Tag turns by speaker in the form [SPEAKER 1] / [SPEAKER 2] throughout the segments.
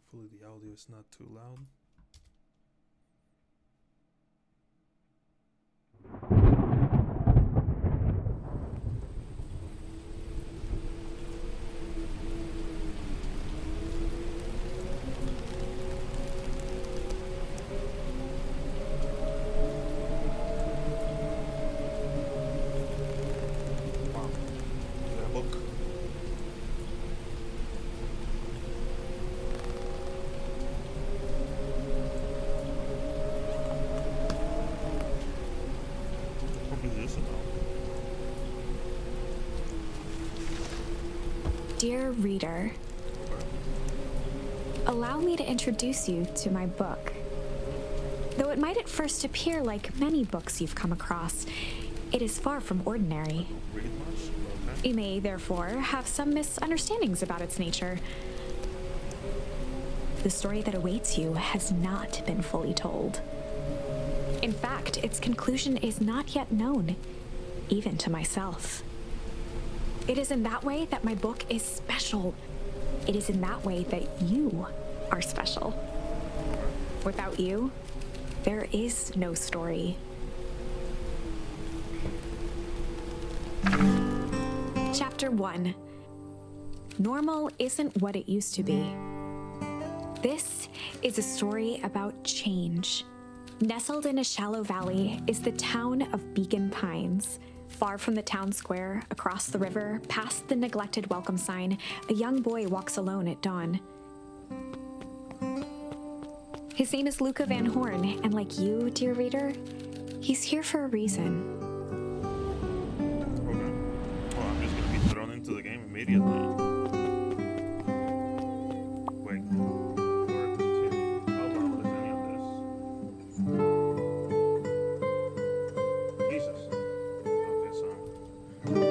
[SPEAKER 1] Hopefully the audio is not too loud. Wow, is that a book? What is this about?
[SPEAKER 2] Dear reader, allow me to introduce you to my book. Though it might at first appear like many books you've come across, it is far from ordinary.
[SPEAKER 1] Read much? Okay.
[SPEAKER 2] You may, therefore, have some misunderstandings about its nature. The story that awaits you has not been fully told. In fact, its conclusion is not yet known, even to myself. It is in that way that my book is special. It is in that way that you are special. Without you, there is no story. Chapter 1. Normal isn't what it used to be. This is a story about change. Nestled in a shallow valley is the town of Beacon Pines. Far from the town square, across the river, past the neglected welcome sign, a young boy walks alone at dawn. His name is Luca Van Horn, and like you, dear reader, he's here for a reason.
[SPEAKER 1] Okay. Well, I'm just gonna be thrown into the game immediately. Wait. For it to continue. How loud is any of this? Jesus. Okay, so the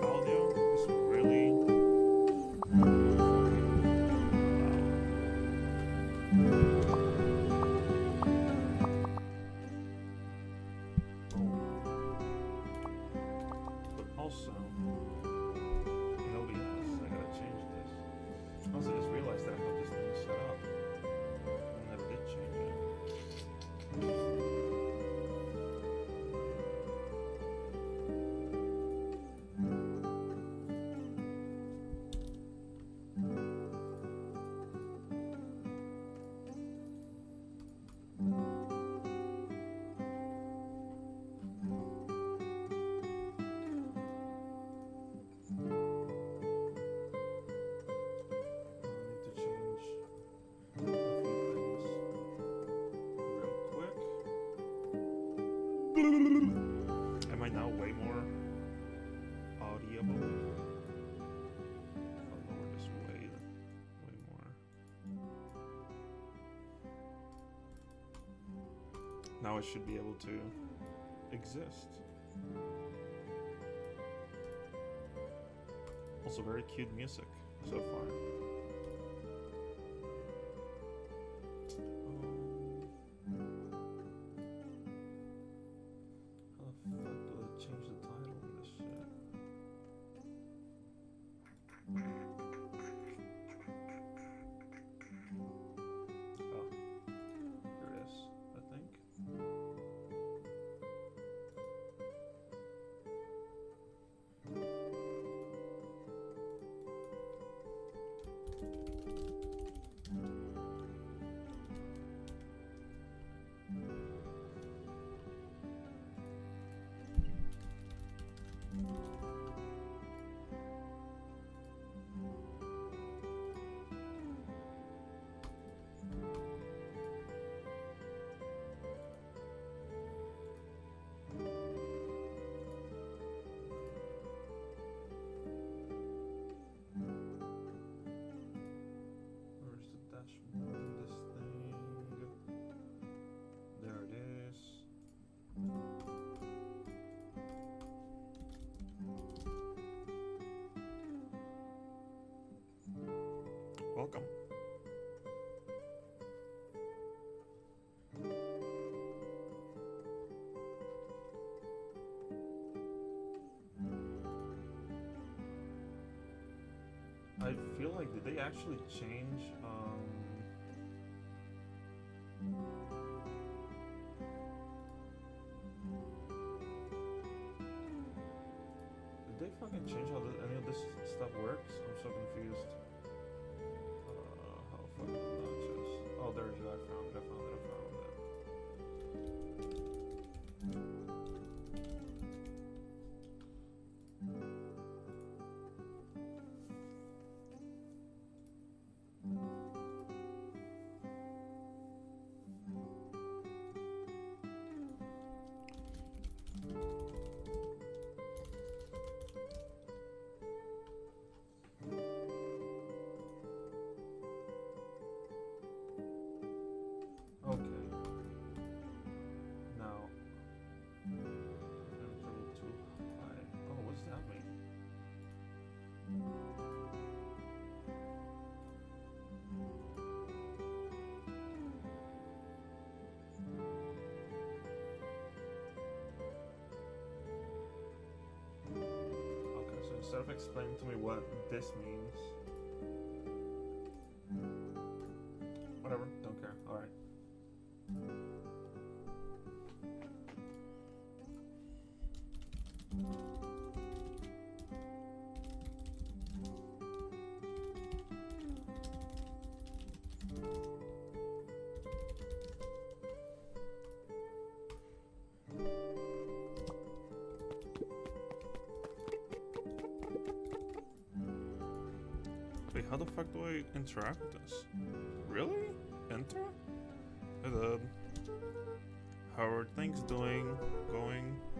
[SPEAKER 1] audio is really fucking loud. But also, in OBS, I gotta change this. I also just realized that I have this thing set up. I never did change it. I need to change a few things real quick. Am I now way more audible? I'll lower this way more. Now I should be able to exist. Also very cute music so far. How the fuck do I change the title of this shit? Oh, here it is, I think. Where's the dashboard on this thing? There it is. Welcome. I feel like, did they actually change, did they fucking change how any of this stuff works? I'm so confused. How fucking obnoxious. Oh, there you go. I found it. Okay. Now, level 2 high. Oh, what's that mean? Okay, so instead of explaining to me what this means, whatever, don't care. All right. Wait, how the fuck do I interact with this? Really? Enter? How are things going?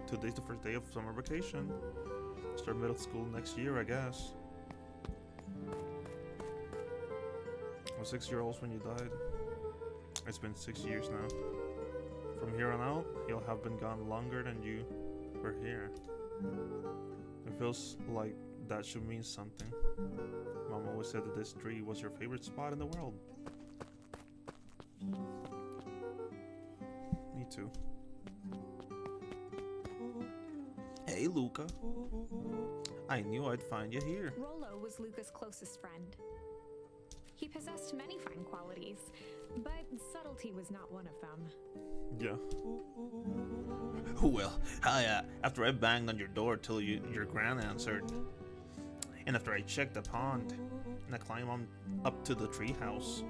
[SPEAKER 1] Today's the first day of summer vacation. Start middle school next year, I guess. I was 6 years old when you died. It's been 6 years now. From here on out, you'll have been gone longer than you were here. It feels like that should mean something. Mom always said that this tree was your favorite spot in the world. Me too. Hey, Luca. I knew I'd find you here.
[SPEAKER 2] Rollo was Luca's closest friend. He possessed many fine qualities, but subtlety was not one of them.
[SPEAKER 1] Yeah.
[SPEAKER 3] Well, after I banged on your door till your gran answered, and after I checked the pond, and I climbed on up to the treehouse,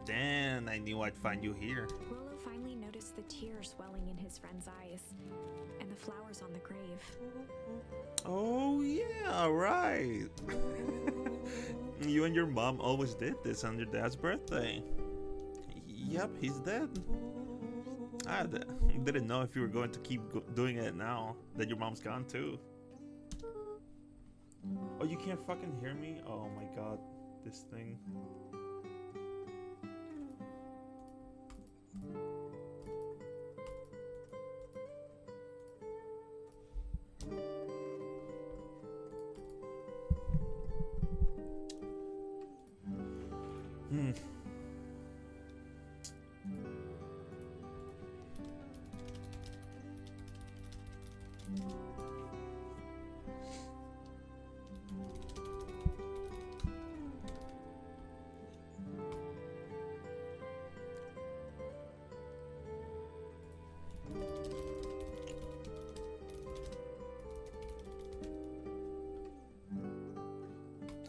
[SPEAKER 3] then I knew I'd find you here.
[SPEAKER 2] Rollo finally noticed the tears welling in his friend's eyes, and the flowers on the grave.
[SPEAKER 3] Oh yeah, right. You and your mom always did this on your dad's birthday. Yep, he's dead. I didn't know if you were going to keep doing it now that your mom's gone too.
[SPEAKER 1] Oh, you can't fucking hear me? Oh my god, this thing.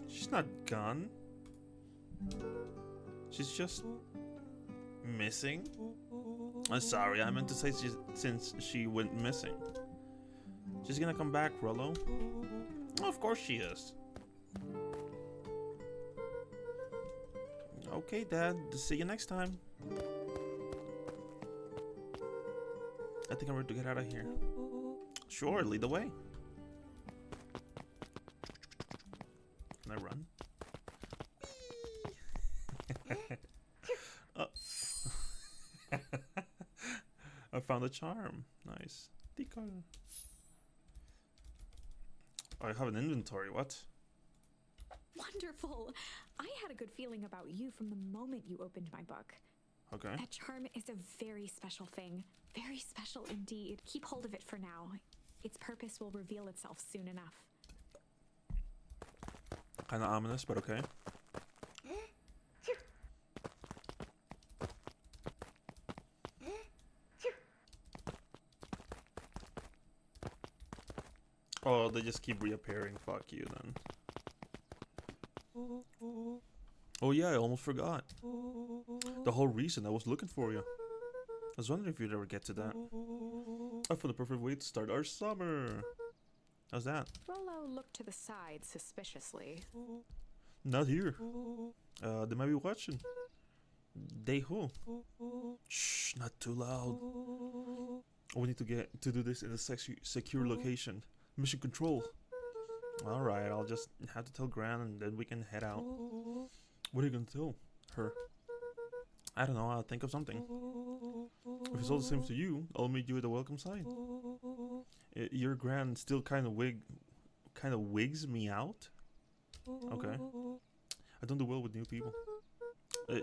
[SPEAKER 3] She's not gone. She's just missing. I'm sorry, I meant to say since she went missing. She's gonna come back, Rollo. Of course she is. Okay, Dad. See you next time. I think I'm ready to get out of here. Sure, lead the way. Can I run? Oh. I found a charm. Nice. Decoy. I have an inventory. What?
[SPEAKER 2] Wonderful! I had a good feeling about you from the moment you opened my book.
[SPEAKER 1] Okay.
[SPEAKER 2] That charm is a very special thing. Very special indeed. Keep hold of it for now. Its purpose will reveal itself soon enough.
[SPEAKER 3] Kind of ominous, but okay. Oh, they just keep reappearing. Fuck you, then. Oh yeah, I almost forgot. The whole reason I was looking for you. I was wondering if you'd ever get to that. I found the perfect way to start our summer. How's that?
[SPEAKER 2] Rolo looked to the side suspiciously.
[SPEAKER 3] Not here. They might be watching. They who? Shh, not too loud. We need to do this in a secure location. Mission control. Alright, I'll just have to tell Gran and then we can head out. What are you gonna tell her? I don't know, I'll think of something. If it's all the same to you, I'll meet you at the welcome sign. Your Gran still kind of wigs me out? Okay. I don't do well with new people.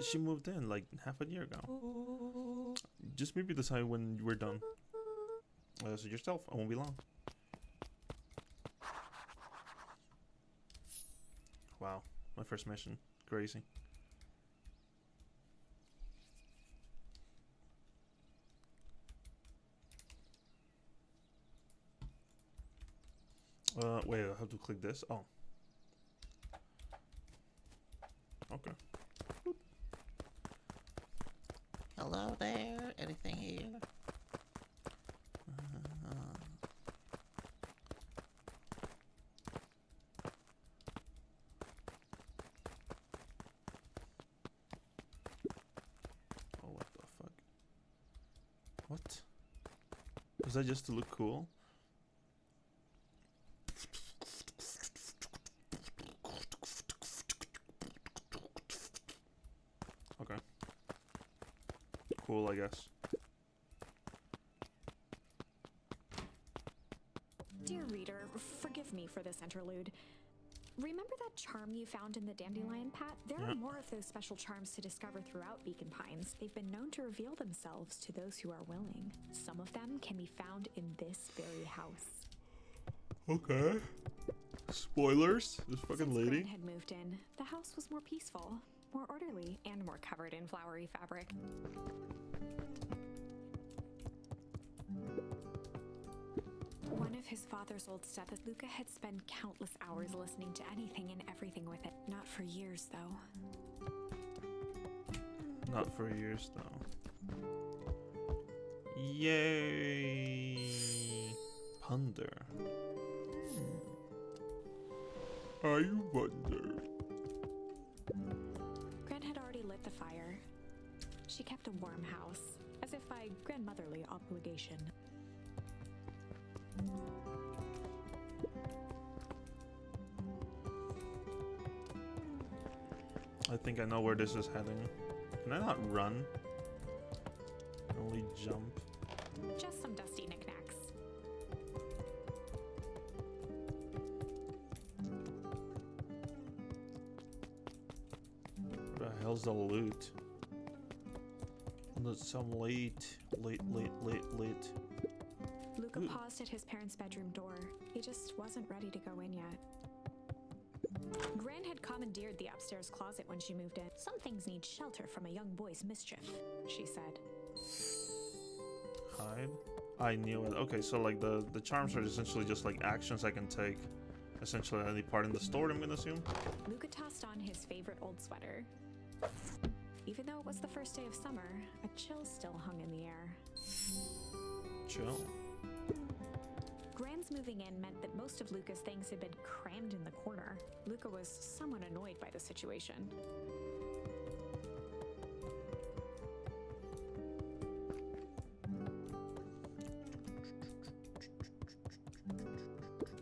[SPEAKER 3] She moved in like half a year ago. Just maybe decide when we're done. So yourself, I won't be long. Wow, my first mission. Crazy. Wait, I have to click this? Oh. Okay. Boop.
[SPEAKER 4] Hello there, anything here?
[SPEAKER 3] Oh, what the fuck? What? Was that just to look cool? Okay. Cool, I guess.
[SPEAKER 2] Dear reader, forgive me for this interlude. Remember that charm you found in the dandelion pat? There are more of those special charms to discover throughout Beacon Pines. They've been known to reveal themselves to those who are willing. Some of them can be found in this very house.
[SPEAKER 3] Okay. Spoilers? This fucking
[SPEAKER 2] Since
[SPEAKER 3] lady.
[SPEAKER 2] Gran had moved in, the house was more peaceful, more orderly, and more covered in flowery fabric. One of his father's old stuff, Luca had spent countless hours listening to anything and everything with it. Not for years, though.
[SPEAKER 3] Not for years, though. Yay! Ponder. I wonder.
[SPEAKER 2] Gran had already lit the fire. She kept a warm house, as if by grandmotherly obligation.
[SPEAKER 3] I think I know where this is heading. Can I not run? Only jump.
[SPEAKER 2] Just some dusty knickknacks.
[SPEAKER 3] Where the hell's the loot? There's some late.
[SPEAKER 2] Luca
[SPEAKER 3] Ooh.
[SPEAKER 2] paused at his parents' bedroom door. He just wasn't ready to go in yet. Gran had commandeered the upstairs closet when she moved in. Some things need shelter from a young boy's mischief, she said.
[SPEAKER 3] Hide? I knew it. Okay, so like the charms are essentially just like actions I can take. Essentially any part in the store, I'm gonna assume.
[SPEAKER 2] Luca tossed on his favorite old sweater. Even though it was the first day of summer, a chill still hung in the air.
[SPEAKER 3] Chill.
[SPEAKER 2] Gran's moving in meant that most of Luca's things had been crammed in the corner. Luca was somewhat annoyed by the situation.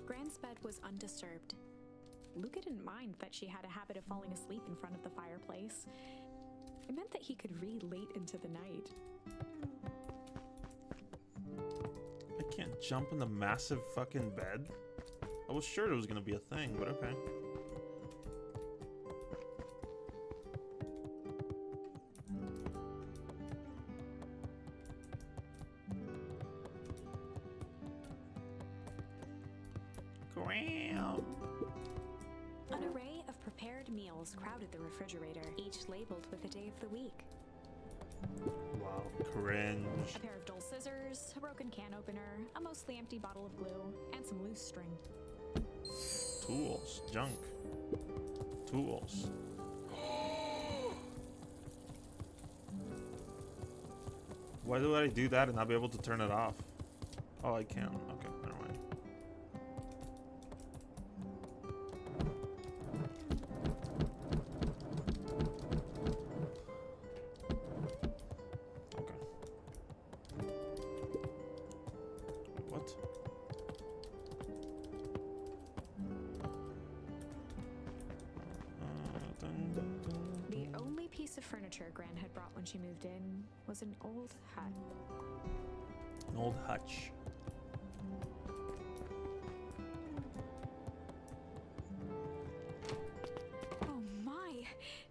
[SPEAKER 2] Gran's bed was undisturbed. Luca didn't mind that she had a habit of falling asleep in front of the fireplace. It meant that he could read late into the night.
[SPEAKER 3] I can't jump in the massive fucking bed. I was sure it was gonna be a thing, but okay.
[SPEAKER 4] Graham!
[SPEAKER 2] An array of Assorted meals crowded the refrigerator, each labeled with the day of the week.
[SPEAKER 3] Wow, cringe.
[SPEAKER 2] A pair of dull scissors, a broken can opener, a mostly empty bottle of glue, and some loose string.
[SPEAKER 3] Tools, junk. Tools. Why do I do that and not be able to turn it off? Oh, I can. Okay, never mind. Okay. What? Dun, dun, dun,
[SPEAKER 2] The
[SPEAKER 3] dun.
[SPEAKER 2] only piece of furniture Gran had brought when she moved in was an old hut.
[SPEAKER 3] An old hutch.
[SPEAKER 2] Oh my!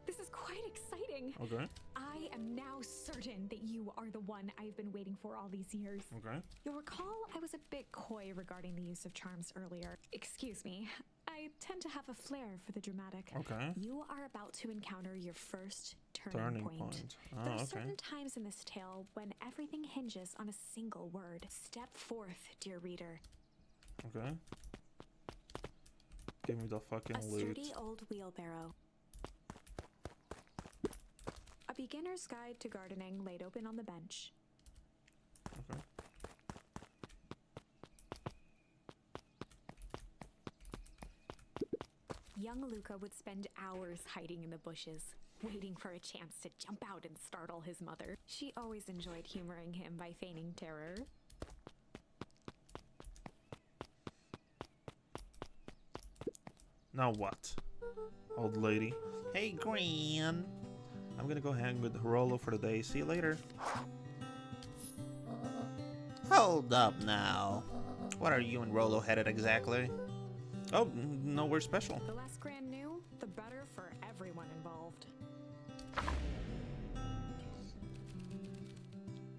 [SPEAKER 2] This is quite exciting!
[SPEAKER 3] Okay.
[SPEAKER 2] I am now certain that you are the one I've been waiting for all these years.
[SPEAKER 3] Okay.
[SPEAKER 2] You'll recall I was a bit coy regarding the use of charms earlier. Excuse me. I tend to have a flair for the dramatic.
[SPEAKER 3] Okay.
[SPEAKER 2] You are about to encounter your first turning
[SPEAKER 3] Turning
[SPEAKER 2] point.
[SPEAKER 3] point.
[SPEAKER 2] There
[SPEAKER 3] Oh,
[SPEAKER 2] are
[SPEAKER 3] okay.
[SPEAKER 2] certain times in this tale when everything hinges on a single word. Step forth, dear reader.
[SPEAKER 3] Okay. Give me the fucking
[SPEAKER 2] A
[SPEAKER 3] loot.
[SPEAKER 2] sturdy old wheelbarrow. A beginner's guide to gardening laid open on the bench.
[SPEAKER 3] Okay.
[SPEAKER 2] Young Luca would spend hours hiding in the bushes, waiting for a chance to jump out and startle his mother. She always enjoyed humoring him by feigning terror.
[SPEAKER 3] Now what? Old lady.
[SPEAKER 4] Hey, Gran.
[SPEAKER 3] I'm gonna go hang with Rollo for the day. See you later.
[SPEAKER 4] Hold up now. What are you and Rolo headed exactly?
[SPEAKER 3] Oh, nowhere special.
[SPEAKER 2] The less Gran knew, the better for everyone involved.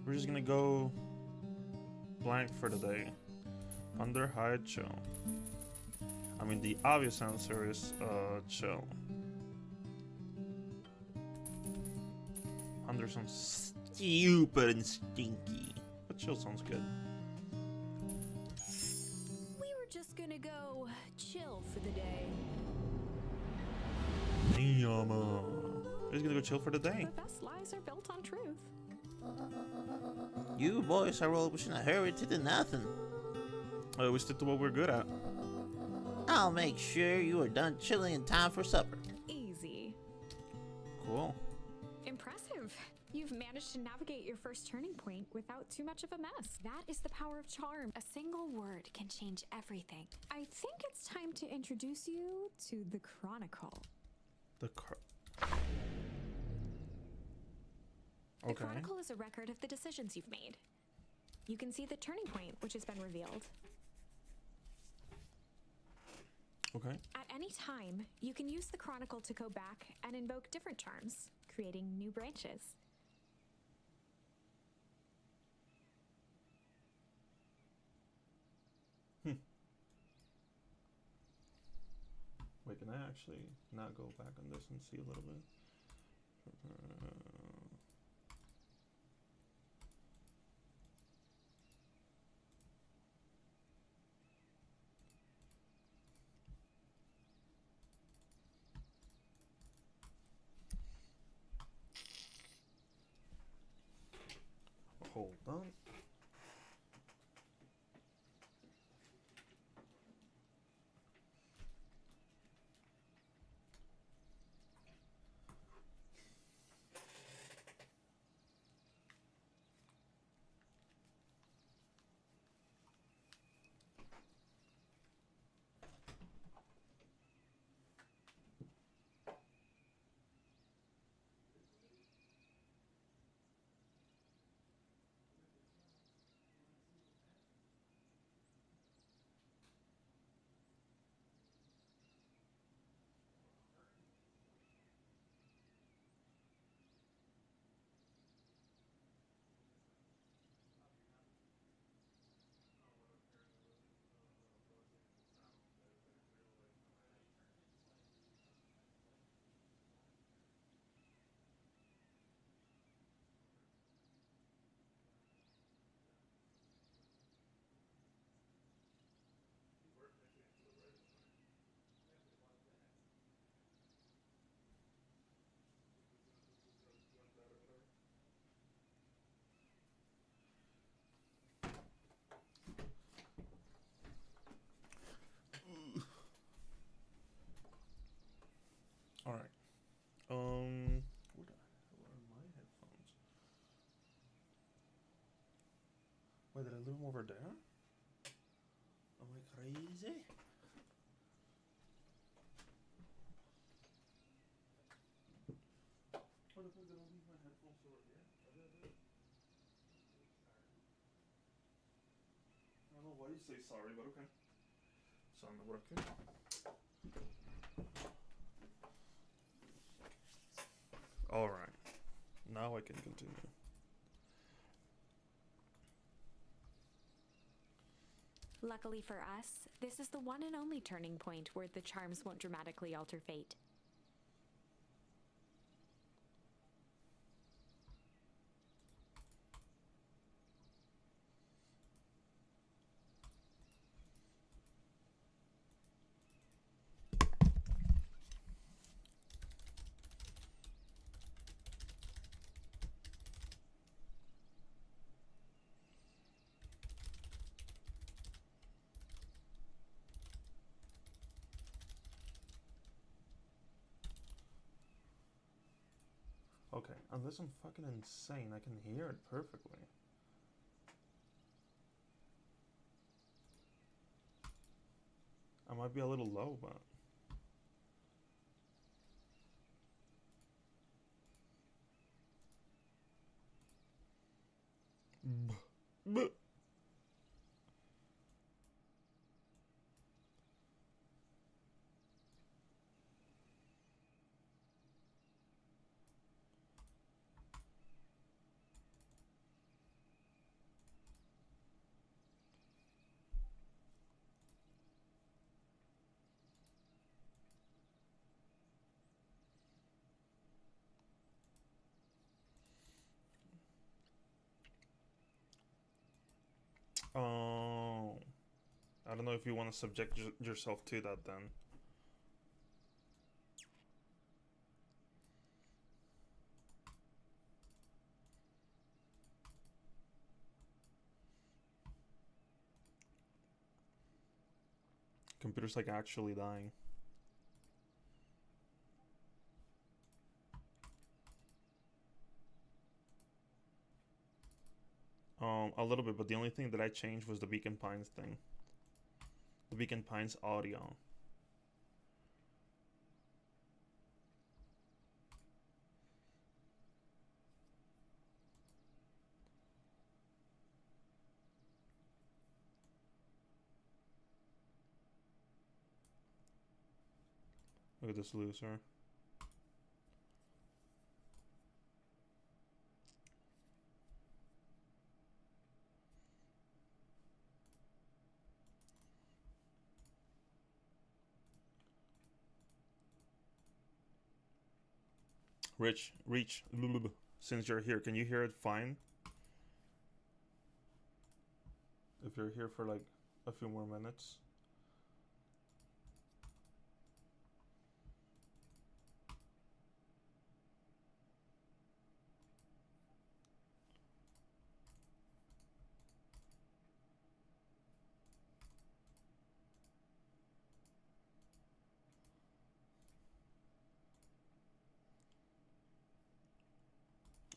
[SPEAKER 3] We're just gonna go blank for the day. Under hide chill. I mean, the obvious answer is chill. Under sounds stupid and stinky, but chill sounds good.
[SPEAKER 2] We were just gonna go chill for the day.
[SPEAKER 3] Damn. We're just gonna go chill for the day.
[SPEAKER 2] The best lies are built on truth.
[SPEAKER 4] You boys are all in a hurry to do nothing.
[SPEAKER 3] We stick to what we're good at.
[SPEAKER 4] I'll make sure you are done chilling in time for supper.
[SPEAKER 2] Easy.
[SPEAKER 3] Cool.
[SPEAKER 2] Impressive. You've managed to navigate your first turning point without too much of a mess. That is the power of charm. A single word can change everything. I think it's time to introduce you to the Chronicle.
[SPEAKER 3] The
[SPEAKER 2] The
[SPEAKER 3] Okay.
[SPEAKER 2] Chronicle is a record of the decisions you've made. You can see the turning point, which has been revealed.
[SPEAKER 3] Okay.
[SPEAKER 2] At any time, you can use the Chronicle to go back and invoke different charms, creating new branches.
[SPEAKER 3] Wait, can I actually not go back on this and see a little bit? Hold on. Alright. Where the hell are my headphones? Wait, did I leave them over there? Am I crazy? Where the fuck did I leave my headphones over here? I don't know why you say sorry, but okay. Sanno por aquí. Alright. Now I can continue.
[SPEAKER 2] Luckily for us, this is the one and only turning point where the charms won't dramatically alter fate.
[SPEAKER 3] Okay, unless I'm fucking insane, I can hear it perfectly. I might be a little low, but... Buh. Oh, I don't know if you want to subject yourself to that then. Computer's like actually dying. A little bit, but the only thing that I changed was the Beacon Pines thing. The Beacon Pines audio. Look at this loser. Reach, since you're here, can you hear it fine? If you're here for like a few more minutes.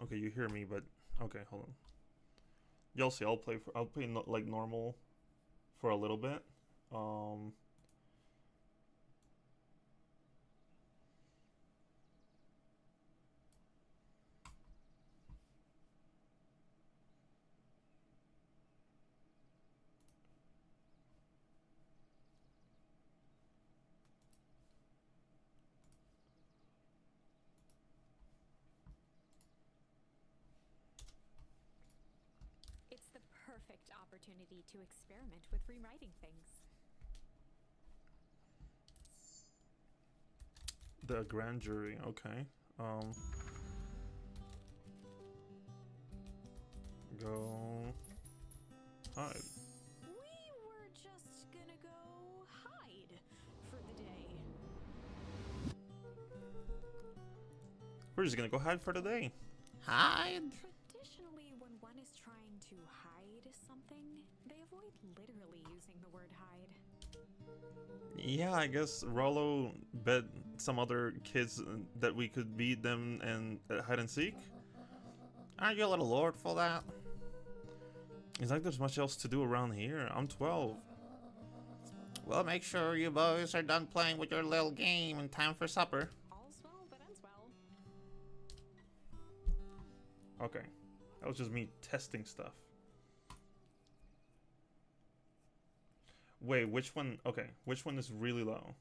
[SPEAKER 3] Okay, you hear me, but okay, hold on. You'll see. I'll play like normal for a little bit.
[SPEAKER 2] It's the perfect opportunity to experiment with rewriting things.
[SPEAKER 3] The grand jury, okay. Go hide.
[SPEAKER 2] We were just gonna go hide for the day.
[SPEAKER 3] We're just gonna go hide for the day.
[SPEAKER 4] Hide?
[SPEAKER 2] Traditionally, when one is trying to hide something, they avoid literally using the word hide.
[SPEAKER 3] Yeah, I guess Rollo some other kids that we could beat them and hide and seek?
[SPEAKER 4] Aren't you a little lord for that?
[SPEAKER 3] It's like there's much else to do around here. I'm 12.
[SPEAKER 4] Well, make sure you boys are done playing with your little game in time for supper.
[SPEAKER 2] All's well that ends well.
[SPEAKER 3] Okay. That was just me testing stuff. Wait, which one? Okay, which one is really low?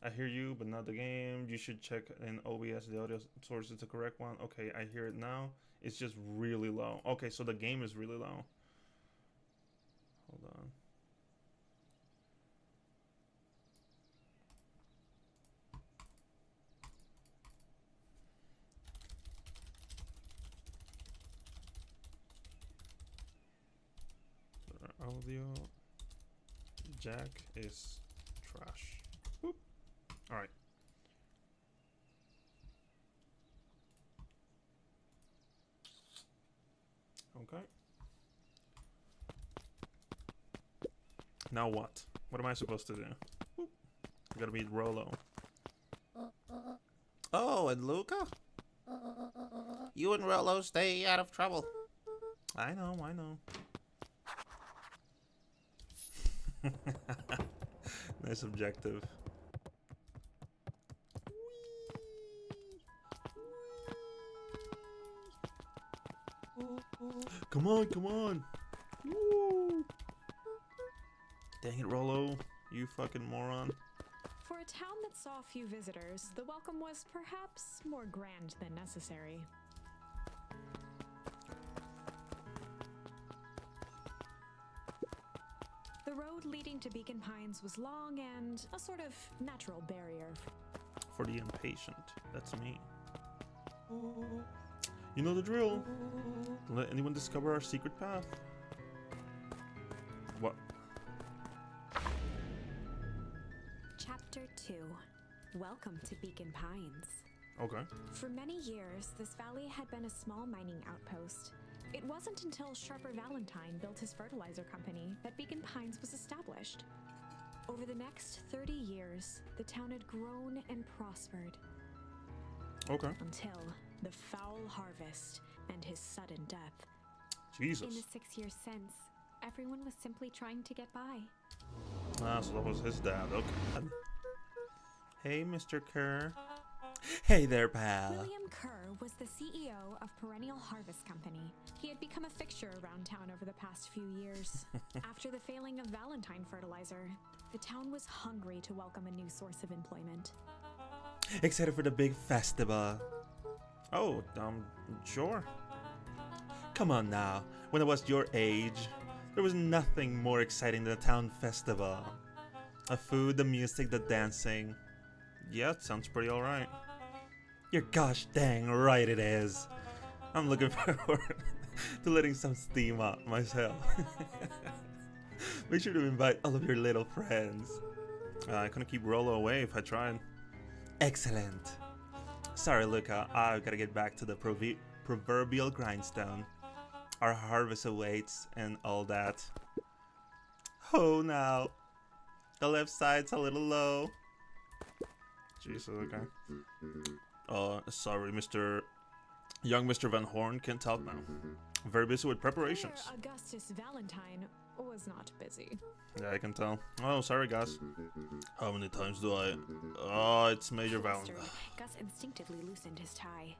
[SPEAKER 3] I hear you, but not the game. You should check in OBS. The audio source is the correct one. Okay, I hear it now. It's just really low. Okay, so the game is really low. Hold on. Audio jack is trash. Whoop. All right. Okay. Now what? What am I supposed to do? Whoop. I gotta beat Rolo.
[SPEAKER 4] Oh, and Luca? You and Rolo stay out of trouble.
[SPEAKER 3] I know, I know. Nice objective. Come on, come on. Woo. Dang it, Rolo. You fucking moron.
[SPEAKER 2] For a town that saw few visitors, the welcome was perhaps more grand than necessary. The road leading to Beacon Pines was long and a sort of natural barrier.
[SPEAKER 3] For the impatient. That's me. You know the drill. Don't let anyone discover our secret path. What?
[SPEAKER 2] Chapter 2. Welcome to Beacon Pines.
[SPEAKER 3] Okay.
[SPEAKER 2] For many years, this valley had been a small mining outpost. It wasn't until Sharper Valentine built his fertilizer company that Beacon Pines was established. Over the next 30 years, the town had grown and prospered.
[SPEAKER 3] Okay.
[SPEAKER 2] Until the foul harvest and his sudden death.
[SPEAKER 3] Jesus.
[SPEAKER 2] In the 6 years since, everyone was simply trying to get by.
[SPEAKER 3] Ah, so that was his dad. Okay.
[SPEAKER 4] Hey, Mr. Kerr. Hey there, pal.
[SPEAKER 2] William Kerr was the CEO of Perennial Harvest Company. He had become a fixture around town over the past few years. After the failing of Valentine Fertilizer, the town was hungry to welcome a new source of employment.
[SPEAKER 4] Excited for the big festival.
[SPEAKER 3] Oh, sure.
[SPEAKER 4] Come on now. When I was your age, there was nothing more exciting than a town festival. The food, the music, the dancing.
[SPEAKER 3] Yeah, it sounds pretty alright.
[SPEAKER 4] You're gosh dang right it is. I'm looking forward to letting some steam up myself. Make sure to invite all of your little friends.
[SPEAKER 3] I couldn't keep Rolo away if I tried.
[SPEAKER 4] Excellent. Sorry, Luca. I've got to get back to the proverbial grindstone. Our harvest awaits and all that. Oh, now. The left side's a little low.
[SPEAKER 3] Jesus, okay. Sorry, Young Mr. Van Horn can't help now. Very busy with preparations.
[SPEAKER 2] Mayor Augustus Valentine was not busy.
[SPEAKER 3] Yeah, I can tell. Oh, sorry, guys. How many times do I... Oh, it's Major Valentine.
[SPEAKER 2] Gus instinctively loosened his tie.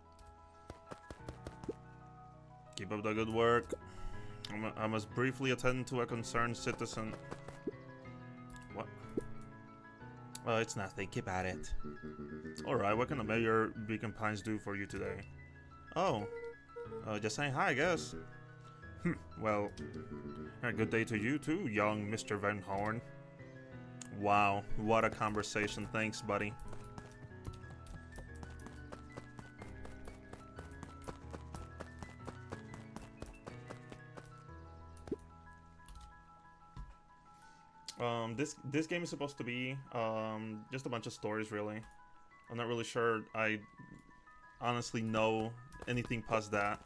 [SPEAKER 3] Keep up the good work. I must briefly attend to a concerned citizen. What?
[SPEAKER 4] Oh, it's nothing. Keep at it.
[SPEAKER 3] Alright, what can the Mayor Beacon Pines do for you today? Oh, just saying hi, I guess. Well, a good day to you too, young Mr. Van Horn. Wow, what a conversation. Thanks, buddy. This game is supposed to be just a bunch of stories, really. I'm not really sure I honestly know anything past that.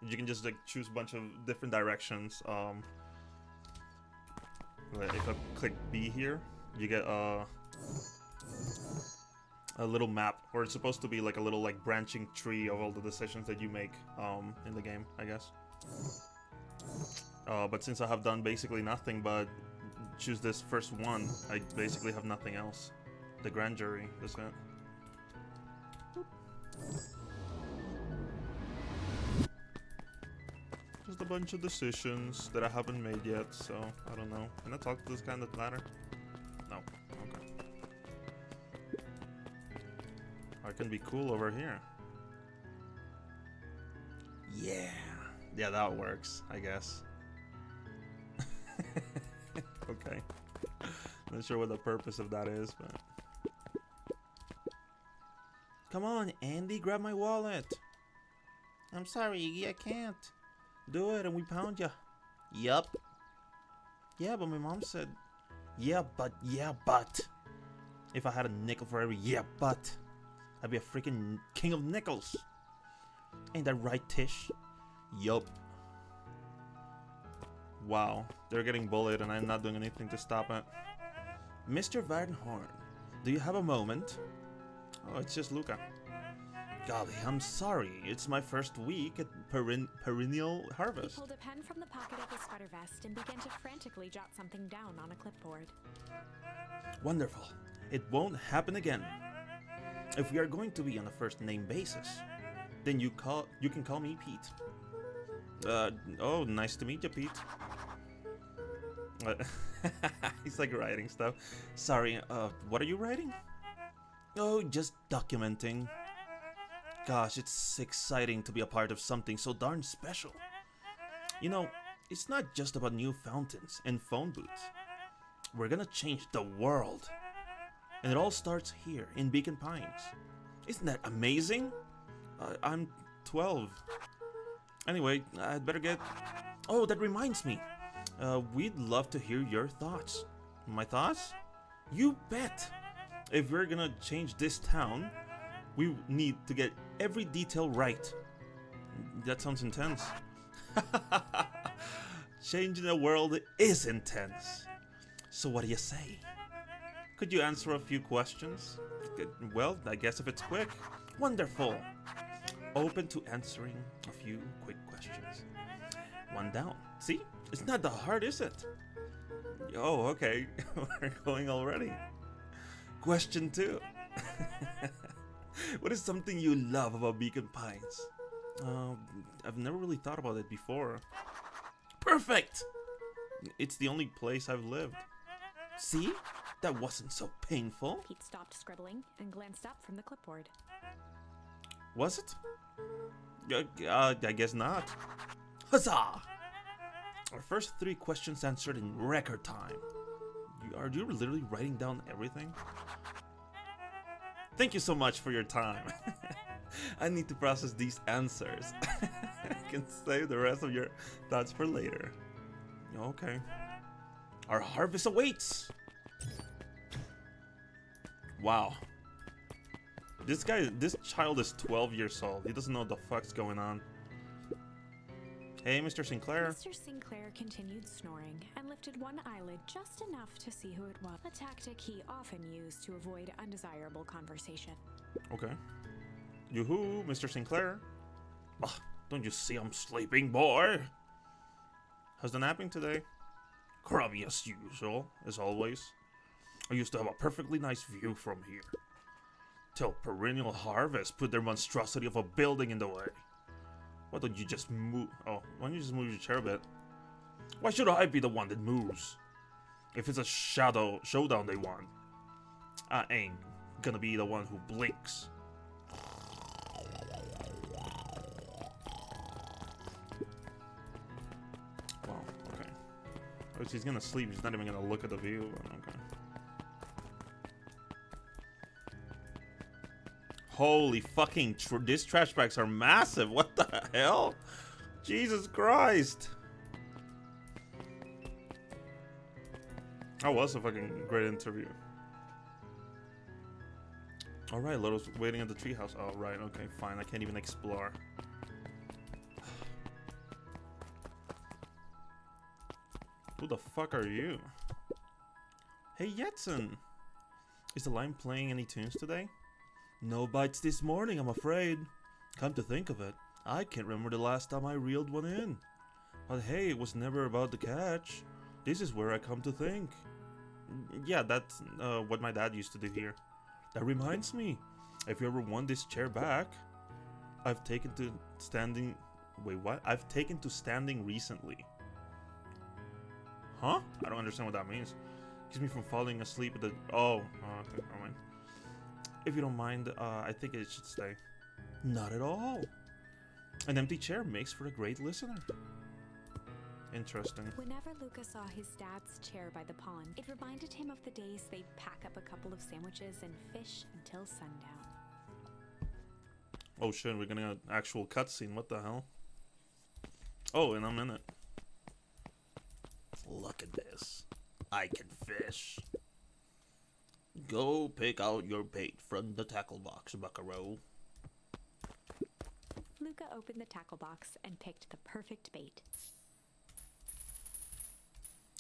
[SPEAKER 3] You can just like choose a bunch of different directions. Like, if I click B here, you get
[SPEAKER 4] a little map, or it's supposed to be like a little like branching tree of all the decisions that you make in the game, I guess. But since I have done basically nothing but choose this first one, I basically have nothing else. The grand jury, that's it. Just a bunch of decisions that I haven't made yet, so I don't know. Can I talk to this guy on the ladder? No. Okay. I can be cool over here. Yeah. Yeah, that works, I guess. Okay. Not sure what the purpose of that is, but... Come on, Andy, grab my wallet. I'm sorry, Iggy, I can't. Do it and we pound ya. Yup. Yeah, but my mom said... Yeah, but. If I had a nickel for every yeah, but, I'd be a freaking king of nickels. Ain't that right, Tish? Yup. Wow, they're getting bullied and I'm not doing anything to stop it. Mr. Van Horn, do you have a moment? Oh, it's just Luca. Golly, I'm sorry. It's my first week at perennial harvest.
[SPEAKER 2] He pulled a pen from the pocket of his sweater vest and began to frantically jot something down on a clipboard.
[SPEAKER 4] Wonderful. It won't happen again. If we are going to be on a first name basis, then you can call me Pete. Oh, nice to meet you, Pete. He's like writing stuff. Sorry, what are you writing? Oh, just documenting. Gosh, it's exciting to be a part of something so darn special. You know, it's not just about new fountains and phone booths. We're gonna change the world. And it all starts here in Beacon Pines. Isn't that amazing? I'm 12. Anyway, I'd better get... Oh, that reminds me. We'd love to hear your thoughts. My thoughts? You bet! If we're gonna change this town, we need to get every detail right. That sounds intense. Changing the world is intense. So what do you say? Could you answer a few questions? Well, I guess if it's quick. Wonderful. Open to answering a few quick questions. One down. See? It's not that hard, is it? Oh, okay. We're going already. Question 2. What is something you love about Beacon Pines? I've never really thought about it before. Perfect! It's the only place I've lived. See? That wasn't so painful.
[SPEAKER 2] Pete stopped scribbling and glanced up from the clipboard.
[SPEAKER 4] Was it? I guess not. Huzzah! Our first 3 questions answered in record time. Are you literally writing down everything? Thank you so much for your time. I need to process these answers. I can save the rest of your thoughts for later. Okay. Our harvest awaits! Wow. This child is 12 years old. He doesn't know what the fuck's going on. Hey, Mr. Sinclair.
[SPEAKER 2] Mr. Sinclair continued snoring and lifted one eyelid just enough to see who it was, a tactic he often used to avoid undesirable conversation.
[SPEAKER 4] Okay. Yoo-hoo, Mr. Sinclair. Ugh, don't you see I'm sleeping, boy? How's the napping today? Crummy as usual, as always. I used to have a perfectly nice view from here. Till perennial harvest put their monstrosity of a building in the way. Why don't you just move? Oh, why don't you just move your chair a bit? Why should I be the one that moves? If it's a showdown they want, I ain't gonna be the one who blinks. Wow, okay. Oh, he's gonna sleep, he's not even gonna look at the view. Okay. Holy fucking, these trash bags are massive. What the hell? Jesus Christ. That was a fucking great interview. Alright, Loto's waiting at the treehouse. Oh, right, okay, fine. I can't even explore. Who the fuck are you? Hey, Jetson! Is the line playing any tunes today?
[SPEAKER 3] No bites this morning, I'm afraid. Come to think of it, I can't remember the last time I reeled one in. But hey, it was never about the catch. This is where I come to think. Yeah, that's what my dad used to do here. That reminds me, if you ever want this chair back, I've taken to standing... Wait, what? I've taken to standing recently. Huh? I don't understand what that means. Keeps me from falling asleep at the... Oh, okay, never mind. If you don't mind, I think it should stay. Not at all. An empty chair makes for a great listener. Interesting.
[SPEAKER 2] Whenever Luca saw his dad's chair by the pond, it reminded him of the days they'd pack up a couple of sandwiches and fish until sundown.
[SPEAKER 3] Oh shit, we're getting an actual cutscene. What the hell? Oh, and I'm in it. Look at this. I can fish. Go pick out your bait from the tackle box, buckaroo.
[SPEAKER 2] Luca opened the tackle box and picked the perfect bait.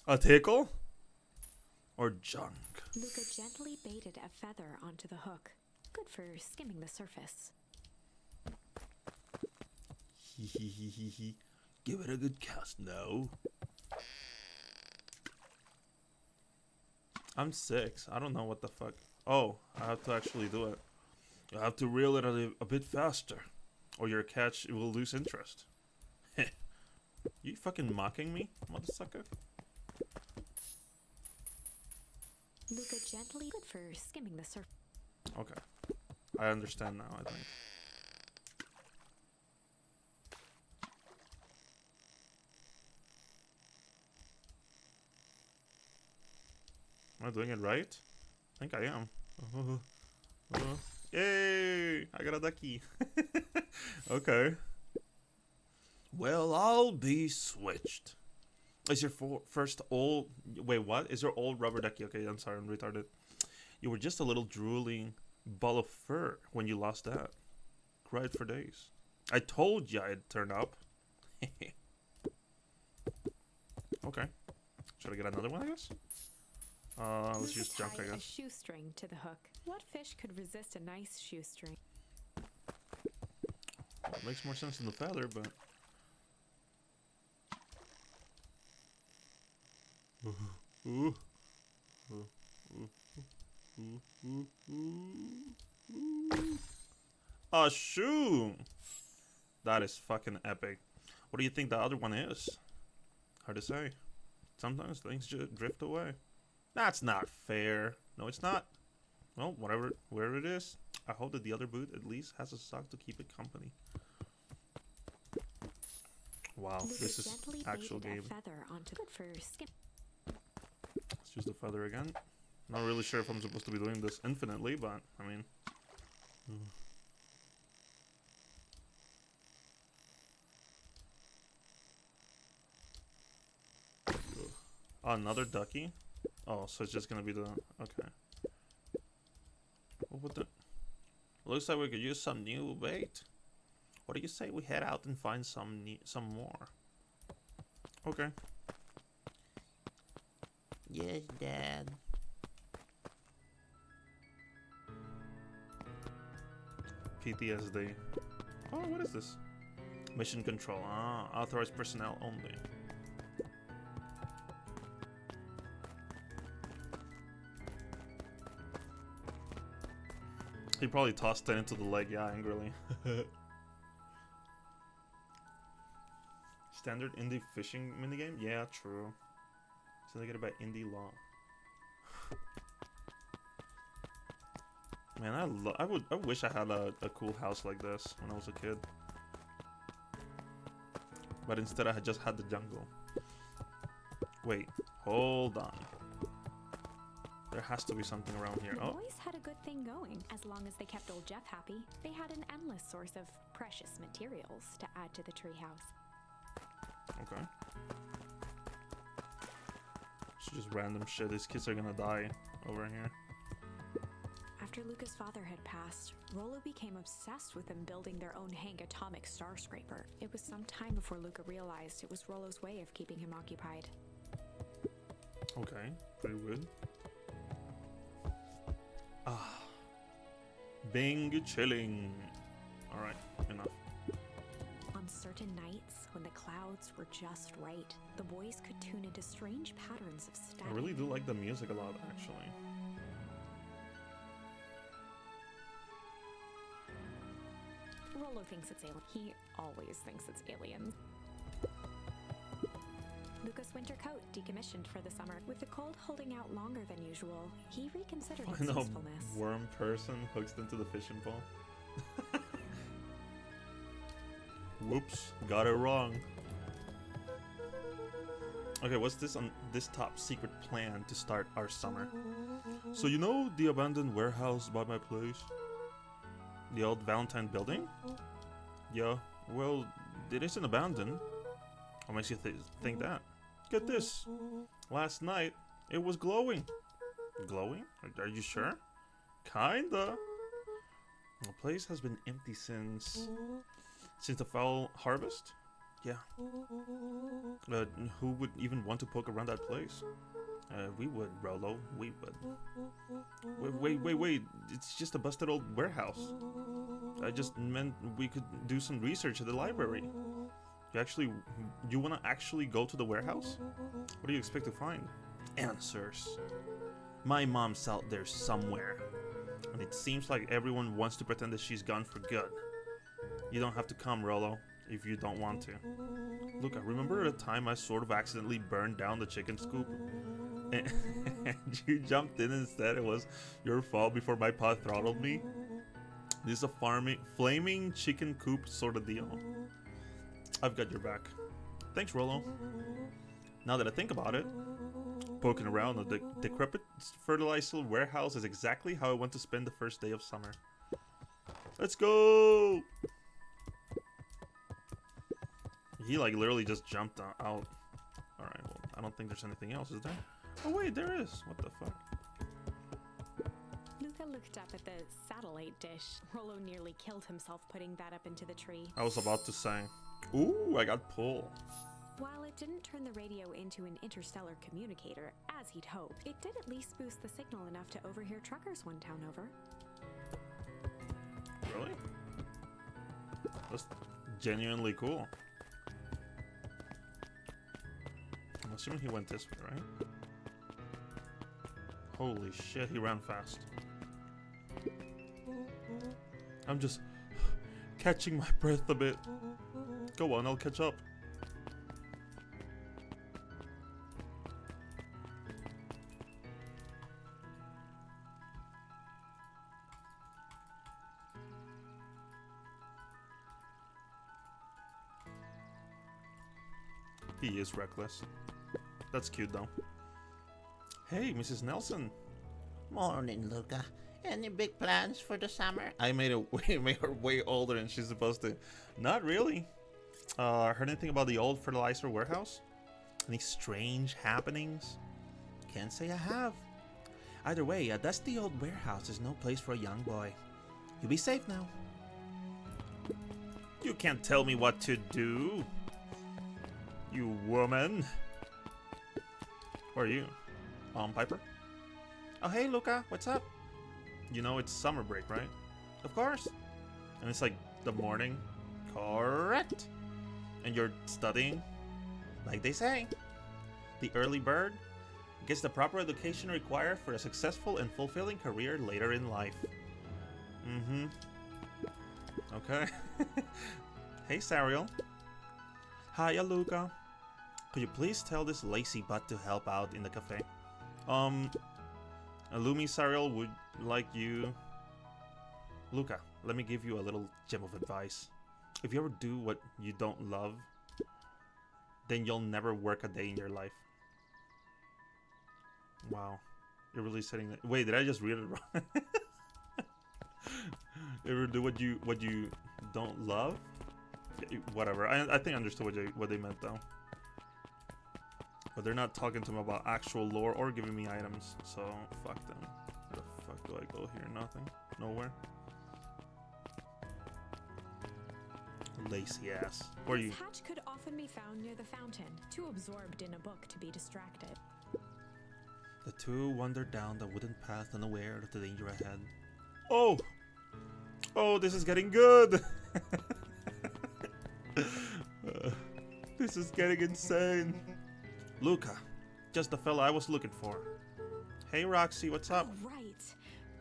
[SPEAKER 3] A tickle? Or junk?
[SPEAKER 2] Luca gently baited a feather onto the hook. Good for skimming the surface.
[SPEAKER 3] Hee. Give it a good cast now. I'm 6. I don't know what the fuck. Oh, I have to actually do it. You have to reel it a bit faster, or your catch will lose interest. You fucking mocking me, motherfucker?
[SPEAKER 2] Luca gently, good for skimming the surface.
[SPEAKER 3] Okay. I understand now, I think. Am I doing it right? I think I am. Yay! I got a ducky. Okay. Well, I'll be switched. Is your first old... Wait, what? Is your old rubber ducky? Okay, I'm sorry, I'm retarded. You were just a little drooling ball of fur when you lost that. Cried for days. I told you I'd turn up. Okay. Should I get another one, I guess? Let's use junk, I
[SPEAKER 2] Tied a
[SPEAKER 3] guess.
[SPEAKER 2] shoestring to the hook. What fish could resist a nice shoestring?
[SPEAKER 3] Well, it makes more sense than the feather, but... A shoe! That is fucking epic. What do you think the other one is? Hard to say. Sometimes things just drift away. That's not fair. No, it's not. Well, wherever it is, I hope that the other boot at least has a sock to keep it company. Wow,
[SPEAKER 2] Luca
[SPEAKER 3] this is
[SPEAKER 2] gently
[SPEAKER 3] actual
[SPEAKER 2] baited
[SPEAKER 3] game.
[SPEAKER 2] a feather onto good for skim.
[SPEAKER 3] Let's use the feather again. Not really sure if I'm supposed to be doing this infinitely, but I mean. Oh, another ducky? Oh, so it's just gonna be the... Okay. What the... Looks like we could use some new bait. What do you say we head out and find some more? Okay. Yes, Dad. PTSD. Oh, what is this? Mission control. Ah, authorized personnel only. He probably tossed that into the leg, yeah, angrily. Standard indie fishing minigame? Yeah, true. Syndicated by Indie Law. Man, I wish I had a cool house like this when I was a kid. But instead I just had the jungle. Wait, hold on. There has to be something around here.
[SPEAKER 2] The
[SPEAKER 3] Oh,
[SPEAKER 2] boys had a good thing going. As long as they kept old Jeff happy, they had an endless source of precious materials to add to the treehouse.
[SPEAKER 3] okay. It's just random shit. These kids are gonna die over here.
[SPEAKER 2] After Luca's father had passed, Rollo became obsessed with them building their own Hank atomic star scraper. It was some time before Luca realized it was Rollo's way of keeping him occupied.
[SPEAKER 3] Okay, pretty good. Ah. Bing chilling. Alright, enough.
[SPEAKER 2] On certain nights, when the clouds were just right, the boys could tune into strange patterns of static.
[SPEAKER 3] I really do like the music a lot, actually.
[SPEAKER 2] Rollo thinks it's alien. He always thinks it's aliens. Luca's winter coat decommissioned for the summer. With the cold holding out longer than usual, he reconsidered its
[SPEAKER 3] I know,
[SPEAKER 2] usefulness.
[SPEAKER 3] worm person hooks into the fishing pole. Whoops, got it wrong. Okay, what's this on this top secret plan to start our summer? So you know the abandoned warehouse by my place? The old Valentine building? Yeah, well, it isn't abandoned. What makes you think that? Get this. Last night, it was glowing. Glowing? Are you sure? Kinda. The place has been empty since the fall harvest? Yeah. Who would even want to poke around that place? We would, Rolo. We would. Wait. It's just a busted old warehouse. I just meant we could do some research at the library. You wanna actually go to the warehouse? What do you expect to find? Answers. My mom's out there somewhere. And it seems like everyone wants to pretend that she's gone for good. You don't have to come, Rolo, if you don't want to. Look, I remember the time I sort of accidentally burned down the chicken scoop? And you jumped in and said it was your fault before my pa throttled me? This is a flaming chicken coop sort of deal. I've got your back. Thanks, Rolo. Now that I think about it, poking around the decrepit fertilizer warehouse is exactly how I want to spend the first day of summer. Let's go! He like literally just jumped out. Alright, well, I don't think there's anything else, is there? Oh wait, there is. What the fuck?
[SPEAKER 2] Luca looked up at the satellite dish. Rollo nearly killed himself putting that up into the tree.
[SPEAKER 3] I was about to say. Ooh, I got pull.
[SPEAKER 2] While it didn't turn the radio into an interstellar communicator, as he'd hoped, it did at least boost the signal enough to overhear truckers one town over.
[SPEAKER 3] Really? That's genuinely cool. I'm assuming he went this way, right? Holy shit, he ran fast. I'm just catching my breath a bit. Go on, I'll catch up. He is reckless. That's cute though. Hey, Mrs. Nelson.
[SPEAKER 5] Morning, Luca. Any big plans for the summer?
[SPEAKER 3] I made her way older than she's supposed to. Not really. Heard anything about the old fertilizer warehouse? Any strange happenings?
[SPEAKER 5] Can't say I have. Either way, a dusty old warehouse is no place for a young boy. You'll be safe now.
[SPEAKER 3] You can't tell me what to do, you woman. Who are you? Piper?
[SPEAKER 5] Oh, hey, Luca. What's up?
[SPEAKER 3] You know it's summer break, right?
[SPEAKER 5] Of course.
[SPEAKER 3] And it's like the morning. Correct. And you're studying?
[SPEAKER 5] Like they say.
[SPEAKER 3] The early bird gets the proper education required for a successful and fulfilling career later in life. Mm-hmm. Okay. Hey, Sariel.
[SPEAKER 5] Hiya, Luca.
[SPEAKER 3] Could you please tell this lazy butt to help out in the cafe? Lumi Sariel would like you... Luca, let me give you a little gem of advice. If you ever do what you don't love, then you'll never work a day in your life. Wow. You're really setting that... Wait, did I just read it wrong? Ever do what you don't love? Whatever. I think I understood what they meant though. But they're not talking to me about actual lore or giving me items, so fuck them. Where the fuck do I go here? Nothing. Nowhere. Lazy ass. Where are you?
[SPEAKER 2] This hatch could often be found near the fountain, too absorbed in a book to be distracted.
[SPEAKER 3] The two wandered down the wooden path unaware of the danger ahead. Oh!
[SPEAKER 4] Oh, this is getting good. Uh, this is getting insane. Luca, just the fella I was looking for. Hey, Roxy, what's up?
[SPEAKER 2] Oh, right.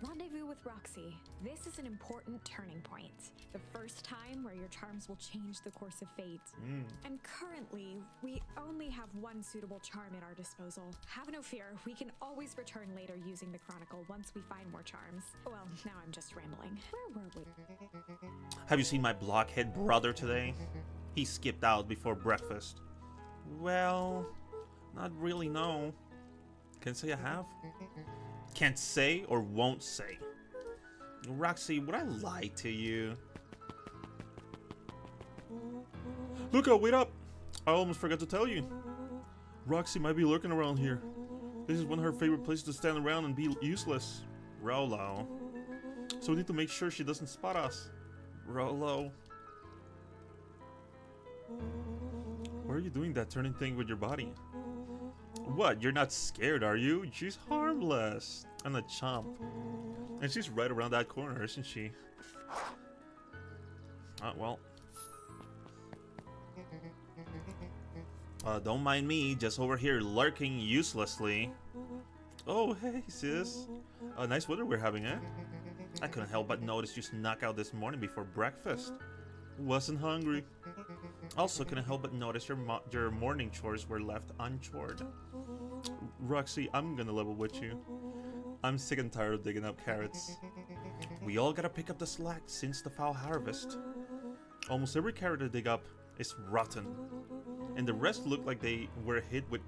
[SPEAKER 2] Rendezvous with Roxy. This is an important turning point. The first time where your charms will change the course of fate. And currently, we only have one suitable charm at our disposal. Have no fear, we can always return later using the Chronicle once we find more charms. Well, now I'm just rambling. Where were we?
[SPEAKER 4] Have you seen my blockhead brother today? He skipped out before breakfast. Well, not really, no. Can't say I have. Can't say or won't say. Roxy, would I lie to you? Luca, wait up! I almost forgot to tell you. Roxy might be lurking around here. This is one of her favorite places to stand around and be useless. Rolo. So we need to make sure she doesn't spot us. Rolo. Why are you doing that turning thing with your body? What? You're not scared, are you? She's harmless. And a chump. And she's right around that corner, isn't she? Well. Don't mind me, just over here lurking uselessly. Oh, hey, sis. Nice weather we're having, eh? I couldn't help but notice you snuck out this morning before breakfast. Wasn't hungry. Also couldn't help but notice your morning chores were left unchored. Roxy, I'm gonna level with you. I'm sick and tired of digging up carrots. We all gotta pick up the slack since the fall harvest. Almost every carrot I dig up is rotten. And the rest look like they were hit with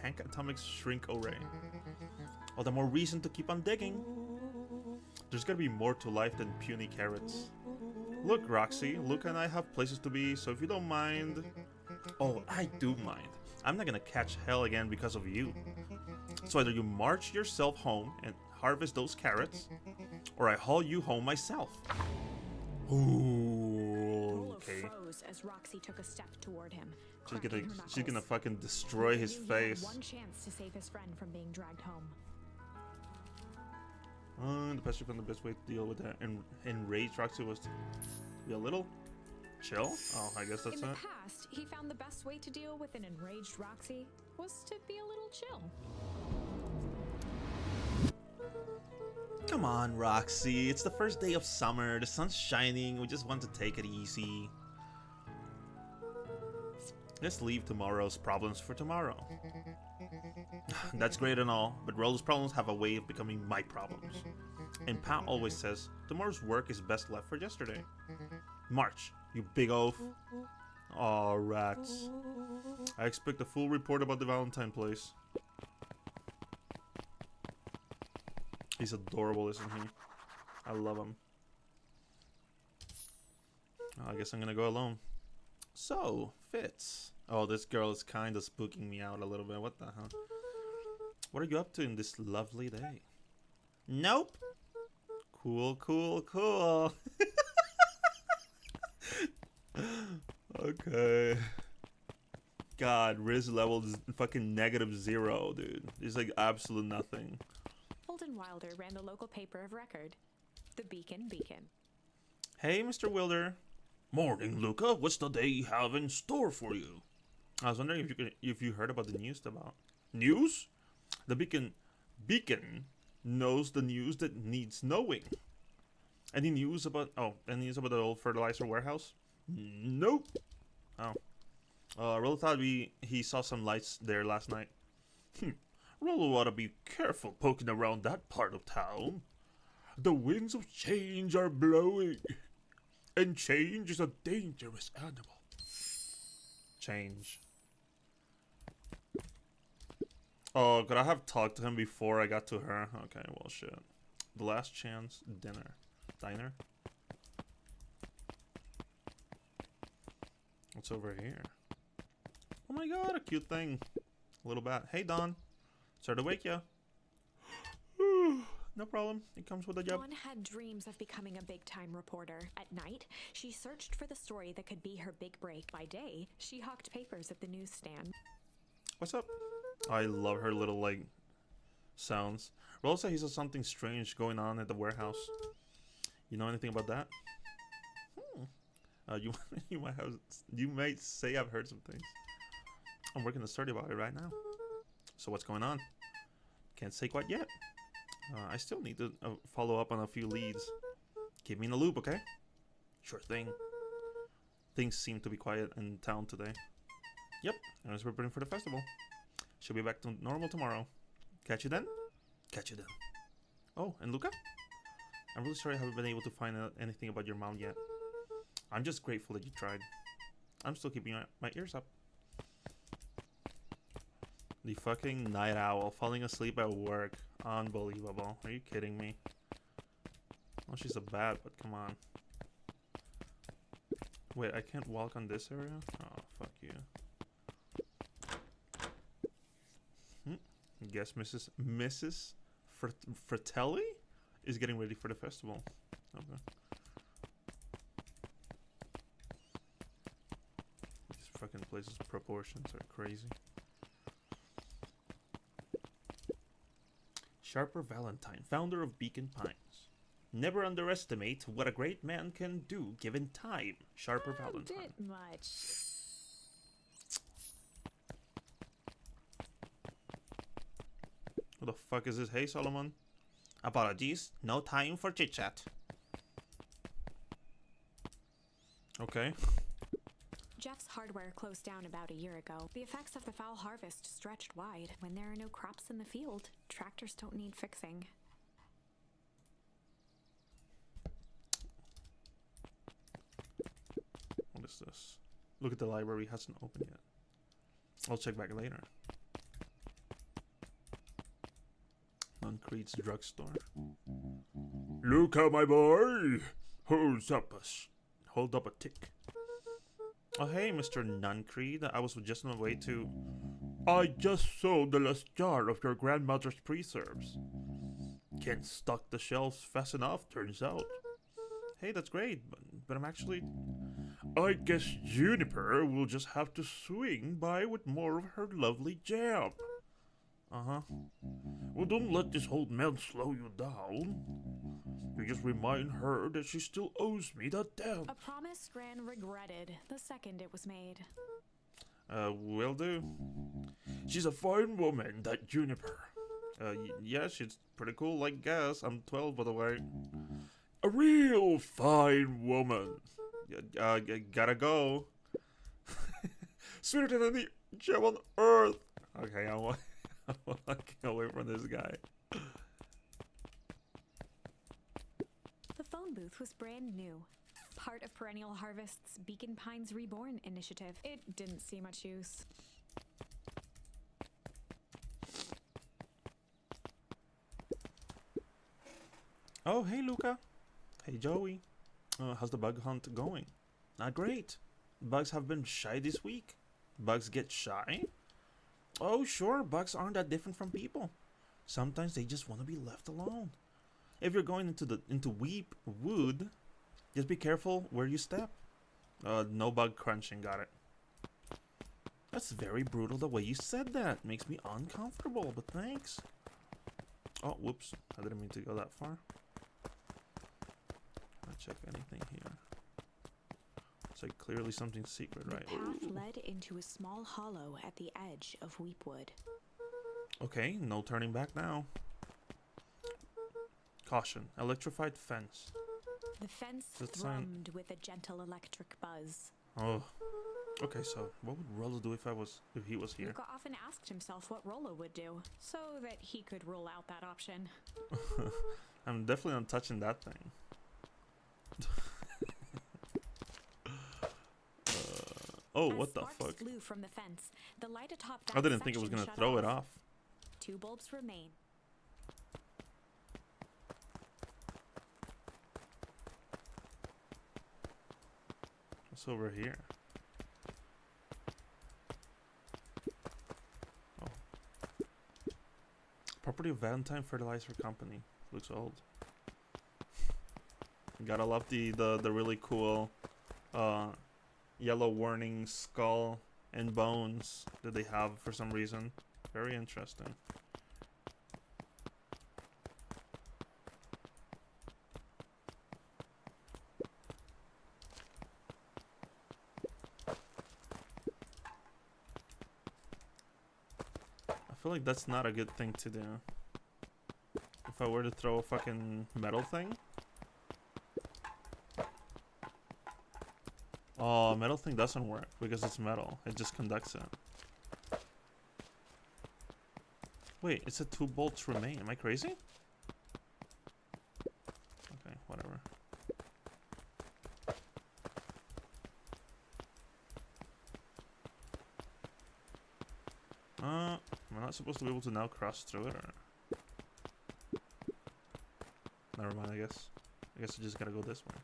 [SPEAKER 4] Hank Atomic's shrink array. All the more reason to keep on digging. There's gotta be more to life than puny carrots. Look, Roxy, Luca and I have places to be, so if you don't mind... Oh, I do mind. I'm not gonna catch hell again because of you. So either you march yourself home and harvest those carrots, or I haul you home myself. Ooh, okay.
[SPEAKER 2] Froze as Roxy took a step toward him.
[SPEAKER 4] She's gonna fucking destroy his face.
[SPEAKER 2] One chance to save his friend from being dragged home.
[SPEAKER 4] The pastor found the best way to deal with that. And enraged Roxy was to be a little chill. Oh, I guess that's it.
[SPEAKER 2] In the past, he found the best way to deal with an enraged Roxy was to be a little chill.
[SPEAKER 4] Come on, Roxy. It's the first day of summer. The sun's shining. We just want to take it easy. Let's leave tomorrow's problems for tomorrow. That's great and all, but Rolo's problems have a way of becoming my problems. And Pat always says, tomorrow's work is best left for yesterday. March, you big oaf. Aw, rats. I expect a full report about the Valentine place. He's adorable, isn't he? I love him. I guess I'm gonna go alone. So, Fitz. Oh, this girl is kind of spooking me out a little bit. What the hell? What are you up to in this lovely day? Nope. Cool, cool, cool. Okay. God, Riz level is fucking -0, dude. It's like absolute nothing.
[SPEAKER 2] Holden Wilder ran the local paper of record, the Beacon Beacon.
[SPEAKER 4] Hey, Mr. Wilder.
[SPEAKER 3] Morning, Luca. What's the day have in store for you?
[SPEAKER 4] I was wondering if you heard about the news about
[SPEAKER 3] News?
[SPEAKER 4] the Beacon knows the news that needs knowing. Any news about the old fertilizer warehouse?
[SPEAKER 3] Nope.
[SPEAKER 4] Oh. Rolo thought he saw some lights there last night.
[SPEAKER 3] Rolo ought to be careful poking around that part of town. The winds of change are blowing. And change is a dangerous animal.
[SPEAKER 4] Change. Oh, could I have talked to him before I got to her? Okay, well, shit. The last chance diner. What's over here? Oh my god, a cute thing. A little bat. Hey, Dawn. Sorry to wake ya. No problem. It comes with a job.
[SPEAKER 2] Dawn had dreams of becoming a big-time reporter. At night, she searched for the story that could be her big break. By day, she hawked papers at the newsstand.
[SPEAKER 4] What's up? I love her little, like, sounds. Rolo said he saw something strange going on at the warehouse. You know anything about that?
[SPEAKER 3] You you might say I've heard some things. I'm working a story about it right now. So what's going on? Can't say quite yet. I still need to follow up on a few leads. Keep me in the loop, okay? Sure thing. Things seem to be quiet in town today. Yep, I was preparing for the festival. She'll be back to normal tomorrow. Catch you then? Catch you then. Oh, and Luca? I'm really sorry I haven't been able to find out anything about your mom yet. I'm just grateful that you tried. I'm still keeping my ears up. The fucking night owl falling asleep at work. Unbelievable. Are you kidding me? Well, she's a bat, but come on. Wait, I can't walk on this area? Oh, fuck you. Guess Mrs. Fratelli is getting ready for the festival. Okay. These fucking places' proportions are crazy. Sharper Valentine, founder of Beacon Pines. Never underestimate what a great man can do given time. Sharper Valentine.
[SPEAKER 2] A bit much.
[SPEAKER 3] What the fuck is this? Hey, Solomon. Apologies. No time for chit-chat. Okay.
[SPEAKER 2] Jeff's hardware closed down about a year ago. The effects of the foul harvest stretched wide. When there are no crops in the field, tractors don't need fixing.
[SPEAKER 3] What is this? Look at the library. Hasn't opened yet. I'll check back later. Concrete's drugstore.
[SPEAKER 1] Luca, my boy! Hold up a tick.
[SPEAKER 3] Oh, hey, Mr. Nuncreed. I was just on my way to...
[SPEAKER 1] I just sold the last jar of your grandmother's preserves. Can't stock the shelves fast enough, turns out.
[SPEAKER 3] Hey, that's great, but I'm actually...
[SPEAKER 1] I guess Juniper will just have to swing by with more of her lovely jam.
[SPEAKER 3] Uh-huh.
[SPEAKER 1] Well, don't let this old man slow you down. You just remind her that she still owes me that debt.
[SPEAKER 2] A promise Gran regretted the second it was made.
[SPEAKER 3] Will do.
[SPEAKER 1] She's a fine woman, that Juniper.
[SPEAKER 3] Yeah, she's pretty cool, I guess. I'm 12, by the way.
[SPEAKER 1] A real fine woman.
[SPEAKER 3] Gotta go.
[SPEAKER 1] Sweeter than any gem on earth.
[SPEAKER 3] Okay, I'm walking away from this guy.
[SPEAKER 2] The phone booth was brand new. Part of Perennial Harvest's Beacon Pines Reborn initiative. It didn't see much use.
[SPEAKER 3] Oh, hey, Luca. Hey, Joey. How's the bug hunt going? Not great. Bugs have been shy this week. Bugs get shy? Oh, sure, bugs aren't that different from people. Sometimes they just want to be left alone. If you're going into Weep Wood, just be careful where you step. No bug crunching, got it. That's very brutal the way you said that. Makes me uncomfortable, but thanks. Oh, whoops. I didn't mean to go that far. I'll check anything here. It's like clearly something secret, right?
[SPEAKER 2] The path
[SPEAKER 3] Ooh.
[SPEAKER 2] led into a small hollow at the edge of Weepwood.
[SPEAKER 3] Okay, no turning back now. Caution, electrified fence.
[SPEAKER 2] The fence
[SPEAKER 3] Does it sound-
[SPEAKER 2] thrummed with a gentle electric buzz.
[SPEAKER 3] Oh. Okay, so what would Rollo do if he was here?
[SPEAKER 2] Luca often asked himself what Rollo would do, so that he could rule out that option.
[SPEAKER 3] I'm definitely not touching that thing. Oh,
[SPEAKER 2] As
[SPEAKER 3] what the
[SPEAKER 2] sparks
[SPEAKER 3] fuck?
[SPEAKER 2] flew from the fence, the light atop
[SPEAKER 3] I
[SPEAKER 2] that
[SPEAKER 3] didn't think it was
[SPEAKER 2] section
[SPEAKER 3] gonna
[SPEAKER 2] shut
[SPEAKER 3] throw it off.
[SPEAKER 2] 2 bulbs remain.
[SPEAKER 3] What's over here? Oh. Property of Valentine Fertilizer Company. Looks old. Gotta love the really cool yellow warning skull and bones that they have for some reason. Very interesting. feel like that's not a good thing to do. If I were to throw a fucking metal thing. Oh, metal thing doesn't work because it's metal. It just conducts it. Wait, it said 2 bolts remain. Am I crazy? Okay, whatever. Am I not supposed to be able to now cross through it, or? Never mind, I guess. I guess I just gotta go this way.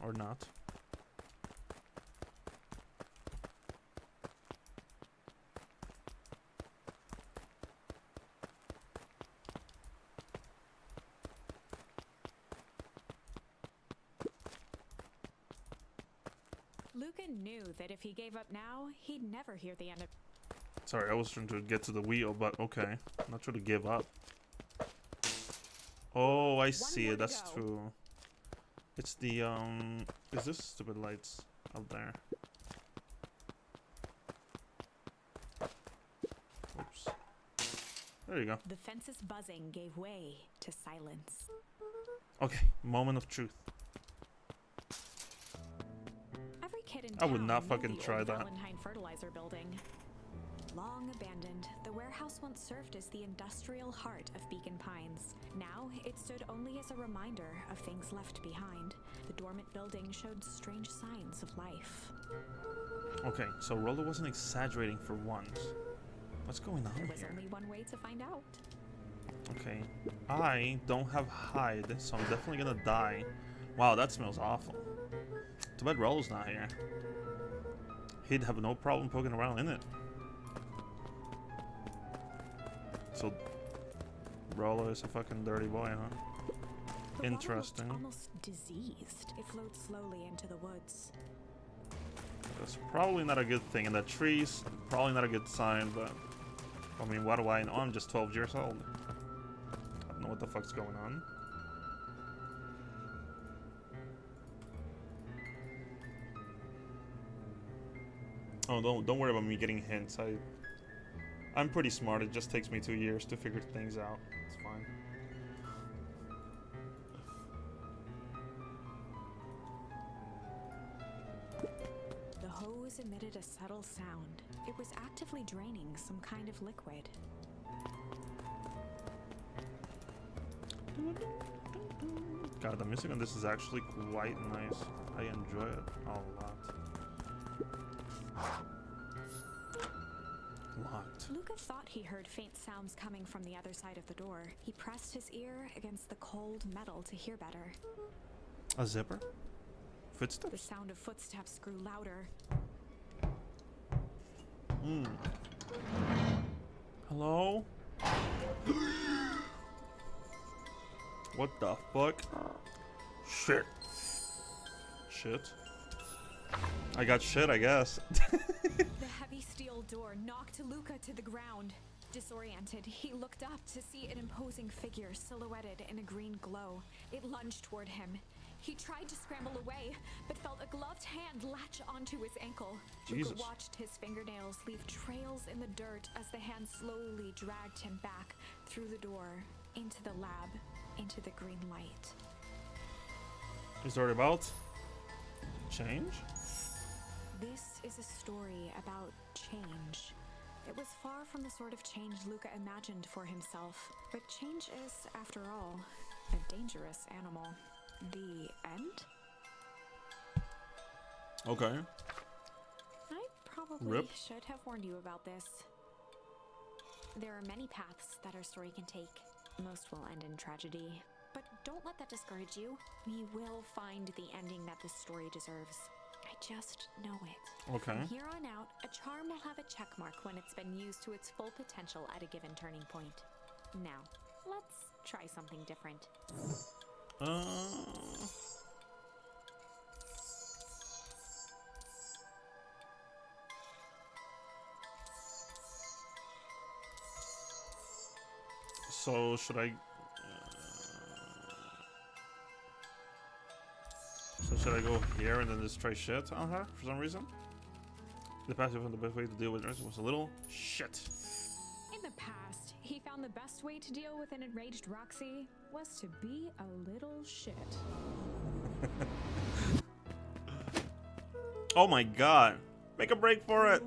[SPEAKER 3] Or not.
[SPEAKER 2] Luca knew that if he gave up now, he'd never hear the end of.
[SPEAKER 3] Sorry, I was trying to get to the wheel, but okay. I'm not trying to give up. Oh, I see
[SPEAKER 2] more
[SPEAKER 3] it.
[SPEAKER 2] to
[SPEAKER 3] That's
[SPEAKER 2] go.
[SPEAKER 3] true. It's the, is this stupid lights up there? Oops. There you go.
[SPEAKER 2] The fence's buzzing gave way to silence.
[SPEAKER 3] Okay, moment of truth.
[SPEAKER 2] Every kid in
[SPEAKER 3] I would
[SPEAKER 2] town
[SPEAKER 3] not
[SPEAKER 2] knew
[SPEAKER 3] fucking
[SPEAKER 2] the
[SPEAKER 3] try
[SPEAKER 2] old
[SPEAKER 3] that.
[SPEAKER 2] Valentine Fertilizer Building. Long abandoned, the warehouse once served as the industrial heart of Beacon Pines. Now, it stood only as a reminder of things left behind. The dormant building showed strange signs of life.
[SPEAKER 3] Okay, so Rollo wasn't exaggerating for once. What's going on
[SPEAKER 2] There was
[SPEAKER 3] here?
[SPEAKER 2] only one way to find out.
[SPEAKER 3] Okay, I don't have hide, so I'm definitely gonna die. Wow, that smells awful. Too bad Rollo's not here. He'd have no problem poking around in it. So, Rollo is a fucking dirty boy, huh?
[SPEAKER 2] The water
[SPEAKER 3] Interesting.
[SPEAKER 2] looked almost diseased. It flowed slowly into the woods.
[SPEAKER 3] That's probably not a good thing. And the trees, probably not a good sign, but... I mean, what do I know? I'm just 12 years old. I don't know what the fuck's going on. Oh, don't worry about me getting hints. I'm pretty smart. It just takes me 2 years to figure things out. It's fine.
[SPEAKER 2] The hose emitted a subtle sound. It was actively draining some kind of liquid.
[SPEAKER 3] God, the music on this is actually quite nice. I enjoy it a lot. Locked.
[SPEAKER 2] Luca thought he heard faint sounds coming from the other side of the door. He pressed his ear against the cold metal to hear better.
[SPEAKER 3] A zipper?
[SPEAKER 2] The
[SPEAKER 3] Footsteps?
[SPEAKER 2] sound of footsteps grew louder.
[SPEAKER 3] Hello? What the fuck? Shit. Shit. I got shit, I guess.
[SPEAKER 2] The heavy steel door knocked Luca to the ground. Disoriented, he looked up to see an imposing figure silhouetted in a green glow. It lunged toward him. He tried to scramble away, but felt a gloved hand latch onto his ankle.
[SPEAKER 3] Jesus.
[SPEAKER 2] Luca watched his fingernails leave trails in the dirt as the hand slowly dragged him back through the door, into the lab, into the green light.
[SPEAKER 3] Is there about change?
[SPEAKER 2] This is a story about change. It was far from the sort of change Luca imagined for himself, but change is, after all, a dangerous animal. The end?
[SPEAKER 3] Okay.
[SPEAKER 2] I probably
[SPEAKER 3] Rip.
[SPEAKER 2] should have warned you about this. There are many paths that our story can take. Most will end in tragedy. But don't let that discourage you. We will find the ending that this story deserves. I just know it.
[SPEAKER 3] Okay.
[SPEAKER 2] From here on out, a charm will have a check mark when it's been used to its full potential at a given turning point. Now, let's try something different.
[SPEAKER 3] So should I? So should I go here and then just try shit on her for some reason? the past, you found the best way to deal with it was a little shit.
[SPEAKER 2] In the past, he found the best way to deal with an enraged Roxy was to be a little shit.
[SPEAKER 3] Oh my god. Make a break for it.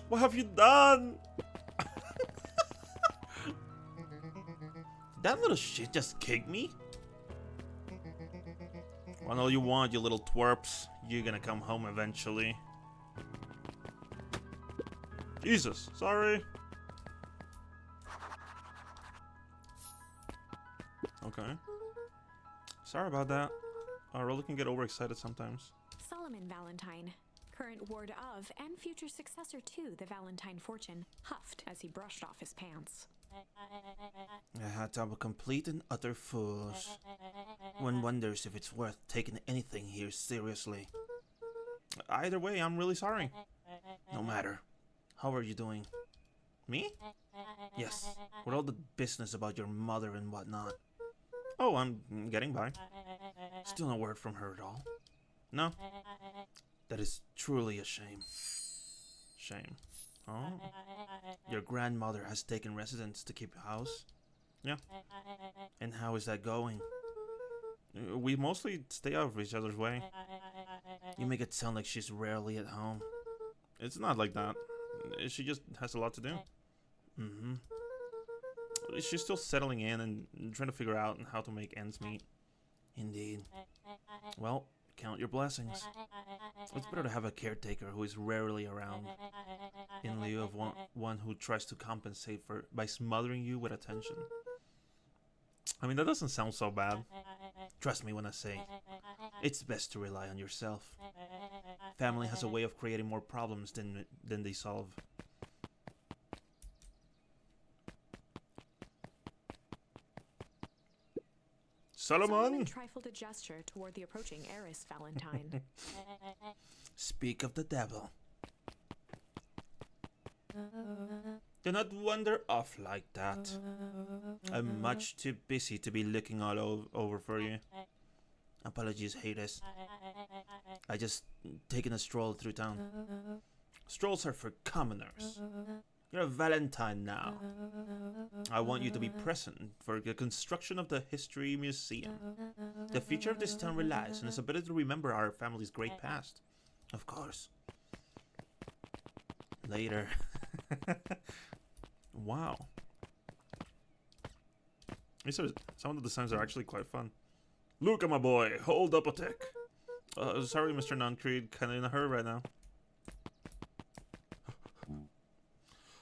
[SPEAKER 3] What have you done? That little shit just kicked me? Want all you want, you little twerps. You're gonna come home eventually. Jesus, sorry. Okay. Sorry about that. Rollo can get overexcited sometimes.
[SPEAKER 2] Solomon Valentine, current ward of and future successor to the Valentine fortune, huffed as he brushed off his pants.
[SPEAKER 5] I'm a complete and utter fool. One wonders if it's worth taking anything here seriously.
[SPEAKER 3] Either way, I'm really sorry.
[SPEAKER 5] No matter. How are you doing?
[SPEAKER 3] Me?
[SPEAKER 5] Yes, with all the business about your mother and whatnot.
[SPEAKER 3] Oh, I'm getting by.
[SPEAKER 5] Still no word from her at all.
[SPEAKER 3] No.
[SPEAKER 5] That is truly a shame.
[SPEAKER 3] Shame. Oh.
[SPEAKER 5] Your grandmother has taken residence to keep house?
[SPEAKER 3] Yeah.
[SPEAKER 5] And how is that going?
[SPEAKER 3] We mostly stay out of each other's way.
[SPEAKER 5] You make it sound like she's rarely at home.
[SPEAKER 3] It's not like that. She just has a lot to do.
[SPEAKER 5] Mm-hmm.
[SPEAKER 3] She's still settling in and trying to figure out how to make ends meet.
[SPEAKER 5] Indeed. Well, count your blessings. It's better to have a caretaker who is rarely around,
[SPEAKER 3] In lieu of one who tries to compensate for by smothering you with attention. I mean, that doesn't sound so bad.
[SPEAKER 5] Trust me when I say, it's best to rely on yourself. Family has a way of creating more problems than they solve.
[SPEAKER 3] Solomon
[SPEAKER 2] trifled a gesture toward the approaching heiress Valentine.
[SPEAKER 5] Speak of the devil.
[SPEAKER 3] Do not wander off like that. I'm much too busy to be looking all over for you.
[SPEAKER 5] Apologies, haters. I just taken a stroll through town.
[SPEAKER 3] Strolls are for commoners. You're a Valentine now. I want you to be present for the construction of the History Museum. The future of this town relies on its ability to remember our family's great past.
[SPEAKER 5] Of course.
[SPEAKER 3] Later. Wow. Some of the designs are actually quite fun. Luca, my boy, hold up a tick. Sorry, Mr. Non-Creed, kinda in a hurry right now.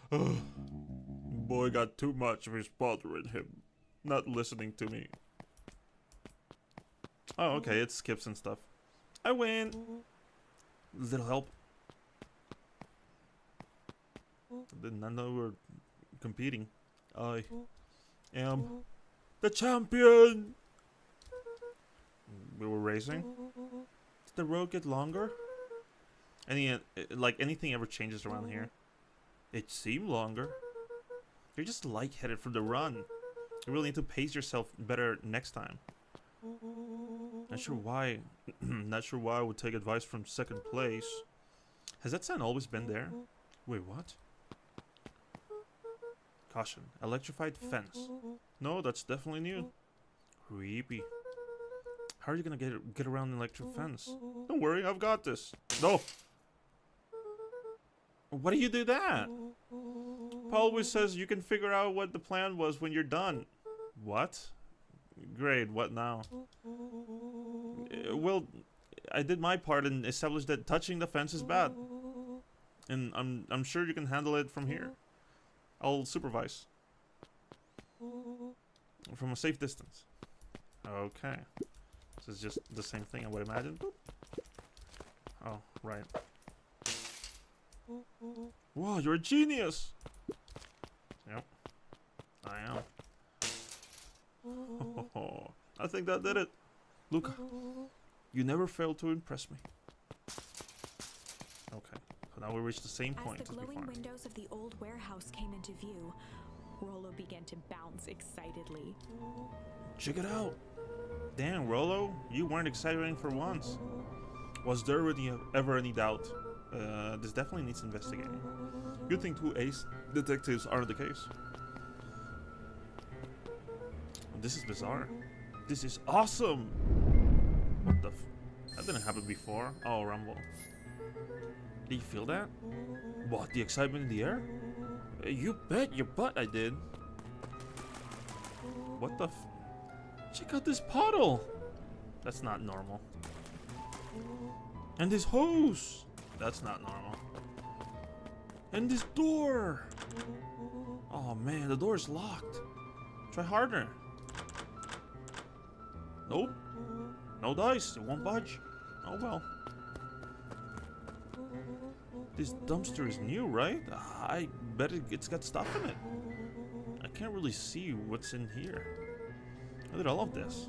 [SPEAKER 3] Boy got too much of his bothering him. Not listening to me. Oh, okay, it skips and stuff. I win!
[SPEAKER 5] Little help?
[SPEAKER 3] Did not know we were competing. I am the champion! We were racing? Did the road get longer? Anything ever changes around here? It seemed longer. You're just lightheaded from the run. You really need to pace yourself better next time. Not sure why. Not sure why I would take advice from second place. Has that sign always been there? Wait, what? Caution. Electrified fence. No, that's definitely new. Creepy. How are you gonna get around an electric fence? Don't worry, I've got this. No! Why do you do that? Paul always says you can figure out what the plan was when you're done. What? Great, what now? Well, I did my part and established that touching the fence is bad. And I'm sure you can handle it from here. I'll supervise. From a safe distance. Okay. This is just the same thing I would imagine. Oh, right. Wow, you're a genius! Yep. I am. Oh, I think that did it. Luca, you never failed to impress me. Okay, so now we reach the same point
[SPEAKER 2] As the
[SPEAKER 3] as
[SPEAKER 2] glowing
[SPEAKER 3] before.
[SPEAKER 2] windows of the old warehouse came into view, Rollo began to bounce excitedly.
[SPEAKER 3] Check it out! Damn, Rollo, you weren't exaggerating for once. Was there ever any doubt? This definitely needs investigating. Good thing 2 ace detectives are the case. This is bizarre. This is awesome! What the that didn't happen before. Oh, rumble. Did you feel that? What, the excitement in the air? You bet your butt I did. What the check out this puddle! That's not normal. And this hose! That's not normal. And this door! Oh man, the door is locked. Try harder. Nope. No dice, it won't budge. Oh well. This dumpster is new, right? I bet it's got stuff in it. I can't really see what's in here. Look at all of this.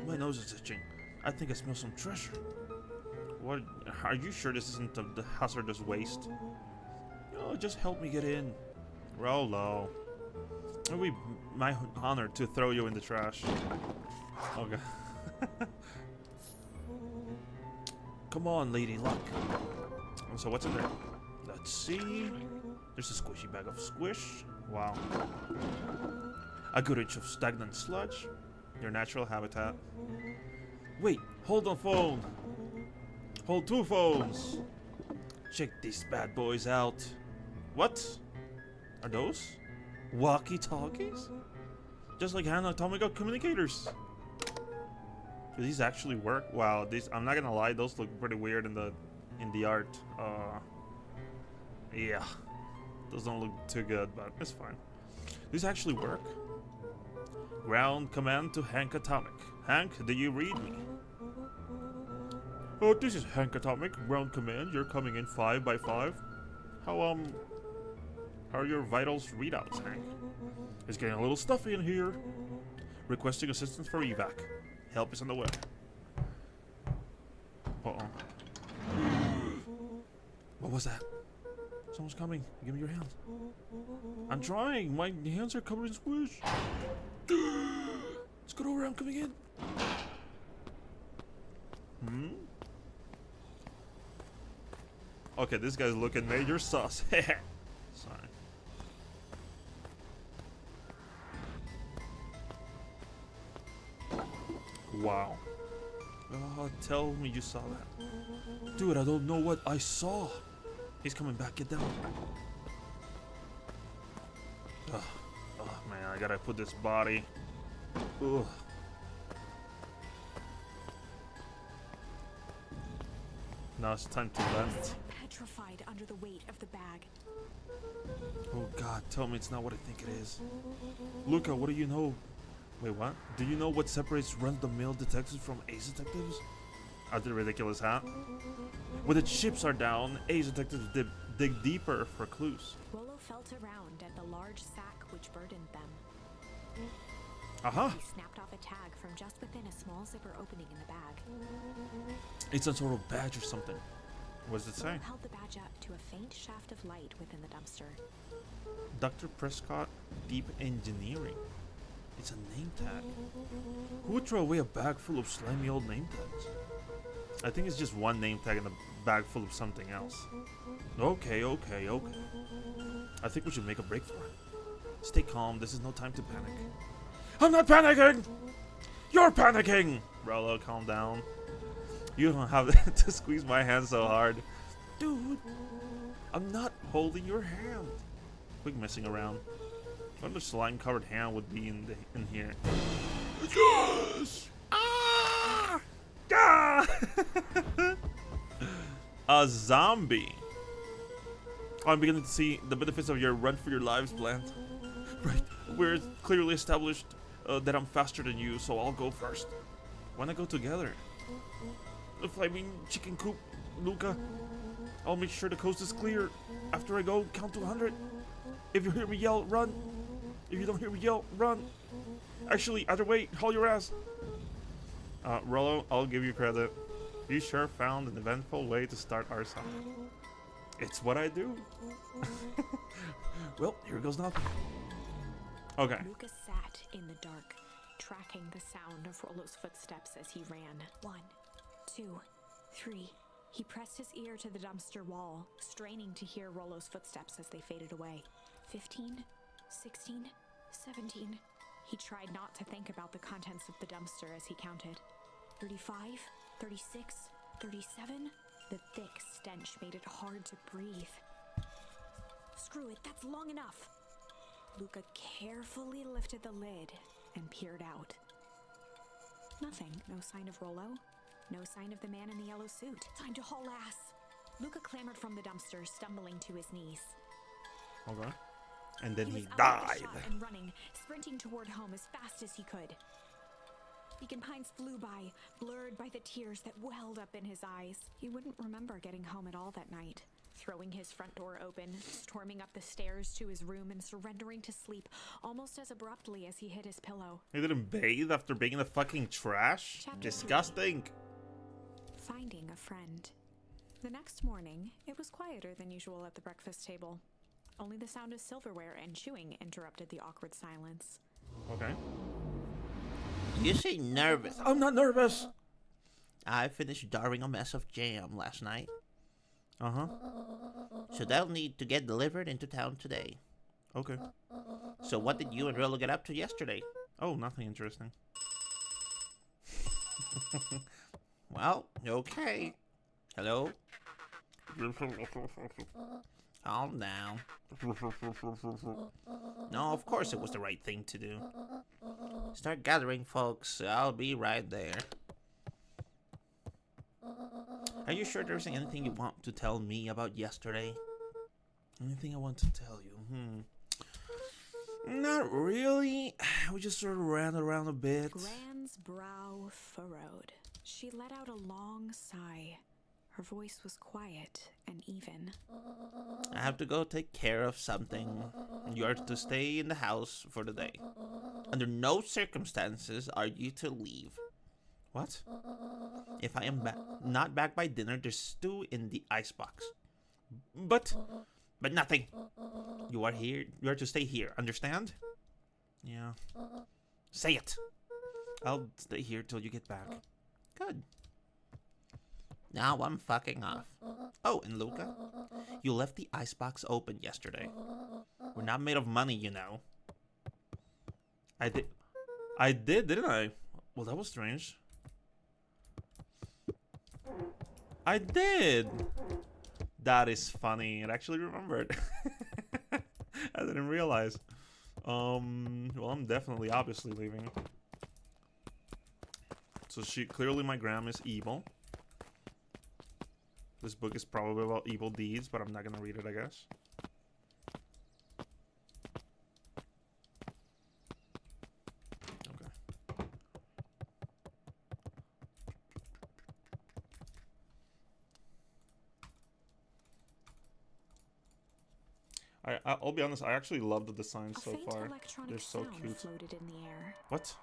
[SPEAKER 3] My nose is itching. I think I smell some treasure. What? Are you sure this isn't the hazardous waste? Oh, just help me get in. Rolo. It would be my honor to throw you in the trash. Okay. Come on, Lady Luck. So what's in there? Let's see. There's a squishy bag of squish. Wow. A good inch of stagnant sludge. Your natural habitat. Wait, hold on phone. Hold 2 phones. Check these bad boys out. What? Are those walkie-talkies? Just like anatomical communicators. Do these actually work? Wow, these, I'm not gonna lie, those look pretty weird in the art. Yeah. Those don't look too good, but it's fine. These actually work. Ground command to Hank Atomic. Hank, do you read me? Oh, this is Hank Atomic. Ground command. You're coming in 5 by 5. How are your vitals readouts, Hank? It's getting a little stuffy in here. Requesting assistance for evac. Help is on the way. Uh-oh. What was that? Someone's coming. Give me your hand. I'm trying. My hands are covered in squish. Let's go around coming in. Okay, this guy's looking major sus. Sorry. Wow. Oh, tell me you saw that. Dude, I don't know what I saw. He's coming back. Get down. Oh man, I gotta put this body. Ugh. Now it's time to vent.
[SPEAKER 2] Petrified under the weight of the bag.
[SPEAKER 3] Oh god, tell me it's not what I think it is. Luca, what do you know? Wait, what? Do you know what separates run-of-the-mill detectives from ace detectives? The ridiculous hat. When the chips are down, ace detectives dig deeper for clues.
[SPEAKER 2] Rollo felt around at the large sack which burdened them.
[SPEAKER 3] Aha!
[SPEAKER 2] He snapped off a tag from just within a small zipper opening in the bag.
[SPEAKER 3] It's some sort of badge or something. What does it say?
[SPEAKER 2] Rollo held the badge up to a faint shaft of light within the dumpster.
[SPEAKER 3] Dr. Prescott Deep Engineering. It's a name tag. Who would throw away a bag full of slimy old name tags? I think it's just one name tag in a bag full of something else. Okay. I think we should make a break for it. Stay calm, this is no time to panic. I'm not panicking! You're panicking! Rollo, calm down. You don't have to squeeze my hand so hard. Dude, I'm not holding your hand. Quick messing around. What other slime-covered hand would be in here? Yes! Ah! Ah! A zombie. Oh, I'm beginning to see the benefits of your run for your lives plan. Right, we're clearly established that I'm faster than you, so I'll go first. Why not go together? If I mean chicken coop, Luca, I'll make sure the coast is clear. After I go, count to 100. If you hear me yell, run. If you don't hear me yell, run. Actually, either way, haul your ass. Rollo, I'll give you credit. You sure found an eventful way to start our song. It's what I do. Well, here goes nothing. Okay.
[SPEAKER 2] Lucas sat in the dark, tracking the sound of Rollo's footsteps as he ran. 1, 2, 3. He pressed his ear to the dumpster wall, straining to hear Rollo's footsteps as they faded away. 15, 16, 17. He tried not to think about the contents of the dumpster as he counted. 35, 36, 37. The thick stench made it hard to breathe. Screw it, that's long enough. Luca carefully lifted the lid and peered out. Nothing. No sign of Rollo. No sign of the man in the yellow suit. Time to haul ass. Luca clambered from the dumpster, stumbling to his knees.
[SPEAKER 3] Okay. And then he
[SPEAKER 2] was out of the
[SPEAKER 3] died.
[SPEAKER 2] shot and running, sprinting toward home as fast as he could. Beacon Pines flew by, blurred by the tears that welled up in his eyes. He wouldn't remember getting home at all that night. Throwing his front door open, storming up the stairs to his room and surrendering to sleep almost as abruptly as he hit his pillow.
[SPEAKER 3] He didn't bathe after being in the fucking trash?
[SPEAKER 2] Chapter
[SPEAKER 3] Disgusting.
[SPEAKER 2] Finding a friend. The next morning, it was quieter than usual at the breakfast table. Only the sound of silverware and chewing interrupted the awkward silence.
[SPEAKER 3] Okay.
[SPEAKER 5] You seem nervous.
[SPEAKER 3] I'm not nervous.
[SPEAKER 5] I finished darring a mess of jam last night,
[SPEAKER 3] Uh-huh.
[SPEAKER 5] so they'll need to get delivered into town today.
[SPEAKER 3] Okay.
[SPEAKER 5] So what did you and Rilla get up to yesterday?
[SPEAKER 3] Oh, nothing interesting.
[SPEAKER 5] Well, okay. Hello? Calm down. No, of course it was the right thing to do. Start gathering, folks. I'll be right there. Are you sure there isn't anything you want to tell me about yesterday?
[SPEAKER 3] Anything I want to tell you? Not really. We just sort of ran around a bit.
[SPEAKER 2] Gran's brow furrowed. She let out a long sigh. Her voice was quiet and even.
[SPEAKER 5] I have to go take care of something. You are to stay in the house for the day. Under no circumstances are you to leave.
[SPEAKER 3] What?
[SPEAKER 5] If I am not back by dinner, there's stew in the icebox.
[SPEAKER 3] But
[SPEAKER 5] Nothing. You are here. You are to stay here. Understand?
[SPEAKER 3] yeah,
[SPEAKER 5] Say it.
[SPEAKER 3] I'll stay here till you get back.
[SPEAKER 5] Good. Now I'm fucking off. Oh, and Luca, you left the icebox open yesterday. We're not made of money, you know.
[SPEAKER 3] I did, didn't I? Well, that was strange. I did. That is funny. It actually remembered. I didn't realize. Well, I'm definitely, obviously leaving. So clearly my gram is evil. This book is probably about evil deeds, but I'm not gonna read it, I guess. Okay. I'll be honest, I actually love the designs
[SPEAKER 2] A
[SPEAKER 3] so
[SPEAKER 2] faint
[SPEAKER 3] far.
[SPEAKER 2] electronic
[SPEAKER 3] They're so
[SPEAKER 2] sound
[SPEAKER 3] cute.
[SPEAKER 2] floated in the air.
[SPEAKER 3] What?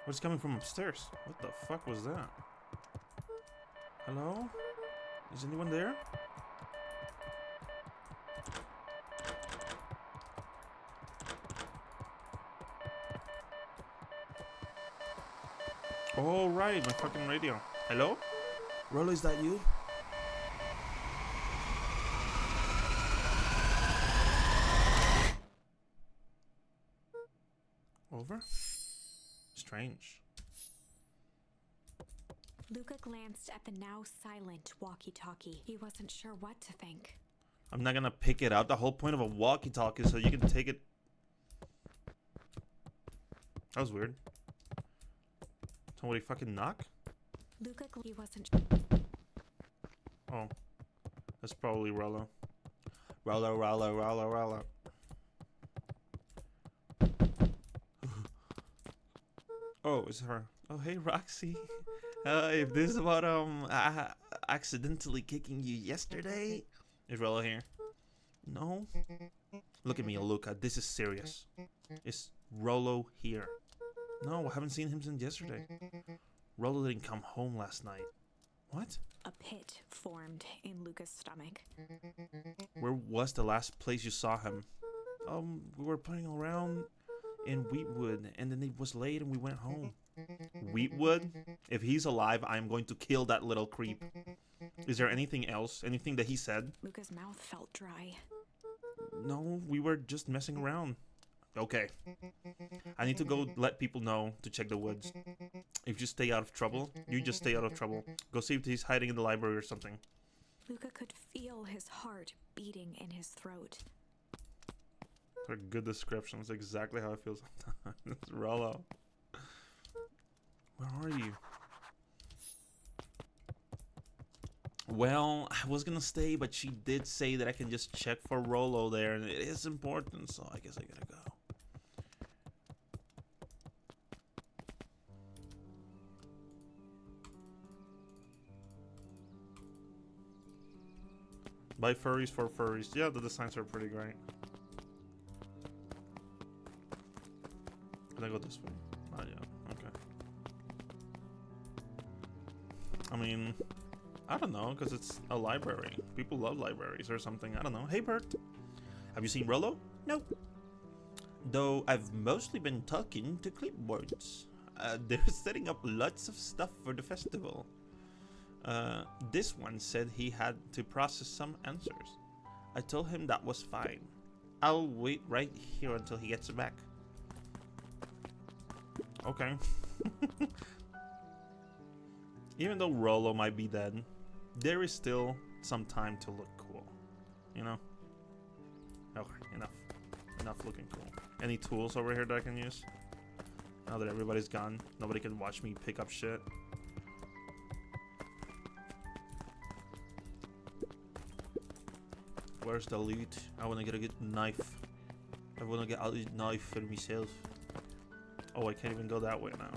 [SPEAKER 3] What's coming from upstairs? What the fuck was that? Hello? Is anyone there? Oh, right, my fucking radio. Hello? Rollo, is that you? Over? Strange.
[SPEAKER 2] Luca glanced at the now silent walkie-talkie. He wasn't sure what to think.
[SPEAKER 3] I'm not gonna pick it up. The whole point of a walkie-talkie is so you can take it. That was weird. Somebody fucking knock?
[SPEAKER 2] Luca, he wasn't.
[SPEAKER 3] Oh. That's probably Rollo. Rollo, Rollo, Rollo, Rollo. Oh, it's her. Oh, hey, Roxy. If this is about, accidentally kicking you yesterday. Is Rollo here? No? Look at me, Luca. This is serious. Is Rollo here? No, I haven't seen him since yesterday. Rollo didn't come home last night. What?
[SPEAKER 2] A pit formed in Luca's stomach.
[SPEAKER 3] Where was the last place you saw him? We were playing around in Wheatwood, and then it was late and we went home. Wheatwood? If he's alive, I am going to kill that little creep.
[SPEAKER 4] Is there anything else? Anything that he said?
[SPEAKER 2] Luca's mouth felt dry.
[SPEAKER 4] No, we were just messing around. Okay. I need to go let people know to check the woods. If you stay out of trouble, you just stay out of trouble. Go see if he's hiding in the library or something.
[SPEAKER 2] Luca could feel his heart beating in his throat.
[SPEAKER 4] They're good descriptions. Exactly how I feel sometimes. Rollo. Where are you? Well, I was gonna stay, but she did say that I can just check for Rollo there, and it is important, so I guess I gotta go. Buy furries for furries. Yeah, the designs are pretty great. Can I go this way? Oh, yeah. Okay. I mean, I don't know, because it's a library. People love libraries or something. I don't know. Hey, Bert. Have you seen Rollo? Nope. Though I've mostly been talking to clipboards. They're setting up lots of stuff for the festival. This one said he had to process some answers. I told him that was fine. I'll wait right here until he gets back. Okay. Even though Rollo might be dead, there is still some time to look cool. You know? Okay, enough. Enough looking cool. Any tools over here that I can use? Now that everybody's gone, nobody can watch me pick up shit. Where's the loot? I wanna get a good knife. I wanna get a good knife for myself. Oh, I can't even go that way now.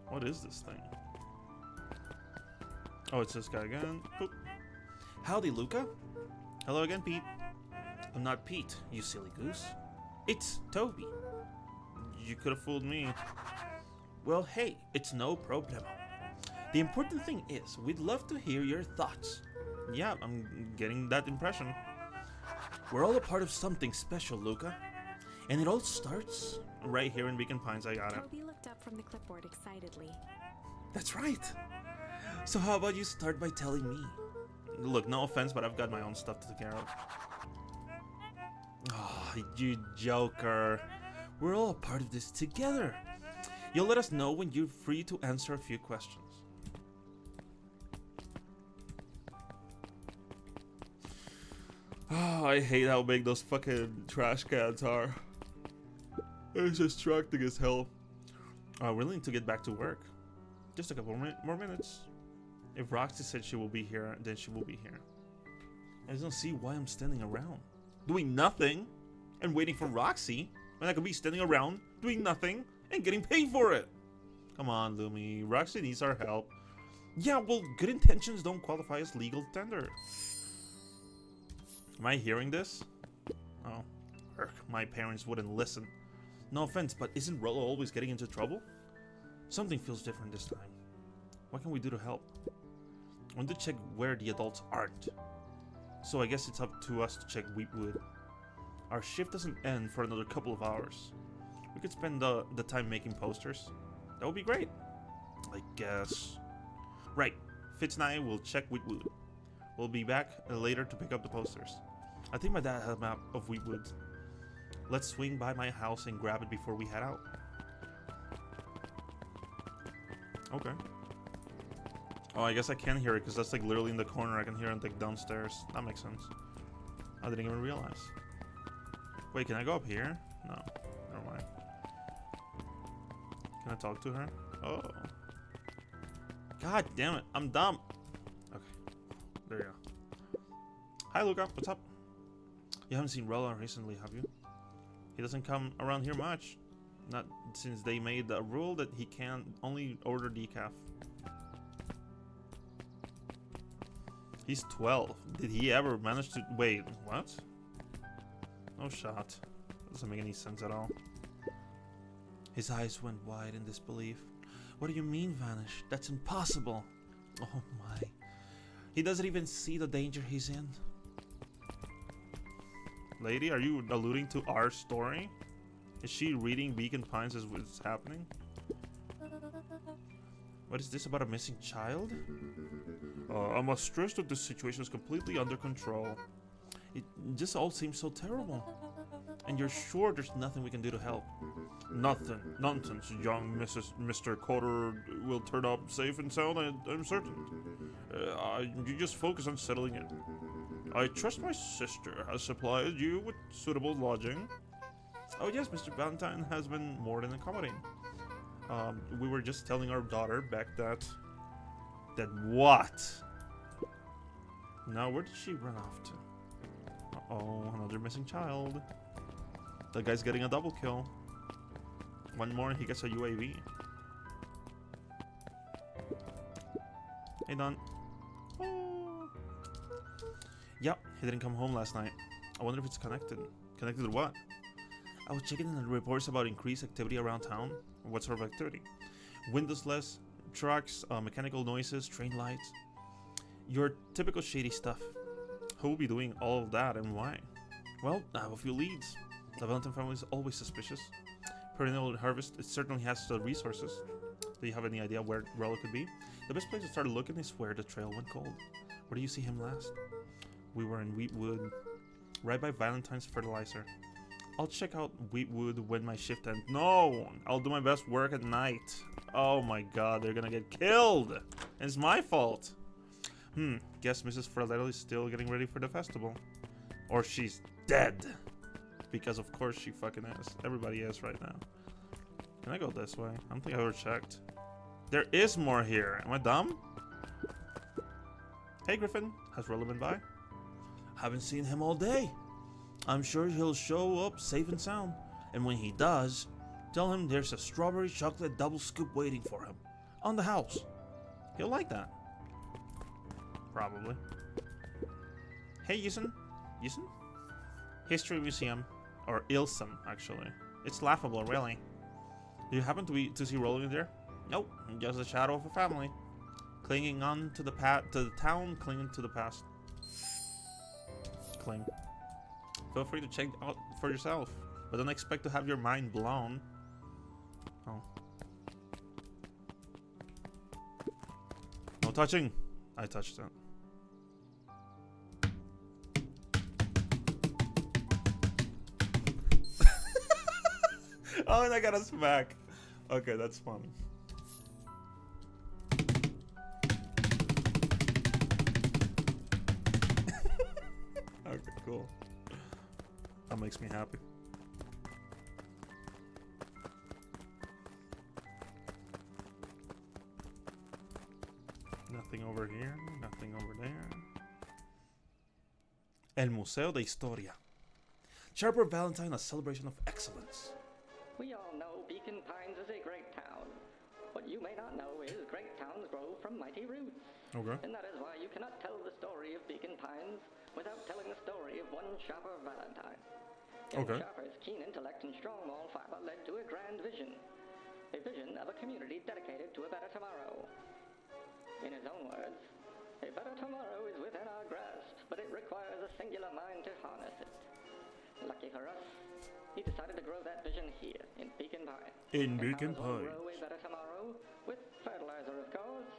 [SPEAKER 4] What is this thing? Oh, it's this guy again. Boop. Howdy, Luca. Hello again, Pete. I'm not Pete, you silly goose. It's Toby. You could have fooled me. Well, hey, it's no problemo. The important thing is, we'd love to hear your thoughts. Yeah, I'm getting that impression. We're all a part of something special, Luca. And it all starts right here in Beacon Pines. I got it.
[SPEAKER 2] Toby looked up from the clipboard excitedly.
[SPEAKER 4] That's right. So how about you start by telling me? Look, no offense, but I've got my own stuff to take care of. Oh, you joker. We're all a part of this together. You'll let us know when you're free to answer a few questions. Oh, I hate how big those fucking trash cans are. It's distracting as hell. We're need to get back to work. Just a couple more minutes. If Roxy said she will be here, then she will be here. I just don't see why I'm standing around. Doing nothing and waiting for Roxy when I could be standing around doing nothing and getting paid for it. Come on, Lumi. Roxy needs our help. Yeah, well, good intentions don't qualify as legal tender. Am I hearing this? Oh, my parents wouldn't listen. No offense, but isn't Rollo always getting into trouble? Something feels different this time. What can we do to help? I want to check where the adults aren't. So I guess it's up to us to check Wheatwood. Our shift doesn't end for another couple of hours. We could spend the time making posters. That would be great. I guess. Right. Fitz and I will check Wheatwood. We'll be back later to pick up the posters. I think my dad had a map of Wheatwood. Let's swing by my house and grab it before we head out. Okay. Oh, I guess I can hear it because that's like literally in the corner. I can hear it like downstairs. That makes sense. I didn't even realize. Wait, can I go up here? No. Never mind. Can I talk to her? Oh. God damn it. I'm dumb. Okay. There you go. Hi, Luca. What's up? You haven't seen Rollo recently, have you? He doesn't come around here much. Not since they made a rule that he can only order decaf. He's 12. Did he ever manage to... Wait, what? No shot. Doesn't make any sense at all. His eyes went wide in disbelief. What do you mean, Vanish? That's impossible. Oh my. He doesn't even see the danger he's in. Lady, are you alluding to our story? Is she reading Beacon Pines as what's happening? What is this about a missing child? I must stress that this situation is completely under control. It just all seems so terrible. And you're sure there's nothing we can do to help? Nothing. Nonsense. Young Mr. Cotter will turn up safe and sound, I'm certain. You just focus on settling it. I trust my sister has supplied you with suitable lodging. Oh yes, Mr. Valentine has been more than accommodating. We were just telling our daughter back that what? Now where did she run off to? Uh-oh, another missing child. That guy's getting a double kill. One more and he gets a UAV. Hey Don. Oh. Yeah, he didn't come home last night. I wonder if it's connected. Connected to what? I was checking in the reports about increased activity around town. What sort of activity? Windowless trucks, mechanical noises, train lights. Your typical shady stuff. Who will be doing all of that and why? Well, I have a few leads. The Valentine family is always suspicious. Perennial Harvest, it certainly has the resources. Do you have any idea where Rollo could be? The best place to start looking is where the trail went cold. Where do you see him last? We were in Wheatwood, right by Valentine's fertilizer. I'll check out Wheatwood when my shift ends. No! I'll do my best work at night. Oh my god, they're gonna get killed! And it's my fault! Guess Mrs. Fratello is still getting ready for the festival. Or she's dead! Because of course she fucking is. Everybody is right now. Can I go this way? I don't think I ever checked. There is more here. Am I dumb? Hey Griffin, has Rollo been by? Haven't seen him all day. I'm sure he'll show up safe and sound. And when he does, tell him there's a strawberry chocolate double scoop waiting for him. On the house. He'll like that. Probably. Hey Yusen. Yusen? History Museum. Or Ilsum, actually. It's laughable, really. Do you happen to see Rollo in there? Nope, just a shadow of a family. Clinging on to the town, clinging to the past. Cling. Feel free to check out for yourself, but don't expect to have your mind blown. Oh. No touching! I touched it. Oh, and I got a smack. Okay, that's fun. Okay, cool. That makes me happy. Nothing over here, nothing over there. El Museo de Historia. Sharper Valentine, a celebration of excellence.
[SPEAKER 6] We all know Beacon Pines is a great town. What you may not know is great towns grow from mighty roots.
[SPEAKER 4] Okay.
[SPEAKER 6] And that is why you cannot tell the story of Beacon Pines without telling the story of one Sharper Valentine. Young
[SPEAKER 4] Okay.
[SPEAKER 6] Sharper's keen intellect and strong moral fiber led to a grand vision. A vision of a community dedicated to a better tomorrow. In his own words, a better tomorrow is within our grasp, but it requires a singular mind to harness it. Lucky for us, he decided to grow that vision here, in Beacon Pines.
[SPEAKER 4] In
[SPEAKER 6] And
[SPEAKER 4] Beacon
[SPEAKER 6] how does one
[SPEAKER 4] Pines.
[SPEAKER 6] grow a better tomorrow? With fertilizer, of course.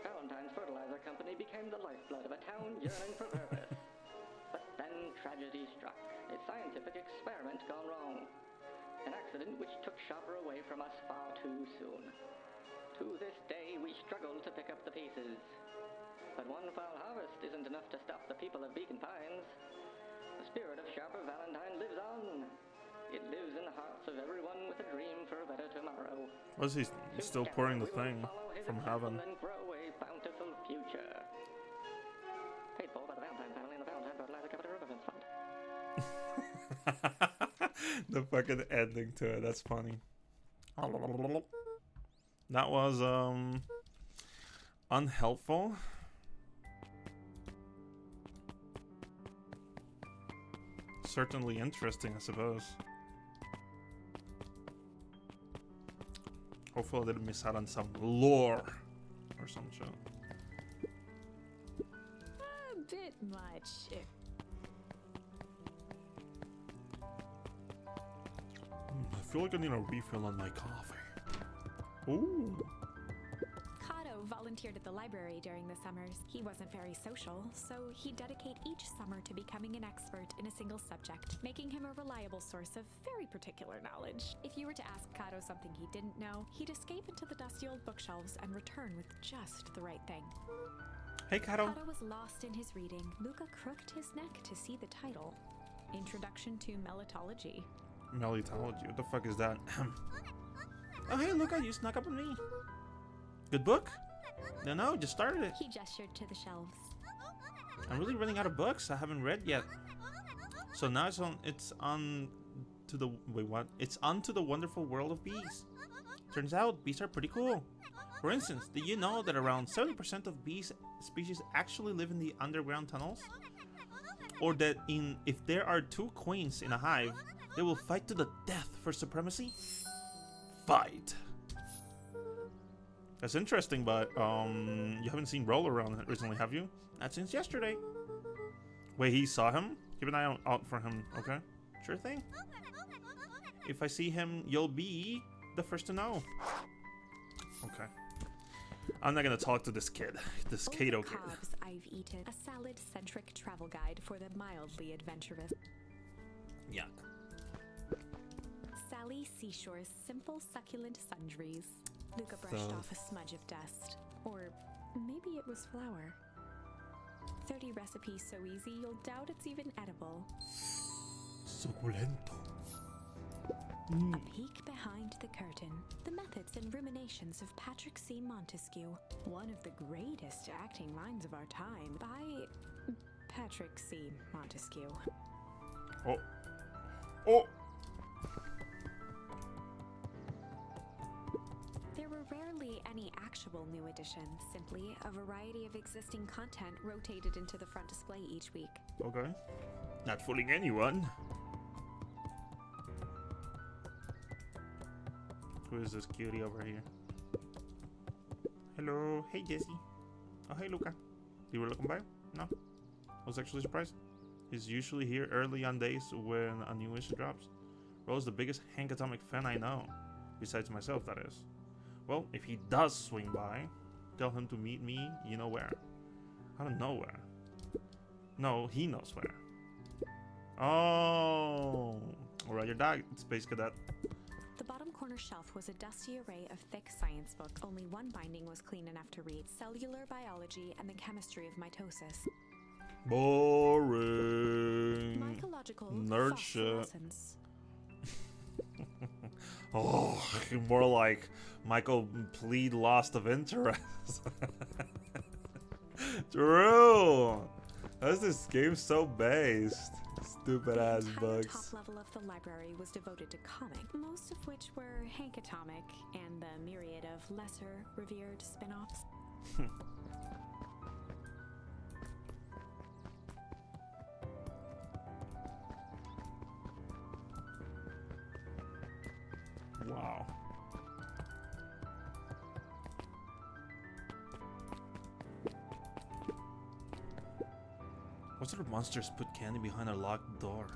[SPEAKER 6] Valentine's Fertilizer Company became the lifeblood of a town yearning for purpose. But then tragedy struck. A scientific experiment gone wrong. An accident which took Sharper away from us far too soon. To this day, we struggle to pick up the pieces. But one foul harvest isn't enough to stop the people of Beacon Pines. The spirit of Sharper Valentine lives on. It lives in the hearts of everyone with a dream for a better tomorrow.
[SPEAKER 4] Was he still pouring the
[SPEAKER 6] Together, we will
[SPEAKER 4] thing
[SPEAKER 6] follow his
[SPEAKER 4] from
[SPEAKER 6] example
[SPEAKER 4] heaven?
[SPEAKER 6] and grow a bountiful future. Paid for by the Valentine family and the Valentine Fertilizer Company Riverfence Fund.
[SPEAKER 4] The fucking ending to it, that's funny. That was unhelpful. Certainly interesting, I suppose. Hopefully I didn't miss out on some lore or some shit.
[SPEAKER 2] A bit much.
[SPEAKER 4] I feel like I need a refill on my coffee. Ooh.
[SPEAKER 2] volunteered at the library during the summers. He wasn't very social, so he'd dedicate each summer to becoming an expert in a single subject, making him a reliable source of very particular knowledge. If you were to ask Kato something he didn't know, he'd escape into the dusty old bookshelves and return with just the right thing.
[SPEAKER 4] Hey, Kato.
[SPEAKER 2] Kato was lost in his reading. Luca crooked his neck to see the title. Introduction to Melitology.
[SPEAKER 4] Melitology. What the fuck is that? Oh, hey, Luca, you snuck up on me. Good book? No, just started it.
[SPEAKER 2] He gestured to the shelves.
[SPEAKER 4] I'm really running out of books I haven't read yet. So now it's on to the wonderful world of bees. Turns out bees are pretty cool. For instance, did you know that around 70% of bee species actually live in the underground tunnels? Or that if there are 2 queens in a hive, they will fight to the death for supremacy? Fight. That's interesting, but you haven't seen Roll around recently, have you? Not since yesterday. Wait, he saw him? Keep an eye out for him, okay? Sure thing. If I see him, you'll be the first to know. Okay. I'm not gonna talk to this kid, this Kato kid.
[SPEAKER 2] Cobs I've eaten. A salad-centric travel guide for the mildly adventurous.
[SPEAKER 4] Yuck.
[SPEAKER 2] Sally Seashore's simple succulent sundries. Luca brushed off a smudge of dust. Or maybe it was flour. 30 recipes so easy you'll doubt it's even edible.
[SPEAKER 4] Suculento.
[SPEAKER 2] A peek behind the curtain. The methods and ruminations of Patrick C. Montesquieu. One of the greatest acting minds of our time by Patrick C. Montesquieu.
[SPEAKER 4] Oh!
[SPEAKER 2] There were rarely any actual new additions, simply a variety of existing content rotated into the front display each week.
[SPEAKER 4] Okay. Not fooling anyone. Who is this cutie over here? Hello. Hey, Jesse. Oh, hey, Luca. You were looking by? No? I was actually surprised. He's usually here early on days when a new issue drops. Ro's the biggest Hank Atomic fan I know. Besides myself, that is. Well, if he does swing by, tell him to meet me, you know where. I don't know where. No, he knows where. Oh! Roger that, Space Cadet.
[SPEAKER 2] The bottom corner shelf was a dusty array of thick science books. Only one binding was clean enough to read: Cellular Biology and the Chemistry of Mitosis.
[SPEAKER 4] Boring.
[SPEAKER 2] Mycological
[SPEAKER 4] Nerd shit.
[SPEAKER 2] phosphorescence.
[SPEAKER 4] Oh, more like Michael plead lost of interest. True. How's this game so based? Stupid ass
[SPEAKER 2] The entire
[SPEAKER 4] bugs.
[SPEAKER 2] top level of the library was devoted to comic, most of which were Hank Atomic and the myriad of lesser revered spin-offs.
[SPEAKER 4] Wow. What sort of monsters put candy behind a locked door?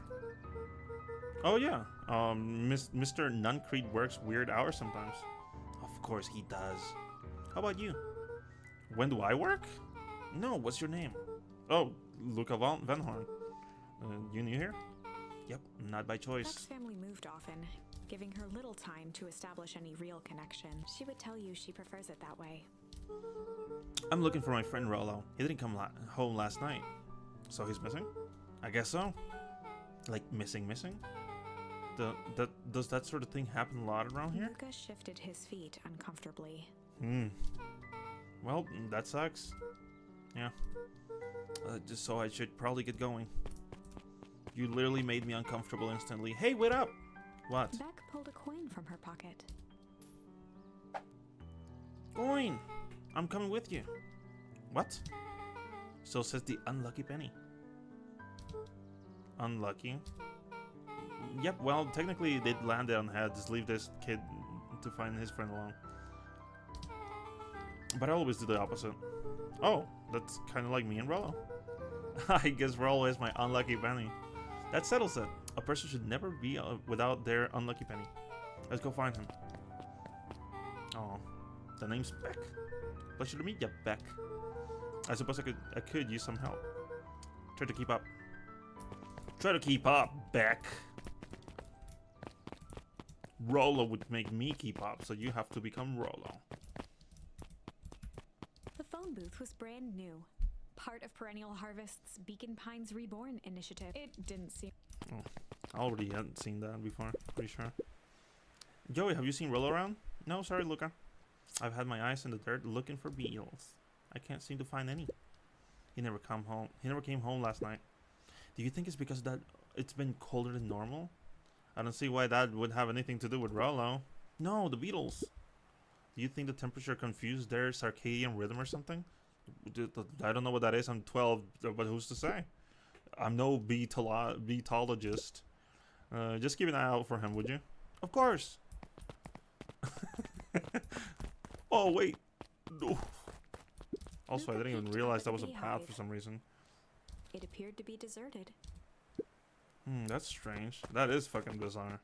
[SPEAKER 4] Oh yeah, Mr. Nuncreed works weird hours sometimes. Of course he does. How about you? When do I work? No, what's your name? Oh, Luca Van Horn. You new here? Yep, not by choice.
[SPEAKER 2] Beck's family moved often, giving her little time to establish any real connection. She would tell you she prefers it that way.
[SPEAKER 4] I'm looking for my friend Rollo. He didn't come home last night. So he's missing? I guess so. Like missing? Does that sort of thing happen a lot around here?
[SPEAKER 2] Luca shifted his feet uncomfortably.
[SPEAKER 4] Well, that sucks. Yeah. Just so I should probably get going. You literally made me uncomfortable instantly. Hey, wait up! What?
[SPEAKER 2] Beck pulled a coin from her pocket.
[SPEAKER 4] Coin! I'm coming with you. What? So says the unlucky penny. Unlucky? Yep, well, technically they landed on head. Just leave this kid to find his friend alone. But I always do the opposite. Oh, that's kind of like me and Rollo. I guess Rollo is my unlucky penny. That settles it. A person should never be without their unlucky penny. Let's go find him. Oh, The name's Beck. Pleasure to meet you, Beck. I suppose I could use some help. Try to keep up. Try to keep up, Beck. Rollo would make me keep up, so you have to become Rollo.
[SPEAKER 2] The phone booth was brand new. Part of Perennial Harvest's Beacon Pines Reborn initiative. It didn't seem...
[SPEAKER 4] Oh, I already hadn't seen that before, pretty sure. Joey, have you seen Rollo around? No, sorry, Luca. I've had my eyes in the dirt looking for beetles. I can't seem to find any. He never came home. He never came home last night. Do you think it's because that it's been colder than normal? I don't see why that would have anything to do with Rollo. No, the beetles. Do you think the temperature confused their circadian rhythm or something? I don't know what that is. I'm 12, but who's to say? I'm no beetologist. Just keep an eye out for him, would you? Of course. Oh, wait. No. Also, I didn't even realize that was a path for some reason.
[SPEAKER 2] It appeared to be deserted.
[SPEAKER 4] That's strange. That is fucking bizarre.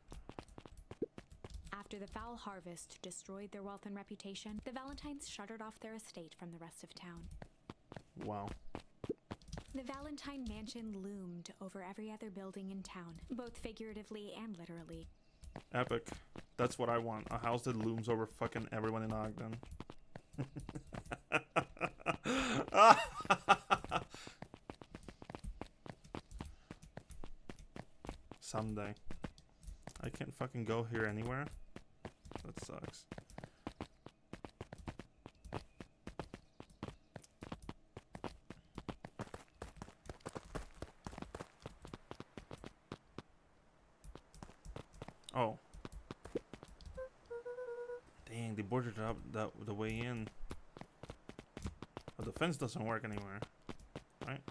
[SPEAKER 2] After the foul harvest destroyed their wealth and reputation, the Valentines shuttered off their estate from the rest of town.
[SPEAKER 4] Wow.
[SPEAKER 2] The Valentine mansion loomed over every other building in town, both figuratively and literally.
[SPEAKER 4] Epic. That's what I want. A house that looms over fucking everyone in Ogden. Someday. I can't fucking go here anywhere. That sucks. Oh. Dang, they boarded up the way in. But the fence doesn't work anywhere. Right?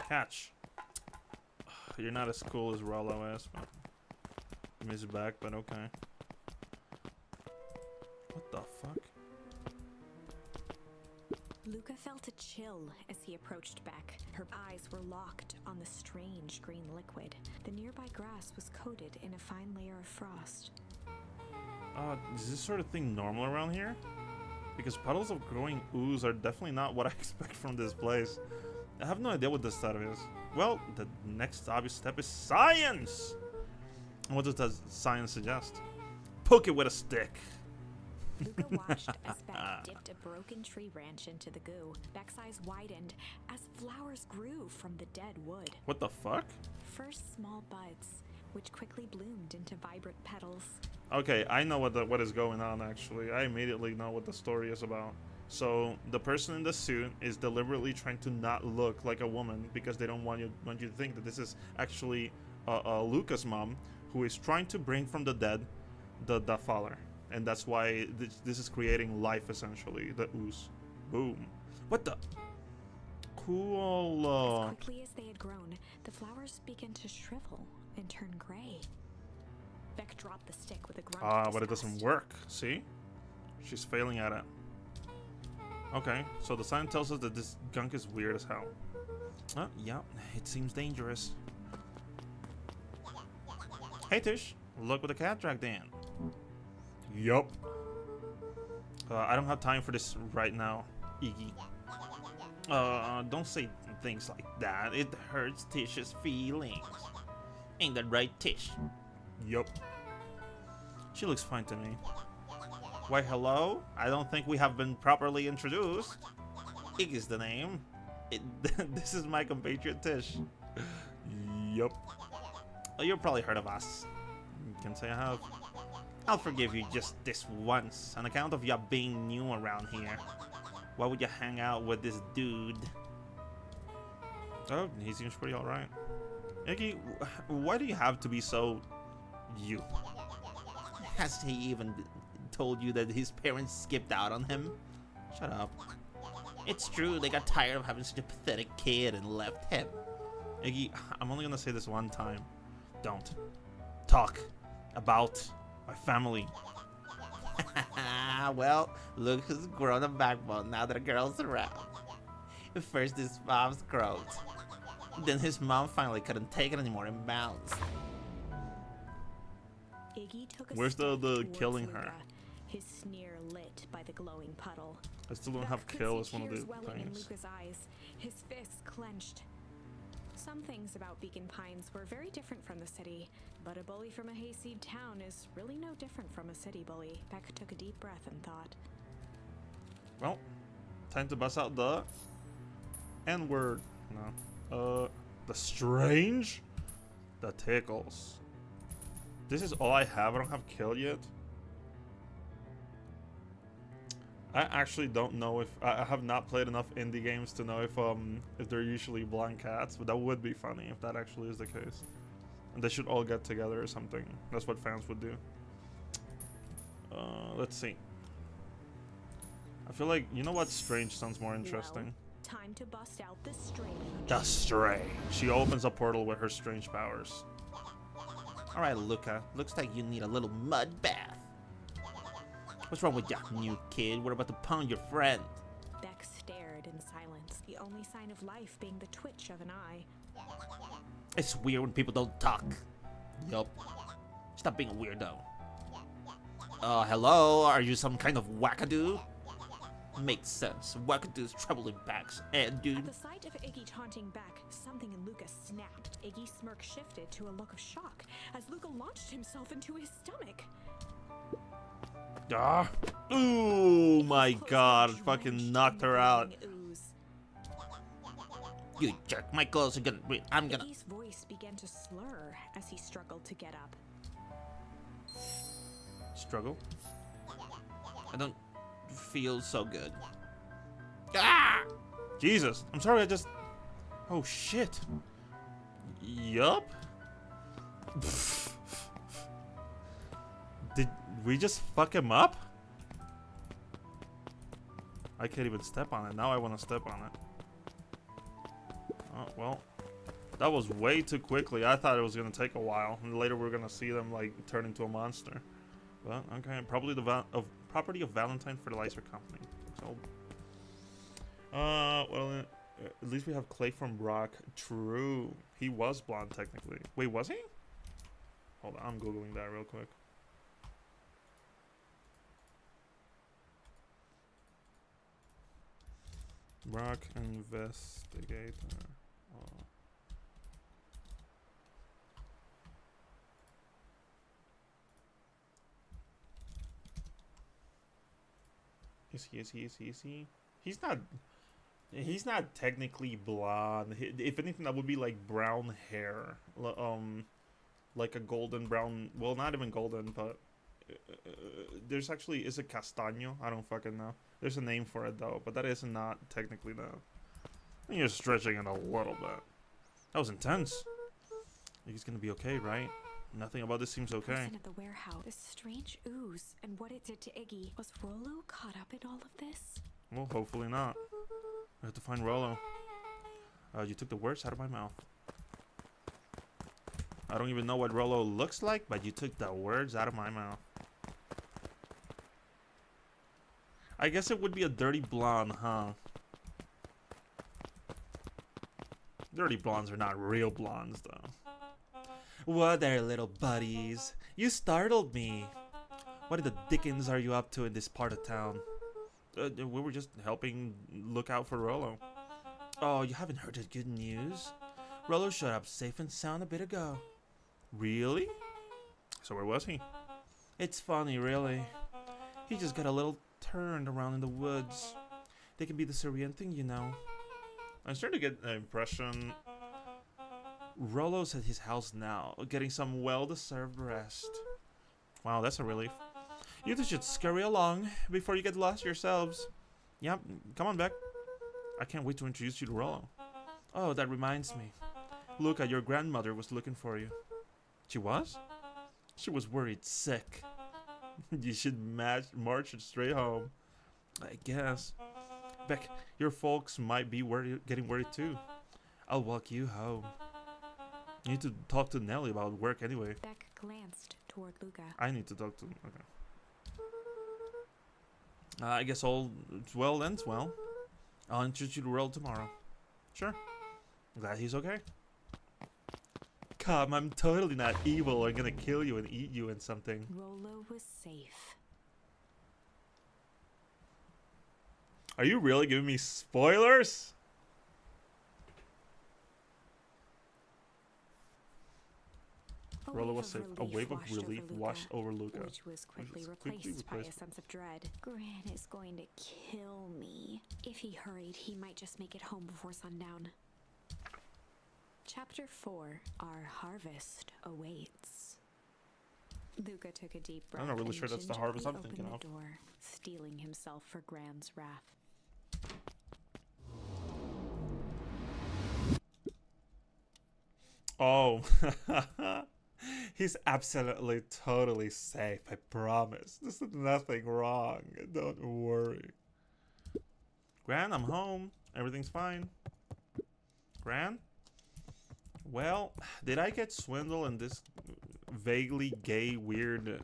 [SPEAKER 4] Catch. You're not as cool as Rollo is, but Miss back, but okay. What the fuck?
[SPEAKER 2] Luca felt a chill as he approached Beck. Her eyes were locked on the strange green liquid. The nearby grass was coated in a fine layer of frost.
[SPEAKER 4] Is this sort of thing normal around here? Because puddles of growing ooze are definitely not what I expect from this place. I have no idea what this stuff is. Well, the next obvious step is science! What does science suggest? Poke it with a stick!
[SPEAKER 2] Luca watched as Beck dipped a broken tree branch into the goo. Beck's eyes widened as flowers grew from the dead wood.
[SPEAKER 4] What the fuck?
[SPEAKER 2] First small buds, which quickly bloomed into vibrant petals.
[SPEAKER 4] Okay, I know what is going on actually. I immediately know what the story is about. So the person in the suit is deliberately trying to not look like a woman because they don't want you to think that this is actually Luca's mom who is trying to bring from the dead the father. And that's why this is creating life, essentially. The ooze. Boom. What the? Cool.
[SPEAKER 2] As quickly as they had grown, the flowers began to shrivel and turn gray. Beck dropped the stick with a grunt of
[SPEAKER 4] but it
[SPEAKER 2] disgust.
[SPEAKER 4] doesn't work. See? She's failing at it. Okay, so the sign tells us that this gunk is weird as hell. Yeah, it seems dangerous. Hey, Tish. Look what the cat dragged in. Yup. I don't have time for this right now, Iggy. Don't say things like that. It hurts Tish's feelings. Ain't that right, Tish? Yup. She looks fine to me. Why, hello? I don't think we have been properly introduced. Iggy's the name. This is my compatriot Tish. Yup. Oh, you've probably heard of us. Can't say I have. I'll forgive you just this once, on account of you being new around here. Why would you hang out with this dude? Oh, he seems pretty alright. Iggy, why do you have to be so... you? Has he even told you that his parents skipped out on him? Shut up. It's true, they got tired of having such a pathetic kid and left him. Iggy, I'm only gonna say this one time. Don't talk about my family. Well, look who's grown a backbone now that a girl's around. First his mom's growth. Then his mom finally couldn't take it anymore and bounced.
[SPEAKER 2] Iggy took a
[SPEAKER 3] Where's the
[SPEAKER 2] step towards
[SPEAKER 3] killing
[SPEAKER 2] Luca,
[SPEAKER 3] her?
[SPEAKER 2] his sneer lit by the glowing puddle.
[SPEAKER 3] I still don't
[SPEAKER 2] Beck
[SPEAKER 3] have
[SPEAKER 2] could
[SPEAKER 3] kill
[SPEAKER 2] see
[SPEAKER 3] as one of
[SPEAKER 2] tears
[SPEAKER 3] the
[SPEAKER 2] welling in
[SPEAKER 3] things.
[SPEAKER 2] Luca's eyes, his fists clenched. Some things about Beacon Pines were very different from the city, but a bully from a hayseed town is really no different from a city bully. Beck took a deep breath and thought.
[SPEAKER 3] Well, time to bust out the N-word. No. The strange? The tickles. This is all I have. I don't have kill yet. I actually don't know if I have not played enough indie games to know if they're usually blind cats, but that would be funny if that actually is the case. And they should all get together or something. That's what fans would do. Let's see. I feel like, you know what, strange sounds more interesting.
[SPEAKER 2] Well, time to bust out the strange.
[SPEAKER 3] The strange. She opens a portal with her strange powers.
[SPEAKER 5] All right, Luca. Looks like you need a little mud bath. What's wrong with you, new kid? We're about to pound your friend.
[SPEAKER 2] Beck stared in silence, the only sign of life being the twitch of an eye.
[SPEAKER 5] It's weird when people don't talk. Yup. Stop being a weirdo. Hello? Are you some kind of wackadoo? Makes sense. Wackadoos travel in packs. And
[SPEAKER 2] At
[SPEAKER 5] dude,
[SPEAKER 2] the sight of Iggy taunting Beck, something in Luca snapped. Iggy's smirk shifted to a look of shock as Luca launched himself into his stomach.
[SPEAKER 3] Ah. Ooh, my
[SPEAKER 2] Close
[SPEAKER 3] god.
[SPEAKER 2] drenched
[SPEAKER 3] Fucking knocked her out.
[SPEAKER 2] in ooze.
[SPEAKER 5] you jerk. My clothes are gonna. I'm gonna.
[SPEAKER 2] Iggy's voice began to slur as he struggled to get up.
[SPEAKER 3] Struggle?
[SPEAKER 5] I don't feel so good. Ah!
[SPEAKER 3] Jesus. I'm sorry, I just... Oh, shit. Yup. Did we just fuck him up? I can't even step on it. Now I want to step on it. Oh, well. That was way too quickly. I thought it was going to take a while. And later we're going to see them, like, turn into a monster. But, okay. Probably the property of Valentine Fertilizer Company. So, well, at least we have Clay from Brock. True. He was blonde, technically. Wait, was he? Hold on. I'm Googling that real quick. Brock Investigator. Oh. Is he? He's not technically blonde. If anything, that would be like brown hair. Like a golden brown. Well, not even golden, but there's actually, is it castaño? I don't fucking know. There's a name for it though, but that is not technically that. I think you're stretching it a little bit. That was intense. He's gonna be okay, right? Nothing about this seems okay.
[SPEAKER 2] Person at the warehouse, this strange ooze, and what it did to Iggy. Was Rollo caught up in all of this?
[SPEAKER 3] Well, hopefully not. I have to find Rollo. You took the words out of my mouth. I don't even know what Rollo looks like, but you took the words out of my mouth. I guess it would be a dirty blonde, huh? Dirty blondes are not real blondes, though. What there, little buddies? You startled me. What in the dickens are you up to in this part of town? We were just helping look out for Rollo. Oh, you haven't heard the good news? Rollo showed up safe and sound a bit ago. Really? So where was he? It's funny, really. He just got a little turned around in the woods. They can be the Syrian thing, you know. I'm starting to get the impression Rollo's at his house now, getting some well-deserved rest. Wow, that's a relief. You two should scurry along before you get lost yourselves. Yep, come on, Beck. I can't wait to introduce you to Rollo. Oh, that reminds me. Luca, your grandmother was looking for you. She was? She was worried sick. You should march straight home. I guess. Beck, your folks might be getting worried too. I'll walk you home. You need to talk to Nelly about work anyway.
[SPEAKER 2] Beck glanced toward Luca.
[SPEAKER 3] I need to talk to... Okay. I guess all well ends well. I'll introduce you to Rollo tomorrow. Sure. Glad he's okay.
[SPEAKER 4] Come, I'm totally not evil. I'm gonna kill you and eat you and something.
[SPEAKER 2] Rolo was safe.
[SPEAKER 4] Are you really giving me spoilers? Rolo was safe. A wave of relief washed over Luca,
[SPEAKER 2] which was quickly replaced by a sense of dread. Gran is going to kill me. If he hurried, he might just make it home before sundown. Chapter 4, Our Harvest Awaits. Luca took a deep breath.
[SPEAKER 4] I'm not really sure that's the harvest I'm
[SPEAKER 2] gingerly
[SPEAKER 4] thinking
[SPEAKER 2] opened
[SPEAKER 4] of.
[SPEAKER 2] the door, steeling himself for Gran's wrath.
[SPEAKER 4] Oh. He's absolutely, totally safe, I promise. There's nothing wrong. Don't worry. Gran, I'm home. Everything's fine. Gran? Well, did I get swindled and this vaguely gay, weird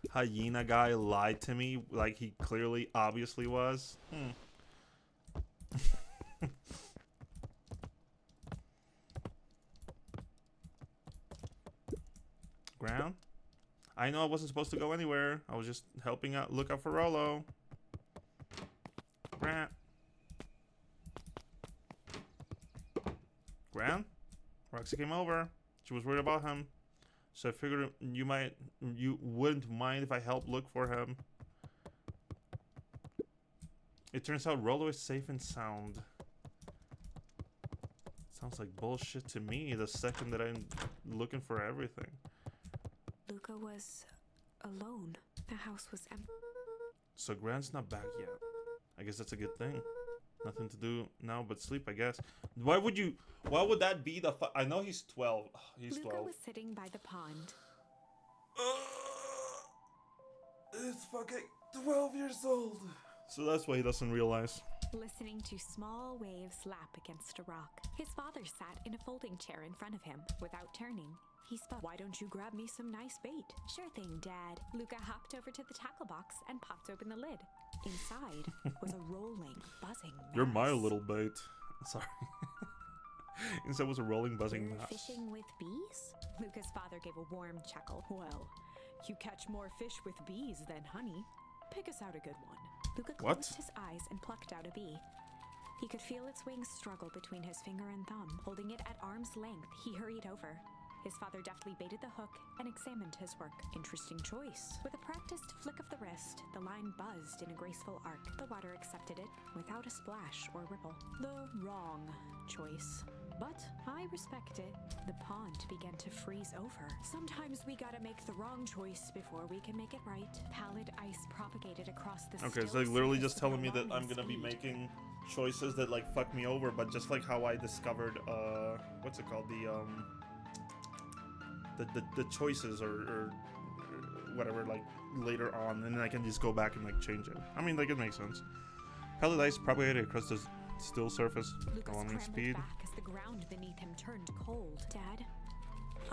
[SPEAKER 4] hyena guy lied to me like he clearly, obviously was? Gran? I know I wasn't supposed to go anywhere. I was just helping out, look out for Rolo. Gran? Gran? Roxy came over. She was worried about him. So I figured you wouldn't mind if I helped look for him. It turns out Rolo is safe and sound. Sounds like bullshit to me the second that I'm looking for everything.
[SPEAKER 2] Luca was alone. The house was empty.
[SPEAKER 4] So Gran's not back yet. I guess that's a good thing. Nothing to do now but sleep, I guess. Why would that be the I know he's 12. He's
[SPEAKER 2] Luca
[SPEAKER 4] 12.
[SPEAKER 2] was sitting by the pond.
[SPEAKER 4] It's fucking 12 years old. So that's why he doesn't realize.
[SPEAKER 2] Listening to small waves lap against a rock. His father sat in a folding chair in front of him. Without turning, he spoke. Why don't you grab me some nice bait? Sure thing, Dad. Luca hopped over to the tackle box and popped open the lid. Inside was a rolling, buzzing mass.
[SPEAKER 4] You're my little bait. Sorry. Inside was a rolling, buzzing
[SPEAKER 2] We're
[SPEAKER 4] mass.
[SPEAKER 2] fishing with bees? Luca's father gave a warm chuckle. Well, you catch more fish with bees than honey. Pick us out a good one. Luca closed his eyes and plucked out a bee. He could feel its wings struggle between his finger and thumb. Holding it at arm's length, he hurried over. His father deftly baited the hook and examined his work. Interesting choice. With a practiced flick of the wrist, the line buzzed in a graceful arc. The water accepted it without a splash or ripple. The wrong choice. But I respect it. The pond began to freeze over. Sometimes we gotta make the wrong choice before we can make it right. Pallid ice propagated across the
[SPEAKER 4] Okay, so like literally just telling me that I'm gonna be making choices that like fuck me over, but just like how I discovered what's it called, the choices or whatever, like later on, and then I can just go back and like change it. I mean, like, it makes sense. Pallid ice propagated across the still surface, alarming speed.
[SPEAKER 2] Back as the ground beneath him turned cold. Dad,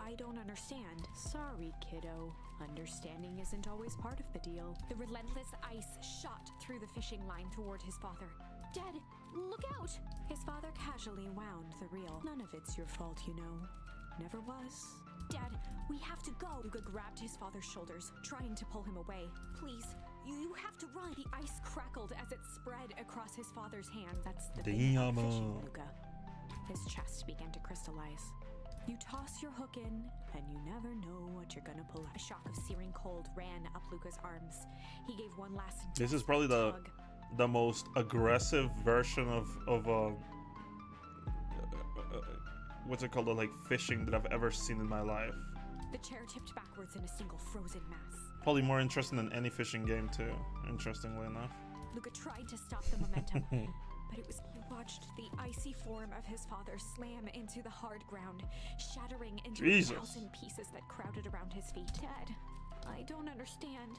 [SPEAKER 2] I don't understand. Sorry, kiddo. Understanding isn't always part of the deal. The relentless ice shot through the fishing line toward his father. Dad, look out! His father casually wound the reel. None of it's your fault, you know. Never was. Dad, we have to go. Luca grabbed his father's shoulders, trying to pull him away. Please, you have to run. The ice crackled as it spread across his father's hand. That's the thing about fishing, Luca. His chest began to crystallize. You toss your hook in, and you never know what you're gonna pull out. A shock of searing cold ran up Luca's arms. He gave one last
[SPEAKER 4] This is probably the most aggressive version of what's it called, like fishing that I've ever seen in my life.
[SPEAKER 2] The chair tipped backwards in a single frozen mass.
[SPEAKER 4] Probably more interesting than any fishing game too, interestingly enough.
[SPEAKER 2] Luca tried to stop the momentum, but it was. He watched the icy form of his father slam into the hard ground, shattering into a thousand pieces that crowded around his feet. Dad, I don't understand.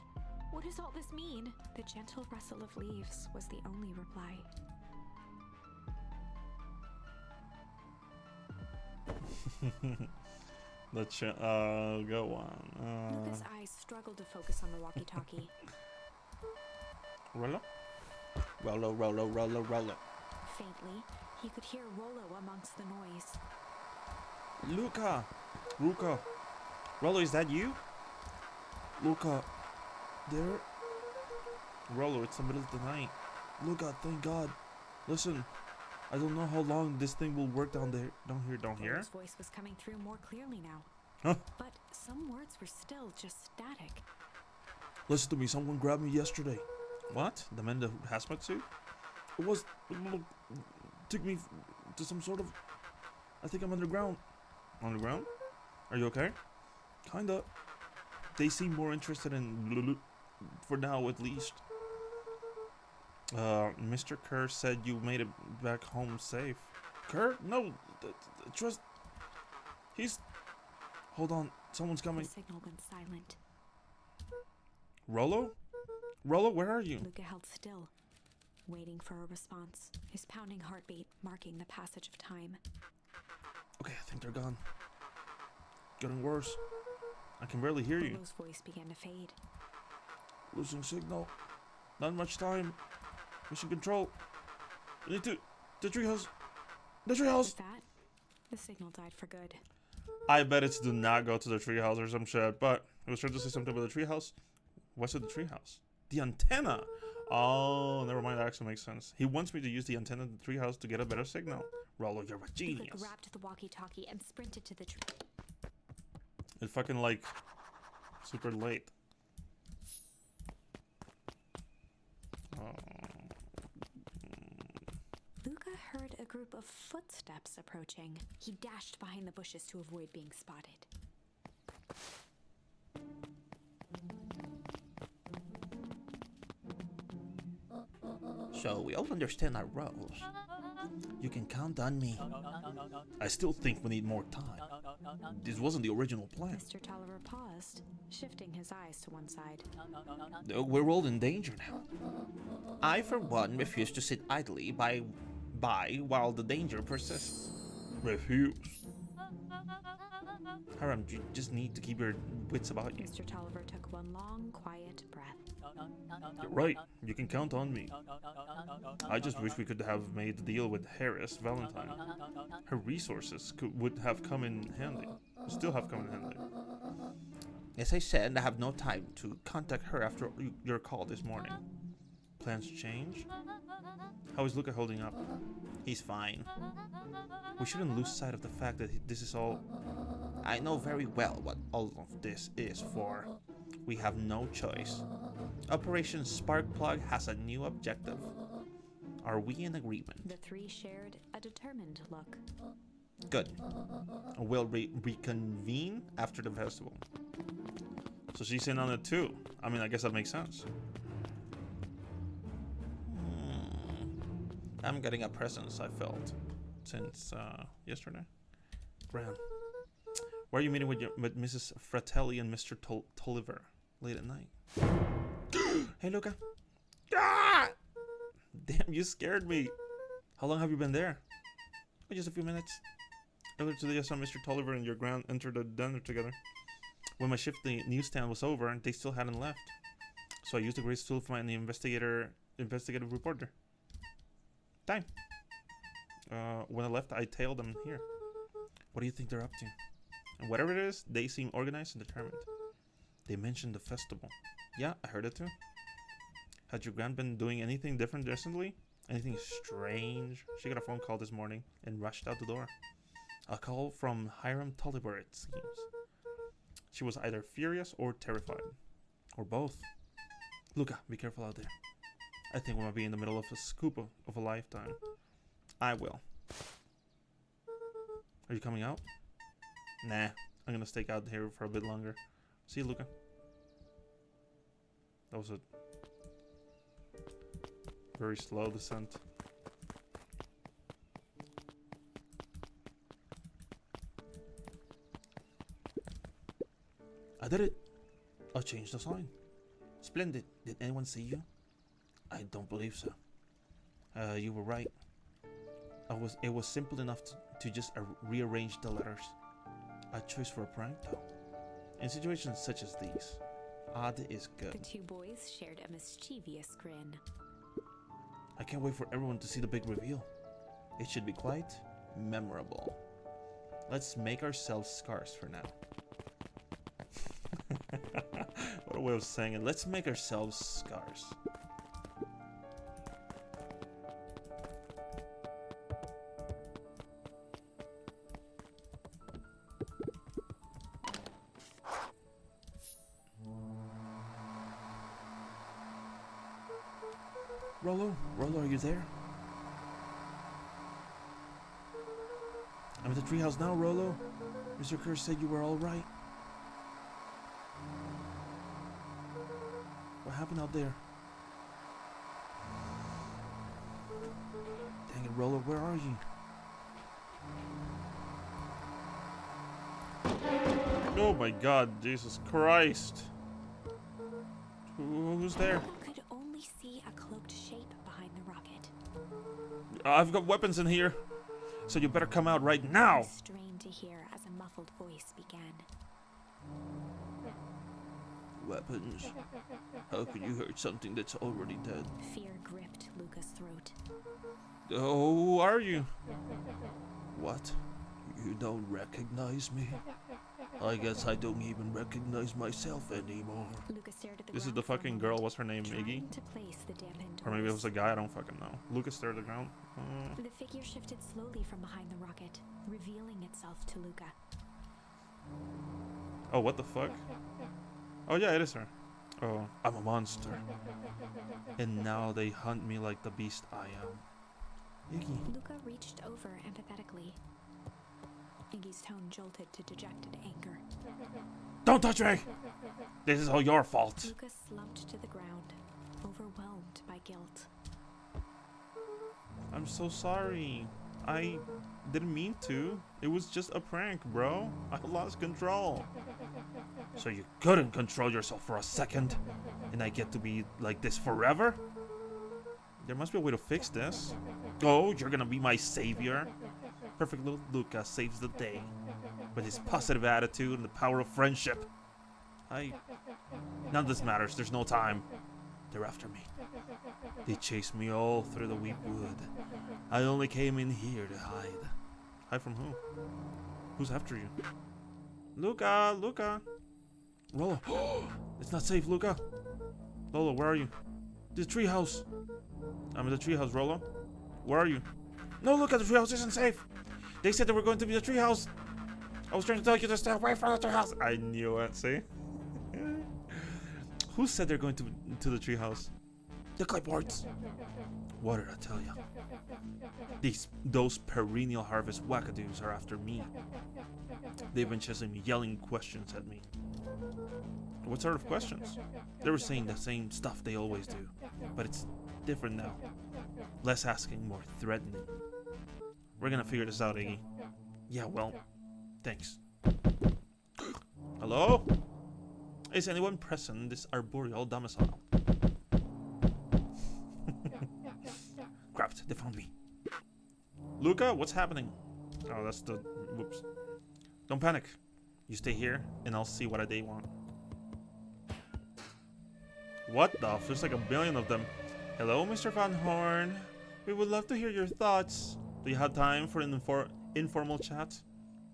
[SPEAKER 2] What does all this mean? The gentle rustle of leaves was the only reply.
[SPEAKER 4] Let's go on.
[SPEAKER 2] Luca's eyes struggled to focus on the walkie-talkie.
[SPEAKER 4] Rolo? Rolo.
[SPEAKER 2] Faintly, he could hear Rolo amongst the noise.
[SPEAKER 4] Luca,
[SPEAKER 3] Luca. Rollo, is that you? Luca. There? Rollo, it's the middle of the night. Luca, thank God. Listen, I don't know how long this thing will work down there. Down here?
[SPEAKER 2] Rollo's voice was coming through more clearly now.
[SPEAKER 3] Huh?
[SPEAKER 2] But some words were still just static.
[SPEAKER 3] Listen to me, someone grabbed me yesterday. What? The man in the hazmat suit? It was... took me to some sort of... I think I'm underground. Underground? Are you okay? Kinda. They seem more interested in... for now, at least. Mr. Kerr said you made it back home safe. Kerr? No. Trust... He's... Hold on. Someone's coming.
[SPEAKER 2] The signal went silent.
[SPEAKER 3] Rollo? Rollo, where are you?
[SPEAKER 2] Luca held still, waiting for a response, his pounding heartbeat marking the passage of time.
[SPEAKER 3] Okay, I think they're gone. Getting worse. I can barely hear you.
[SPEAKER 2] Rollo's voice began to fade.
[SPEAKER 3] Losing signal. Not much time. Mission control. We need to... The treehouse. The treehouse!
[SPEAKER 2] With that, the signal died for good.
[SPEAKER 3] I bet it's do not go to the treehouse or some shit, but I was trying to say something about the treehouse. What's at the treehouse? The antenna! Oh, never mind, that actually makes sense. He wants me to use the antenna in the treehouse to get a better signal. Rollo, you're a genius.
[SPEAKER 2] Luca grabbed the walkie-talkie and sprinted to the tree.
[SPEAKER 3] It's fucking like... super late.
[SPEAKER 2] Luca heard a group of footsteps approaching. He dashed behind the bushes to avoid being spotted.
[SPEAKER 5] So we all understand our roles. You can count on me.
[SPEAKER 3] I still think we need more time. This wasn't the original plan.
[SPEAKER 2] Mr. Tolliver paused, shifting his eyes to one side.
[SPEAKER 3] We're all in danger now.
[SPEAKER 5] I, for one, refuse to sit idly by while the danger persists.
[SPEAKER 3] Refuse. Haram, you just need to keep your wits about you.
[SPEAKER 2] Mr. Tolliver took one long, quiet breath.
[SPEAKER 3] You're right. You can count on me. I just wish we could have made the deal with Harris Valentine. Her resources would have come in handy. Still have come in handy.
[SPEAKER 5] As I said, I have no time to contact her after your call this morning.
[SPEAKER 3] Plans change? How is Luca holding up?
[SPEAKER 5] He's fine.
[SPEAKER 3] We shouldn't lose sight of the fact that this is all...
[SPEAKER 5] I know very well what all of this is for. We have no choice. Operation Sparkplug has a new objective. Are we in agreement?
[SPEAKER 2] The three shared a determined look.
[SPEAKER 5] Good.
[SPEAKER 3] We'll reconvene after the festival. So she's in on it too. I mean, I guess that makes sense.
[SPEAKER 5] I'm getting a presence, I felt.
[SPEAKER 3] Since yesterday. Grand. Why are you meeting with Mrs. Fratelli and Mr. Tolliver late at night? Hey, Luca. Ah! Damn, you scared me. How long have you been there? Oh, just a few minutes. Earlier today, I saw Mr. Tolliver and your grand enter the dinner together. When my shift at the newsstand was over, they still hadn't left. So I used the great tool to find the investigative reporter. Time. When I left, I tailed them here. What do you think they're up to? And whatever it is, they seem organized and determined. They mentioned the festival. Yeah, I heard it too. Had your grand been doing anything different recently? Anything strange? She got a phone call this morning and rushed out the door. A call from Hiram Tolliver, it seems. She was either furious or terrified. Or both. Luca, be careful out there. I think we might be in the middle of a scoop of a lifetime. I will. Are you coming out? Nah, I'm gonna stay out here for a bit longer. See you, Luca. That was a very slow descent. I did it! I changed the sign. Splendid. Did anyone see you? I don't believe so. You were right. It was simple enough to just rearrange the letters. A choice for a prank, though. In situations such as these, odd is good.
[SPEAKER 2] The two boys shared a mischievous grin.
[SPEAKER 3] I can't wait for everyone to see the big reveal. It should be quite memorable.
[SPEAKER 5] Let's make ourselves scars for now. What a way of saying it. Let's make ourselves scars. Rollo, are you there? I'm at the treehouse now, Rollo. Mr. Kerr said you were all right. What happened out there? Dang it, Rollo, where are you?
[SPEAKER 4] Oh my God, Jesus Christ. Who's there?
[SPEAKER 2] Could only see a cloaked shape behind the rocket.
[SPEAKER 4] I've got weapons in here, so you better come out right now.
[SPEAKER 2] I strained to hear as a muffled voice began.
[SPEAKER 5] Weapons? How could you hurt something that's already dead?
[SPEAKER 2] Fear gripped Luca's throat.
[SPEAKER 4] Oh, who are you?
[SPEAKER 5] What? You don't recognize me? I guess I don't even recognize myself anymore.
[SPEAKER 2] Luca stared at the
[SPEAKER 4] This is
[SPEAKER 2] ground
[SPEAKER 4] the
[SPEAKER 2] for a
[SPEAKER 4] fucking
[SPEAKER 2] moment,
[SPEAKER 4] girl. What's her name?
[SPEAKER 2] trying
[SPEAKER 4] Iggy?
[SPEAKER 2] to place the dampened
[SPEAKER 4] Or maybe it
[SPEAKER 2] voice.
[SPEAKER 4] was a guy. I don't fucking know. Lucas stared at the ground.
[SPEAKER 2] The figure shifted slowly from behind the rocket, revealing itself to Luca.
[SPEAKER 4] Oh, what the fuck? Oh yeah, it is her. Oh, I'm a monster.
[SPEAKER 5] And now they hunt me like the beast I am. Iggy.
[SPEAKER 2] Luca reached over empathetically. Iggy's tone jolted to dejected anger.
[SPEAKER 4] Don't touch me! This is all your fault.
[SPEAKER 2] Luca slumped to the ground, overwhelmed by guilt.
[SPEAKER 4] I'm so sorry. I didn't mean to. It was just a prank, bro. I lost control. So you couldn't control yourself for a second, and I get to be like this forever? There must be a way to fix this. Oh, you're gonna be my savior? Perfect little Luca saves the day with his positive attitude and the power of friendship. None of this matters. There's no time. They're after me. They chased me all through the wheat wood. I only came in here to hide. Hide from who? Who's after you? Luca! Rollo! It's not safe, Luca! Lolo, where are you? The treehouse! I'm in the treehouse, Rollo. Where are you? No, Luca, the treehouse isn't safe! They said they were going to be the treehouse! I was trying to tell you to stay away from the treehouse! I knew it, see? Who said they're going to the treehouse? The clipboards! What did I tell you? Those perennial harvest wackadoos are after me. They've been chasing me, yelling questions at me. What sort of questions? They were saying the same stuff they always do, but it's different now. Less asking, more threatening. We're gonna figure this out, Iggy. Yeah, well, thanks. Hello? Is anyone present in this arboreal domicile? Crapped, they found me. Luca, what's happening? Oh, that's the... Whoops. Don't panic. You stay here, and I'll see what they want. What the? There's like a billion of them. Hello, Mr. Van Horn. We would love to hear your thoughts. Do you have time for an informal chat?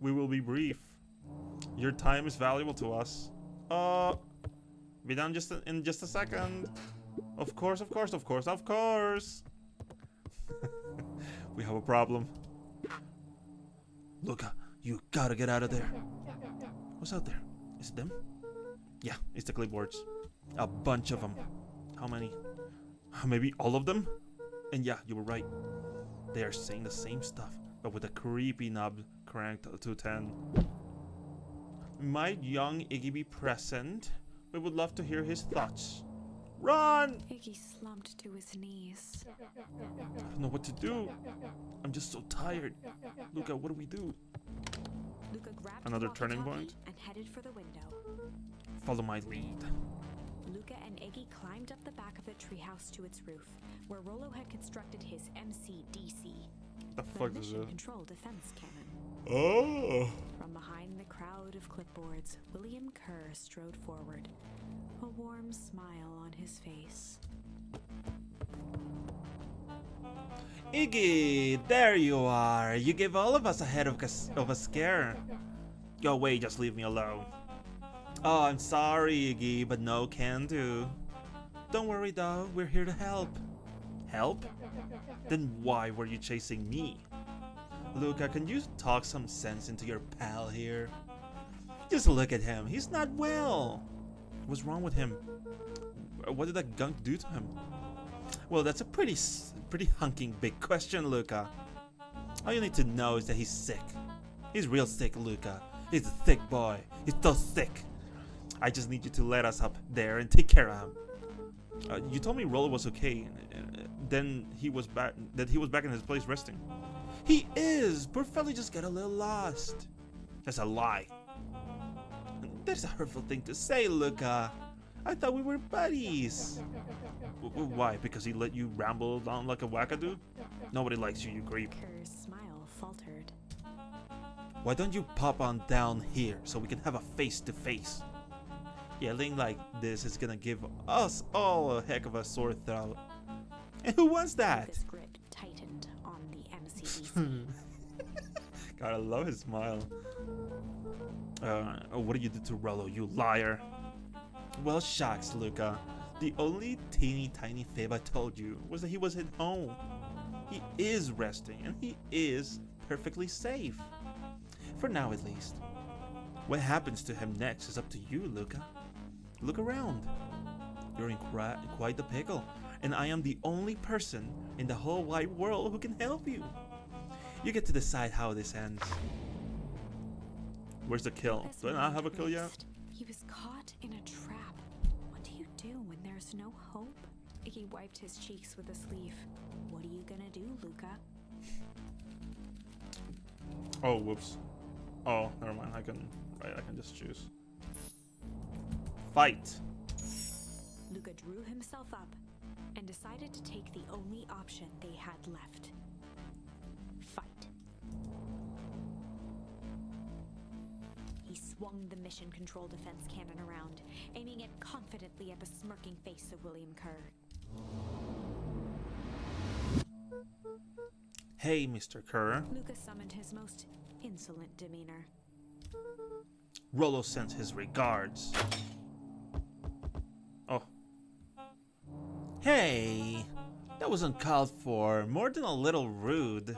[SPEAKER 4] We will be brief. Your time is valuable to us. Be done in just a second. Of course. We have a problem. Luca, you gotta get out of there. What's out there? Is it them? Yeah, it's the clipboards. A bunch of them. How many? Maybe all of them? And yeah, you were right. They are saying the same stuff, but with a creepy knob cranked to 10. Might young Iggy be present? We would love to hear his thoughts. Run!
[SPEAKER 2] Iggy slumped to his knees.
[SPEAKER 4] I don't know what to do. I'm just so tired. Luca, what do we do?
[SPEAKER 2] Luca grabbed
[SPEAKER 4] Another
[SPEAKER 2] the
[SPEAKER 4] turning
[SPEAKER 2] walkie-talkie
[SPEAKER 4] point?
[SPEAKER 2] and headed for the window.
[SPEAKER 4] Follow my lead.
[SPEAKER 2] Luca and Iggy climbed up the back of the treehouse to its roof, where Rollo had constructed his MCDC,
[SPEAKER 4] The
[SPEAKER 2] the
[SPEAKER 4] fuck is
[SPEAKER 2] Mission
[SPEAKER 4] it?
[SPEAKER 2] Control Defense Cannon.
[SPEAKER 4] Oh!
[SPEAKER 2] From behind the crowd of clipboards, William Kerr strode forward, a warm smile on his face.
[SPEAKER 3] Iggy, there you are. You gave all of us a head of a scare. Go away, just leave me alone. Oh, I'm sorry, Iggy, but no can do. Don't worry though, we're here to help. Help? Then why were you chasing me? Luca, can you talk some sense into your pal here? Just look at him, he's not well. What's wrong with him? What did that gunk do to him? Well, that's a pretty hunking big question, Luca. All you need to know is that he's sick. He's real sick, Luca. He's a thick boy. He's so sick. I just need you to let us up there and take care of him. You told me Rollo was okay. Then he was back. That he was back in his place resting. He is. Poor fella just got a little lost. That's a lie. That's a hurtful thing to say, Luca. I thought we were buddies. Why? Because he let you ramble down like a wackadoo? Nobody likes you, you creep.
[SPEAKER 2] Kerr's smile faltered.
[SPEAKER 3] Why don't you pop on down here so we can have a face-to-face? Yelling like this is gonna give us all a heck of a sore throat. And who wants that?
[SPEAKER 2] His grip tightened on the MCEC.
[SPEAKER 3] God, I love his smile. What did you do to Rollo, you liar? Well, shucks, Luca. The only teeny tiny fib I told you was that he was at home. He is resting, and he is perfectly safe. For now, at least. What happens to him next is up to you, Luca. Look around. You're in quite the pickle, and I am the only person in the whole wide world who can help you. You get to decide how this ends. Where's the kill? Do I not have a kill yet?
[SPEAKER 2] He was caught in a trap. What do you do when there's no hope? He wiped his cheeks with a sleeve. What are you gonna do, Luca?
[SPEAKER 1] Oh, whoops. Oh, never mind. I can just choose. Fight.
[SPEAKER 2] Luca drew himself up and decided to take the only option they had left. Fight. He swung the mission control defense cannon around, aiming it confidently at the smirking face of William Kerr.
[SPEAKER 3] Hey, Mr. Kerr.
[SPEAKER 2] Luca summoned his most insolent demeanor.
[SPEAKER 3] Rollo sends his regards. Oh. Hey! That was uncalled for, more than a little rude.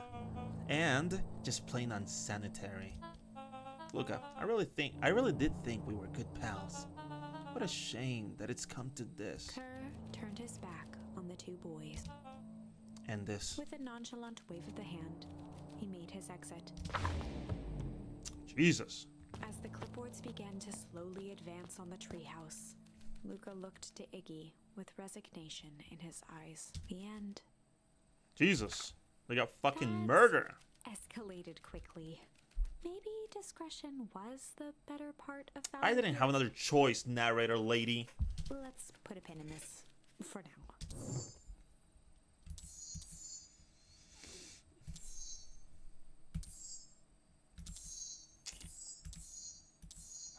[SPEAKER 3] And just plain unsanitary. Luca, I really did think we were good pals. What a shame that it's come to this.
[SPEAKER 2] Kerr turned his back on the two boys.
[SPEAKER 3] And this.
[SPEAKER 2] With a nonchalant wave of the hand, he made his exit.
[SPEAKER 1] Jesus.
[SPEAKER 2] As the clipboards began to slowly advance on the treehouse, Luca looked to Iggy with resignation in his eyes. The end.
[SPEAKER 1] Jesus. They got fucking
[SPEAKER 2] That's
[SPEAKER 1] murder.
[SPEAKER 2] escalated quickly. Maybe discretion was the better part of that.
[SPEAKER 3] I didn't have another choice, narrator lady.
[SPEAKER 2] Let's put a pin in this for now.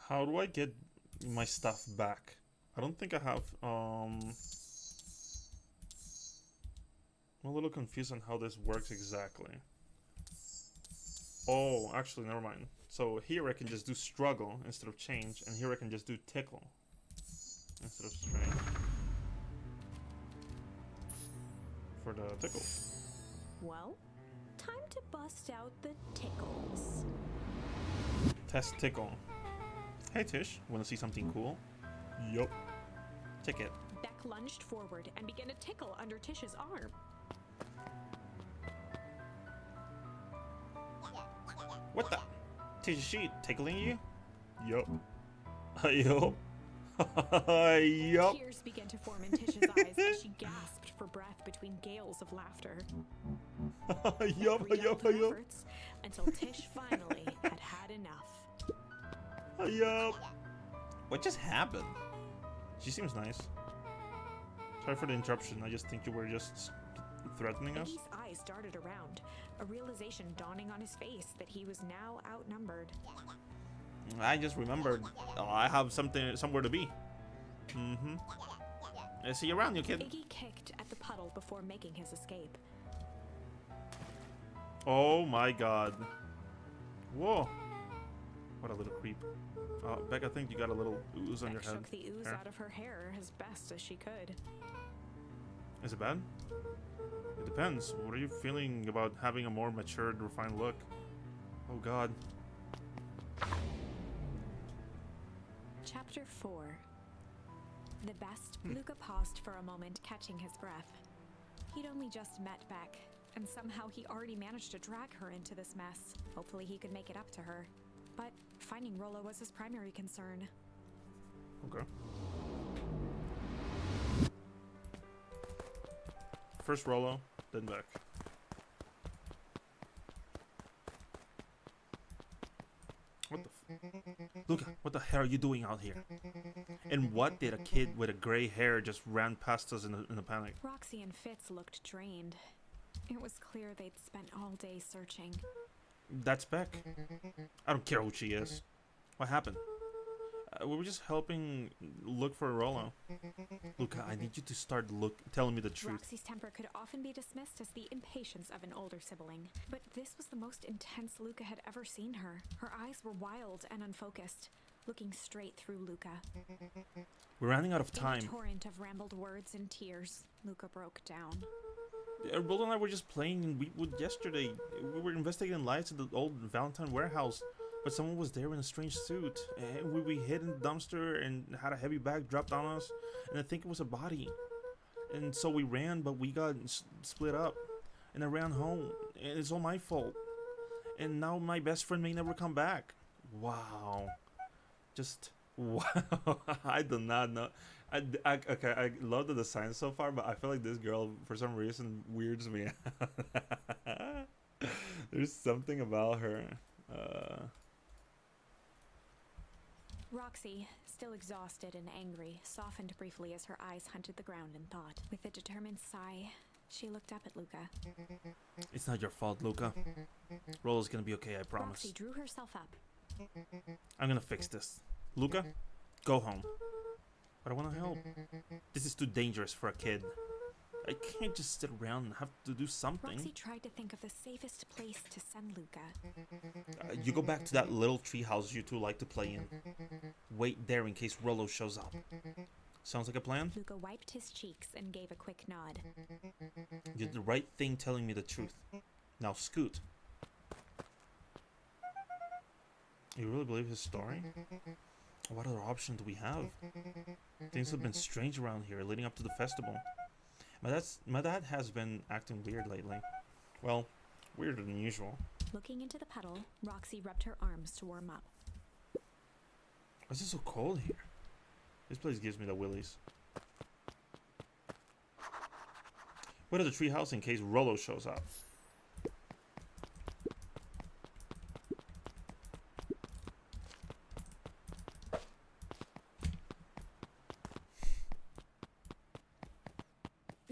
[SPEAKER 1] How do I get my stuff back? I don't think I have, I'm a little confused on how this works exactly. Oh, actually, never mind. So here I can just do struggle instead of change, and here I can just do tickle instead of strain. For the tickle.
[SPEAKER 2] Well, time to bust out the tickles.
[SPEAKER 1] Test tickle. Hey Tish, wanna see something cool? Yup. Take it.
[SPEAKER 2] Beck lunged forward and began to tickle under Tish's arm.
[SPEAKER 1] What the? Tish, is she tickling you? Yup. Yup. Yup.
[SPEAKER 2] Tears began to form in Tish's eyes as she gasped for breath between gales of laughter.
[SPEAKER 1] Yup,
[SPEAKER 2] Redoubled
[SPEAKER 1] yup,
[SPEAKER 2] her
[SPEAKER 1] yup.
[SPEAKER 2] efforts until Tish finally had had enough.
[SPEAKER 1] Yup.
[SPEAKER 3] What just happened?
[SPEAKER 1] She seems nice. Sorry for the interruption. I just think you were just threatening us.
[SPEAKER 2] Iggy's eyes darted around, a realization dawning on his face that he was now outnumbered.
[SPEAKER 3] I just remembered I have somewhere to be. Mm-hmm. See you around, you kid.
[SPEAKER 2] Iggy kicked at the puddle before making his escape.
[SPEAKER 1] Oh my god. Whoa. What a little creep. Beck, I think you got a little ooze on your head.
[SPEAKER 2] Shook the ooze
[SPEAKER 1] Hair.
[SPEAKER 2] out of her hair as best as she could.
[SPEAKER 1] Is it bad? It depends. What are you feeling about having a more matured, refined look? Oh god.
[SPEAKER 2] Chapter 4. The best. Luca paused for a moment, catching his breath. He'd only just met Beck, and somehow he already managed to drag her into this mess. Hopefully he could make it up to her. But finding Rollo was his primary concern.
[SPEAKER 1] Okay. First Rollo, then Beck. What the Luca, what the hell are you doing out here? And what did a kid with a gray hair just ran past us in a panic?
[SPEAKER 2] Roxy and Fitz looked drained. It was clear they'd spent all day searching.
[SPEAKER 1] That's Beck. I don't care who she is. What happened? We were just helping look for Rollo. Luca, I need you to start telling me the truth.
[SPEAKER 2] Roxy's temper could often be dismissed as the impatience of an older sibling, but this was the most intense Luca had ever seen her. Her eyes were wild and unfocused, looking straight through Luca.
[SPEAKER 1] We're running out of
[SPEAKER 2] In
[SPEAKER 1] time.
[SPEAKER 2] a torrent of rambled words and tears, Luca broke down.
[SPEAKER 1] Rollo and I were just playing in Wheatwood yesterday. We were investigating lights at the old Valentine warehouse, but someone was there in a strange suit. And we hid in the dumpster and had a heavy bag dropped on us, and I think it was a body. And so we ran, but we got split up. And I ran home, and it's all my fault. And now my best friend may never come back. Wow. Just, wow. I do not know. Okay, I love the design so far, but I feel like this girl, for some reason, weirds me out. There's something about her.
[SPEAKER 2] Roxy, still exhausted and angry, softened briefly as her eyes hunted the ground in thought. With a determined sigh, she looked up at Luca.
[SPEAKER 1] It's not your fault, Luca. Rollo's gonna be okay, I promise.
[SPEAKER 2] Roxy drew herself up.
[SPEAKER 1] I'm gonna fix this. Luca, go home. But I wanna help. This is too dangerous for a kid. I can't just sit around and have to do something.
[SPEAKER 2] Roxy tried to think of the safest place to send Luca.
[SPEAKER 1] You go back to that little treehouse you two like to play in. Wait there in case Rollo shows up. Sounds like a plan?
[SPEAKER 2] Luca wiped his cheeks and gave a quick nod.
[SPEAKER 1] You did the right thing telling me the truth. Now scoot. You really believe his story? What other option do we have? Things have been strange around here leading up to the festival. My dad has been acting weird lately. Well, weirder than usual.
[SPEAKER 2] Looking into the puddle, Roxy rubbed her arms to warm up.
[SPEAKER 1] Why is it so cold here? This place gives me the willies. What is the treehouse in case Rollo shows up?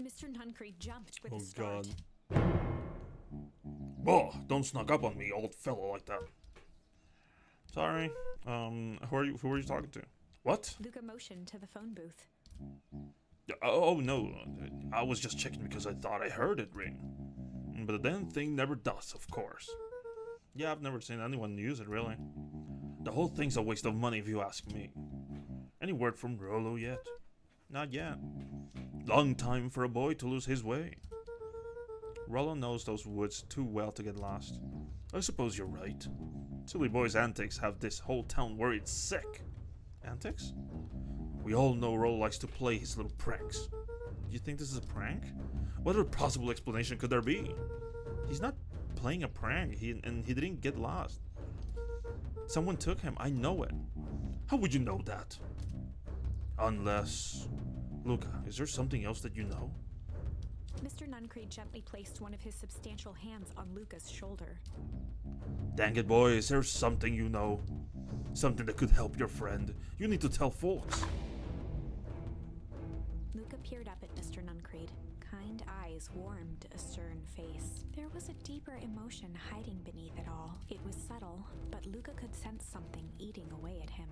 [SPEAKER 2] Mr. Nuncree jumped with a start.
[SPEAKER 1] God. Oh, don't snuck up on me, old fellow, like that. Sorry. Who are you talking to? What?
[SPEAKER 2] Luca motioned to the phone booth.
[SPEAKER 1] Oh, no. I was just checking because I thought I heard it ring. But the damn thing never does, of course. Yeah, I've never seen anyone use it, really. The whole thing's a waste of money if you ask me. Any word from Rollo yet? Not yet. Long time for a boy to lose his way. Rollo knows those woods too well to get lost. I suppose you're right. Silly boy's antics have this whole town worried sick. Antics? We all know Rollo likes to play his little pranks. Do you think this is a prank? What other possible explanation could there be? He's not playing a prank, he didn't get lost. Someone took him, I know it. How would you know that? Unless... Luca, is there something else that you know?
[SPEAKER 2] Mr. Nuncree gently placed one of his substantial hands on Luca's shoulder.
[SPEAKER 1] Dang it, boy, is there something you know? Something that could help your friend? You need to tell folks.
[SPEAKER 2] Luca peered up at Mr. Nuncree. Kind eyes warmed a stern face. There was a deeper emotion hiding beneath it all. It was subtle, but Luca could sense something eating away at him.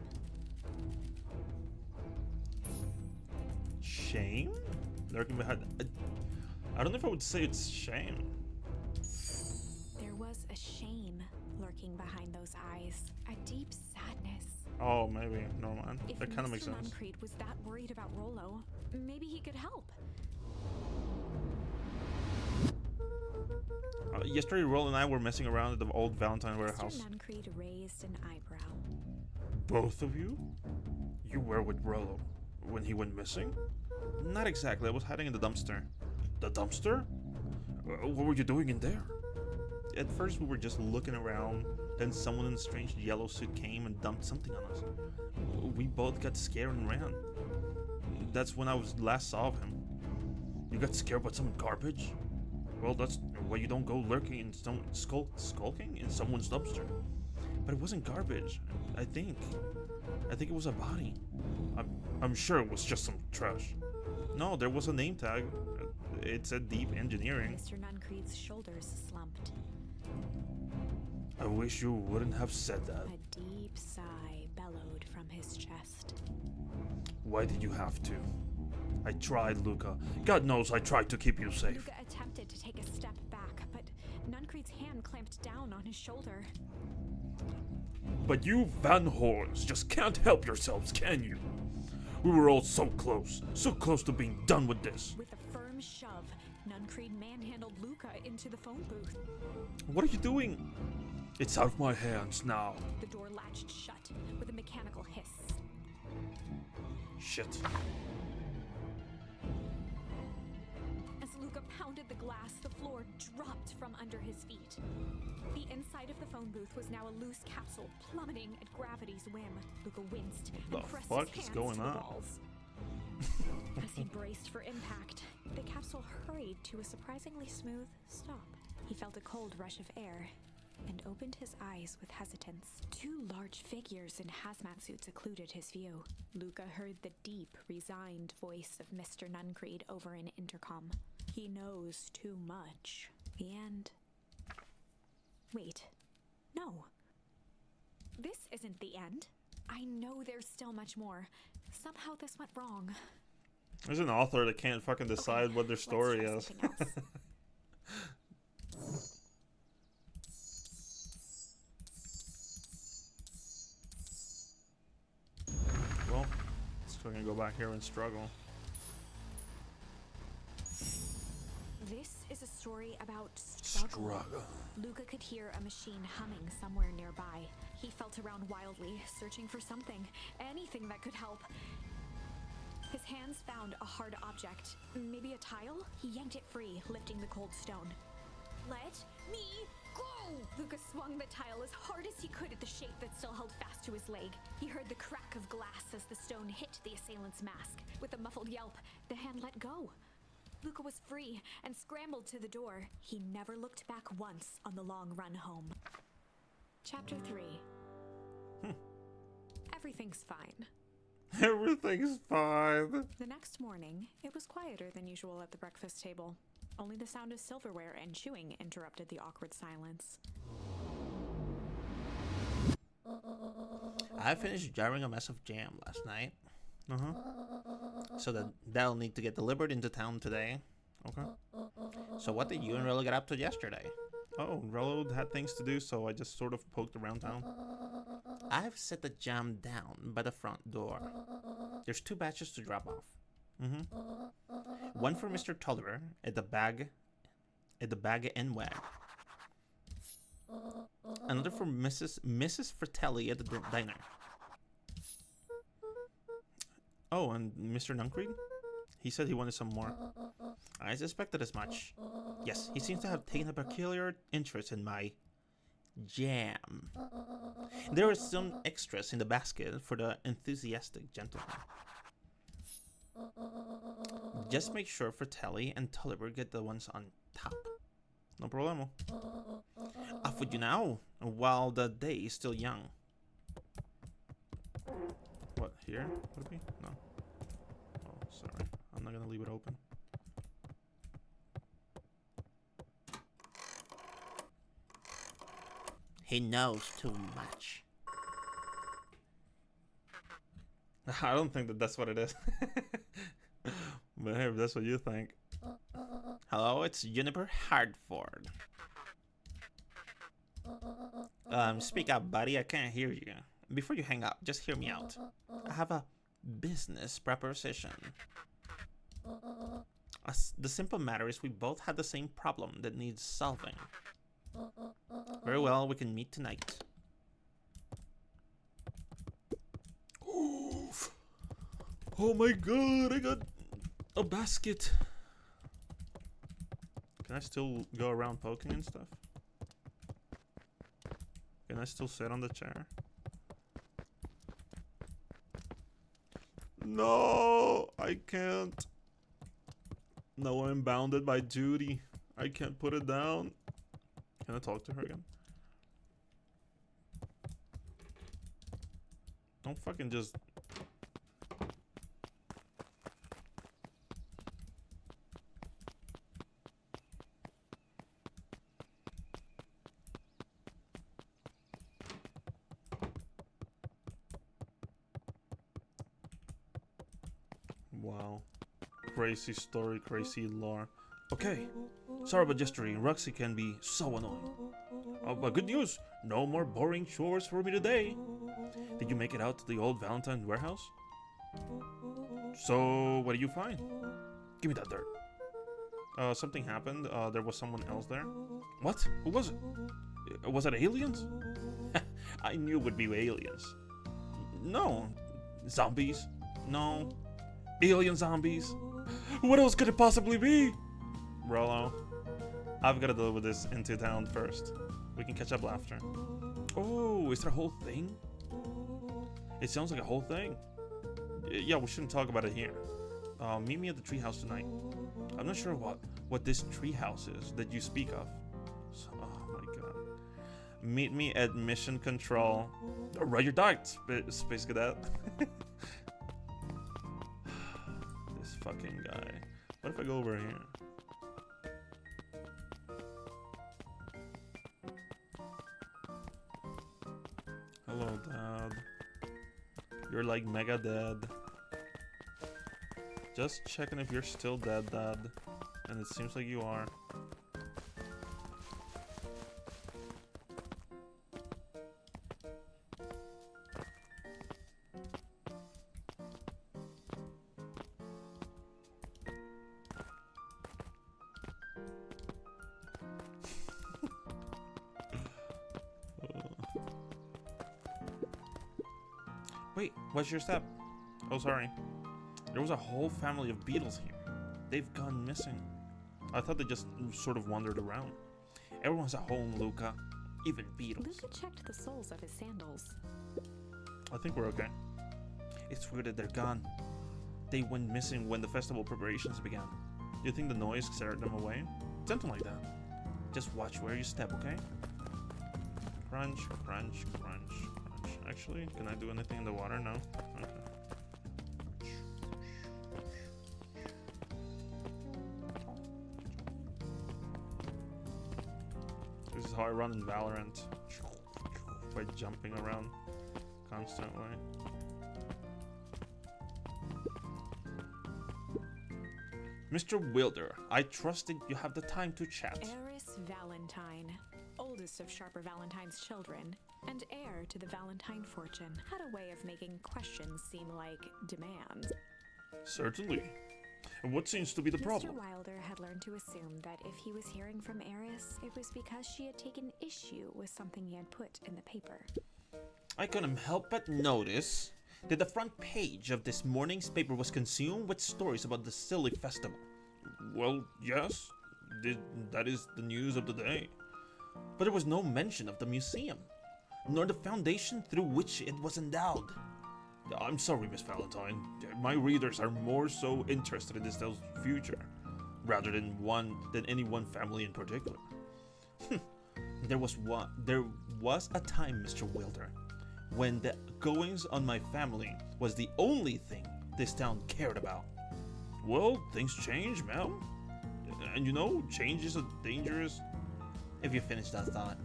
[SPEAKER 1] Shame? Lurking behind... I don't know if I would say it's shame.
[SPEAKER 2] There lurking behind those eyes. A deep sadness.
[SPEAKER 4] Oh, maybe. Never mind.
[SPEAKER 2] If
[SPEAKER 4] That kind of
[SPEAKER 2] Mr.
[SPEAKER 4] makes sense.
[SPEAKER 2] Nuncreed was that worried about Rollo, maybe he could help.
[SPEAKER 4] Yesterday, Roll and I were messing around at the old Valentine warehouse.
[SPEAKER 2] Mr. Nuncreed raised an eyebrow.
[SPEAKER 4] Both of you? You were with Rollo when he went missing?
[SPEAKER 3] Not exactly. I was hiding in the dumpster.
[SPEAKER 4] The dumpster? What were you doing in there?
[SPEAKER 3] At first, we were just looking around. Then someone in a strange yellow suit came and dumped something on us. We both got scared and ran. That's when I last saw of him.
[SPEAKER 4] You got scared by some garbage? Well, that's why you don't go lurking in skulking in someone's dumpster.
[SPEAKER 3] But it wasn't garbage. I think it was a body.
[SPEAKER 4] I'm sure it was just some trash.
[SPEAKER 3] No, there was a name tag. It said Deep Engineering.
[SPEAKER 2] Mr. Nuncreed's shoulders slumped.
[SPEAKER 4] I wish you wouldn't have said that.
[SPEAKER 2] A deep sigh bellowed from his chest.
[SPEAKER 4] Why did you have to? I tried, Luca. God knows I tried to keep you safe.
[SPEAKER 2] Luca attempted to take a step back, but Nuncreed's hand clamped down on his shoulder.
[SPEAKER 4] But you Van Horns just can't help yourselves, can you? We were all so close to being done with this.
[SPEAKER 2] With a firm shove, Nuncreed manhandled Luca into the phone booth.
[SPEAKER 3] What are you doing?
[SPEAKER 4] It's out of my hands now.
[SPEAKER 2] The door latched shut with a mechanical hiss.
[SPEAKER 4] Shit.
[SPEAKER 2] As Luca pounded the glass, the floor dropped from under his feet. The inside of the phone booth was now a loose capsule plummeting at gravity's whim. Luca winced and
[SPEAKER 3] The
[SPEAKER 2] pressed
[SPEAKER 3] fuck
[SPEAKER 2] his
[SPEAKER 3] is
[SPEAKER 2] hands
[SPEAKER 3] going
[SPEAKER 2] to the
[SPEAKER 3] on?
[SPEAKER 2] walls. As he braced for impact, the capsule hurried to a surprisingly smooth stop. He felt a cold rush of air and opened his eyes with hesitance. Two large figures in hazmat suits occluded his view. Luca heard the deep, resigned voice of Mr. Nuncreed over an intercom. He knows too much. The end. Wait. No. This isn't the end. I know there's still much more. Somehow this went wrong.
[SPEAKER 3] There's an author that can't fucking decide what their story
[SPEAKER 2] let's
[SPEAKER 3] is.
[SPEAKER 2] try something else.
[SPEAKER 3] Well, still gonna go back here and struggle.
[SPEAKER 2] This is a story about struggle. Luca could hear a machine humming somewhere nearby. He felt around wildly, searching for something, anything that could help. His hands found a hard object, maybe a tile? He yanked it free, lifting the cold stone. Let me go! Luca swung the tile as hard as he could at the shape that still held fast to his leg. He heard the crack of glass as the stone hit the assailant's mask. With a muffled yelp, the hand let go. Luca was free and scrambled to the door. He never looked back once on the long run home. Chapter 3. Everything's fine.
[SPEAKER 3] Everything's fine.
[SPEAKER 2] The next morning, it was quieter than usual at the breakfast table. Only the sound of silverware and chewing interrupted the awkward silence.
[SPEAKER 5] I finished jarring a mess of jam last night. So that'll need to get delivered into town today.
[SPEAKER 3] Okay.
[SPEAKER 5] So what did you and Rilla get up to yesterday?
[SPEAKER 3] Oh, Rello had things to do, so I just sort of poked around town.
[SPEAKER 5] I've set the jam down by the front door. There's 2 batches to drop off. One for Mr. Tolliver at the bag and wag. Another for Mrs. Fratelli at the diner.
[SPEAKER 3] Oh, and Mr. Nuncreed? He said he wanted some more.
[SPEAKER 5] I suspected as much. Yes, he seems to have taken a peculiar interest in my jam. There are some extras in the basket for the enthusiastic gentleman. Just make sure Fratelli and Tolliver get the ones on top.
[SPEAKER 3] No problemo.
[SPEAKER 5] Off with you now, while the day is still young.
[SPEAKER 3] What, here? Would it be? No. Oh, sorry. I'm not gonna leave it open.
[SPEAKER 5] He knows too much.
[SPEAKER 3] I don't think that that's what it is. But hey, if that's what you think.
[SPEAKER 5] Hello, it's Juniper Hardford. Speak up, buddy. I can't hear you. Before you hang up, just hear me out. I have a business proposition. The simple matter is we both had the same problem that needs solving. Very well, we can meet tonight.
[SPEAKER 3] Oh my god, I got a basket.
[SPEAKER 4] Can I still go around poking and stuff? Can I still sit on the chair? No, I can't. No, I'm bounded by duty. I can't put it down. Can I talk to her again? Don't fucking just... Wow. Crazy story, crazy lore. Okay. Sorry about yesterday. Roxy can be so annoying. But good news. No more boring chores for me today. Did you make it out to the old Valentine warehouse? So, what did you find? Give me that dirt. Something happened. There was someone else there. What? Who was it? Was it aliens? I knew it would be aliens. No. Zombies? No. Alien zombies? What else could it possibly be? Rollo, I've got to deal with this into town first. We can catch up after. Oh, is there a whole thing? It sounds like a whole thing. Yeah, we shouldn't talk about it here. Meet me at the treehouse tonight. I'm not sure what this treehouse is that you speak of. So, oh my god. Meet me at Mission Control. Roger that, Space Cadet. This fucking guy. What if I go over here? Hello, Dad. You're like mega dead. Just checking if you're still dead, Dad. And it seems like you are. Wait, what's your step? Oh, sorry. There was a whole family of beetles here. They've gone missing. I thought they just sort of wandered around. Everyone's at home, Luca. Even beetles.
[SPEAKER 2] Luca checked the soles of his sandals.
[SPEAKER 4] I think we're okay. It's weird that they're gone. They went missing when the festival preparations began. Do you think the noise scared them away? Something like that. Just watch where you step, okay? Crunch, crunch, crunch, crunch. Actually, can I do anything in the water? No? Okay. This is how I run in Valorant. By jumping around constantly. Mr. Wilder, I trust that you have the time to chat.
[SPEAKER 2] Eris Valentine, oldest of Sharper Valentine's children, and heir to the Valentine fortune, had a way of making questions seem like demands.
[SPEAKER 4] Certainly. And what seems to be the problem?
[SPEAKER 2] Mr. Wilder had learned to assume that if he was hearing from Eris, it was because she had taken issue with something he had put in the paper.
[SPEAKER 5] I couldn't help but notice that the front page of this morning's paper was consumed with stories about the silly festival.
[SPEAKER 4] Well, yes. That is the news of the day.
[SPEAKER 5] But there was no mention of the museum, nor the foundation through which it was endowed.
[SPEAKER 4] I'm sorry, Miss Valentine. My readers are more so interested in this tale's future, rather than any one family in particular.
[SPEAKER 5] There was a time, Mr. Wilder, when the goings on my family was the only thing this town cared about.
[SPEAKER 4] Well, things change, ma'am. And you know, change is a dangerous...
[SPEAKER 5] If you finish that thought,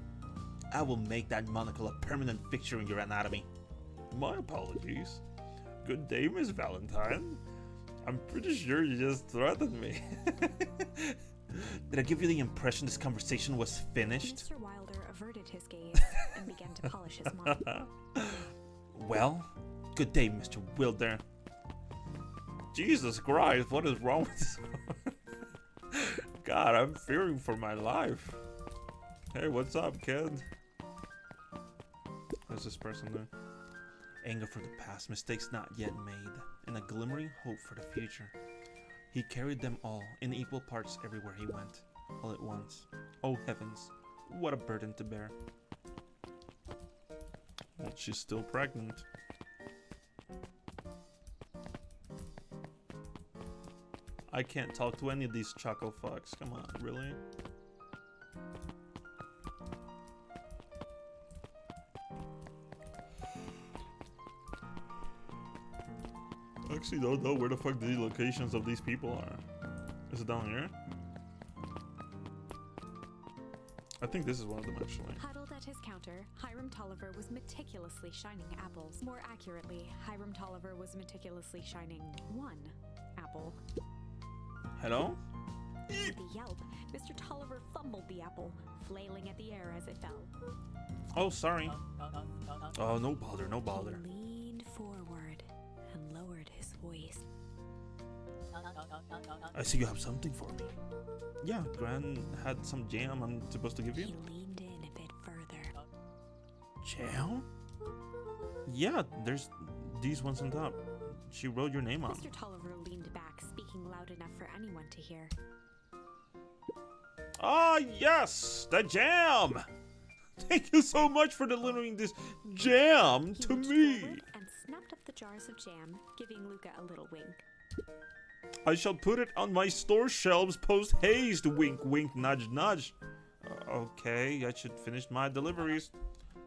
[SPEAKER 5] I will make that monocle a permanent fixture in your anatomy.
[SPEAKER 4] My apologies. Good day, Miss Valentine. I'm pretty sure you just threatened me.
[SPEAKER 5] Did I give you the impression this conversation was finished?
[SPEAKER 2] Mr. Wilder averted his gaze and began to polish his mop.
[SPEAKER 3] Well, good day, Mr. Wilder. Jesus Christ, what is wrong with this? God, I'm fearing for my life. Hey, what's up, kid? What's this person doing? Anger for the past, mistakes not yet made, and a glimmering hope for the future. He carried them all in equal parts everywhere he went, all at once. Oh heavens, what a burden to bear. But she's still pregnant. I can't talk to any of these chuckle fucks. Come on, really? I actually don't know where the fuck the locations of these people are. Is it down here? I think this is one of them, actually.
[SPEAKER 2] Huddled at his counter, Hiram Tolliver was meticulously shining apples. More accurately, Hiram Tolliver was meticulously shining one apple.
[SPEAKER 3] Hello?
[SPEAKER 2] With a yelp, Mr. Tolliver fumbled the apple, flailing at the air as it fell.
[SPEAKER 3] Oh, sorry. Oh, no bother, no bother.
[SPEAKER 2] He leaned forward and lowered his voice.
[SPEAKER 3] I see you have something for me. Yeah, Gran had some jam I'm supposed to give you.
[SPEAKER 2] He leaned in a bit further.
[SPEAKER 3] Jam? Yeah, there's these ones on top. She wrote your name on.
[SPEAKER 2] Mr. Tolliver leaned back, speaking loud enough for anyone to hear.
[SPEAKER 3] Ah, yes, the jam. Thank you so much for delivering this jam
[SPEAKER 2] He
[SPEAKER 3] to
[SPEAKER 2] reached
[SPEAKER 3] me.
[SPEAKER 2] forward and snapped up the jars of jam, giving Luca a little wink.
[SPEAKER 3] I shall put it on my store shelves post-haste. Wink, wink, nudge, nudge. Okay, I should finish my deliveries.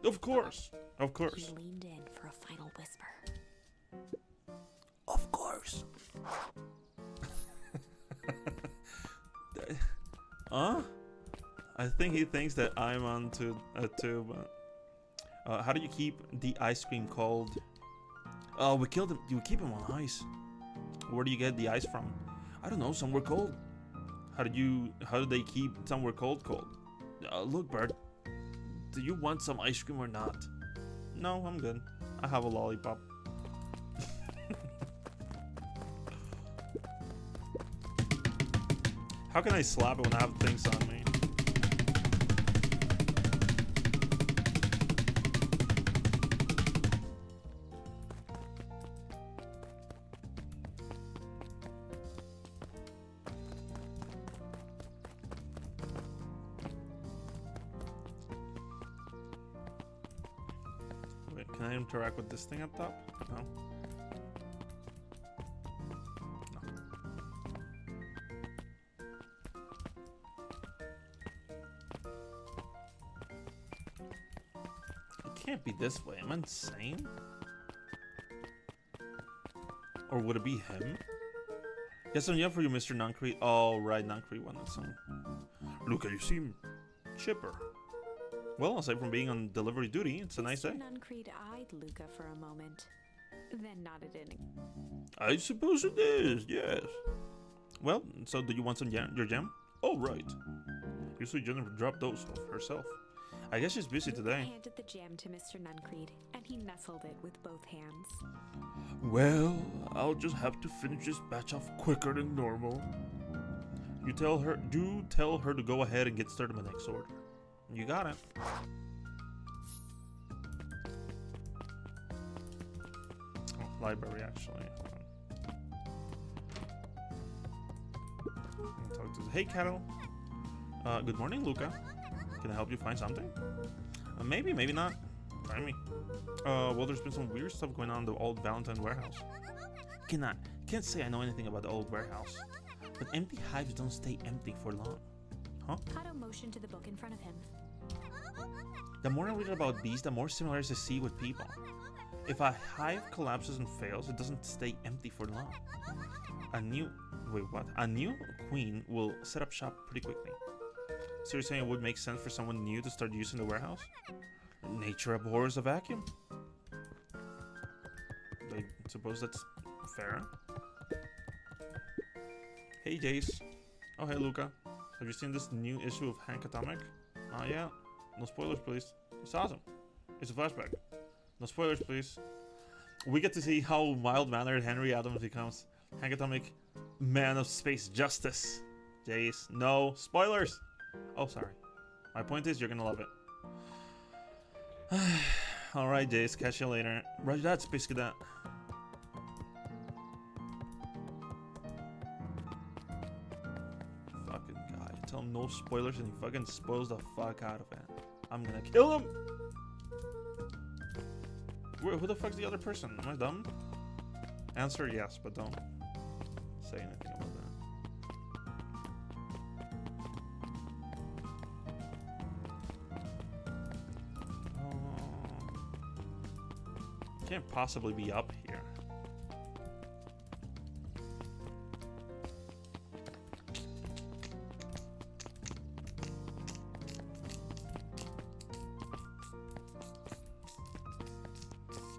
[SPEAKER 3] Of course, of
[SPEAKER 2] He
[SPEAKER 3] course.
[SPEAKER 2] leaned in for a final whisper.
[SPEAKER 3] Of course. Huh? I think he thinks that I'm onto a tube. How do you keep the ice cream cold? Oh, we killed him. You keep him on ice. Where do you get the ice from? I don't know. Somewhere cold. How do they keep somewhere cold? Look, Bert. Do you want some ice cream or not? No, I'm good. I have a lollipop. How can I slap it when I have things on me? Wait, can I interact with this thing up top? No. Can't be this way. Am I insane? Or would it be him? Yes, I'm for you, Mr. Nuncrete. Oh, right, Nuncrete wanted some. Luca, you seem chipper. Well, aside from being on delivery duty, it's a nice day.
[SPEAKER 2] Mr. Nuncrete eyed Luca for a moment, then nodded in.
[SPEAKER 3] I suppose it is, yes. Well, so do you want some your jam? Oh, right. Usually Jennifer dropped those off herself. I guess she's busy
[SPEAKER 2] Luca
[SPEAKER 3] today.
[SPEAKER 2] handed the jam to Mr. Nuncrete, and he nestled it with both hands.
[SPEAKER 3] Well, I'll just have to finish this batch off quicker than normal. Do tell her to go ahead and get started on the next order. You got it. Oh, library, actually. Hold on. Talk to hey, Cattle. Good morning, Luca. Can I help you find something? Maybe, maybe not. Try me. Well, there's been some weird stuff going on in the old Valentine warehouse. Can't say I know anything about the old warehouse. But empty hives don't stay empty for long. Huh?
[SPEAKER 2] Kato motioned to the book in front of him.
[SPEAKER 3] The more I read about bees, the more similarities I see with people. If a hive collapses and fails, it doesn't stay empty for long. A new queen will set up shop pretty quickly. So you're saying it would make sense for someone new to start using the warehouse? Nature abhors a vacuum. I suppose that's fair. Hey, Jace. Oh, hey, Luca. Have you seen this new issue of Hank Atomic? Oh, yeah. No spoilers, please. It's awesome.
[SPEAKER 1] It's a flashback. No spoilers, please. We get to see how mild-mannered Henry Adams becomes. Hank Atomic, man of space justice. Jace, no spoilers. Oh, sorry. My point is, you're gonna love it. Alright, Jace, catch you later. Roger that, Space Cadet. Fucking guy. Tell him no spoilers and he fucking spoils the fuck out of it. I'm gonna kill him! Who the fuck's the other person? Am I dumb? Answer yes, but don't say anything about that. Can't possibly be up here.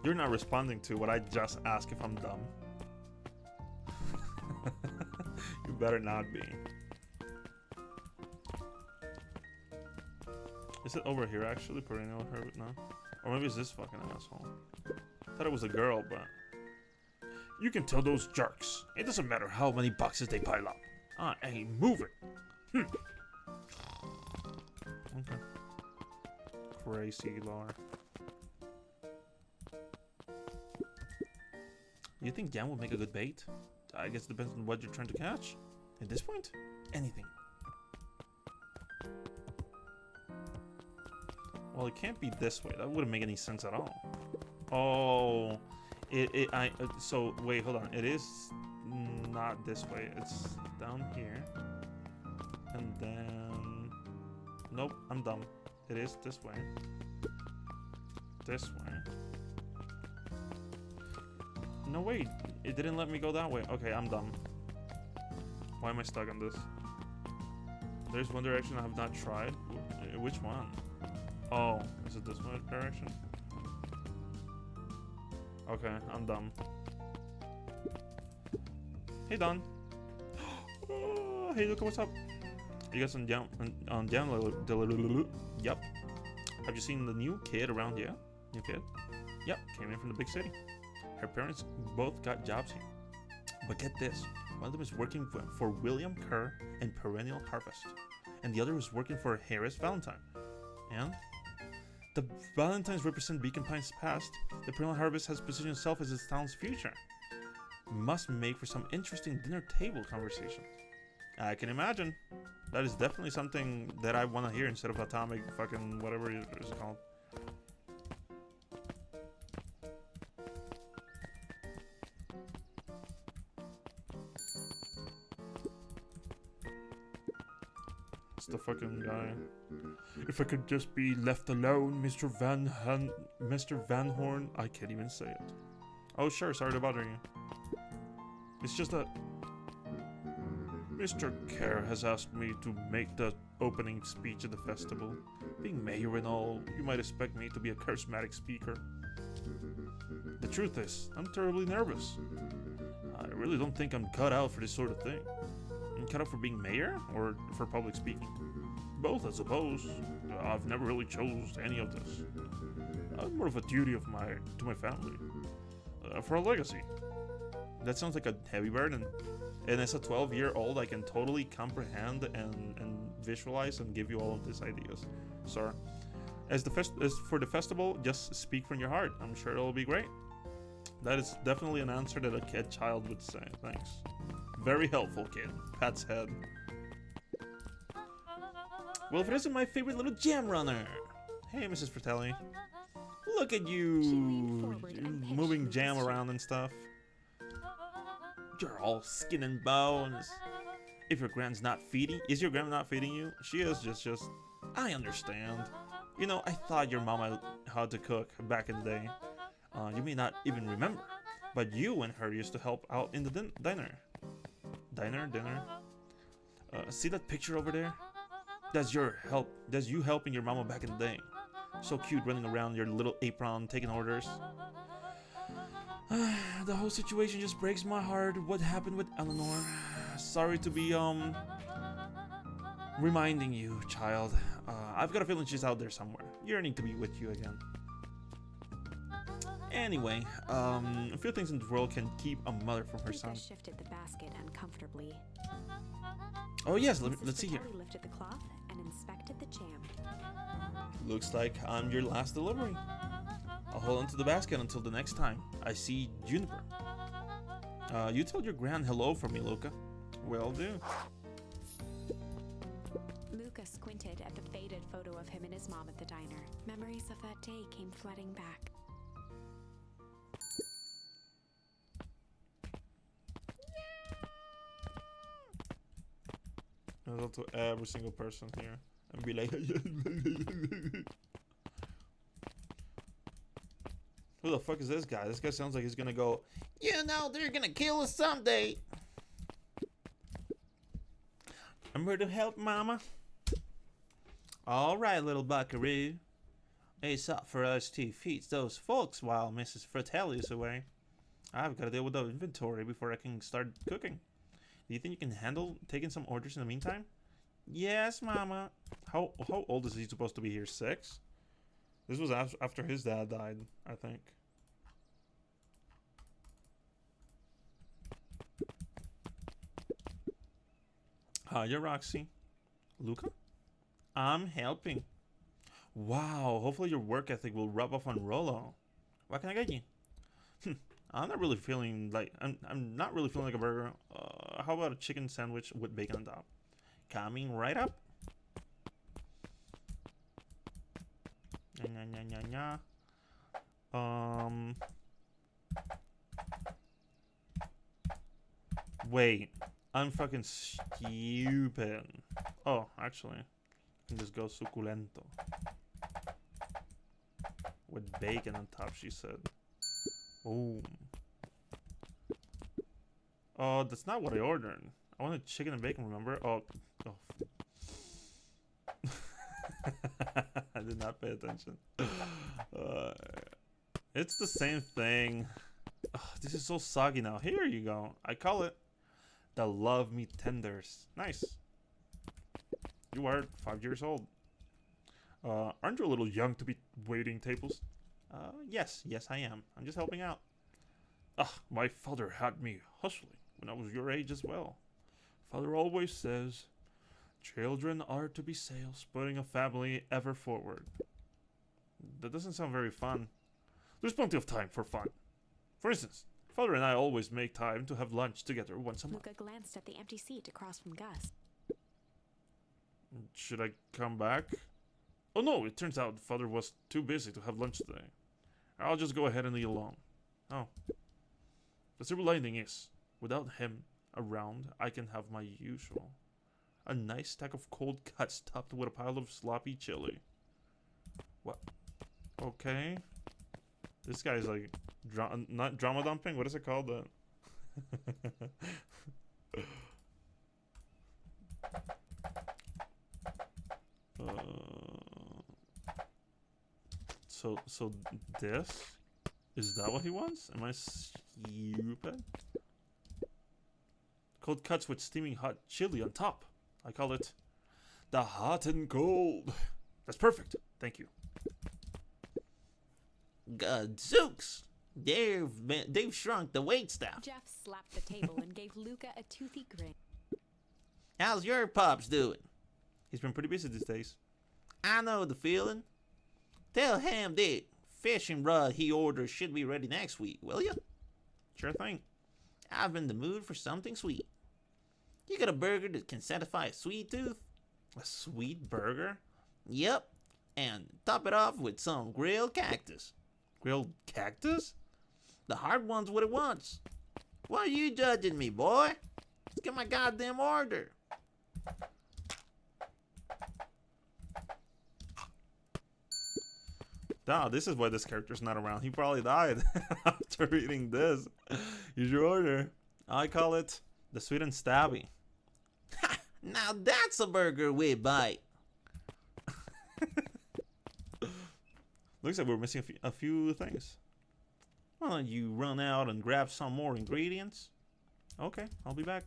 [SPEAKER 1] You're not responding to what I just asked if I'm dumb. You better not be. Is it over here actually? Perennial Herbert? No. Or maybe it's this fucking asshole. Thought it was a girl, but... You can tell those jerks. It doesn't matter how many boxes they pile up. I ain't moving. Okay. Crazy lore. You think Jam would make a good bait? I guess it depends on what you're trying to catch. At this point, anything. Well, it can't be this way. That wouldn't make any sense at all. Oh, so wait, hold on. It is not this way. It's down here, and then nope, I'm dumb. It is this way. This way. No, wait, it didn't let me go that way. Okay, I'm dumb. Why am I stuck on this? There's one direction I have not tried. Which one? Oh, is it this one direction? Okay, I'm dumb. Hey, Don. Oh, hey, look what's up. You guys on down? Yep. Have you seen the new kid around here? New kid? Yep, came in from the big city. Her parents both got jobs here. But get this, one of them is working for William Kerr and Perennial Harvest, and the other is working for Harris Valentine. And the Valentines represent Beacon Pine's past. The Perennial Harvest has positioned itself as its town's future. Must make for some interesting dinner table conversation. I can imagine. That is definitely something that I want to hear instead of atomic fucking whatever it is called. The fucking guy. If I could just be left alone, Mr. Van Horn. I can't even say it. Oh sure, sorry to bother you. It's just that Mr. Kerr has asked me to make the opening speech at the festival. Being mayor and all, you might expect me to be a charismatic speaker. The truth is, I'm terribly nervous. I really don't think I'm cut out for this sort of thing. Cut out for being mayor or for public speaking? Both, I suppose. I've never really chose any of this. More of a duty of to my family, for a legacy. That sounds like a heavy burden, and as a 12-year-old, I can totally comprehend and visualize and give you all of these ideas, sir. As for the festival, just speak from your heart. I'm sure it'll be great. That is definitely an answer that a child would say. Thanks. Very helpful, kid. Pat's head. Well, if it isn't my favorite little jam runner. Hey, Mrs. Fratelli. Look at you moving jam around and stuff. You're all skin and bones. If your grand's not feeding, is your grandma not feeding you? She is just, I understand. You know, I thought your mama how to cook back in the day. You may not even remember, but you and her used to help out in the dinner. Dinner? See that picture over there? That's you helping your mama back in the day. So cute running around your little apron taking orders. The whole situation just breaks my heart. What happened with Eleanor? Sorry to be reminding you, child. I've got a feeling she's out there somewhere, yearning to be with you again.
[SPEAKER 3] Anyway, a few things in the world can keep a mother from her son.
[SPEAKER 2] Luca shifted the basket uncomfortably.
[SPEAKER 3] Oh yes,
[SPEAKER 2] Mrs.
[SPEAKER 3] let's see here.
[SPEAKER 2] Fratelli lifted the cloth and inspected the jam.
[SPEAKER 3] Looks like I'm your last delivery. I'll hold onto the basket until the next time I see Juniper. You tell your gran hello for me, Luca. Will do.
[SPEAKER 2] Luca squinted at the faded photo of him and his mom at the diner. Memories of that day came flooding back.
[SPEAKER 3] I'll talk to every single person here and be like, who the fuck is this guy? This guy sounds like he's gonna go, you know, they're gonna kill us someday. I'm here to help, mama. All right, little buckaroo. It's up for us to feed those folks while Mrs. Fratelli is away. I've got to deal with the inventory before I can start cooking. Do you think you can handle taking some orders in the meantime? Yes, mama. How old is he supposed to be here? 6? This was after his dad died, I think. Hiya, Roxy. Luca? I'm helping. Wow, hopefully your work ethic will rub off on Rolo. What can I get you? I'm not really feeling like I'm not really feeling like a burger. How about a chicken sandwich with bacon on top? Coming right up. Wait, I'm fucking stupid. Oh, actually, I can just go suculento with bacon on top. She said. Oh. Oh, that's not what I ordered. I wanted chicken and bacon, remember? Oh. I did not pay attention. It's the same thing. This is so soggy now. Here you go. I call it the Love Me Tenders. Nice. You are 5 years old. Aren't you a little young to be waiting tables? Yes, I am. I'm just helping out. My father had me hustling when I was your age as well. Father always says, children are to be sails, putting a family ever forward. That doesn't sound very fun. There's plenty of time for fun. For instance, Father and I always make time to have lunch together once a month.
[SPEAKER 2] Luca glanced at the empty seat across from Gus.
[SPEAKER 3] Should I come back? Oh no, it turns out Father was too busy to have lunch today. I'll just go ahead and eat alone. Oh. The silver lining is, without him around, I can have my usual. A nice stack of cold cuts topped with a pile of sloppy chili. What? Okay. This guy's like, not drama dumping? What is it called? So this? Is that what he wants? Am I stupid? Cold cuts with steaming hot chili on top. I call it the hot and cold. That's perfect. Thank you.
[SPEAKER 5] Gadzooks! They've shrunk the waitstaff.
[SPEAKER 2] Jeff slapped the table and gave Luca a toothy grin.
[SPEAKER 5] How's your pops doing?
[SPEAKER 3] He's been pretty busy these days.
[SPEAKER 5] I know the feeling. Tell Ham that fishing rod he orders should be ready next week, will you?
[SPEAKER 3] Sure thing.
[SPEAKER 5] I've been in the mood for something sweet. You got a burger that can satisfy a sweet tooth?
[SPEAKER 3] A sweet burger?
[SPEAKER 5] Yep. And top it off with some grilled cactus.
[SPEAKER 3] Grilled cactus?
[SPEAKER 5] The hard one's what it wants. Why are you judging me, boy? Let's get my goddamn order.
[SPEAKER 3] Nah, this is why this character's not around. He probably died after reading this. Here's your order. I call it the sweet and stabby.
[SPEAKER 5] Now that's a burger we bite.
[SPEAKER 3] Looks like we're missing a few things.
[SPEAKER 5] Why don't you run out and grab some more ingredients?
[SPEAKER 3] Okay, I'll be back.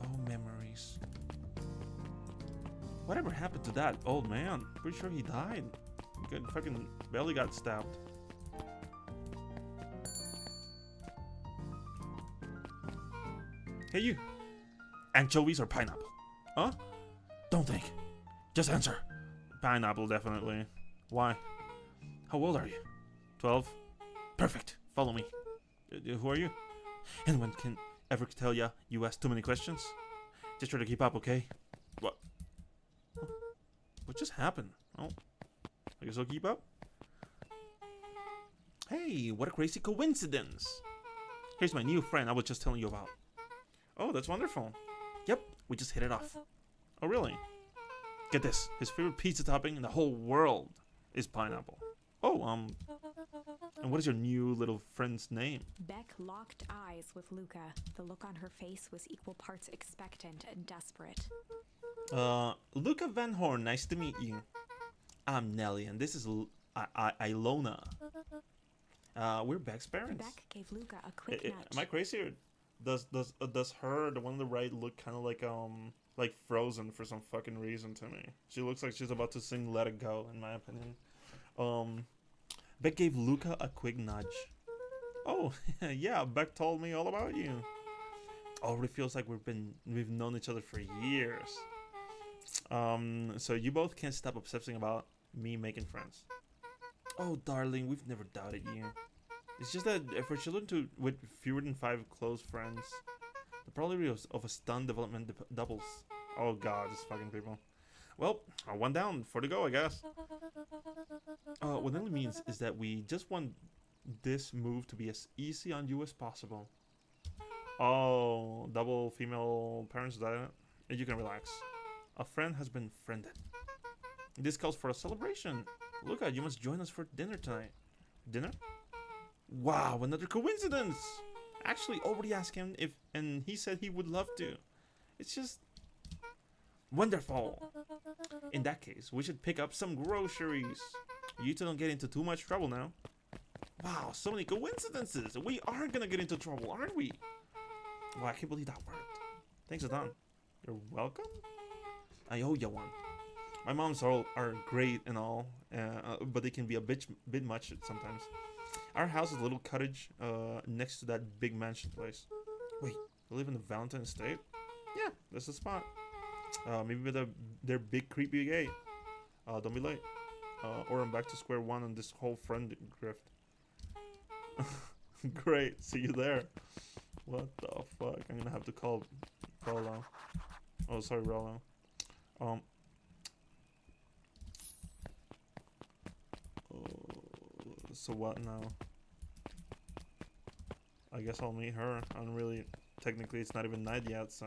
[SPEAKER 3] Oh, memories. Whatever happened to that old man? Pretty sure he died.
[SPEAKER 1] Good fucking belly got stabbed. Hey you. Anchovies or pineapple? Huh? Don't think. Just answer. Pineapple, definitely. Why? How old are you? 12? Perfect. Follow me. Who are you? Anyone can ever tell ya you ask too many questions? Just try to keep up, okay? What? What just happened? Oh, I guess I'll keep up. Hey, what a crazy coincidence. Here's my new friend I was just telling you about. Oh, that's wonderful. Yep, we just hit it off. Oh, really? Get this. His favorite pizza topping in the whole world is pineapple. Oh, and what is your new little friend's name?
[SPEAKER 2] Beck locked eyes with Luca. The look on her face was equal parts expectant and desperate.
[SPEAKER 1] Luca Van Horn, nice to meet you. I'm Nelly, and this is Ilona. We're Beck's parents.
[SPEAKER 2] Beck gave Luca a quick nudge.
[SPEAKER 1] Am I crazy, or does her, the one on the right, look kind of like Frozen for some fucking reason to me? She looks like she's about to sing "Let It Go," in my opinion. Beck gave Luca a quick nudge. Oh, yeah, Beck told me all about you. Already feels like we've known each other for years. So you both can't stop obsessing about me making friends. Oh, darling, we've never doubted you. It's just that for children with fewer than 5 close friends, the probability of a stunned development doubles. Oh god, these fucking people. Well, 1 down, 4 to go, I guess. What that means is that we just want this move to be as easy on you as possible. Oh, double female parents, is that it? You can relax. A friend has been friended. This calls for a celebration. Luca, you must join us for dinner tonight. Dinner? Wow, another coincidence! Actually, already asked him if, and he said he would love to. It's just wonderful. In that case, we should pick up some groceries. You two don't get into too much trouble now. Wow, so many coincidences. We are gonna get into trouble, aren't we? Wow, I can't believe that worked. Thanks a ton. You're welcome? I owe you one. My moms are great and all, but they can be a bit much sometimes. Our house is a little cottage next to that big mansion place. Wait, they live in the Valentine Estate? Yeah, that's the spot. Maybe they're big creepy gay. Don't be late. Or I'm back to square one on this whole friend grift. Great, see you there. What the fuck? I'm gonna have to call Rollo. Oh, sorry, Rollo. So what now? I guess I'll meet her. I'm really, technically it's not even night yet, so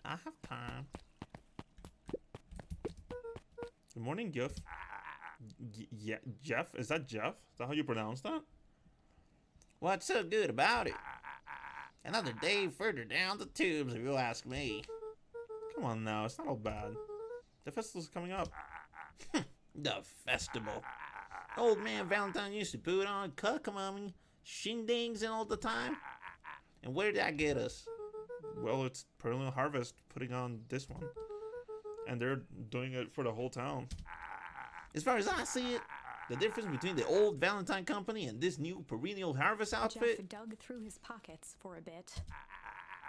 [SPEAKER 1] I have time. Good morning, Jeff. Yeah, Jeff? Is that Jeff? Is that how you pronounce that?
[SPEAKER 5] What's so good about it? Another day further down the tubes, if you ask me.
[SPEAKER 1] Come on now, it's not all bad. The festival's coming up.
[SPEAKER 5] The festival. Old man Valentine used to put on cucumber shindigs and all the time. And where did that get us?
[SPEAKER 1] Well, it's Perennial Harvest putting on this one. And they're doing it for the whole town.
[SPEAKER 5] As far as I see it, the difference between the old Valentine Company and this new Perennial Harvest outfit
[SPEAKER 2] Jeff dug through his pockets for a bit.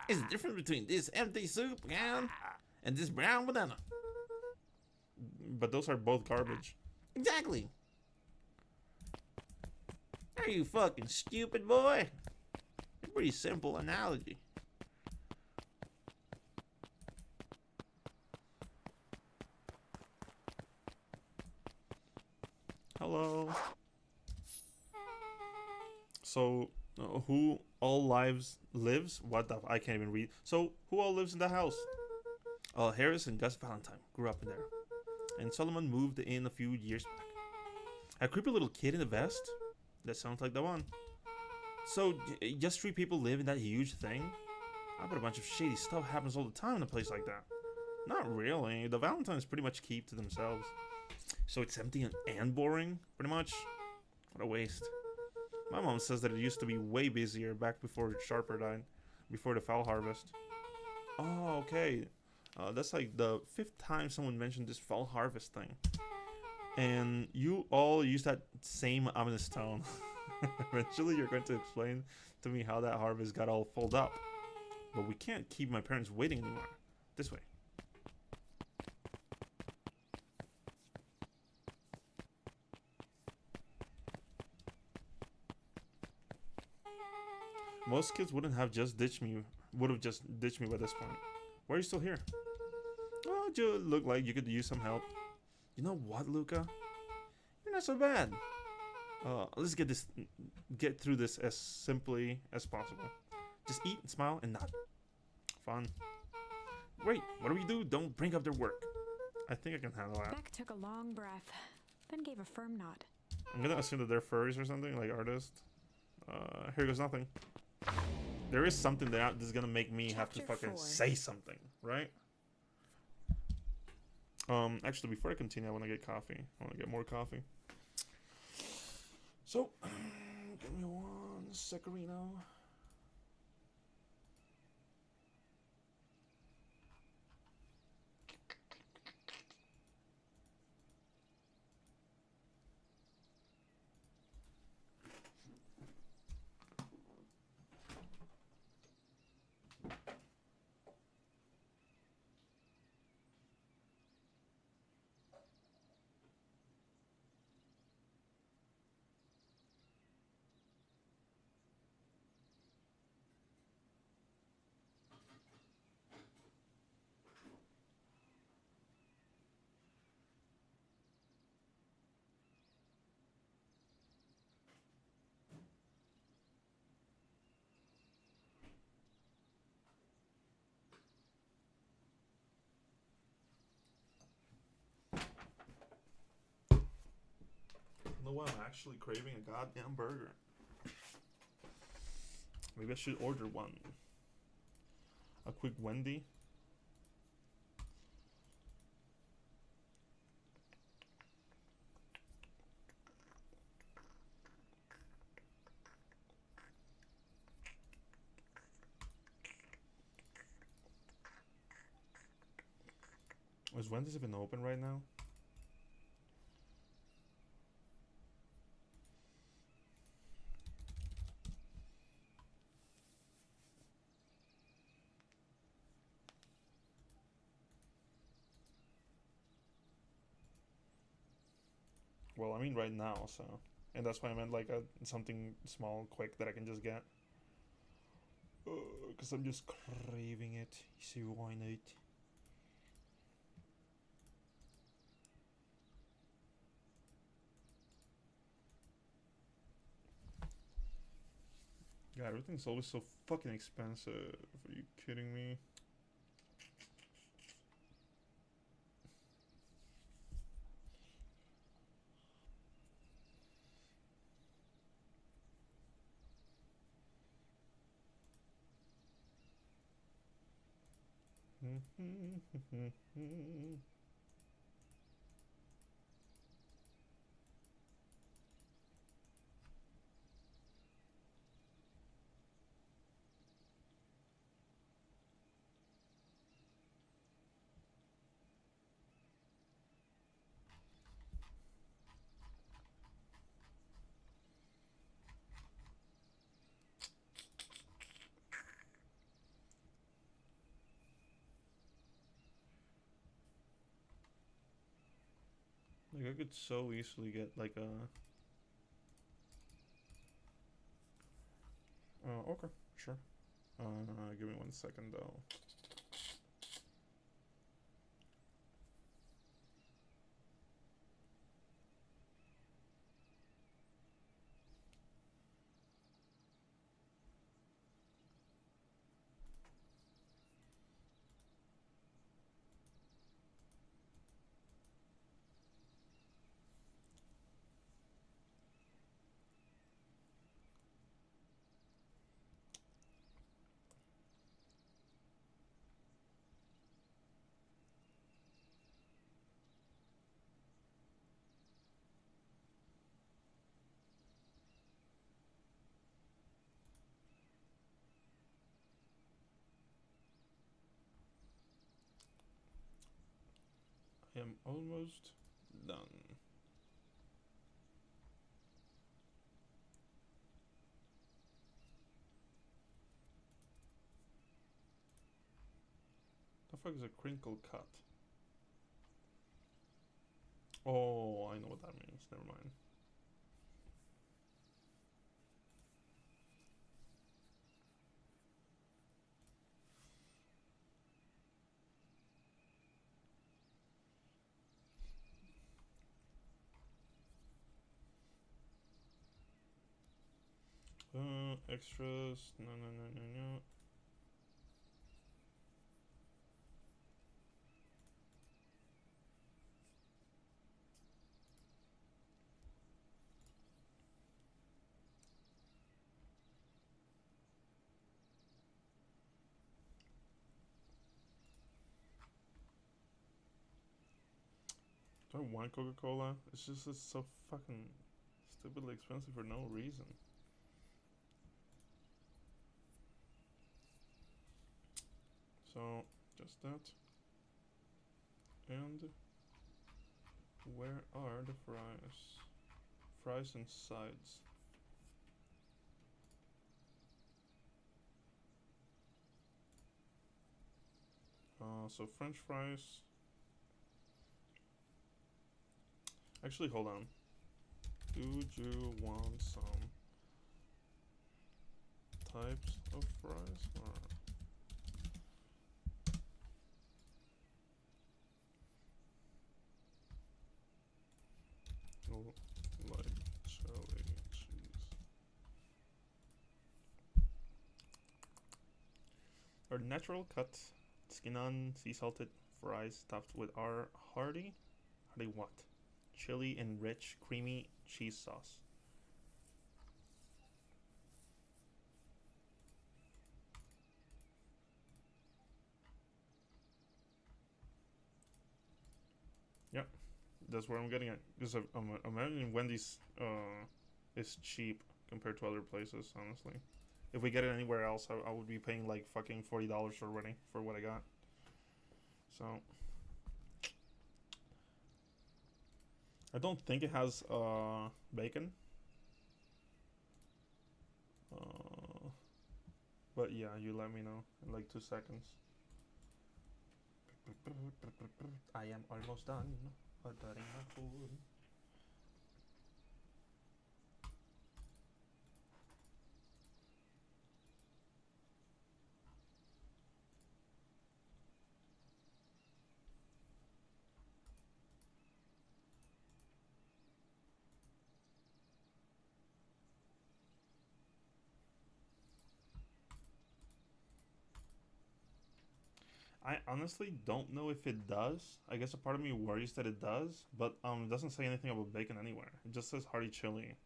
[SPEAKER 5] is the difference between this empty soup can and this brown banana.
[SPEAKER 1] But those are both garbage.
[SPEAKER 5] Exactly. Are you fucking stupid, boy? A pretty simple analogy.
[SPEAKER 1] Hello. So, who all lives? What the? I can't even read. So, who all lives in the house? Harris and Gus Valentine grew up in there. And Solomon moved in a few years back. A creepy little kid in a vest? That sounds like the one. So, just 3 people live in that huge thing? I bet a bunch of shady stuff happens all the time in a place like that. Not really. The Valentines pretty much keep to themselves. So it's empty and boring, pretty much. What a waste. My mom says that it used to be way busier back before Sharper died. Before the fall harvest. Oh, okay. That's like the 5th time someone mentioned this fall harvest thing.
[SPEAKER 4] And you all use that same ominous tone. Eventually, you're going to explain to me how that harvest got all folded up. But we can't keep my parents waiting anymore. This way. Most kids wouldn't have just ditched me. Would have just ditched me by this point. Why are you still here? Oh, you look like you could use some help. You know what, Luca? You're not so bad. Let's get through this as simply as possible. Just eat, smile, and nod. Fun. Wait, what do we do? Don't bring up their work. I think I can handle that.
[SPEAKER 2] Beck took a long breath, then gave a firm nod.
[SPEAKER 4] I'm gonna assume that they're furries or something, like artists. Here goes nothing. There is something that's gonna make me have to
[SPEAKER 2] Chapter
[SPEAKER 4] fucking
[SPEAKER 2] 4.
[SPEAKER 4] say something, right? Actually, before I continue, I want to get coffee. I want to get more coffee. So, give me one secarino. You know what? I'm actually craving a goddamn burger. Maybe I should order one. A quick Wendy. Is Wendy's even open right now? Well, I mean right now, so. And that's why I meant like something small, quick that I can just get. Because I'm just craving it. So why not? God, everything's always so fucking expensive. Are you kidding me? Like I could so easily get like a. Okay, sure. Give me 1 second though. I am almost done.
[SPEAKER 1] The fuck is a crinkle cut? Oh, I know what that means. Never mind. Extras. No, no, no, no, no. Do I want Coca-Cola? It's just it's so fucking stupidly expensive for no reason. So, just that. And where are the fries? Fries and sides. So French fries. Actually, hold on. Do you want some types of fries? Or oh, like chili cheese? Our natural cut, skin on, sea salted fries stuffed with our hearty what? Chili and rich, creamy cheese sauce. Yep, that's where I'm getting at. Because I'm imagining Wendy's is cheap compared to other places, honestly. If we get it anywhere else, I would be paying like fucking $40 already for what I got. So I don't think it has bacon. But yeah, you let me know in like 2 seconds. I am almost done ordering my food. I honestly don't know if it does. I guess a part of me worries that it does, but it doesn't say anything about bacon anywhere. It just says hearty chili.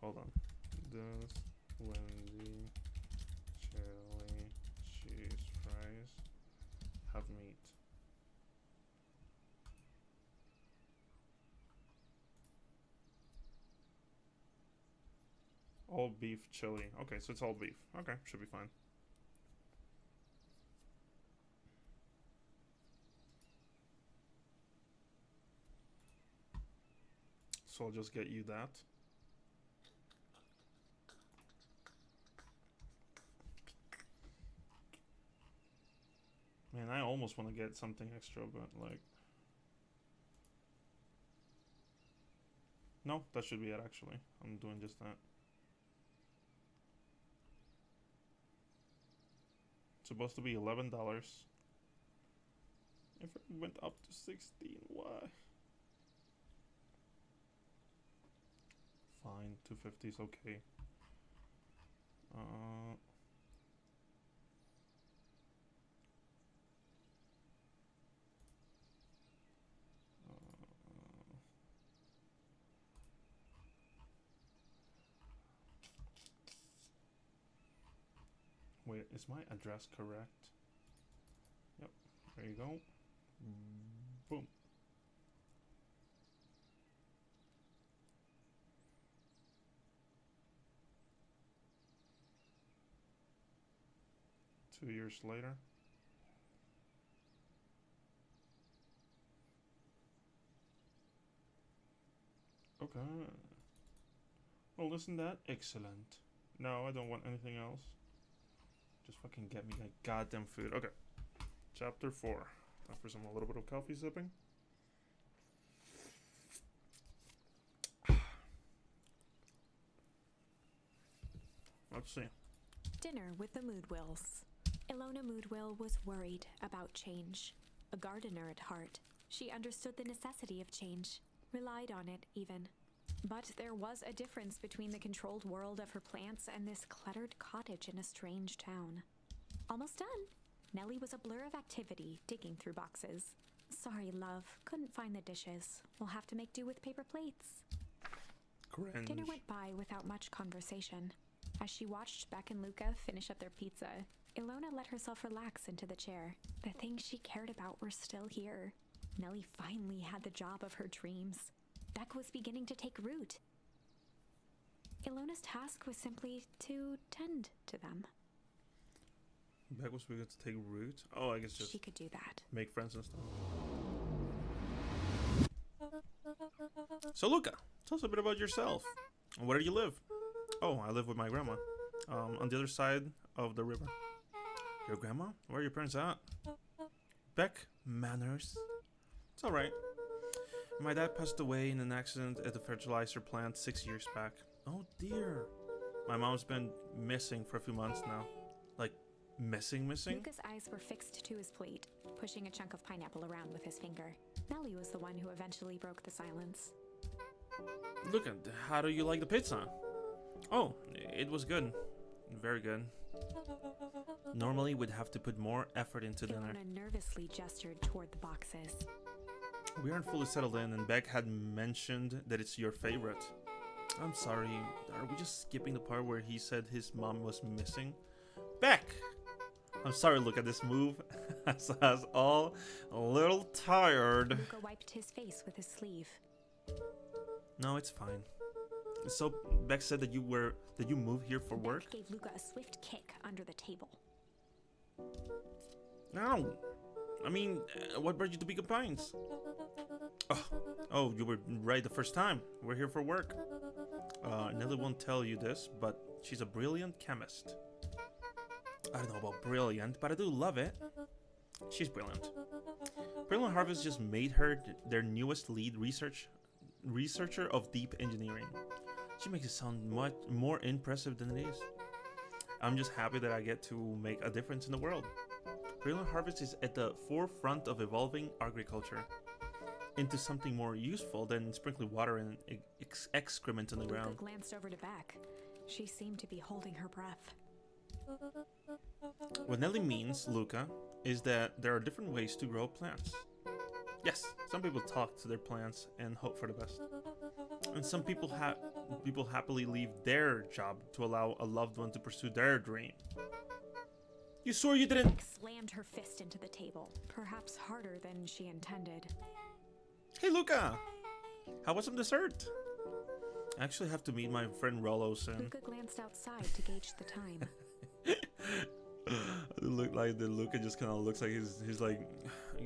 [SPEAKER 1] Hold on. Does Wendy chili cheese fries have meat? All beef chili. Okay, so it's all beef. Okay, should be fine. So I'll just get you that. Man, I almost want to get something extra, but like... No, that should be it actually. I'm doing just that. It's supposed to be $11. If it went up to 16, why? Fine, 250 is okay. Wait, is my address correct? Yep, there you go. Boom. Two years later. Okay. Well, isn't that excellent? No, I don't want anything else. Just fucking get me like goddamn food. Okay. Chapter 4. Time for a little bit of coffee sipping. Let's see.
[SPEAKER 2] Dinner with the Moodwills. Ilona Moodwill was worried about change. A gardener at heart, she understood the necessity of change, relied on it even. But there was a difference between the controlled world of her plants and this cluttered cottage in a strange town. Almost done. Nellie was a blur of activity, digging through boxes. Sorry, love. Couldn't find the dishes. We'll have to make do with paper plates.
[SPEAKER 1] Cringe.
[SPEAKER 2] Dinner went by without much conversation. As she watched Beck and Luca finish up their pizza, Ilona let herself relax into the chair. The things she cared about were still here. Nellie finally had the job of her dreams. Beck was beginning to take root. Ilona's task was simply to tend to them.
[SPEAKER 1] Beck was beginning to take root. Oh, I guess just
[SPEAKER 2] She could do that.
[SPEAKER 1] make friends and stuff. So Luca, tell us a bit about yourself. Where do you live? Oh, I live with my grandma. On the other side of the river. Your grandma? Where are your parents at? Beck, manners. It's alright. My dad passed away in an accident at the fertilizer plant 6 years back. Oh dear. My mom's been missing for a few months now. Like, missing?
[SPEAKER 2] Luca's eyes were fixed to his plate, pushing a chunk of pineapple around with his finger. Nellie was the one who eventually broke the silence.
[SPEAKER 1] Luca, how do you like the pizza? Oh, it was good. Very good. Normally we'd have to put more effort into dinner.
[SPEAKER 2] Ilona nervously gestured toward the boxes.
[SPEAKER 1] We aren't fully settled in, and Beck had mentioned that it's your favorite. I'm sorry, are we just skipping the part where he said his mom was missing? Beck! I'm sorry, look at this move. Has us all a little tired.
[SPEAKER 2] Luca wiped his face with his sleeve.
[SPEAKER 1] No, it's fine. So Beck said that you moved here for work?
[SPEAKER 2] Beck gave Luca a swift kick under the table.
[SPEAKER 1] No. I mean, what brought you to Beacon Pines? Oh, you were right the first time. We're here for work. Nellie won't tell you this, but she's a brilliant chemist. I don't know about brilliant, but I do love it. She's brilliant. Brilliant Harvest just made her their newest lead researcher of deep engineering. She makes it sound much more impressive than it is. I'm just happy that I get to make a difference in the world. Brilliant Harvest is at the forefront of evolving agriculture into something more useful than sprinkling water and excrement on the ground.
[SPEAKER 2] Luca glanced over to Beck. She seemed to be holding her breath.
[SPEAKER 1] What Nellie means, Luca, is that there are different ways to grow plants. Yes, some people talk to their plants and hope for the best. And some people happily leave their job to allow a loved one to pursue their dream. You swore you didn't...
[SPEAKER 2] Beck slammed her fist into the table, perhaps harder than she intended.
[SPEAKER 1] Hey, Luca! How was some dessert? I actually have to meet my friend Rollo soon.
[SPEAKER 2] Luca glanced outside to gauge the time.
[SPEAKER 1] Luca just kind of looks like he's like,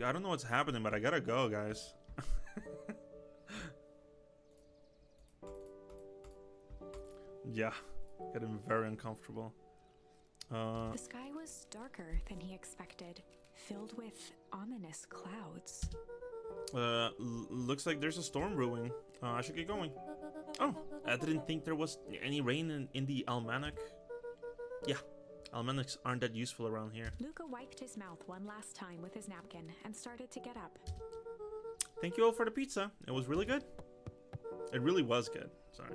[SPEAKER 1] I don't know what's happening, but I gotta go, guys. Yeah, getting very uncomfortable.
[SPEAKER 2] The sky was darker than he expected, filled with ominous clouds.
[SPEAKER 1] Looks like there's a storm brewing. I should get going. Oh, I didn't think there was any rain in the almanac. Yeah, almanacs aren't that useful around here.
[SPEAKER 2] Luca wiped his mouth one last time with his napkin and started to get up.
[SPEAKER 1] Thank you all for the pizza. It was really good. It really was good. Sorry.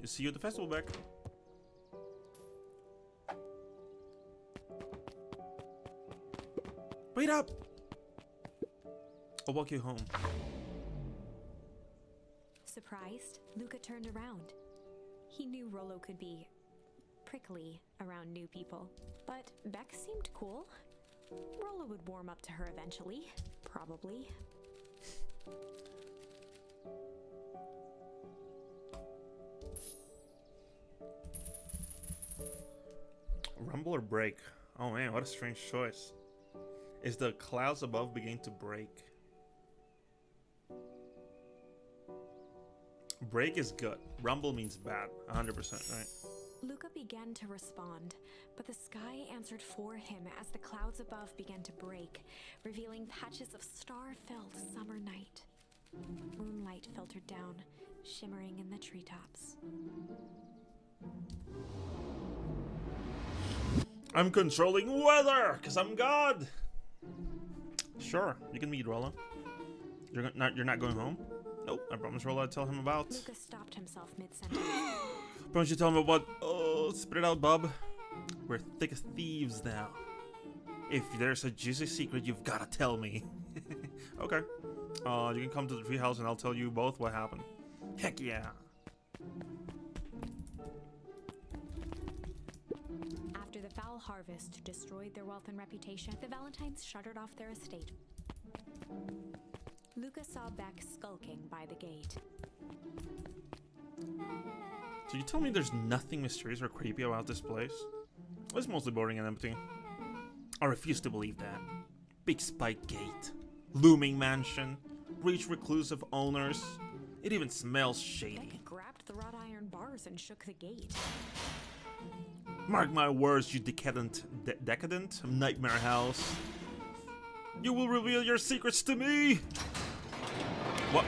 [SPEAKER 1] See you at the festival, Beck. Wait up! I'll walk you home.
[SPEAKER 2] Surprised, Luca turned around. He knew Rollo could be prickly around new people, but Beck seemed cool. Rollo would warm up to her eventually, probably.
[SPEAKER 1] Rumble or break? Oh man, what a strange choice. Is the clouds above beginning to break? Break is good. Rumble means bad. 100%, right?
[SPEAKER 2] Luca began to respond, but the sky answered for him as the clouds above began to break, revealing patches of star-filled summer night. Moonlight filtered down, shimmering in the treetops.
[SPEAKER 4] I'm controlling weather, because I'm God! Sure, you can meet Rolla. You're not going home? Nope, I promised Rolla I'd tell him about...
[SPEAKER 2] Luca stopped himself mid-sentence.
[SPEAKER 4] Promise you tell him about... Oh, spit it out, bub. We're thick as thieves now. If there's a juicy secret, you've gotta tell me. Okay. You can come to the treehouse and I'll tell you both what happened. Heck yeah!
[SPEAKER 2] After the foul harvest destroyed their wealth and reputation, the Valentines shuttered off their estate. Luca saw Beck skulking by the gate.
[SPEAKER 4] So you tell me there's nothing mysterious or creepy about this place? It's mostly boring and empty. I refuse to believe that. Big spike gate, looming mansion, rich reclusive owners. It even smells shady.
[SPEAKER 2] Beck grabbed the wrought iron bars and shook the gate.
[SPEAKER 4] Mark my words, you decadent nightmare house. You will reveal your secrets to me! What?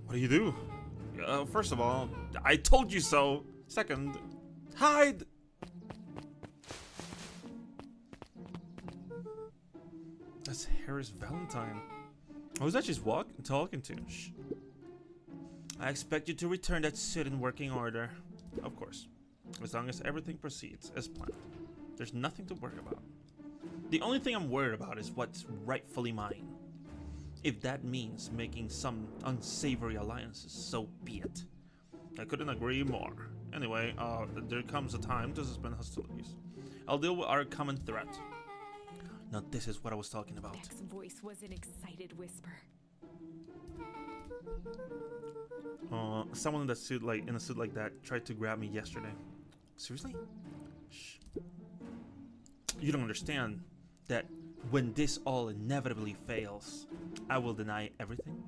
[SPEAKER 4] What do you do? First of all, I told you so. Second, hide! That's Harris Valentine. Who's that she's talking to? Shh. I expect you to return that suit in working order. Of course. As long as everything proceeds as planned. There's nothing to worry about. The only thing I'm worried about is what's rightfully mine. If that means making some unsavory alliances, so be it. I couldn't agree more. Anyway, there comes a time to suspend hostilities. I'll deal with our common threat. Now this is what I was talking about.
[SPEAKER 2] Beck's voice was an excited whisper.
[SPEAKER 4] Someone in a suit like that tried to grab me yesterday. Seriously? Shh. You don't understand that when this all inevitably fails, I will deny everything?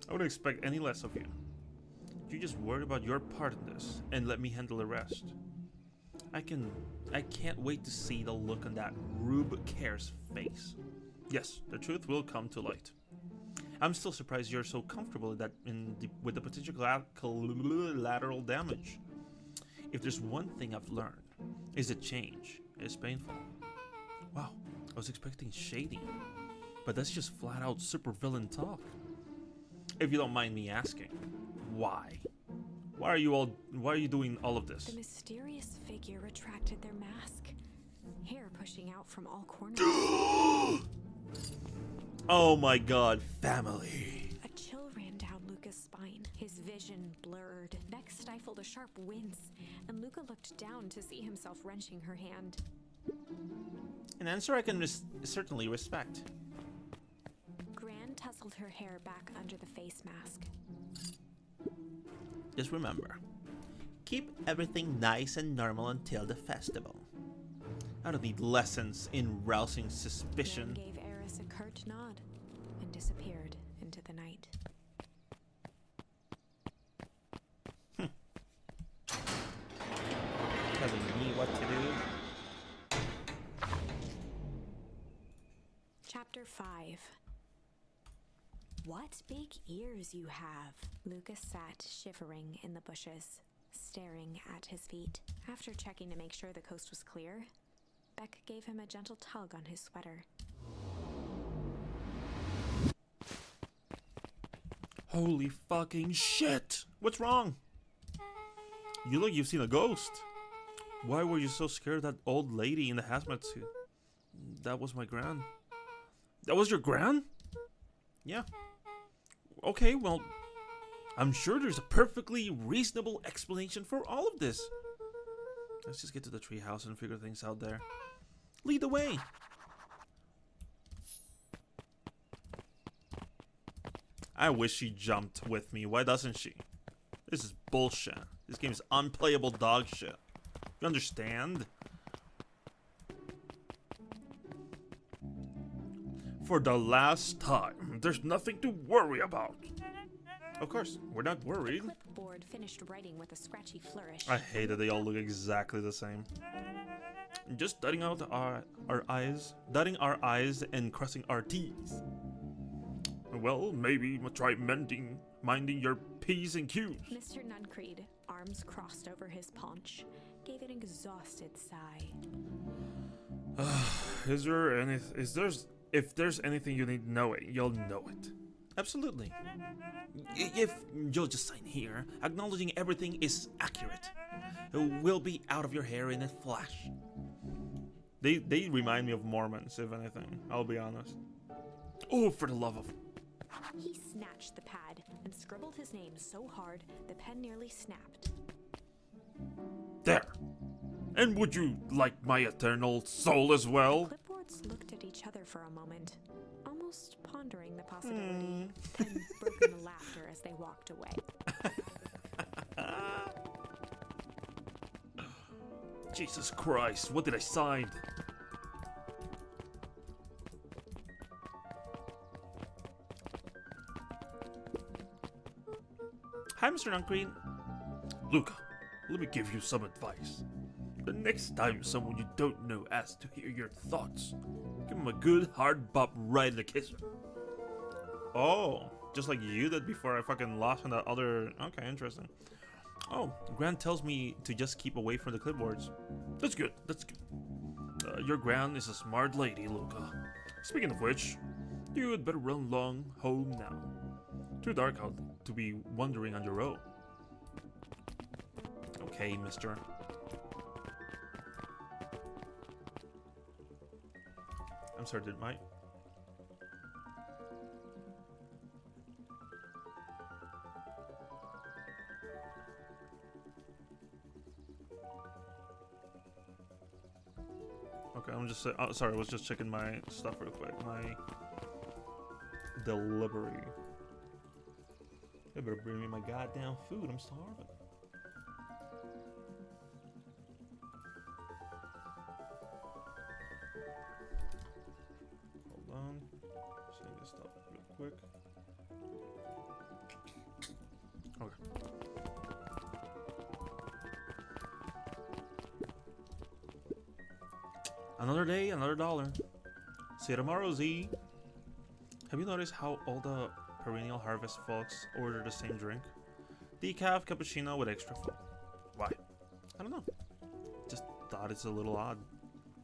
[SPEAKER 4] I wouldn't expect any less of you. You just worry about your part in this and let me handle the rest. I can't wait to see the look on that Rube Care's face. Yes, the truth will come to light. I'm still surprised you're so comfortable with the potential collateral damage. If there's one thing I've learned, is that change is painful. Wow, I was expecting shady, but that's just flat out supervillain talk. If you don't mind me asking, why? Why are you doing all of this?
[SPEAKER 2] The mysterious figure retracted their mask, hair pushing out from all corners.
[SPEAKER 4] Oh my god, family.
[SPEAKER 2] A chill ran down Luca's spine. His vision blurred. Beck stifled a sharp wince, and Luca looked down to see himself wrenching her hand.
[SPEAKER 4] An answer I can certainly respect.
[SPEAKER 2] Gran tousled her hair back under the face mask.
[SPEAKER 5] Just remember, keep everything nice and normal until the festival.
[SPEAKER 4] I don't need lessons in rousing suspicion.
[SPEAKER 2] Gran gave Eris a curt nod and disappeared into the night.
[SPEAKER 5] Telling me what to do.
[SPEAKER 2] Chapter 5. What big ears you have! Lucas sat shivering in the bushes, staring at his feet. After checking to make sure the coast was clear, Beck gave him a gentle tug on his sweater.
[SPEAKER 4] Holy fucking shit! What's wrong? You look, you've seen a ghost. Why were you so scared of that old lady in the hazmat suit? That was my gran. That was your gran? Yeah. Okay, well, I'm sure there's a perfectly reasonable explanation for all of this. Let's just get to the treehouse and figure things out there. Lead the way. I wish she jumped with me. Why doesn't she? This is bullshit. This game is unplayable dog shit. You understand? For the last time, there's nothing to worry about.
[SPEAKER 1] Of course, we're not worried.
[SPEAKER 2] Clipboard finished writing with a scratchy flourish.
[SPEAKER 1] I hate that they all look exactly the same. Just dotting out our dotting our I's and crossing our T's. Well, maybe try minding your P's and Q's.
[SPEAKER 2] Mr. Nuncreed, arms crossed over his paunch, gave an exhausted sigh.
[SPEAKER 1] If there's anything you need knowing, you'll know it.
[SPEAKER 5] Absolutely. If you'll just sign here, acknowledging everything is accurate, we'll be out of your hair in a flash.
[SPEAKER 1] They remind me of Mormons, if anything. I'll be honest. Oh, for the love of...
[SPEAKER 2] He snatched the pad and scribbled his name so hard the pen nearly snapped.
[SPEAKER 1] There. And would you like my eternal soul as well?
[SPEAKER 2] Clipboards looked at each other for a moment, almost pondering the possibility, then broke into laughter as they walked away.
[SPEAKER 1] Jesus Christ, what did I sign?
[SPEAKER 5] Hi, Mr. Nuncreed.
[SPEAKER 1] Luca, let me give you some advice. The next time someone you don't know asks to hear your thoughts, give him a good hard bop right in the kisser.
[SPEAKER 5] Oh, just like you did before I fucking lost on that other... Okay, interesting. Oh, Grant tells me to just keep away from the clipboards.
[SPEAKER 1] That's good, that's good. Your Gran is a smart lady, Luca. Speaking of which, you had better run along home now. Too dark out to be wandering on your own.
[SPEAKER 5] Okay, mister.
[SPEAKER 1] I'm sorry, did Mike? Okay, I'm just sorry, I was just checking my stuff real quick. My delivery.
[SPEAKER 5] You better bring me my goddamn food. I'm starving.
[SPEAKER 1] Hold on. Saying this stuff real quick. Okay.
[SPEAKER 5] Another day, another dollar. See you tomorrow, Z. Have you noticed how all the perennial harvest folks order the same drink? Decaf cappuccino with extra foam. Why? I don't know. Just thought it's a little odd.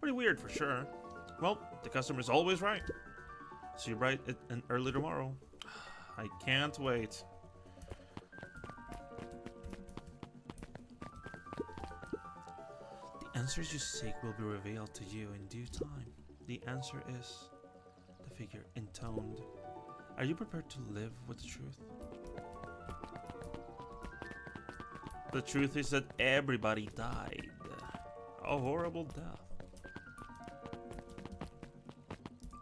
[SPEAKER 5] Pretty weird for sure. Well, the customer's always right. See you bright and early tomorrow. I can't wait. The answers you seek will be revealed to you in due time. The answer is the figure intoned. Are you prepared to live with the truth? The truth is that everybody died. A horrible death.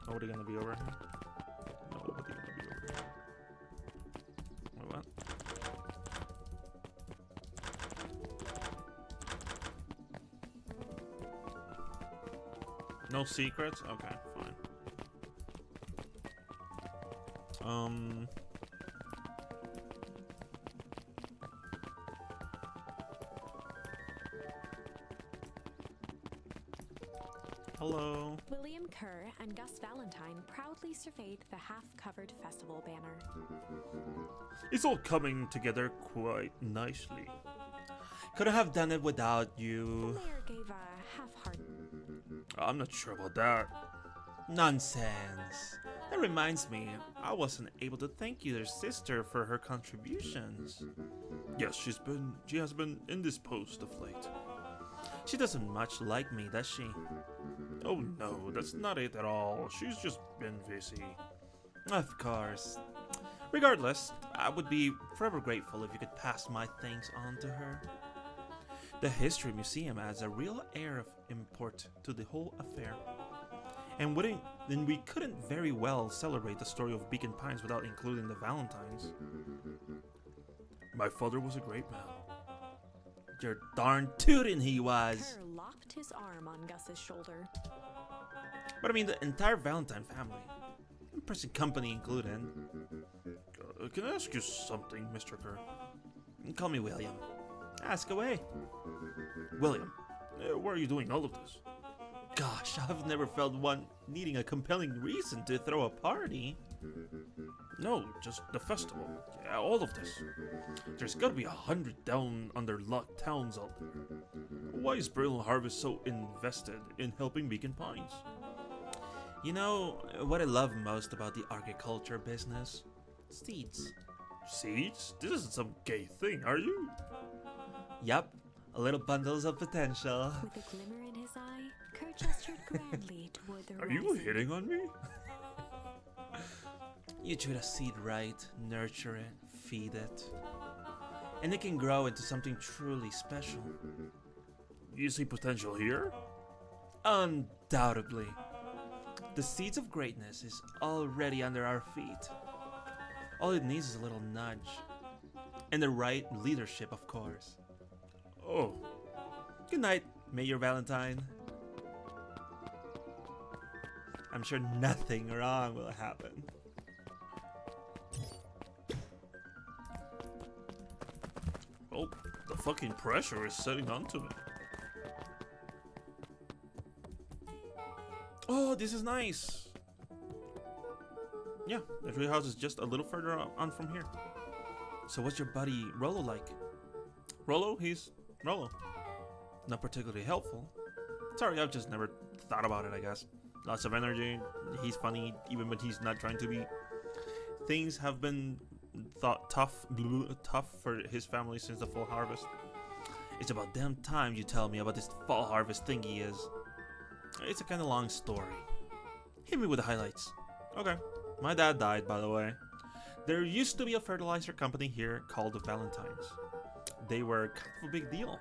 [SPEAKER 5] Nobody gonna be over here? Nobody gonna be over here. Wait, what? No secrets? Okay, fine. Hello.
[SPEAKER 2] William Kerr and Gus Valentine proudly surveyed the half-covered festival banner.
[SPEAKER 1] It's all coming together quite nicely.
[SPEAKER 5] Couldn't have done it without you.
[SPEAKER 2] Mayor gave a half-hearted...
[SPEAKER 1] I'm not sure about that.
[SPEAKER 5] Nonsense. That reminds me, I wasn't able to thank your sister for her contributions.
[SPEAKER 1] Yes, she has been indisposed of late.
[SPEAKER 5] She doesn't much like me, does she?
[SPEAKER 1] Oh no, that's not it at all. She's just been busy.
[SPEAKER 5] Of course. Regardless, I would be forever grateful if you could pass my thanks on to her. The History Museum adds a real air of import to the whole affair. And we couldn't very well celebrate the story of Beacon Pines without including the Valentines.
[SPEAKER 1] My father was a great man.
[SPEAKER 5] You're darn tootin' he was.
[SPEAKER 2] Kerr locked his arm on Gus's shoulder.
[SPEAKER 5] But I mean the entire Valentine family. Present company included.
[SPEAKER 1] can I ask you something, Mr. Kerr?
[SPEAKER 5] Call me William.
[SPEAKER 4] Ask away.
[SPEAKER 1] William, why are you doing all of this?
[SPEAKER 4] Gosh, I've never felt one needing a compelling reason to throw a party.
[SPEAKER 1] No, just the festival. Yeah, all of this. There's gotta be 100 down under luck towns out there. Why is Brittle Harvest so invested in helping Beacon Pines?
[SPEAKER 4] You know what I love most about the agriculture business? Seeds.
[SPEAKER 1] Seeds? This isn't some gay thing, are you?
[SPEAKER 4] Yup, little bundles of potential.
[SPEAKER 2] With a glimmer in his eye, Kerr gestured grandly toward the
[SPEAKER 1] Are you
[SPEAKER 2] horizon.
[SPEAKER 1] hitting on me?
[SPEAKER 4] You treat a seed right, nurture it, feed it, and it can grow into something truly special.
[SPEAKER 1] You see potential here?
[SPEAKER 4] Undoubtedly. The seeds of greatness is already under our feet. All it needs is a little nudge. And the right leadership, of course.
[SPEAKER 1] Oh,
[SPEAKER 4] Good night, Mayor Valentine. I'm sure nothing wrong will happen.
[SPEAKER 1] well, the fucking pressure is setting onto me.
[SPEAKER 4] Oh, this is nice.
[SPEAKER 1] Yeah, the treehouse is just a little further on from here.
[SPEAKER 4] So what's your buddy Rolo like?
[SPEAKER 1] Rollo, he's Rollo.
[SPEAKER 4] Not particularly helpful.
[SPEAKER 1] Sorry, I've just never thought about it, I guess. Lots of energy. He's funny, even when he's not trying to be. Things have been thought tough for his family since the fall harvest.
[SPEAKER 4] It's about damn time you tell me about this fall harvest thing he is. It's a kind of long story. Hit me with the highlights.
[SPEAKER 1] Okay. My dad died, by the way. There used to be a fertilizer company here called the Valentines. They were kind of a big deal.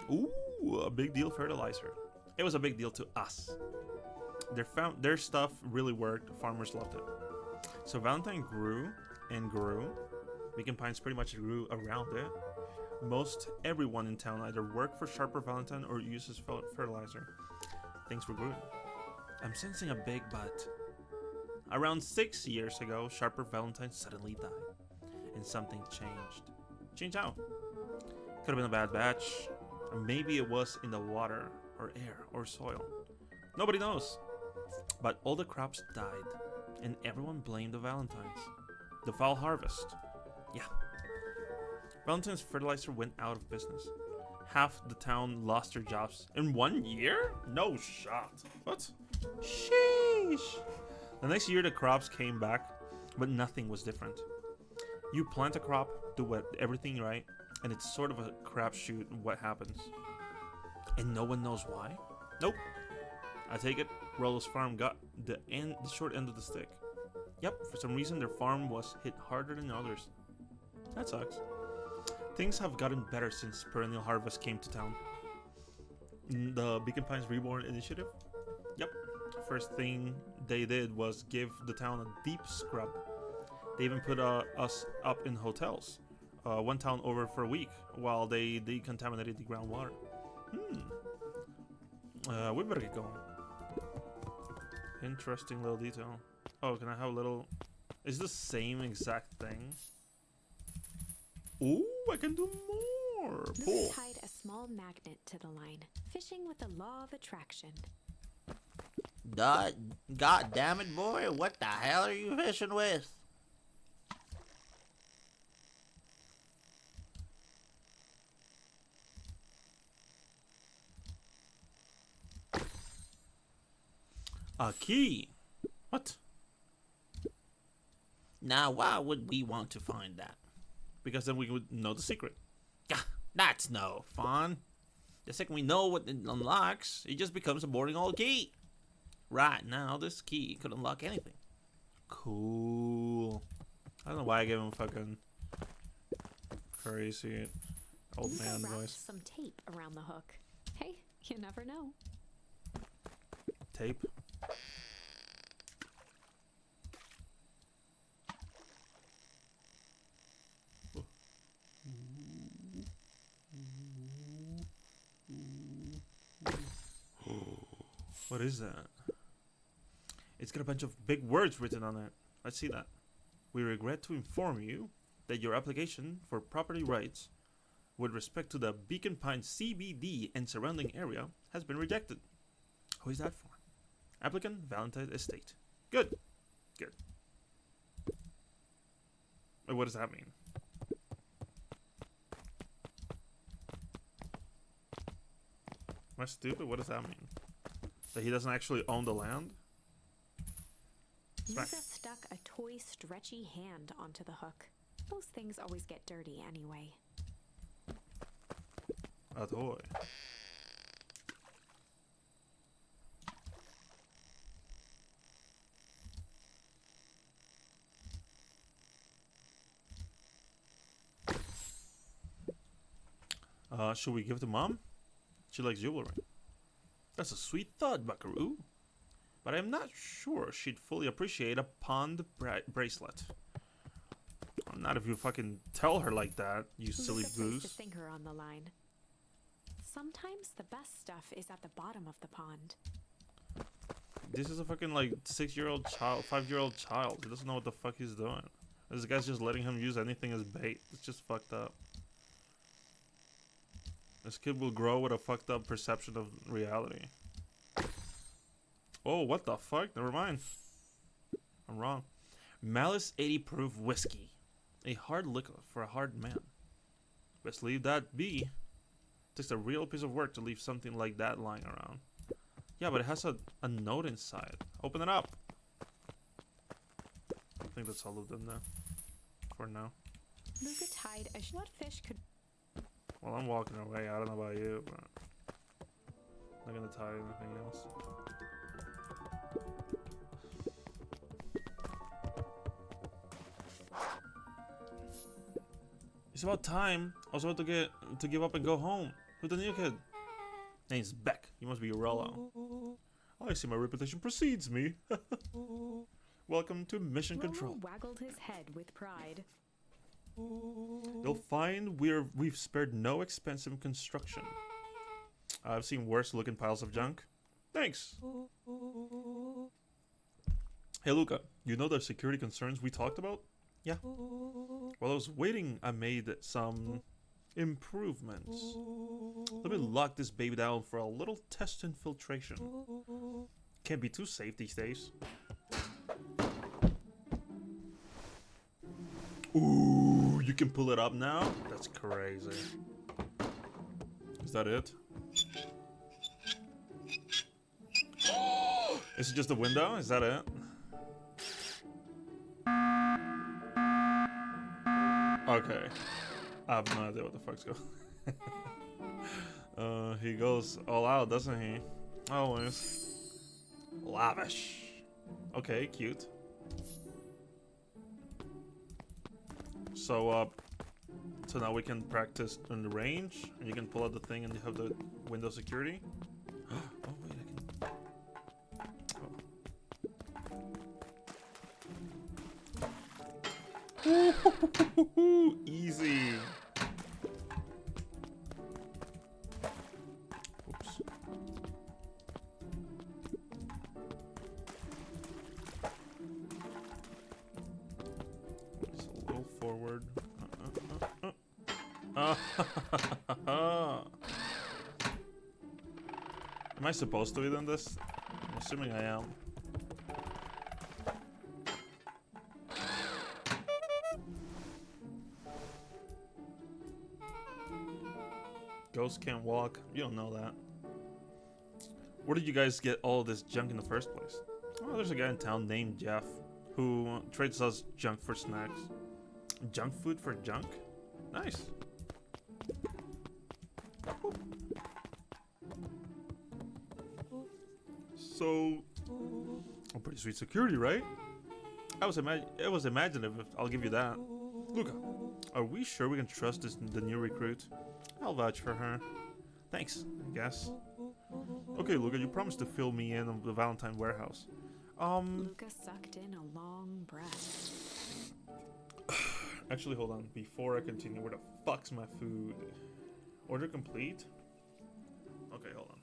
[SPEAKER 1] Ooh, a big deal fertilizer. It was a big deal to us. Their stuff really worked. Farmers loved it. So Valentine grew and grew. Beacon Pines pretty much grew around it. Most everyone in town either worked for Sharper Valentine or uses fertilizer. Things were good.
[SPEAKER 4] I'm sensing a big but.
[SPEAKER 1] Around 6 years ago, Sharper Valentine suddenly died. And something changed. Changed how? Could have been a bad batch. Or maybe it was in the water, or air, or soil. Nobody knows. But all the crops died. And everyone blamed the Valentines. The fall harvest. Yeah. Valentine's fertilizer went out of business. Half the town lost their jobs in 1 year? No shot. What? Sheesh. The next year the crops came back, but nothing was different. You plant a crop, do everything right, and it's sort of a crapshoot what happens. And no one knows why? Nope. I take it, Rollo's farm got the short end of the stick. Yep, for some reason their farm was hit harder than others. That sucks. Things have gotten better since Perennial Harvest came to town. The Beacon Pines Reborn Initiative? Yep. First thing they did was give the town a deep scrub. They even put us up in hotels. One town over for a week while they decontaminated the groundwater. We better get going. Interesting little detail. Oh, can I have a little... Is the same exact thing? Ooh, I can do more. Pull.
[SPEAKER 2] Louis tied a small magnet to the line, fishing with the law of attraction.
[SPEAKER 5] God damn it, boy. What the hell are you fishing with?
[SPEAKER 1] A key. What?
[SPEAKER 5] Now, why would we want to find that?
[SPEAKER 1] Because then we would know the secret.
[SPEAKER 5] Gah, that's no fun. The second we know what it unlocks, it just becomes a boring old key. Right now, this key could unlock anything.
[SPEAKER 1] Cool. I don't know why I gave him fucking crazy old
[SPEAKER 2] Luca
[SPEAKER 1] man
[SPEAKER 2] wrapped
[SPEAKER 1] voice.
[SPEAKER 2] some tape around the hook. Hey, you never know.
[SPEAKER 1] Tape. What is that? It's got a bunch of big words written on it. Let's see that. We regret to inform you that your application for property rights with respect to the Beacon Pines CBD and surrounding area has been rejected. Who is that for? Applicant, Valentine Estate. Good. Good. What does that mean? Am I stupid? What does that mean? That he doesn't actually own the land?
[SPEAKER 2] Luca stuck a toy stretchy hand onto the hook. Those things always get dirty anyway.
[SPEAKER 1] A toy. Should we give it to Mom? She likes jewelry. That's a sweet thought, Buckaroo. But I'm not sure she'd fully appreciate a pond bracelet. Not if you fucking tell her like that, you silly
[SPEAKER 2] Luca placed
[SPEAKER 1] goose.
[SPEAKER 2] his finger on the line. Sometimes the best stuff is at the bottom of the pond.
[SPEAKER 1] This is a fucking like 6-year-old child, 5-year-old child. He doesn't know what the fuck he's doing. This guy's just letting him use anything as bait. It's just fucked up. This kid will grow with a fucked up perception of reality. Oh, what the fuck? Never mind. I'm wrong. Malice 80 proof whiskey. A hard liquor for a hard man. Best leave that be. Takes a real piece of work to leave something like that lying around. Yeah, but it has a note inside. Open it up. I think that's all of them now. For now.
[SPEAKER 2] Luca tied a what fish could.
[SPEAKER 1] Well, I'm walking away. I don't know about you, but I'm not gonna tie anything else. It's about time. I was about to give up and go home. Who's the new kid? Name's Beck. You must be Rollo. I see my reputation precedes me. Welcome to Mission
[SPEAKER 2] Rollo
[SPEAKER 1] Control.
[SPEAKER 2] waggled his head with pride.
[SPEAKER 1] You'll find we've spared no expensive construction. I've seen worse looking piles of junk. Thanks. Hey Luca, you know the security concerns we talked about? Yeah. While I was waiting, I made some improvements. Let me lock this baby down for a little test infiltration. Can't be too safe these days. Ooh, you can pull it up now? That's crazy. Is that it? Is it just a window? Is that it? Okay. I have no idea what the fuck's going on. He goes all out, doesn't he? Always. Lavish. Okay, cute. So now we can practice on the range. And you can pull out the thing and you have the window security. Oh, wait, I can... Oh. Easy. Oops. Just a little forward. Am I supposed to eat on this? I'm assuming I am. Ghosts can't walk. You don't know that. Where did you guys get all this junk in the first place? Oh, there's a guy in town named Jeff who trades us junk for snacks. Junk food for junk? Nice. So, pretty sweet security, right? It was imaginative. I'll give you that. Luca, are we sure we can trust the new recruit? I'll vouch for her. Thanks, I guess. Okay, Luca, you promised to fill me in on the Valentine warehouse.
[SPEAKER 2] Luca sucked in a long breath.
[SPEAKER 1] Actually, hold on. Before I continue, where the fuck's my food? Order complete? Okay, hold on.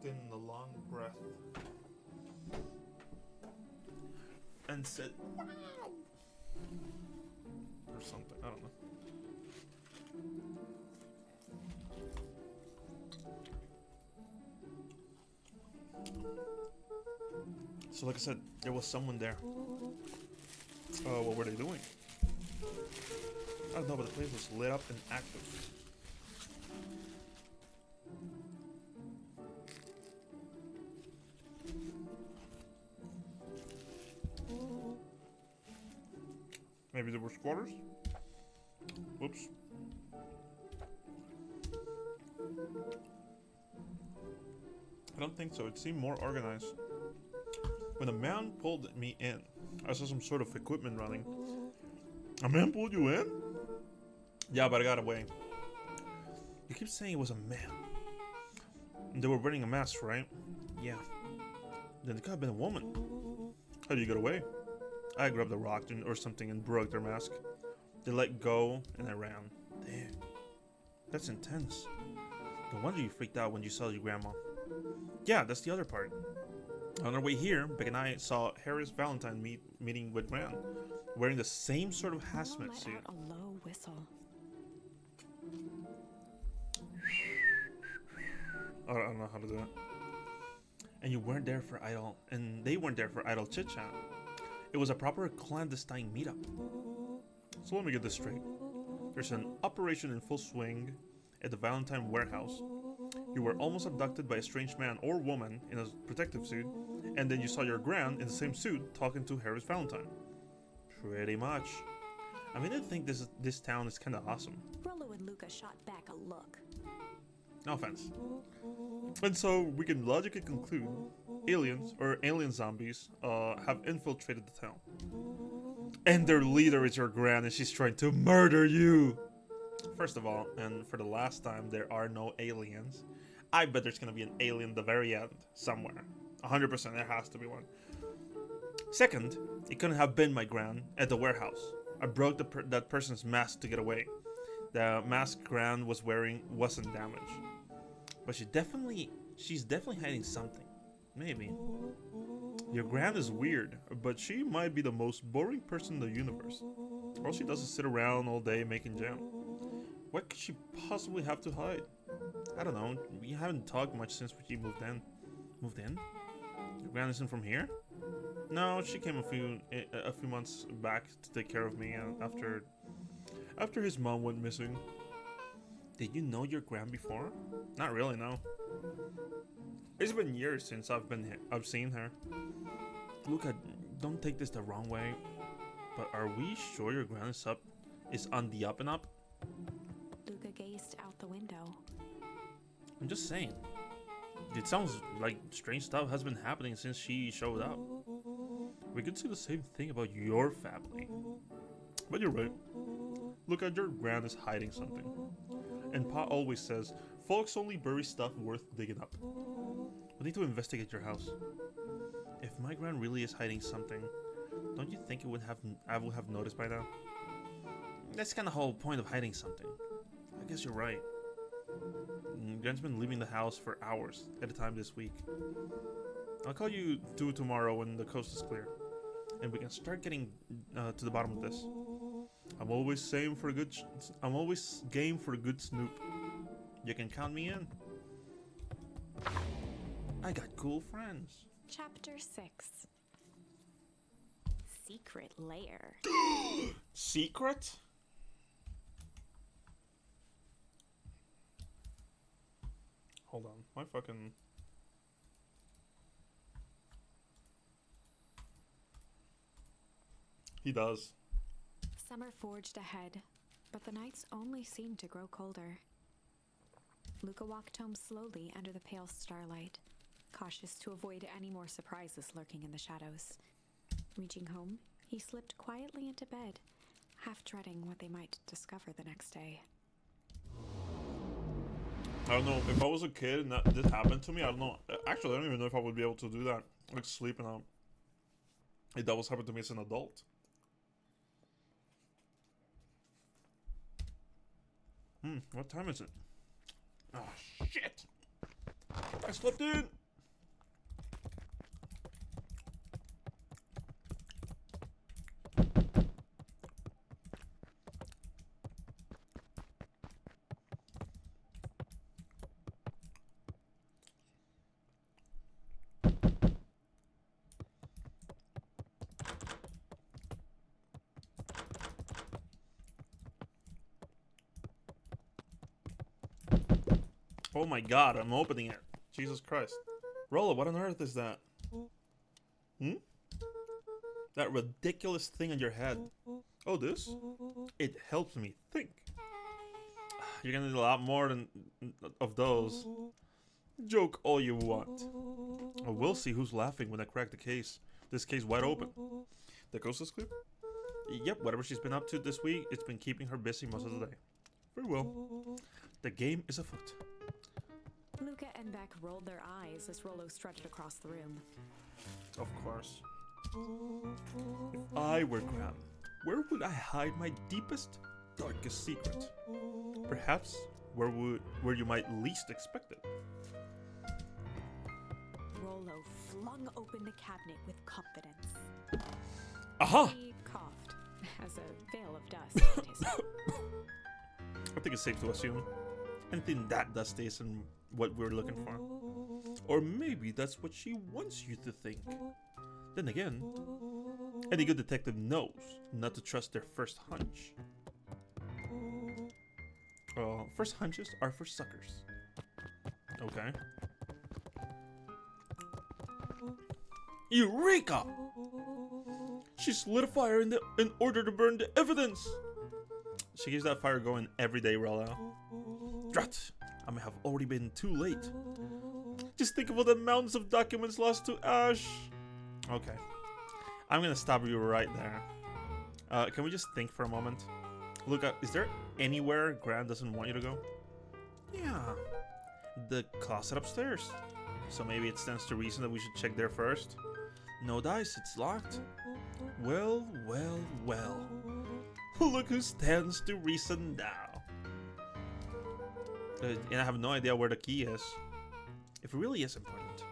[SPEAKER 1] sucked in a long breath and said, "Wow," or something. I don't know. So, like I said, there was someone there. What were they doing? I don't know, but the place was lit up and active. Maybe there were squatters? Whoops. I don't think so. It seemed more organized. When a man pulled me in, I saw some sort of equipment running. A man pulled you in? Yeah, but I got away. You keep saying it was a man. They were wearing a mask, right? Yeah. Then it could have been a woman. How did you get away? I grabbed a rock or something and broke their mask. They let go and I ran. Damn. That's intense. No wonder you freaked out when you saw your grandma. Yeah, that's the other part. On our way here, Beck and I saw Harris Valentine meeting with Gran, wearing the same sort of hazmat suit.
[SPEAKER 2] Let out a low whistle.
[SPEAKER 1] I don't know how to do it. And you weren't there for idle, and they weren't there for idle chit chat. It was a proper clandestine meetup. So let me get this straight. There's an operation in full swing at the Valentine warehouse. You were almost abducted by a strange man or woman in a protective suit, and then you saw your gran in the same suit talking to Harris Valentine. Pretty much. I mean, I think this town is kind of awesome.
[SPEAKER 2] Rollo and Luca shot back a look.
[SPEAKER 1] No offense. And so we can logically conclude aliens or alien zombies have infiltrated the town. And their leader is your gran and she's trying to murder you. First of all, and for the last time, there are no aliens. I bet there's gonna be an alien at the very end, somewhere. 100%, there has to be one. Second, it couldn't have been my gran at the warehouse. I broke that person's mask to get away. The mask gran was wearing wasn't damaged. But she's definitely hiding something. Maybe. Your gran is weird, but she might be the most boring person in the universe. All she does is sit around all day making jam. What could she possibly have to hide? I don't know. We haven't talked much since she moved in. Moved in? Your gran isn't from here? No, she came a few months back to take care of me after his mom went missing. Did you know your gran before? Not really, no. It's been years since I've seen her. Luca, don't take this the wrong way, but are we sure your gran is on the up and up?
[SPEAKER 2] Luca gazed out the window.
[SPEAKER 1] I'm just saying. It sounds like strange stuff has been happening since she showed up. We could say the same thing about your family. But you're right. Look at your gran is hiding something. And Pa always says, folks only bury stuff worth digging up. We need to investigate your house. If my gran really is hiding something, don't you think I would have noticed by now? That's kind of the whole point of hiding something. I guess you're right. Gran's been leaving the house for hours at a time this week. I'll call you 2 tomorrow when the coast is clear, and we can start getting to the bottom of this. I'm always game for a good snoop. You can count me in. I got cool friends.
[SPEAKER 2] Chapter 6. Secret lair.
[SPEAKER 1] Secret? Hold on, my fucking... He does.
[SPEAKER 2] Summer forged ahead, but the nights only seemed to grow colder. Luca walked home slowly under the pale starlight, cautious to avoid any more surprises lurking in the shadows. Reaching home, he slipped quietly into bed, half dreading what they might discover the next day.
[SPEAKER 1] I don't know, if I was a kid and this happened to me, I don't know. Actually, I don't even know if I would be able to do that. Like sleeping out. If that was happened to me as an adult. What time is it? Oh, shit! I slipped in. Oh my god, I'm opening it. Jesus Christ. Rolla, what on earth is that? Hmm? That ridiculous thing on your head. Oh, this? It helps me think. You're gonna need a lot more than of those. Joke all you want. We'll see who's laughing when I crack the case. This case wide open. The coast is clear? Yep, whatever she's been up to this week, it's been keeping her busy most of the day. Very well. The game is afoot.
[SPEAKER 2] Luca and Beck rolled their eyes as Rollo strutted across the room.
[SPEAKER 1] Of course.
[SPEAKER 3] If I were Graham, where would I hide my deepest, darkest secret? Perhaps where you might least expect it.
[SPEAKER 2] Rollo flung open the cabinet with confidence.
[SPEAKER 3] Aha!
[SPEAKER 2] He coughed as a veil of dust hit his head.
[SPEAKER 3] I think it's safe to assume anything that dusty isn't what we're looking for. Or maybe that's what she wants you to think. Then again, any good detective knows not to trust their first hunch. First hunches are for suckers. Okay. Eureka! She lit a fire in order to burn the evidence. She keeps that fire going every day, Rollo. Drat! I may have already been too late. Just think of all the mountains of documents lost to ash. Okay. I'm gonna stop you right there. Can we just think for a moment? Luca, is there anywhere Grant doesn't want you to go? Yeah. The closet upstairs. So maybe it stands to reason that we should check there first. No dice, it's locked. Well, well, well. Look who stands to reason now. And I have no idea where the key is. If it really is important,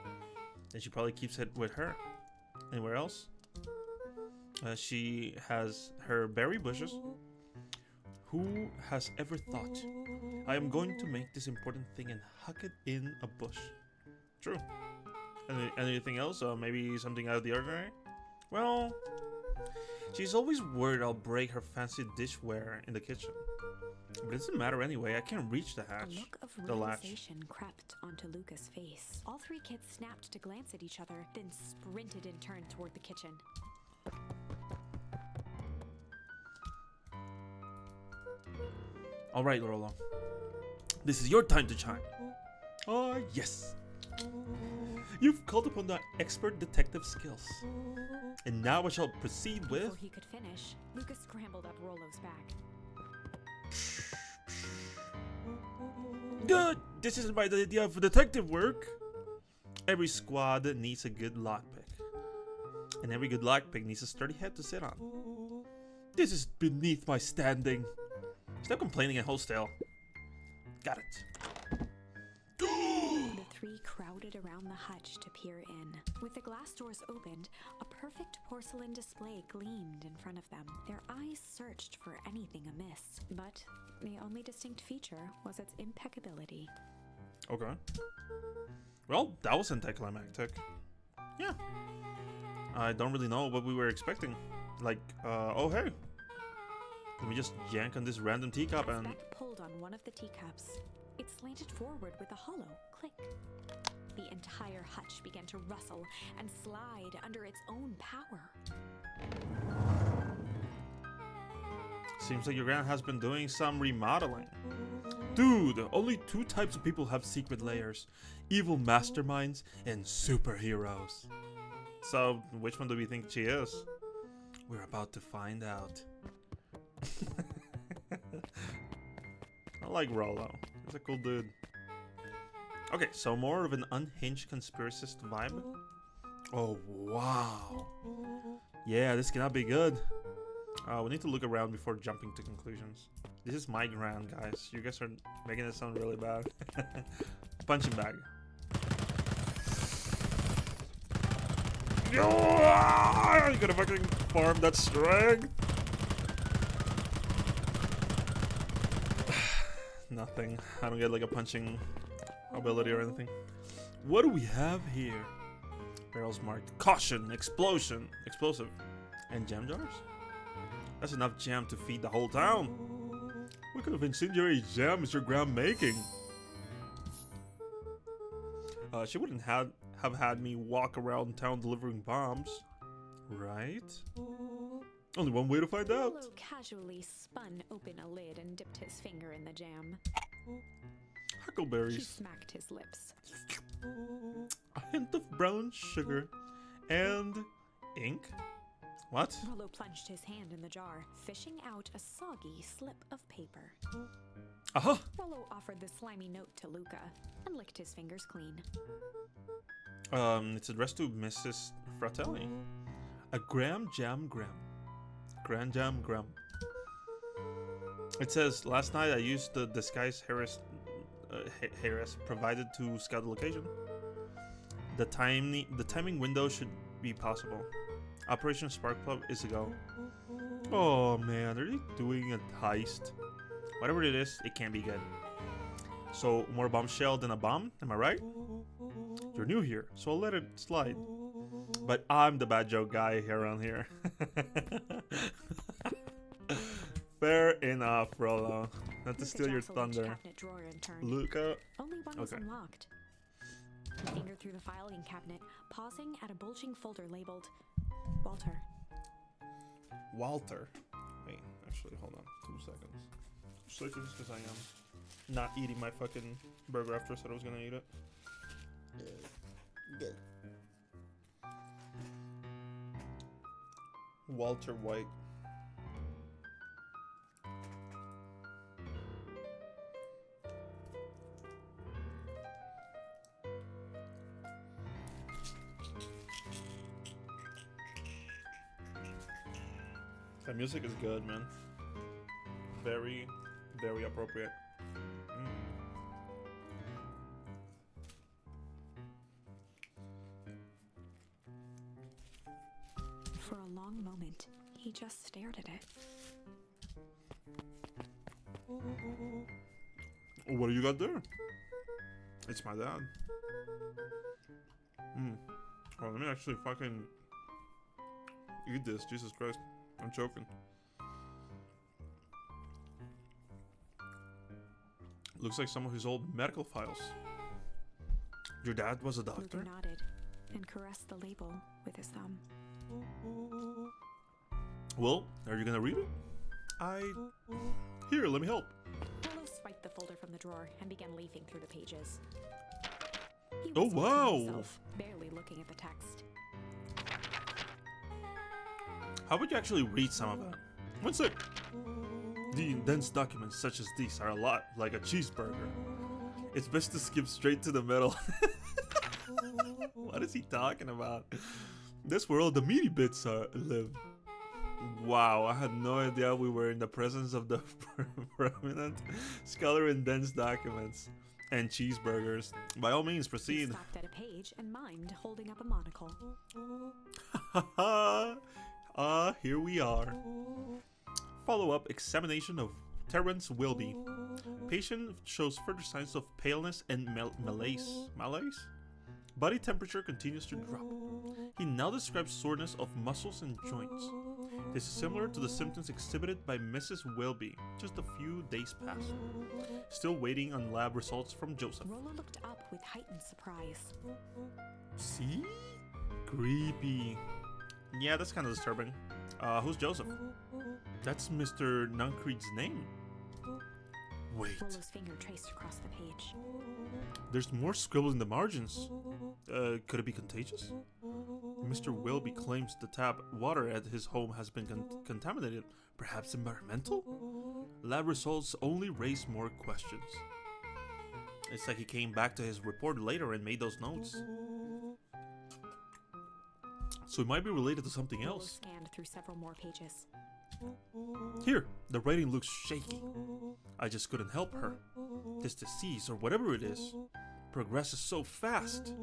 [SPEAKER 3] then she probably keeps it with her. Anywhere else? She has her berry bushes. Who has ever thought, I am going to make this important thing and huck it in a bush? True. Anything else? Maybe something out of the ordinary? Well, she's always worried I'll break her fancy dishware in the kitchen. But it doesn't matter anyway, I can't reach the hatch.
[SPEAKER 2] A look of
[SPEAKER 3] The latch.
[SPEAKER 2] realization crept onto Luca's face. All three kids snapped to glance at each other, then sprinted in turn toward the kitchen.
[SPEAKER 3] Alright, Rollo. This is your time to shine. Ah, yes. You've called upon the expert detective skills. And now I shall proceed with...
[SPEAKER 2] Before he could finish, Luca scrambled up Rollo's back.
[SPEAKER 3] Good! This isn't my idea for detective work. Every squad needs a good lockpick. And every good lockpick needs a sturdy head to sit on. This is beneath my standing. Stop complaining and hold still. Got it.
[SPEAKER 2] The three crowded around the hutch to peer in. With the glass doors opened, a perfect porcelain display gleamed in front of them. Their eyes searched for anything amiss, but the only distinct feature was its impeccability.
[SPEAKER 3] Okay. Well, that was anticlimactic. Yeah. I don't really know what we were expecting. Like, oh hey. Let me just yank on this random teacup
[SPEAKER 2] As
[SPEAKER 3] and...
[SPEAKER 2] Beck pulled on one of the teacups, it slanted forward with a hollow click. The entire hutch began to rustle and slide under its own power.
[SPEAKER 3] Seems like your grand has been doing some remodeling. Dude, only two types of people have secret layers. Evil masterminds and superheroes. So, which one do we think she is? We're about to find out. I like Rollo. He's a cool dude. Okay, so more of an unhinged conspiracist vibe. Oh, wow. Yeah, this cannot be good. We need to look around before jumping to conclusions. This is my grand, guys. You guys are making it sound really bad. Punching bag.
[SPEAKER 1] You gotta fucking farm that strength. Nothing. I don't get like a punching ability or anything. What do we have here? Barrels marked caution, explosion, explosive, and jam jars. That's enough jam to feed the whole town. What kind of incendiary jam is your gram making? She wouldn't have had me walk around town delivering bombs, right? Only one way to find out.
[SPEAKER 2] Rollo casually spun open a lid and dipped his finger in the jam. He
[SPEAKER 1] Huckleberries.
[SPEAKER 2] smacked his lips.
[SPEAKER 1] A hint of brown sugar and ink. What?
[SPEAKER 2] Rollo plunged his hand in the jar, fishing out a soggy slip of paper.
[SPEAKER 1] Aha!
[SPEAKER 2] Rollo offered the slimy note to Luca and licked his fingers clean.
[SPEAKER 1] It's addressed to Mrs. Fratelli. A gram jam gram. Grand jam gram. It says, last night I used the disguise Harris provided to scout the location. The timing window should be possible. Operation Spark Plug is a go. Oh man, are they doing a heist? Whatever it is, it can't be good. So, more bombshell than a bomb, am I right? You're new here, so I'll let it slide. But I'm the bad joke guy around here. Fair enough, Rollo. Not to
[SPEAKER 2] Luca
[SPEAKER 1] steal your
[SPEAKER 2] jostled each
[SPEAKER 1] thunder.
[SPEAKER 2] cabinet drawer in turn.
[SPEAKER 1] Luca.
[SPEAKER 2] Only one was
[SPEAKER 1] Okay.
[SPEAKER 2] unlocked. He fingered through the filing cabinet, pausing at a bulging folder labeled Walter.
[SPEAKER 1] Walter. Wait, actually, hold on. 2 seconds. 2 seconds, because I am not eating my fucking burger after I said I was gonna eat it. Walter White. The music is good, man. Very, very appropriate.
[SPEAKER 2] For a long moment, he just stared at it.
[SPEAKER 1] What do you got there? It's my dad. Oh, let me actually fucking eat this. Jesus Christ. I'm choking. Looks like some of his old medical files. Your dad was a doctor?
[SPEAKER 2] Luca nodded and caressed the label with his thumb.
[SPEAKER 1] Well, are you gonna read it? Here, let me help.
[SPEAKER 2] Rollo swiped the folder from the drawer and began leafing through the pages. He
[SPEAKER 1] Oh,
[SPEAKER 2] whistled to
[SPEAKER 1] wow.
[SPEAKER 2] himself, barely looking at the text.
[SPEAKER 1] How would you actually read some of that? 1 sec. The dense documents such as these are a lot like a cheeseburger. It's best to skip straight to the middle. What is he talking about? This world, the meaty bits live. Wow, I had no idea we were in the presence of the prominent scholar in dense documents and cheeseburgers. By all means,
[SPEAKER 2] He
[SPEAKER 1] proceed.
[SPEAKER 2] stopped at a page and mimed, holding up a monocle.
[SPEAKER 1] Here we are. Follow-up examination of Terrence Wilby. Patient shows further signs of paleness and malaise. Malaise? Body temperature continues to drop. He now describes soreness of muscles and joints. This is similar to the symptoms exhibited by Mrs. Wilby just a few days past. Still waiting on lab results from Joseph.
[SPEAKER 2] Rollo looked up with heightened surprise.
[SPEAKER 1] See? Creepy. Yeah, that's kind of disturbing. Who's Joseph? That's Mr. Nuncreed's name. Wait,
[SPEAKER 2] Rollo's finger traced across the page.
[SPEAKER 1] there's more scribbles in the margins. Could it be contagious? Mr. Wilby claims the tap water at his home has been contaminated. Perhaps environmental? Lab results only raise more questions. It's like he came back to his report later and made those notes. So it might be related to something
[SPEAKER 2] Rollo
[SPEAKER 1] else.
[SPEAKER 2] scanned through several more pages.
[SPEAKER 1] Here, the writing looks shaky. I just couldn't help her. This disease, or whatever it is, progresses so fast.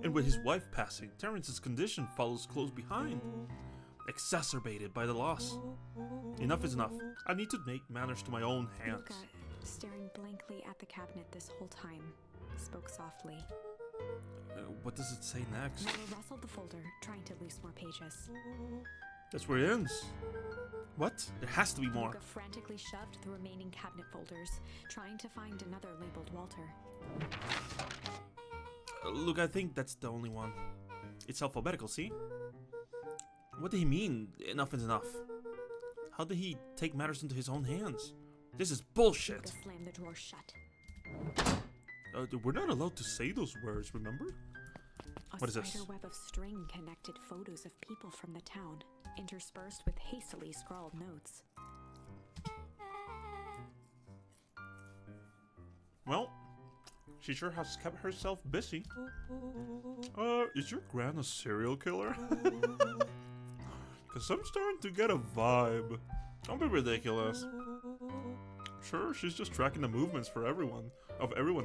[SPEAKER 1] And with his wife passing, Terrence's condition follows close behind, exacerbated by the loss. Enough is enough. I need to make matters to my own hands.
[SPEAKER 2] Luca, staring blankly at the cabinet this whole time, spoke softly.
[SPEAKER 1] What does it say next?
[SPEAKER 2] Noah rustled the folder, trying to loose more pages.
[SPEAKER 1] That's where it ends. What? There has to be more.
[SPEAKER 2] Luca frantically shoved the remaining cabinet folders, trying to find another labeled Walter.
[SPEAKER 1] Look, I think that's the only one. It's alphabetical, see? What did he mean, enough is enough? How did he take matters into his own hands? This is bullshit.
[SPEAKER 2] Luca slammed the drawer shut.
[SPEAKER 1] We're not allowed to say those words, remember? What is
[SPEAKER 2] A
[SPEAKER 1] this?
[SPEAKER 2] spider web of string connected photos of people from the town, interspersed with hastily scrawled notes.
[SPEAKER 1] Well, she sure has kept herself busy. Is your gran a serial killer? Cause I'm starting to get a vibe. Don't be ridiculous. Sure, she's just tracking the movements for everyone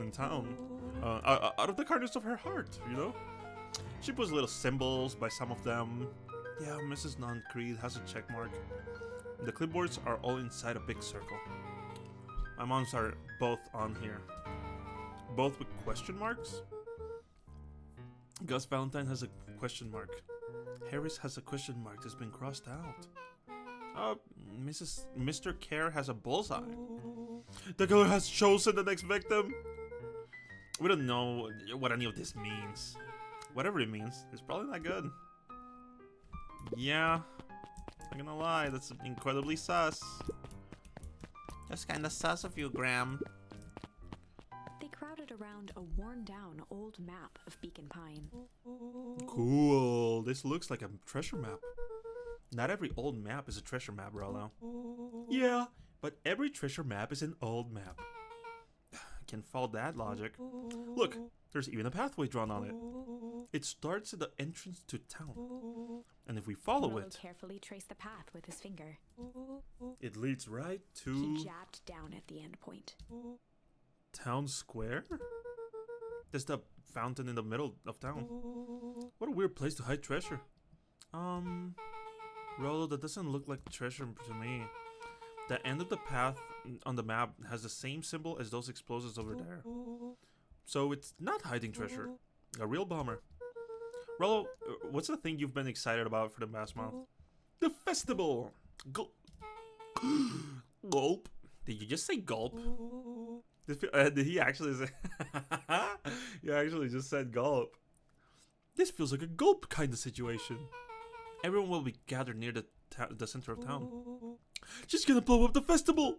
[SPEAKER 1] in town. Out of the kindness of her heart, you know? She puts little symbols by some of them. Yeah, Mrs. Non-Creed has a check mark. The clipboards are all inside a big circle. My mom's are both on here. Both with question marks? Gus Valentine has a question mark. Harris has a question mark that's been crossed out. Mr. Care has a bullseye. The killer has chosen the next victim. We don't know what any of this means. Whatever it means, it's probably not good. Yeah, not gonna lie, that's incredibly sus. That's kinda sus of you, Graham.
[SPEAKER 2] They crowded around a worn-down old map of Beacon Pine.
[SPEAKER 1] Cool, this looks like a treasure map. Not every old map is a treasure map, Rollo. Yeah, but every treasure map is an old map. Can follow that logic. Look, there's even a pathway drawn on it. It starts at the entrance to town. And if we follow
[SPEAKER 2] Rollo
[SPEAKER 1] it,
[SPEAKER 2] carefully traced the path with his finger.
[SPEAKER 1] it leads right
[SPEAKER 2] He
[SPEAKER 1] to
[SPEAKER 2] jabbed down at the end point.
[SPEAKER 1] Town Square? There's the fountain in the middle of town. What a weird place to hide treasure. Rollo, that doesn't look like treasure to me. The end of the path on the map has the same symbol as those explosives over there. So it's not hiding treasure. A real bummer. Rollo, what's the thing you've been excited about for the past month? The festival! Gulp. Did you just say gulp? Did he actually say... He actually just said gulp. This feels like a gulp kind of situation. Everyone will be gathered near the center of town. She's gonna blow up the festival!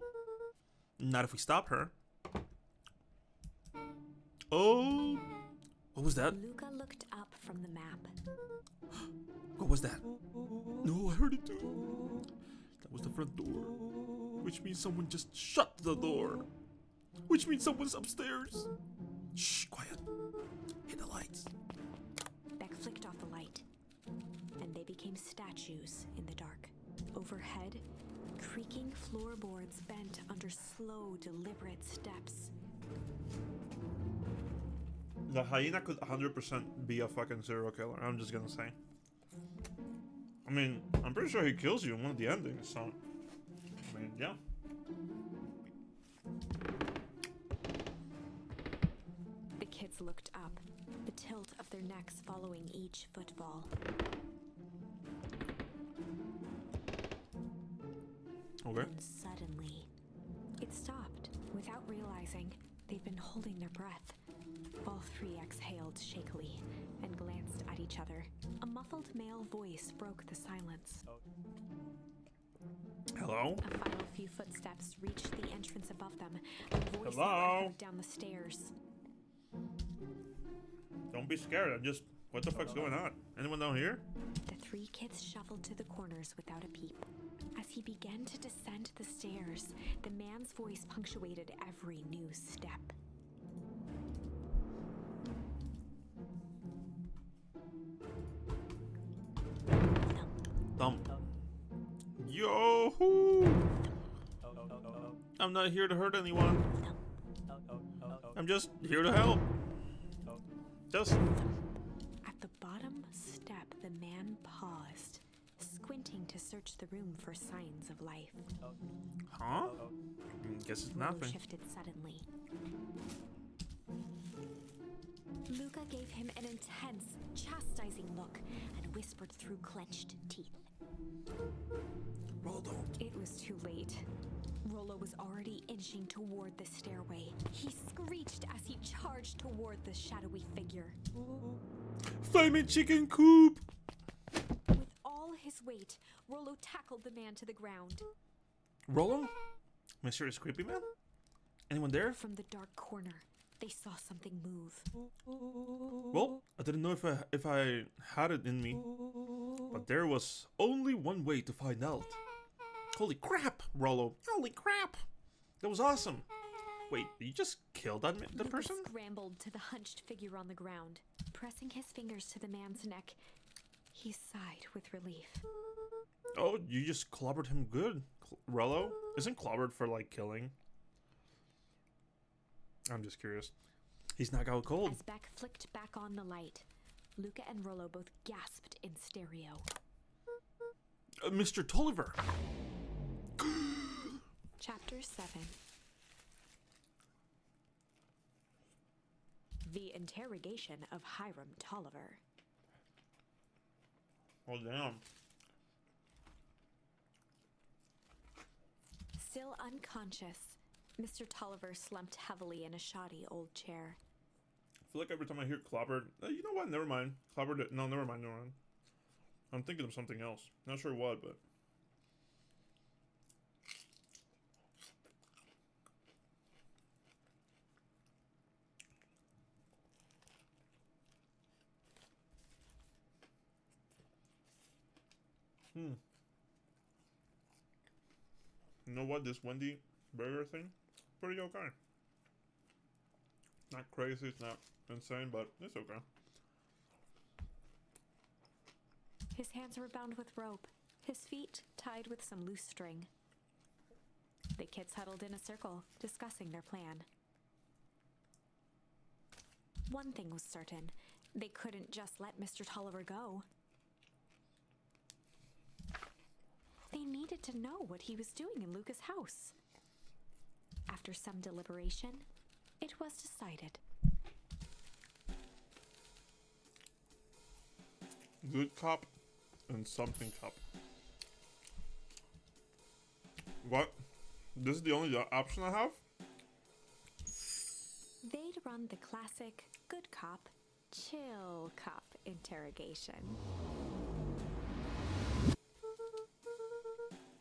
[SPEAKER 1] Not if we stop her. Oh! What was that?
[SPEAKER 2] Luca looked up from the map.
[SPEAKER 1] What was that? No, I heard it too. That was the front door. Which means someone just shut the door. Which means someone's upstairs. Shh, quiet. Hit the lights.
[SPEAKER 2] Beck flicked off the light, and they became statues in the dark. Overhead, creaking floorboards bent under slow, deliberate steps.
[SPEAKER 1] The hyena could 100% be a fucking serial killer, I'm just gonna say. I mean, I'm pretty sure he kills you in one of the endings, so... I mean, yeah.
[SPEAKER 2] The kids looked up, the tilt of their necks following each footfall.
[SPEAKER 1] Okay.
[SPEAKER 2] And suddenly, it stopped. Without realizing, they'd been holding their breath. All three exhaled shakily and glanced at each other. A muffled male voice broke the silence.
[SPEAKER 1] Hello?
[SPEAKER 2] A final few footsteps reached the entrance above them. A voice
[SPEAKER 1] Hello?
[SPEAKER 2] echoed down the stairs.
[SPEAKER 1] Don't be scared, I'm just... What the fuck's going on? Anyone down here?
[SPEAKER 2] The three kids shuffled to the corners without a peep. As he began to descend the stairs, the man's voice punctuated every new step.
[SPEAKER 1] Thump. Yo-hoo! I'm not here to hurt anyone. I'm just here to help. Just
[SPEAKER 2] then paused, squinting to search the room for signs of life.
[SPEAKER 3] Huh? Guess it's
[SPEAKER 2] Rollo
[SPEAKER 3] nothing.
[SPEAKER 2] shifted suddenly. Luca gave him an intense, chastising look and whispered through clenched teeth.
[SPEAKER 3] Rollo, don't.
[SPEAKER 2] It was too late. Rollo was already inching toward the stairway. He screeched as he charged toward the shadowy figure.
[SPEAKER 3] Flaming chicken coop!
[SPEAKER 2] With all his weight, Rollo tackled the man to the ground.
[SPEAKER 3] Rollo? Mysterious creepy man? Anyone there?
[SPEAKER 2] From the dark corner, they saw something move.
[SPEAKER 3] Well, I didn't know if I had it in me, but there was only one way to find out. Holy crap, Rollo! Holy crap! That was awesome. Wait, you just killed that
[SPEAKER 2] Luca
[SPEAKER 3] person?
[SPEAKER 2] scrambled to the hunched figure on the ground. Pressing his fingers to the man's neck, he sighed with relief.
[SPEAKER 3] Oh, you just clobbered him good, Rollo. Isn't clobbered for like killing? I'm just curious. He's not out cold.
[SPEAKER 2] As Beck flicked back on the light, Luca and Rollo both gasped in stereo.
[SPEAKER 3] Mr. Tolliver.
[SPEAKER 2] Chapter 7. The Interrogation of Hiram Tolliver.
[SPEAKER 3] Oh damn.
[SPEAKER 2] Still unconscious, Mr. Tolliver slumped heavily in a shoddy old chair.
[SPEAKER 3] I feel like every time I hear clobbered, you know what? Never mind. Clobbered. No, never mind. Never mind. I'm thinking of something else. Not sure what, but. You know what? This Wendy burger thing, pretty okay. Not crazy, it's not insane, but it's okay.
[SPEAKER 2] His hands were bound with rope, his feet tied with some loose string. The kids huddled in a circle, discussing their plan. One thing was certain, they couldn't just let Mr. Tolliver go. They needed to know what he was doing in Luca's house. After some deliberation, it was decided.
[SPEAKER 3] Good cop and something cop. What? This is the only option I have?
[SPEAKER 2] They'd run the classic good cop, chill cop interrogation.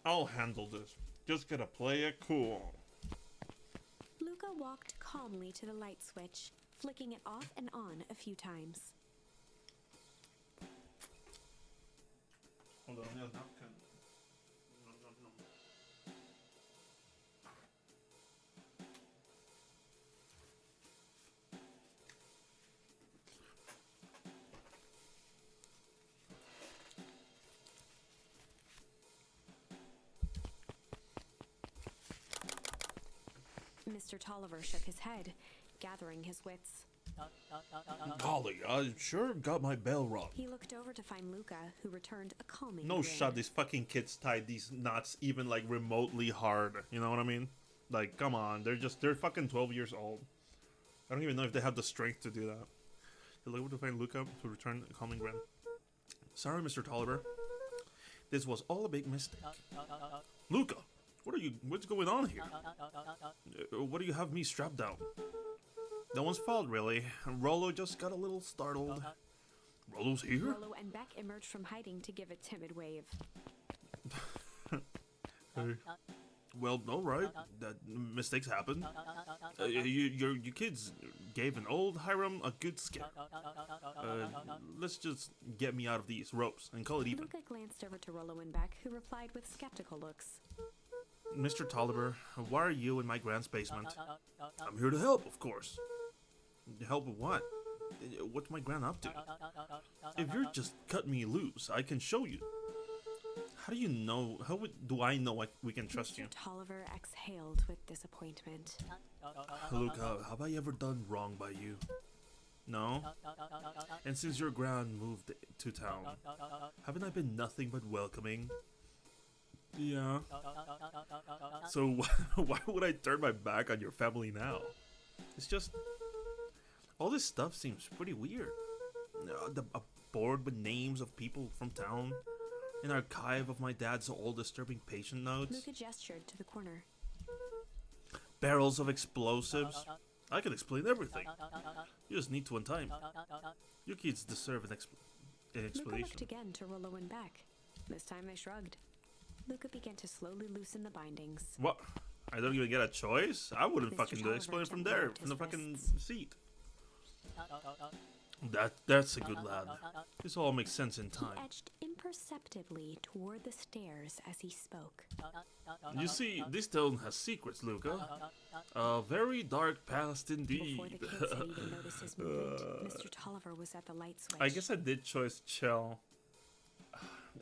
[SPEAKER 3] I'll handle this. Just gotta play it cool.
[SPEAKER 2] Luca walked calmly to the light switch, flicking it off and on a few times.
[SPEAKER 3] Hold on, I have a napkin. No.
[SPEAKER 2] Mr. Tolliver shook his head, gathering his wits.
[SPEAKER 3] Golly, I sure got my bell rung.
[SPEAKER 2] He looked over to find Luca, who returned a calming
[SPEAKER 3] No
[SPEAKER 2] grin.
[SPEAKER 3] shot, these fucking kids tied these knots even like remotely hard. You know what I mean? Like, come on, they're fucking 12 years old. I don't even know if they have the strength to do that. He looked over to find Luca, who returned a calming grin. Sorry, Mr. Tolliver. This was all a big mistake. Luca, what's going on here? What do you have me strapped down? No one's fault, really. Rollo just got a little startled. Rollo's here?
[SPEAKER 2] Rollo and Beck emerged from hiding to give a timid wave.
[SPEAKER 3] Hey. Well, alright. That mistakes happen. You kids gave an old Hiram a good scare. Let's just get me out of these ropes and call it even.
[SPEAKER 2] Luca glanced over to Rollo and Beck, who replied with skeptical looks.
[SPEAKER 3] Mr. Tolliver, why are you in my grand's basement? I'm here to help, of course. Help with what? What's my grand up to? If you're just cut me loose, I can show you. How do you know? Do I know we can trust you?
[SPEAKER 2] Mr. Tolliver exhaled with disappointment.
[SPEAKER 3] Luca, have I ever done wrong by you? No? And since your grand moved
[SPEAKER 1] to town. Haven't I been nothing but welcoming? Yeah. So why would I turn my back on your family now? It's just... all this stuff seems pretty weird. A board with names of people from town. An archive of my dad's old disturbing patient notes.
[SPEAKER 2] Luca gestured to the corner.
[SPEAKER 1] Barrels of explosives. I can explain everything. You just need to untie me. You kids deserve an
[SPEAKER 2] Luca
[SPEAKER 1] explanation.
[SPEAKER 2] looked again to Rollo and Beck. This time they shrugged. Luca began to slowly loosen the bindings.
[SPEAKER 1] What? I don't even get a choice? I wouldn't
[SPEAKER 2] Mr.
[SPEAKER 1] fucking
[SPEAKER 2] Tolliver
[SPEAKER 1] explain it from
[SPEAKER 2] gently
[SPEAKER 1] there,
[SPEAKER 2] rubbed
[SPEAKER 1] from the
[SPEAKER 2] his
[SPEAKER 1] fucking
[SPEAKER 2] wrists.
[SPEAKER 1] seat. That's a good lad. This all makes sense in
[SPEAKER 2] He
[SPEAKER 1] time.
[SPEAKER 2] edged imperceptibly toward the stairs as he spoke.
[SPEAKER 1] You see, this town has secrets, Luca. A very dark past indeed.
[SPEAKER 2] Before the kids had even noticed his movement, Mr. Tolliver was at the light switch.
[SPEAKER 1] I guess I did choice chill.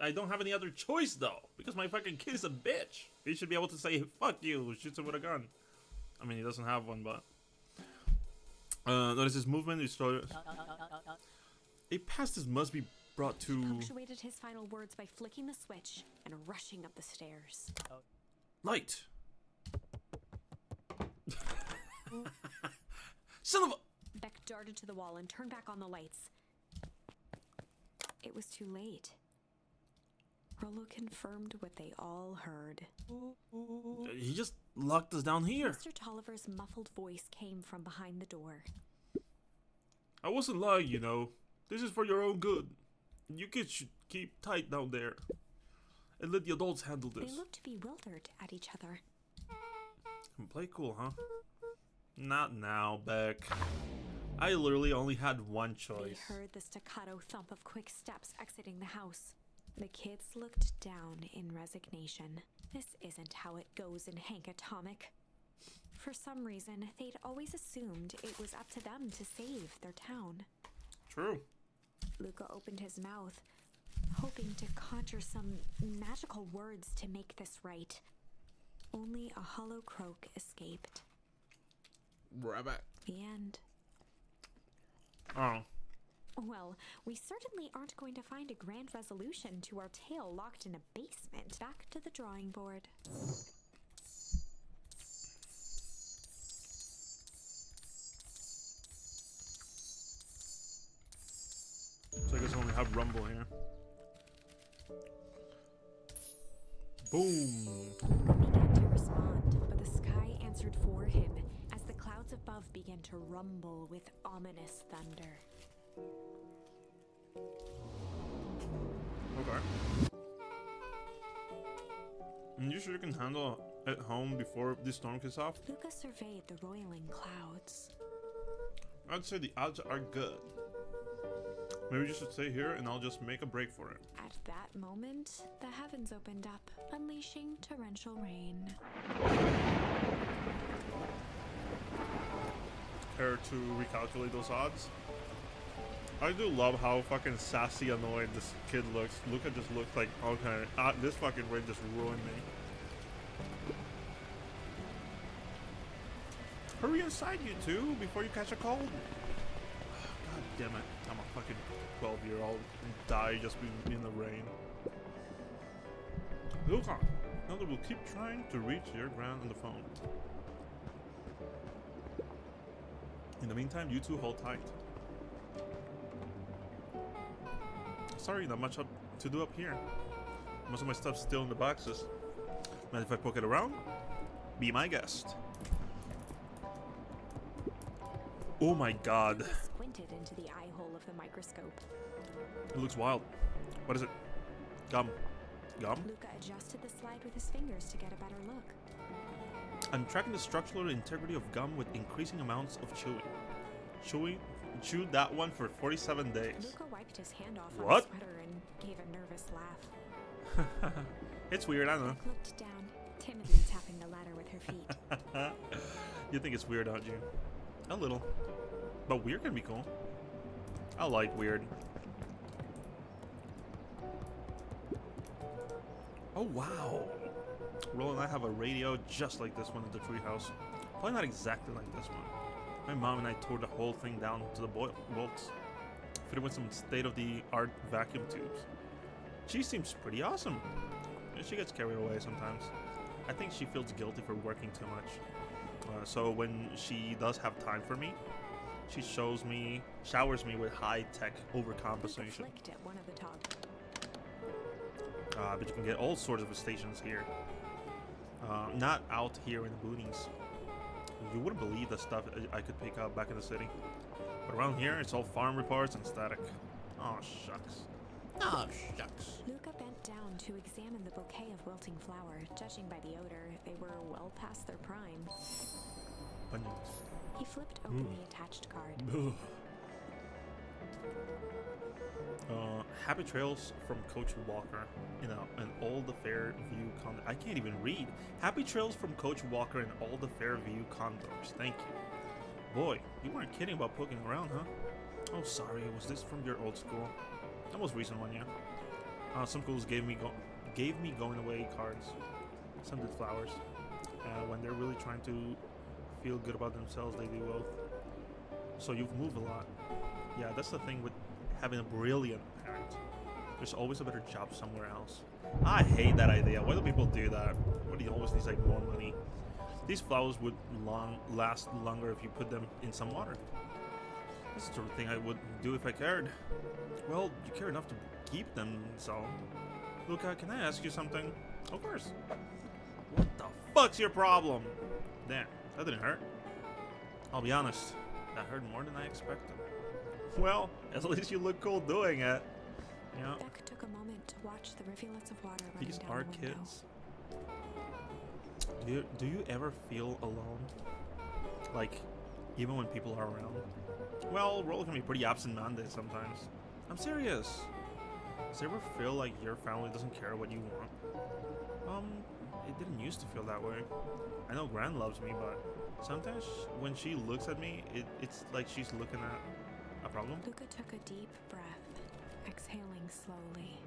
[SPEAKER 1] I don't have any other choice though, because my fucking kid is a bitch. He should be able to say "fuck you," shoots him with a gun. I mean, he doesn't have one, but notice his movement. A passes must be brought
[SPEAKER 2] He
[SPEAKER 1] to
[SPEAKER 2] punctuated his final words by flicking the switch and rushing up the stairs.
[SPEAKER 1] light. Son of a.
[SPEAKER 2] Beck darted to the wall and turned back on the lights. It was too late. Rollo confirmed what they all heard.
[SPEAKER 1] He just locked us down here.
[SPEAKER 2] Mr. Tolliver's muffled voice came from behind the door.
[SPEAKER 1] I wasn't lying, you know. This is for your own good. You kids should keep tight down there. And let the adults handle
[SPEAKER 2] They
[SPEAKER 1] this.
[SPEAKER 2] looked bewildered at each other.
[SPEAKER 1] Play cool, huh? Not now, Beck. I literally only had one
[SPEAKER 2] They
[SPEAKER 1] choice.
[SPEAKER 2] heard the staccato thump of quick steps exiting the house. The kids looked down in resignation. This isn't how it goes in Hank Atomic. For some reason, they'd always assumed it was up to them to save their town.
[SPEAKER 1] True.
[SPEAKER 2] Luca opened his mouth, hoping to conjure some magical words to make this right. Only a hollow croak escaped.
[SPEAKER 1] Right back.
[SPEAKER 2] The end.
[SPEAKER 1] Oh.
[SPEAKER 2] Well, we certainly aren't going to find a grand resolution to our tale locked in a basement. Back to the drawing board.
[SPEAKER 1] So I guess I only have Rumble here. Boom.
[SPEAKER 2] Luca began to respond, but the sky answered for him as the clouds above began to rumble with ominous thunder.
[SPEAKER 1] Okay. And you sure you can handle at home before this storm kicks off?
[SPEAKER 2] Luca surveyed the roiling clouds.
[SPEAKER 1] I'd say the odds are good. Maybe you should stay here and I'll just make a break for it.
[SPEAKER 2] At that moment, the heavens opened up, unleashing torrential rain.
[SPEAKER 1] Care to recalculate those odds? I do love how fucking sassy annoyed this kid looks. Luca just looks like, okay, this fucking rain just ruined me. Hurry inside, you two, before you catch a cold. God damn it. I'm a fucking 12-year-old and die just being in the rain. Luca, Elder will keep trying to reach your ground on the phone. In the meantime, you two hold tight. Sorry, not much to do up here. Most of my stuff's still in the boxes. Mind if I poke it around? Be my guest. Oh my god.
[SPEAKER 2] Luca squinted into the eye hole of the microscope.
[SPEAKER 1] It looks wild. What is it? Gum. Gum?
[SPEAKER 2] Luca adjusted the slide with his fingers to get a better look.
[SPEAKER 1] I'm tracking the structural integrity of gum with increasing amounts of chewing. Chewed that one for 47 days.
[SPEAKER 2] Luca wiped his hand off on
[SPEAKER 1] What?
[SPEAKER 2] his sweater and gave a nervous laugh.
[SPEAKER 1] It's weird, I know.
[SPEAKER 2] Beck looked down, timidly tapping the ladder with her feet.
[SPEAKER 1] You think it's weird, don't you? A little. But weird can be cool. I like weird. Oh, wow. Roll and I have a radio just like this one at the treehouse. Probably not exactly like this one. My mom and I tore the whole thing down to the bolts. fitted with some state-of-the-art vacuum tubes. She seems pretty awesome. And she gets carried away sometimes. I think she feels guilty for working too much. So when she does have time for me, she showers me with high-tech overcompensation.
[SPEAKER 2] Flicked at one of the toggles.
[SPEAKER 1] But you can get all sorts of stations here. Not out here in the boonies. You wouldn't believe the stuff I could pick up back in the city. But around here, it's all farm reports and static. Oh, shucks. Oh, shucks.
[SPEAKER 2] Luca bent down to examine the bouquet of wilting flower. Judging by the odor, they were well past their prime.
[SPEAKER 1] Onions.
[SPEAKER 2] He flipped open the attached card.
[SPEAKER 1] Happy trails from Coach Walker in an all the Fairview Condor. I can't even read. Happy trails from Coach Walker in all the Fairview Condors. Thank you. Boy, you weren't kidding about poking around, huh? Oh, sorry. Was this from your old school? The most recent one, yeah. Some schools gave me going away cards. Some did flowers. When they're really trying to feel good about themselves, they do both. So you've moved a lot. Yeah, that's the thing with having a brilliant parent. There's always a better job somewhere else. I hate that idea. Why do people do that? Why do you always need like more money? These flowers would last longer if you put them in some water. That's the sort of thing I would do if I cared. Well, you care enough to keep them, so... Luca, can I ask you something? Of course. What the fuck's your problem? Damn, that didn't hurt. I'll be honest, that hurt more than I expected. Well, at least you look cool doing it. Yeah.
[SPEAKER 2] Beck took a moment to watch the rivulets of water running
[SPEAKER 1] These
[SPEAKER 2] down
[SPEAKER 1] are
[SPEAKER 2] the window.
[SPEAKER 1] kids. Do you ever feel alone? Like, even when people are around? Well, Roll can be pretty absent-minded sometimes. I'm serious. Does it ever feel like your family doesn't care what you want? It didn't used to feel that way. I know Gran loves me, but sometimes when she looks at me, it's like she's looking at a problem.
[SPEAKER 2] Luca took a deep breath, exhaling slowly.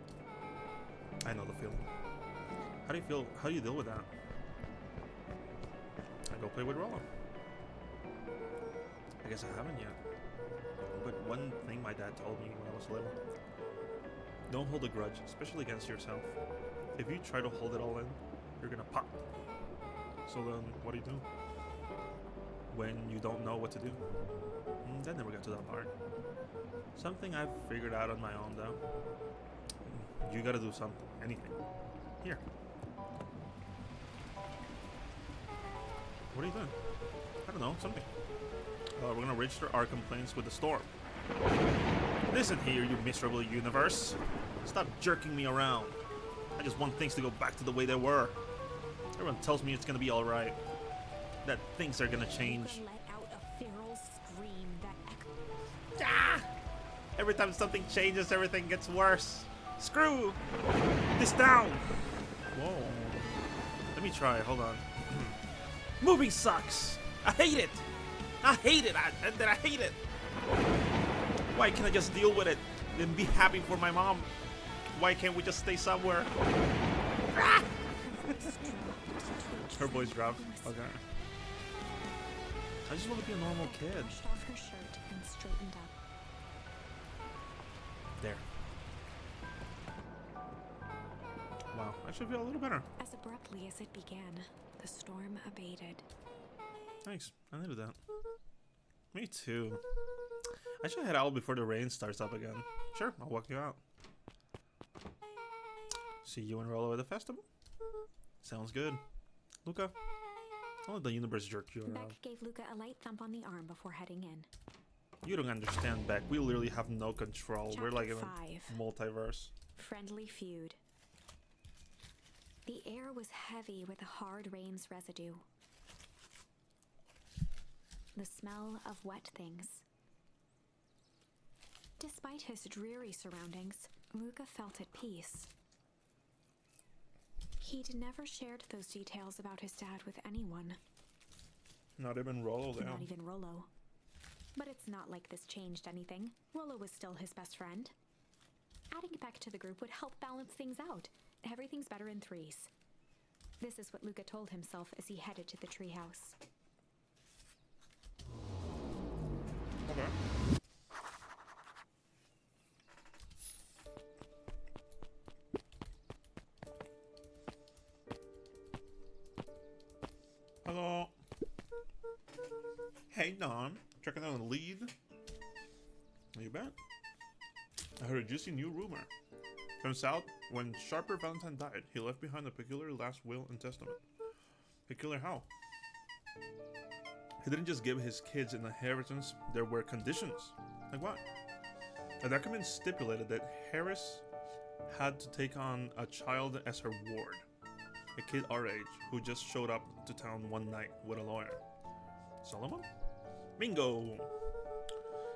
[SPEAKER 1] I know the feeling. How do you feel? How do you deal with that? I go play with Rollo. I guess I haven't yet. But one thing my dad told me when I was little: don't hold a grudge, especially against yourself. If you try to hold it all in, you're gonna pop. So then, what do you do when you don't know what to do? That never got to that part. Something I've figured out on my own, though. You gotta do something, anything. Here. What are you doing? I don't know, something. We're gonna register our complaints with the storm. Listen here, you miserable universe. Stop jerking me around. I just want things to go back to the way they were. Everyone tells me it's gonna be alright. That things are gonna change.
[SPEAKER 2] Luca let out a feral scream that
[SPEAKER 1] Ah! Every time something changes, everything gets worse. Screw this down. Whoa. Let me try, hold on. Moving sucks. I hate it. I hate it. I hate it. Why can't I just deal with it and be happy for my mom? Why can't we just stay somewhere? Ah! Her voice dropped. Okay. I just want to be a normal kid.
[SPEAKER 2] brushed off her shirt and straightened up.
[SPEAKER 1] There. Wow, I should feel a little better.
[SPEAKER 2] As abruptly as it began, the storm abated.
[SPEAKER 1] Thanks, I needed that. Me too. I should head out before the rain starts up again. Sure, I'll walk you out. See you and Rollo at the festival? Sounds good. Luca, don't let the universe jerk you around.
[SPEAKER 2] Beck gave Luca a light thump on the arm before heading in.
[SPEAKER 1] You don't understand, Beck. We literally have no control. We're like in
[SPEAKER 2] Chapter
[SPEAKER 1] a
[SPEAKER 2] 5.
[SPEAKER 1] multiverse.
[SPEAKER 2] Friendly feud. The air was heavy with a hard rain's residue. The smell of wet things. Despite his dreary surroundings, Luca felt at peace. He'd never shared those details about his dad with anyone.
[SPEAKER 1] Not even Rollo down.
[SPEAKER 2] Not even Rollo. But it's not like this changed anything. Rollo was still his best friend. Adding Beck to the group would help balance things out. Everything's better in threes. This is what Luca told himself as he headed to the treehouse.
[SPEAKER 1] Okay.
[SPEAKER 3] Hey, Dom. Checking out a lead? You bet. I heard a juicy new rumor. Turns out, when Sharper Valentine died, he left behind a peculiar last will and testament. Peculiar how? He didn't just give his kids an inheritance, there were conditions. Like what? The document stipulated that Harris had to take on a child as her ward. A kid our age, who just showed up to town one night with a lawyer. Solomon? Bingo!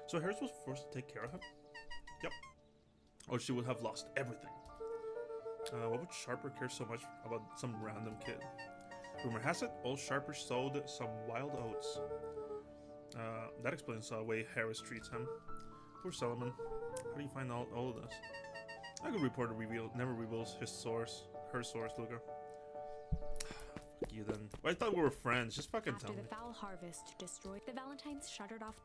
[SPEAKER 3] So Harris was forced to take care of him? Yep. Or she would have lost everything. Why would Sharper care so much about some random kid? Rumor has it, old Sharper sowed some wild oats. That explains the way Harris treats him. Poor Solomon. How do you find all of this? A good reporter never reveals his source. Her source, Luca. Fuck you then. Well, I thought we were friends. Just fucking tell me.
[SPEAKER 2] After the foul harvest destroyed, the Valentines shuttered off.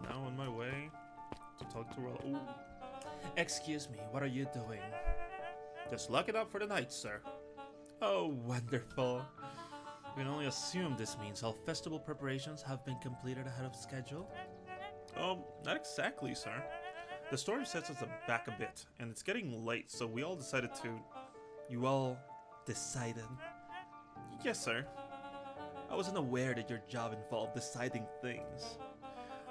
[SPEAKER 3] Now on my way to talk to Raul. Excuse me, what are you doing? Just lock it up for the night, sir. Oh, wonderful. We can only assume this means all festival preparations have been completed ahead of schedule. Not exactly, sir. The storm sets us back a bit, and it's getting late, so we all decided to... You all decided? Yes, sir. I wasn't aware that your job involved deciding things.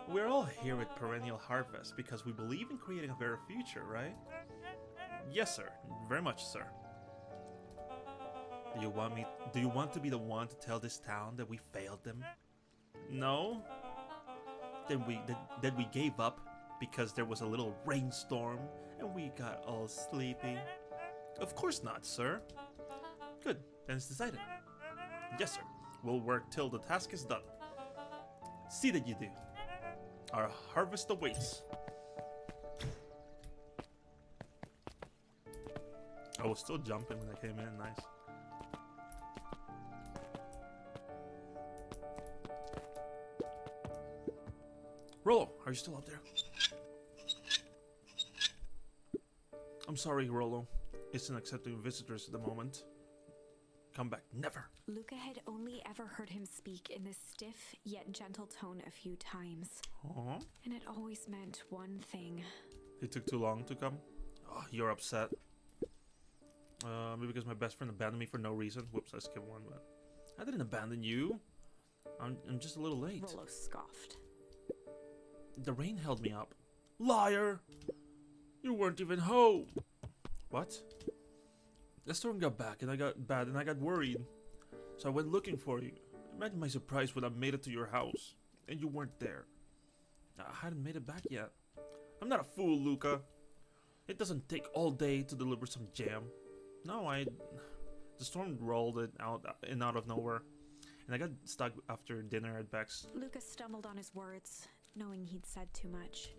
[SPEAKER 3] We're all here at Perennial Harvest because we believe in creating a better future, right? Yes, sir. Very much, sir. Do you want to be the one to tell this town that we failed them? No. Then we gave up because there was a little rainstorm and we got all sleepy. Of course not, sir. Good. Then it's decided. Yes, sir. We'll work till the task is done. See that you do. Our harvest awaits. I was still jumping when I came in. Nice. Rollo, are you still up there? I'm sorry, Rollo. Isn't accepting visitors at the moment. Come back. Never.
[SPEAKER 2] Luca had only ever heard him speak in this stiff yet gentle tone a few times.
[SPEAKER 3] Aww.
[SPEAKER 2] And it always meant one thing.
[SPEAKER 3] It took too long to come? Oh, you're upset. Maybe because my best friend abandoned me for no reason. Whoops, I skipped one, but... I didn't abandon you. I'm just a little late.
[SPEAKER 2] Rollo scoffed.
[SPEAKER 3] The rain held me up. Liar! You weren't even home! What? The storm got back and I got bad and I got worried. So I went looking for you. Imagine my surprise when I made it to your house. And you weren't there. I hadn't made it back yet. I'm not a fool, Luca. It doesn't take all day to deliver some jam. No, the storm rolled it out of nowhere. And I got stuck after dinner at Beck's.
[SPEAKER 2] Luca stumbled on his words, knowing he'd said too much.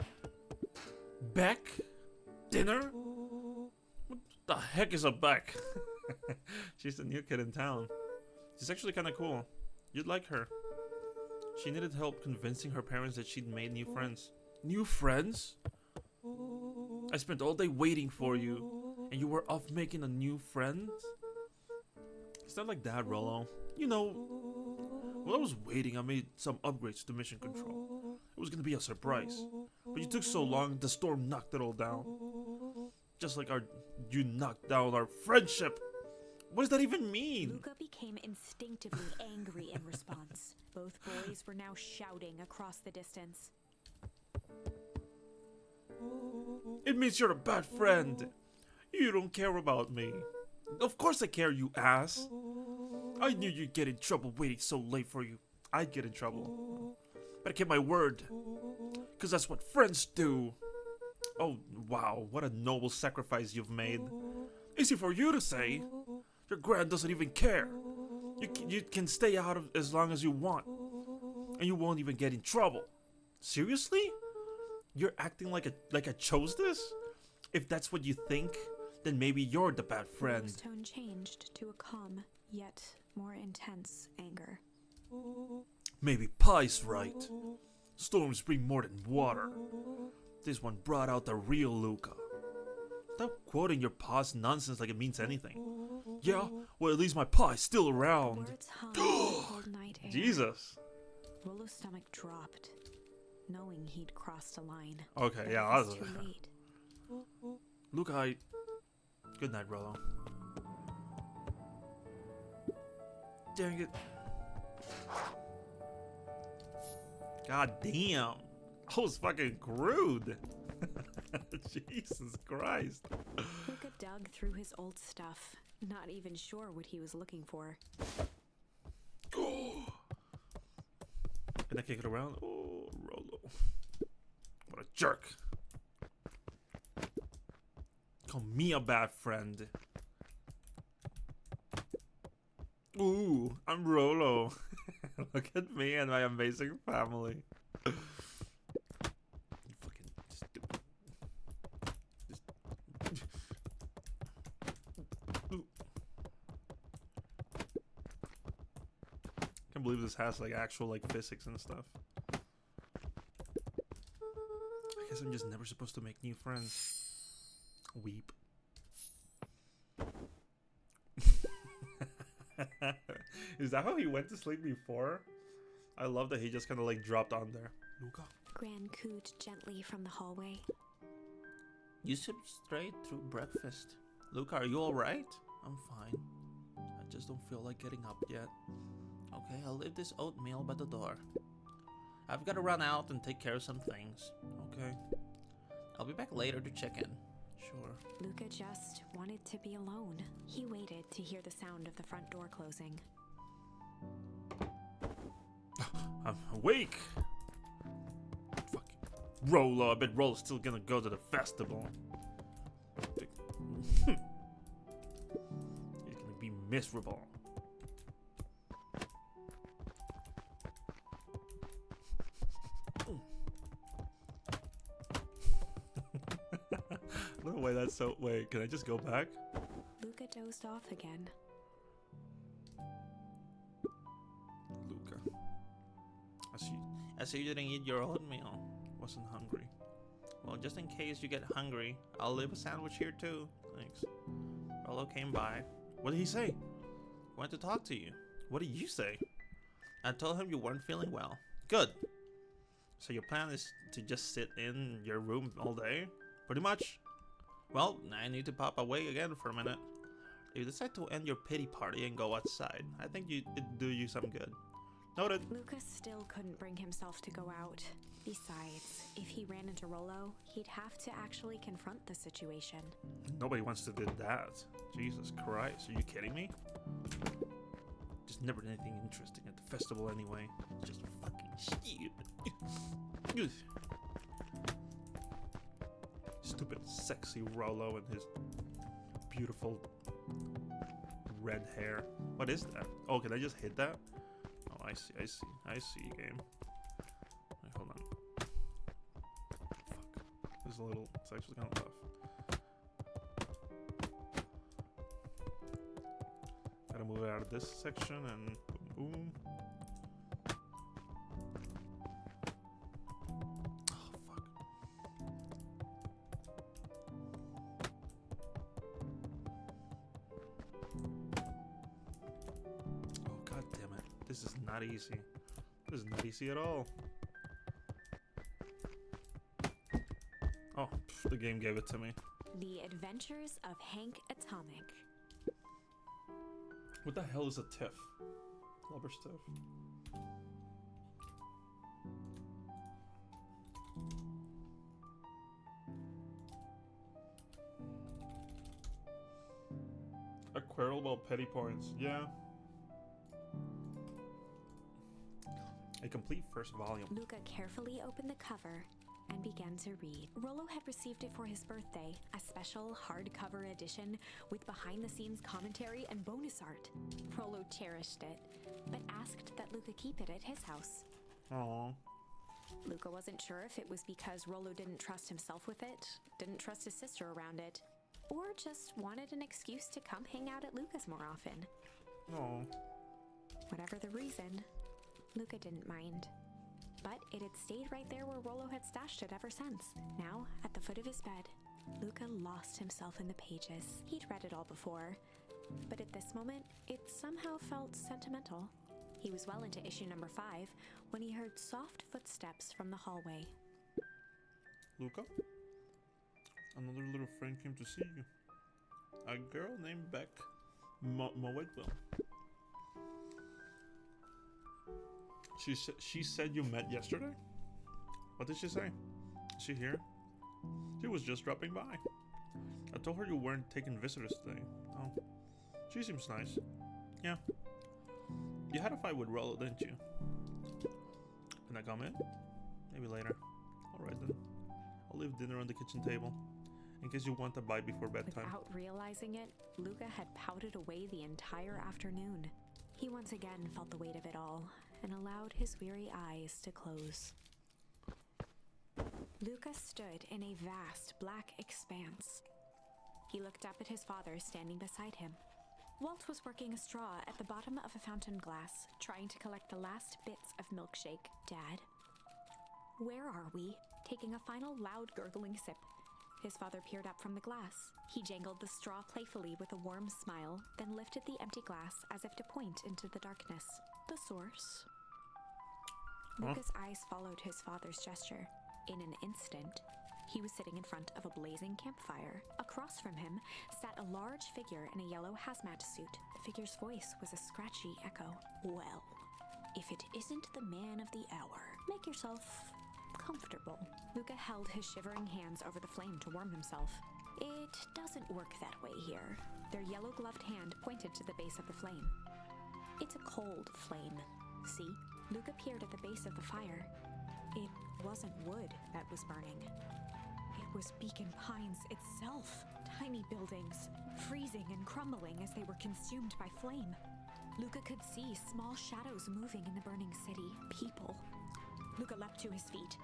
[SPEAKER 3] Beck? Dinner? What the heck is a Beck? She's the new kid in town. She's actually kind of cool. You'd like her. She needed help convincing her parents that she'd made new friends. New friends? I spent all day waiting for you, and you were off making a new friend? It's not like that, Rollo. You know, while I was waiting, I made some upgrades to mission control. It was gonna be a surprise. But you took so long, the storm knocked it all down. Just like you knocked down our friendship. What does that even mean?
[SPEAKER 2] Luca became instinctively angry in response. Both boys were now shouting across the distance.
[SPEAKER 3] It means you're a bad friend. You don't care about me. Of course I care, you ass. I knew you'd get in trouble waiting so late for you. I'd get in trouble. But I kept my word. Because that's what friends do. Oh, wow. What a noble sacrifice you've made. Easy for you to say. Your grand doesn't even care. You can stay out of as long as you want. And you won't even get in trouble. Seriously? You're acting like I chose this? If that's what you think,
[SPEAKER 4] then maybe you're the bad friend.
[SPEAKER 2] Rolo's tone changed to a calm, yet more intense anger.
[SPEAKER 4] Maybe Pie's right. Storms bring more than water. This one brought out the real Luca. Stop quoting your pa's nonsense like it means anything. Yeah, well at least my pa is still around.
[SPEAKER 2] Words hung in the cold night air.
[SPEAKER 4] Jesus.
[SPEAKER 2] Rolo's stomach dropped, knowing he'd crossed a line.
[SPEAKER 4] Okay,
[SPEAKER 2] But
[SPEAKER 4] yeah,
[SPEAKER 2] it was too late.
[SPEAKER 4] Luca, good night, Rolo. Dang it. God damn. I was fucking crude. Jesus Christ.
[SPEAKER 2] Luca dug through his old stuff, not even sure what he was looking for.
[SPEAKER 4] Can I kick it around? Oh, Rolo. What a jerk. Call me a bad friend. Ooh, I'm Rolo. Look at me and my amazing family. You fucking stupid. Ooh. Can't believe this has like actual like physics and stuff. I guess I'm just never supposed to make new friends. Weep. Is that how he went to sleep before? I love that he just kind of like dropped on there. Luca.
[SPEAKER 2] Gran cooed gently from the hallway.
[SPEAKER 5] You sipped straight through breakfast. Luca, are you alright? I'm fine. I just don't feel like getting up yet. Okay, I'll leave this oatmeal by the door. I've got to run out and take care of some things.
[SPEAKER 4] Okay.
[SPEAKER 5] I'll be back later to check in.
[SPEAKER 4] Sure.
[SPEAKER 2] Luca just wanted to be alone. He waited to hear the sound of the front door closing.
[SPEAKER 4] I'm awake. Fuck. Rolo, I bet Rolo's still gonna go to the festival. He's gonna be miserable. No way, that's so. Wait, can I just go back?
[SPEAKER 2] Luca dozed off again.
[SPEAKER 4] Luca.
[SPEAKER 5] I see you didn't eat your oatmeal.
[SPEAKER 4] Wasn't hungry.
[SPEAKER 5] Well, just in case you get hungry, I'll leave a sandwich here too.
[SPEAKER 4] Thanks.
[SPEAKER 5] Rolo came by.
[SPEAKER 4] What did he say?
[SPEAKER 5] Wanted to talk to you.
[SPEAKER 4] What did you say?
[SPEAKER 5] I told him you weren't feeling well.
[SPEAKER 4] Good. So your plan is to just sit in your room all day? Pretty much.
[SPEAKER 5] Well, I need to pop away again for a minute. If you decide to end your pity party and go outside, I think it'd do you some good.
[SPEAKER 4] Noted.
[SPEAKER 2] Luca still couldn't bring himself to go out. Besides, if he ran into Rolo, he'd have to actually confront the situation.
[SPEAKER 4] Nobody wants to do that. Jesus Christ, are you kidding me? Just never did anything interesting at the festival anyway. Just fucking shit. Stupid, sexy Rolo and his beautiful red hair. What is that? Oh, can I just hit that? Oh, I see, game. Wait, hold on. Fuck. This is a little, it's actually kind of tough. Gotta move it out of this section and boom. Oh, fuck. Oh, god damn it. This is not easy. This is not easy at all. Oh, pff, the game gave it to me.
[SPEAKER 2] The Adventures of Hank Atomic.
[SPEAKER 4] What the hell is a tiff? Lubber's tiff. A quarrel about petty points. Yeah. A complete first volume.
[SPEAKER 2] Luca carefully opened the cover and began to read. Rolo had received it for his birthday, a special hardcover edition with behind-the-scenes commentary and bonus art. Rolo cherished it, but asked that Luca keep it at his house.
[SPEAKER 4] Aww.
[SPEAKER 2] Luca wasn't sure if it was because Rolo didn't trust himself with it, didn't trust his sister around it, or just wanted an excuse to come hang out at Luca's more often.
[SPEAKER 1] Oh.
[SPEAKER 2] Whatever the reason, Luca didn't mind. But it had stayed right there where Rollo had stashed it ever since. Now, at the foot of his bed, Luca lost himself in the pages. He'd read it all before, but at this moment, it somehow felt sentimental. He was well into issue number 5 when he heard soft footsteps from the hallway.
[SPEAKER 1] Luca? Another little friend came to see you. A girl named Beck Mowetwell. She said you met yesterday? What did she say? Is she here? She was just dropping by. I told her you weren't taking visitors today. Oh. She seems nice. Yeah. You had a fight with Rollo, didn't you? Can I come in? Maybe later. Alright then. I'll leave dinner on the kitchen table, in case you want a bite before bedtime.
[SPEAKER 2] Without realizing it, Luca had pouted away the entire afternoon. He once again felt the weight of it all, and allowed his weary eyes to close. Luca stood in a vast black expanse. He looked up at his father standing beside him. Walt was working a straw at the bottom of a fountain glass, trying to collect the last bits of milkshake. Dad? Where are we? Taking a final loud gurgling sip, his father peered up from the glass. He jangled the straw playfully with a warm smile, then lifted the empty glass as if to point into the darkness. The source. Luca's eyes followed his father's gesture. In an instant, he was sitting in front of a blazing campfire. Across from him sat a large figure in a yellow hazmat suit. The figure's voice was a scratchy echo. Well, if it isn't the man of the hour, make yourself comfortable. Luca held his shivering hands over the flame to warm himself. It doesn't work that way here. Their yellow-gloved hand pointed to the base of the flame. It's a cold flame. See? Luca peered at the base of the fire. It wasn't wood that was burning. It was Beacon Pines itself. Tiny buildings, freezing and crumbling as they were consumed by flame. Luca could see small shadows moving in the burning city. People. Luca leapt to his feet.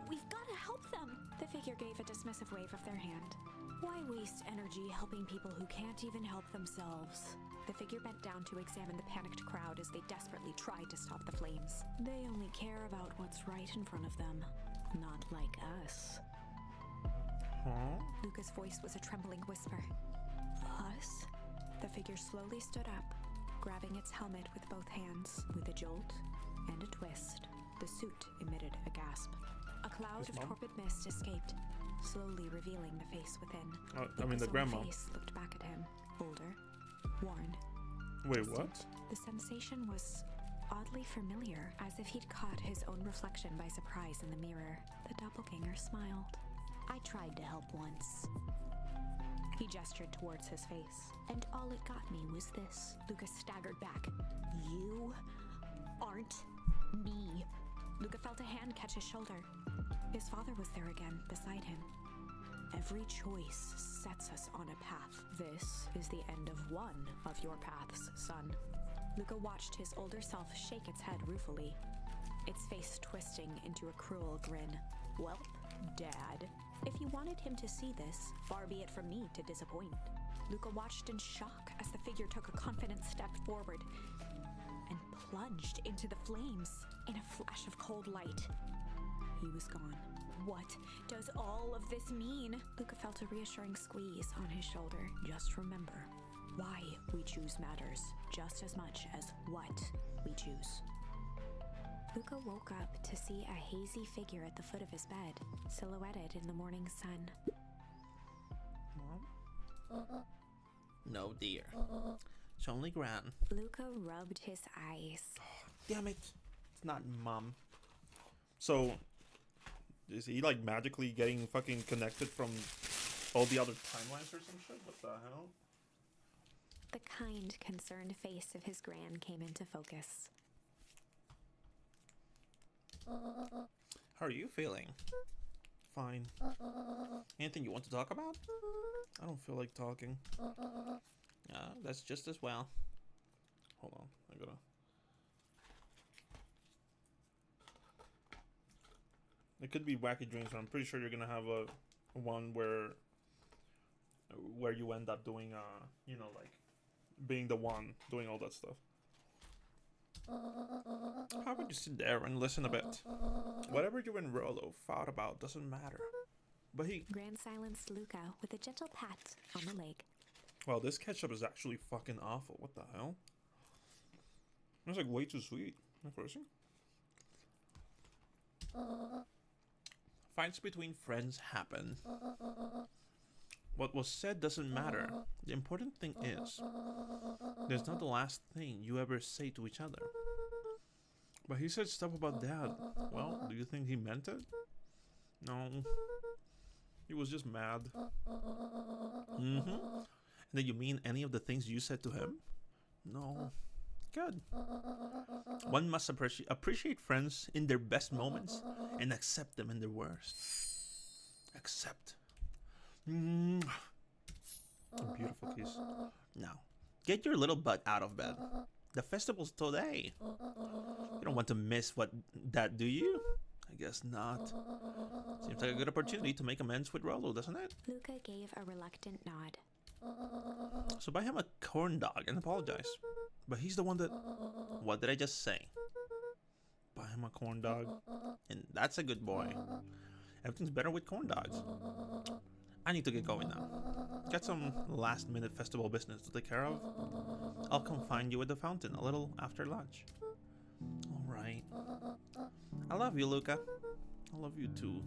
[SPEAKER 2] We've got to help them! The figure gave a dismissive wave of their hand. Why waste energy helping people who can't even help themselves? The figure bent down to examine the panicked crowd as they desperately tried to stop the flames. They only care about what's right in front of them, not like us.
[SPEAKER 1] Huh?
[SPEAKER 2] Luca's voice was a trembling whisper. Us? The figure slowly stood up, grabbing its helmet with both hands. With a jolt and a twist, the suit emitted a gasp. A cloud of torpid mist escaped, slowly revealing the face within.
[SPEAKER 1] I mean the grandma.
[SPEAKER 2] Face looked back at him, older, worn.
[SPEAKER 1] Wait, what?
[SPEAKER 2] The sensation was oddly familiar, as if he'd caught his own reflection by surprise in the mirror. The doppelganger smiled. I tried to help once. He gestured towards his face. And all it got me was this. Lucas staggered back. You aren't me. Luca felt a hand catch his shoulder. His father was there again, beside him. Every choice sets us on a path. This is the end of one of your paths, son. Luca watched his older self shake its head ruefully, its face twisting into a cruel grin. Welp, Dad. If you wanted him to see this, far be it from me to disappoint. Luca watched in shock as the figure took a confident step forward and plunged into the flames in a flash of cold light. He was gone. What does all of this mean? Luca felt a reassuring squeeze on his shoulder. Just remember, why we choose matters just as much as what we choose. Luca woke up to see a hazy figure at the foot of his bed, silhouetted in the morning sun.
[SPEAKER 1] Mom?
[SPEAKER 5] No, dear. It's only Gran.
[SPEAKER 2] Luca rubbed his eyes.
[SPEAKER 1] Damn it. It's not Mom. So, is he like magically getting fucking connected from all the other timelines or some shit? What the hell?
[SPEAKER 2] The kind, concerned face of his gran came into focus.
[SPEAKER 5] How are you feeling?
[SPEAKER 1] Fine.
[SPEAKER 5] Anything you want to talk about?
[SPEAKER 1] I don't feel like talking.
[SPEAKER 5] That's just as well.
[SPEAKER 1] Hold on. I gotta... It could be Wacky Dreams, but I'm pretty sure you're gonna have a one where where you end up doing, you know, like being the one doing all that stuff.
[SPEAKER 3] How about you sit there and listen a bit? Whatever you and Rollo fought about doesn't matter. But he...
[SPEAKER 2] Gran silenced Luca with a gentle pat on the leg.
[SPEAKER 1] Wow, this ketchup is actually fucking awful. What the hell? It's like way too sweet. Not crazy.
[SPEAKER 3] Fights between friends happen. What was said doesn't matter. The important thing is, there's not the last thing you ever say to each other.
[SPEAKER 1] But he said stuff about Dad. Well, do you think he meant it? No. He was just mad.
[SPEAKER 3] Mm-hmm. Did you mean any of the things you said to him?
[SPEAKER 1] No.
[SPEAKER 3] Good. One must appreciate friends in their best moments and accept them in their worst. Accept.
[SPEAKER 1] A beautiful kiss.
[SPEAKER 3] Now, get your little butt out of bed. The festival's today. You don't want to miss that, do you? I guess not. Seems like a good opportunity to make amends with Rollo, doesn't it?
[SPEAKER 2] Luca gave a reluctant nod.
[SPEAKER 3] So buy him a corn dog and apologize. But he's the one that... What did I just say?
[SPEAKER 1] Buy him a corn dog.
[SPEAKER 3] And that's a good boy. Everything's better with corn dogs. I need to get going now. Got some last-minute festival business to take care of. I'll come find you at the fountain a little after lunch. Alright. I love you, Luca.
[SPEAKER 1] I love you too.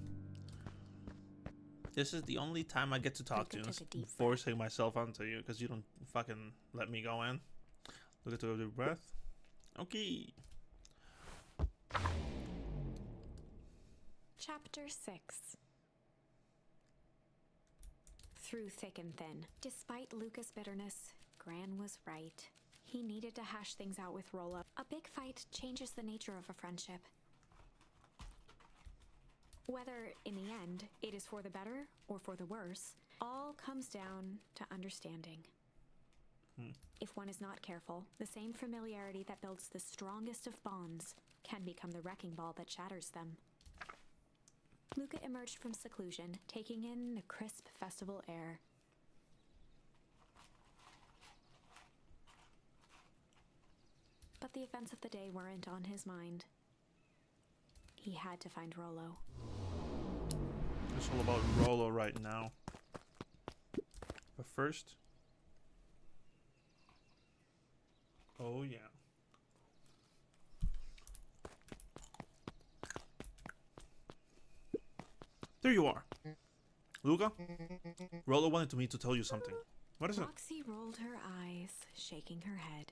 [SPEAKER 3] This is the only time I get to talk to you.
[SPEAKER 1] Forcing myself onto you because you don't fucking let me go in. Look at the deep breath.
[SPEAKER 3] Okay.
[SPEAKER 2] Chapter 6. Through thick and thin. Despite Luca's bitterness, Gran was right. He needed to hash things out with Rollo. A big fight changes the nature of a friendship. Whether, in the end, it is for the better or for the worse, all comes down to understanding. If one is not careful, the same familiarity that builds the strongest of bonds can become the wrecking ball that shatters them. Luca emerged from seclusion, taking in the crisp festival air. But the events of the day weren't on his mind. He had to find Rollo.
[SPEAKER 1] It's all about Rollo right now. But first... Oh yeah. There you are. Luca? Rollo wanted me to tell you something. What is it?
[SPEAKER 2] Roxy rolled her eyes, shaking her head.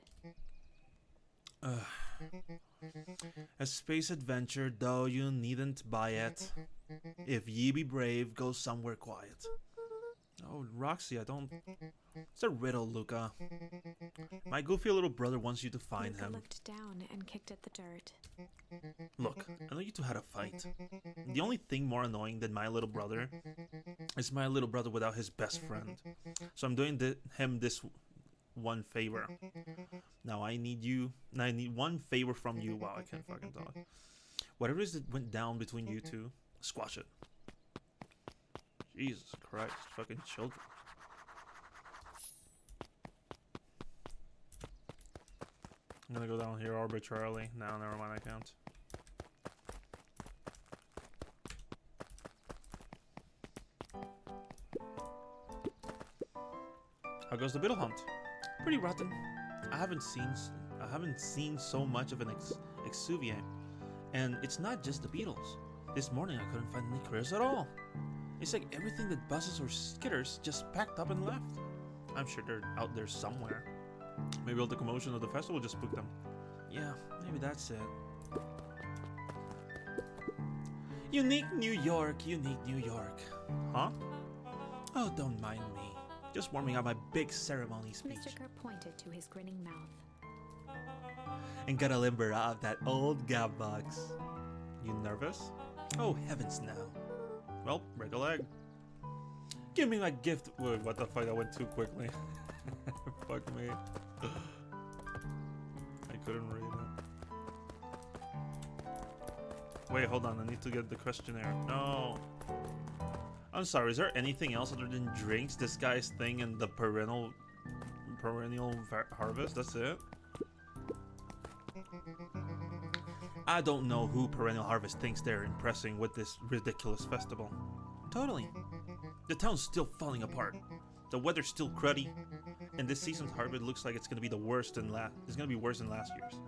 [SPEAKER 3] A space adventure, though you needn't buy it. If ye be brave, go somewhere quiet.
[SPEAKER 1] Oh, Roxy, I don't...
[SPEAKER 3] It's a riddle, Luca. My goofy little brother wants you to find
[SPEAKER 2] Luca
[SPEAKER 3] him.
[SPEAKER 2] looked down and kicked at the dirt.
[SPEAKER 3] Look, I know you two had a fight. The only thing more annoying than my little brother is my little brother without his best friend. So I'm doing him this one favor. Now I need one favor from you. Wow, I can't fucking talk. Whatever it is that went down between you two, squash it.
[SPEAKER 1] Jesus Christ, fucking children. I'm gonna go down here arbitrarily. No, never mind, I can't. How goes the beetle hunt?
[SPEAKER 3] Pretty rotten. I haven't seen so much of an exuviant, and it's not just the beetles. This morning I couldn't find any critters at all. It's like everything that buzzes or skitters just packed up and left. I'm sure they're out there somewhere.
[SPEAKER 1] Maybe all the commotion of the festival just spooked them.
[SPEAKER 3] Yeah, maybe that's it. Unique New York, unique New York.
[SPEAKER 1] Huh?
[SPEAKER 3] Oh, don't mind me. Just warming up my big ceremony speech.
[SPEAKER 2] Mr. Kerr pointed to his grinning mouth.
[SPEAKER 3] And gotta limber out that old gab box.
[SPEAKER 1] You nervous?
[SPEAKER 3] Oh, heavens no.
[SPEAKER 1] Well, break a leg.
[SPEAKER 3] Give me my gift.
[SPEAKER 1] Wait, what the fuck? That went too quickly. Fuck me. I couldn't read it. Wait, hold on. I need to get the questionnaire. No.
[SPEAKER 4] I'm sorry, is there anything else other than drinks, this guy's thing, and the perennial harvest? That's it? I don't know who Perennial Harvest thinks they're impressing with this ridiculous festival. Totally. The town's still falling apart. The weather's still cruddy, and this season's harvest looks like it's gonna be the worst than it's gonna be worse than last year's.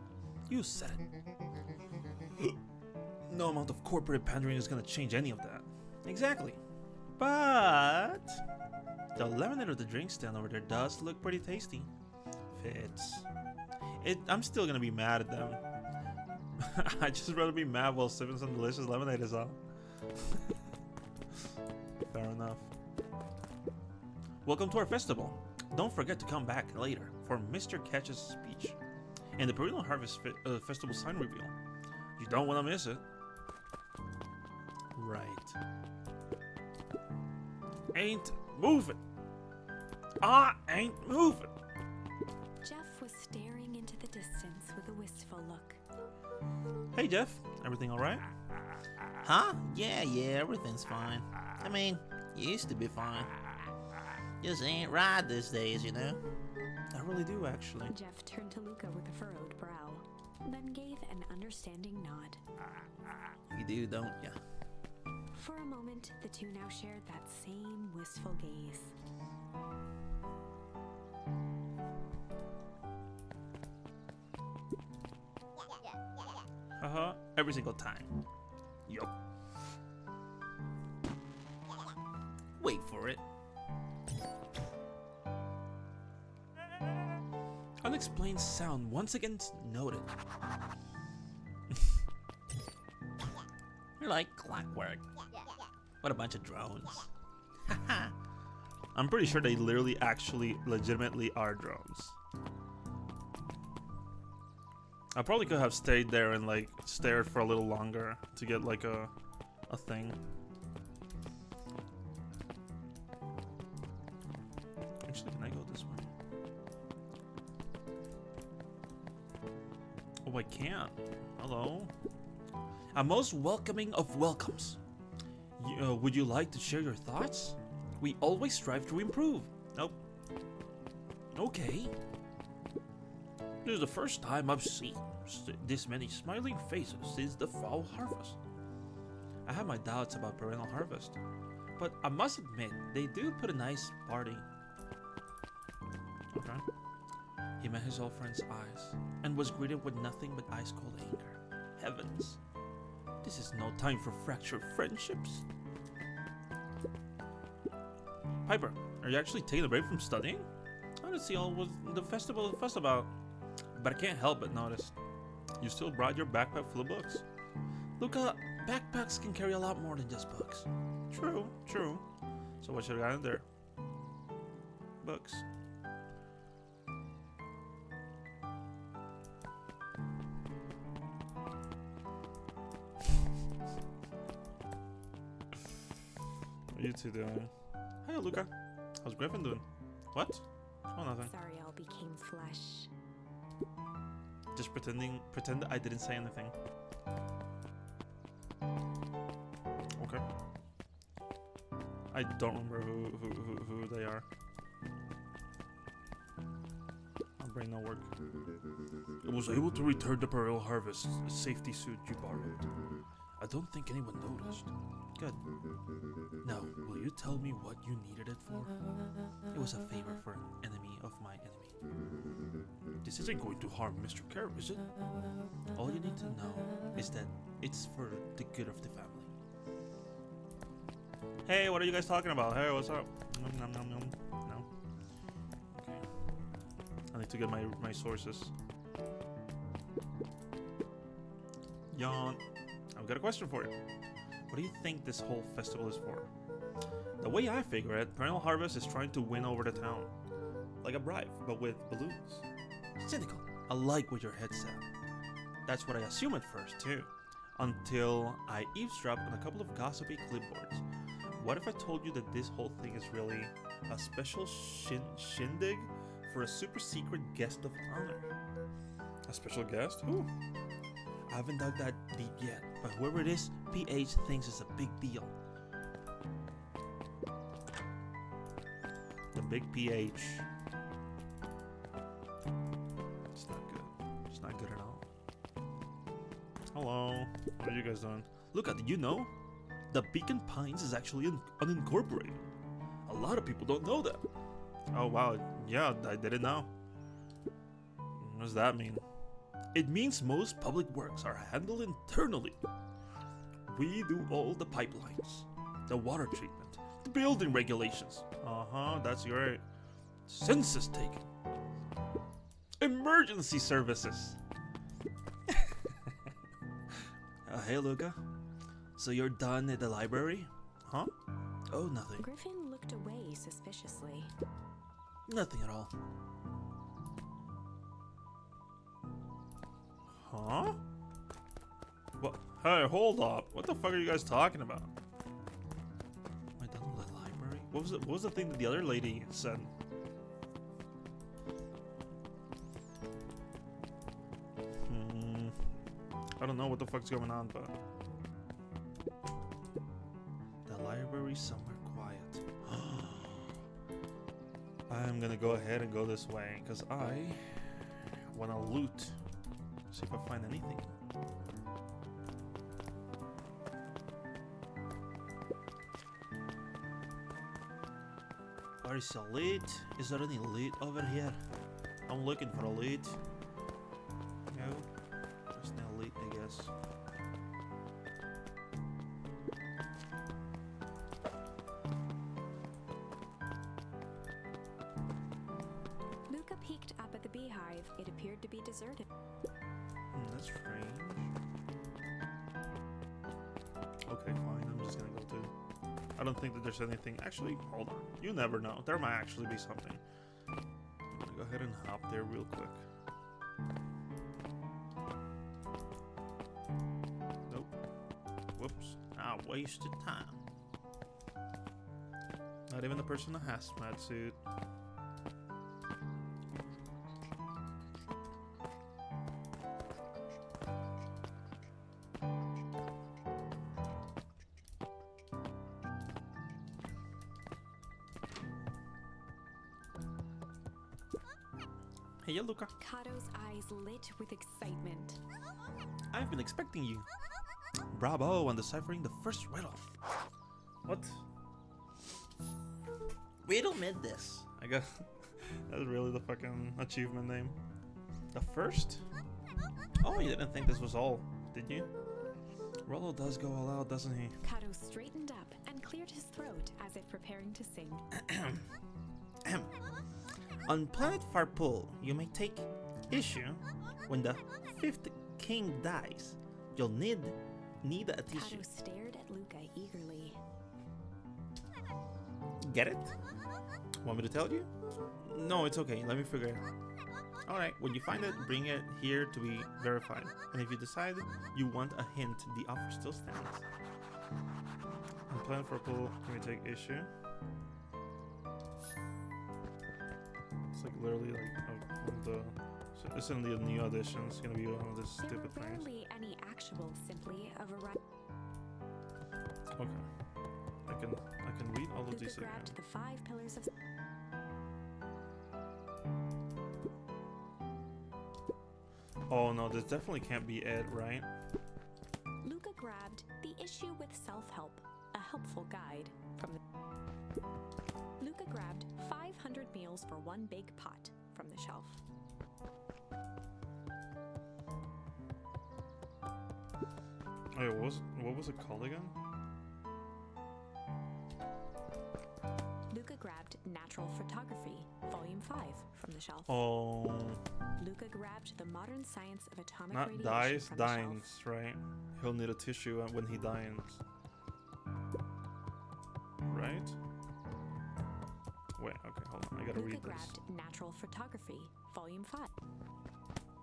[SPEAKER 4] You said it. No amount of corporate pandering is gonna change any of that. Exactly. But the lemonade of the drink stand over there does look pretty tasty. Fits. I'm still gonna be mad at them. I'd just rather be mad while sipping some delicious lemonade is all. Fair enough. Welcome to our festival. Don't forget to come back later for Mr. Catch's speech and the Perennial Harvest Festival sign reveal. You don't want to miss it. Right. Ain't moving. I ain't moving.
[SPEAKER 2] Jeff was staring into the distance with a wistful look.
[SPEAKER 4] Hey Jeff, everything alright?
[SPEAKER 5] Huh? Yeah, everything's fine. I mean, used to be fine. Just ain't right these days, you know?
[SPEAKER 4] I really do, actually.
[SPEAKER 2] Jeff turned to Luca with a furrowed brow, then gave an understanding nod.
[SPEAKER 5] You do, don't ya?
[SPEAKER 2] For a moment, the two now shared that same wistful gaze.
[SPEAKER 4] Every single time. Yup.
[SPEAKER 5] Wait for it.
[SPEAKER 4] Unexplained sound once again noted.
[SPEAKER 5] You're like clockwork. What a bunch of drones.
[SPEAKER 4] I'm pretty sure they literally actually legitimately are drones. I probably could have stayed there and like stared for a little longer to get like a thing. Actually, can I go this way? Oh, I can't. Hello. A most welcoming of welcomes. Would you like to share your thoughts? We always strive to improve. Nope. Okay. This is the first time I've seen this many smiling faces since the fall harvest. I have my doubts about Perennial Harvest, but I must admit, they do put a nice party. Okay. He met his old friend's eyes, and was greeted with nothing but ice-cold anger. Heavens. This is no time for fractured friendships. Piper, are you actually taking a break from studying? I don't see all what the festival is fuss about. But I can't help but notice. You still brought your backpack full of books. Luca, backpacks can carry a lot more than just books. True, true. So what should I got in there? Books. What are you two doing? Hi, Luca. How's Griffin doing? What? Oh, nothing.
[SPEAKER 2] Sorry all became flesh.
[SPEAKER 4] Just pretend I didn't say anything. Okay. I don't remember who they are. My brain no work. I was able to return the Pearl Harvest safety suit you borrowed. I don't think anyone noticed. Good. Now, will you tell me what you needed it for? It was a favor for an enemy of my enemy. This isn't going to harm Mr. Kerr, is it? All you need to know is that it's for the good of the family. Hey, what are you guys talking about? Hey, what's up? Nom, nom, nom, nom. No? Okay. I need to get my sources. Yawn. I've got a question for you. What do you think this whole festival is for? The way I figure it, Perennial Harvest is trying to win over the town. Like a bribe, but with balloons. Cynical. I like what your head said. That's what I assumed at first, too. Until I eavesdropped on a couple of gossipy clipboards. What if I told you that this whole thing is really a special shindig for a super secret guest of honor? A special guest? Who? I haven't dug that deep yet, but whoever it is, PH thinks it's a big deal. big PH. It's not good. It's not good at all. Hello. What are you guys doing? Luca, did you know? The Beacon Pines is actually unincorporated. A lot of people don't know that. Oh wow, yeah, I didn't know. What does that mean? It means most public works are handled internally. We do all the pipelines, the water treatment, the building regulations. That's great. Census taking. Emergency services. Hey Luca. So you're done at the library? Huh? Oh, nothing.
[SPEAKER 2] Griffin looked away suspiciously.
[SPEAKER 4] Nothing at all. Huh? What? Hey, hold up. What the fuck are you guys talking about? Am I done with the library? What was the thing that the other lady said? I don't know what the fuck's going on, but the library's somewhere quiet. I'm gonna go ahead and go this way because I wanna loot. See if I find anything. Where is the loot? Is there any loot over here? I'm looking for a loot. No, there's no loot, I guess.
[SPEAKER 2] Luca peeked up at the beehive. It appeared to be deserted.
[SPEAKER 4] That's strange. Okay, fine. I'm just gonna go too. I don't think that there's anything. Actually, hold on. You never know. There might actually be something. I'm gonna go ahead and hop there real quick. Nope. Whoops. I wasted time. Not even the person in a hazmat suit. Hey, Luca.
[SPEAKER 2] Kato's eyes lit with excitement.
[SPEAKER 4] I've been expecting you. Bravo on deciphering the first riddle. What? Riddle mid this. I got. That's really the fucking achievement name. The first? Oh, you didn't think this was all, did you? Rollo does go all out, doesn't he?
[SPEAKER 2] Kato straightened up and cleared his throat as if preparing to sing.
[SPEAKER 4] On planet Farpool, you may take issue when the fifth king dies. You'll need a tissue.
[SPEAKER 2] Kato stared at Luca eagerly.
[SPEAKER 4] Get it? Want me to tell you? No, it's okay. Let me figure it out. Alright, when you find it, bring it here to be verified. And if you decide you want a hint, the offer still stands. On planet Farpool, can we take issue? It's like literally like so it's in the new edition. It's gonna be one of these
[SPEAKER 2] There
[SPEAKER 4] stupid
[SPEAKER 2] were
[SPEAKER 4] things.
[SPEAKER 2] rarely any actual, simply a variety.
[SPEAKER 4] Okay, I can read all of
[SPEAKER 2] Luca
[SPEAKER 4] these again.
[SPEAKER 2] grabbed the 5 pillars of.
[SPEAKER 4] Oh no, this definitely can't be it, right?
[SPEAKER 2] Luca grabbed the issue with self-help, a helpful guide from the. Luca grabbed 500 meals for one big pot from the shelf.
[SPEAKER 4] Wait, what was it called again?
[SPEAKER 2] Luca grabbed Natural Photography, Volume 5 from the shelf.
[SPEAKER 4] Oh,
[SPEAKER 2] Luca grabbed The Modern Science of Atomic
[SPEAKER 4] not
[SPEAKER 2] Radiation
[SPEAKER 4] dies,
[SPEAKER 2] from the shelf.
[SPEAKER 4] dines, right? He'll need a tissue when he dines. Right? Wait, okay, hold on. I gotta
[SPEAKER 2] Luca
[SPEAKER 4] read this.
[SPEAKER 2] grabbed Natural Photography, Volume 5.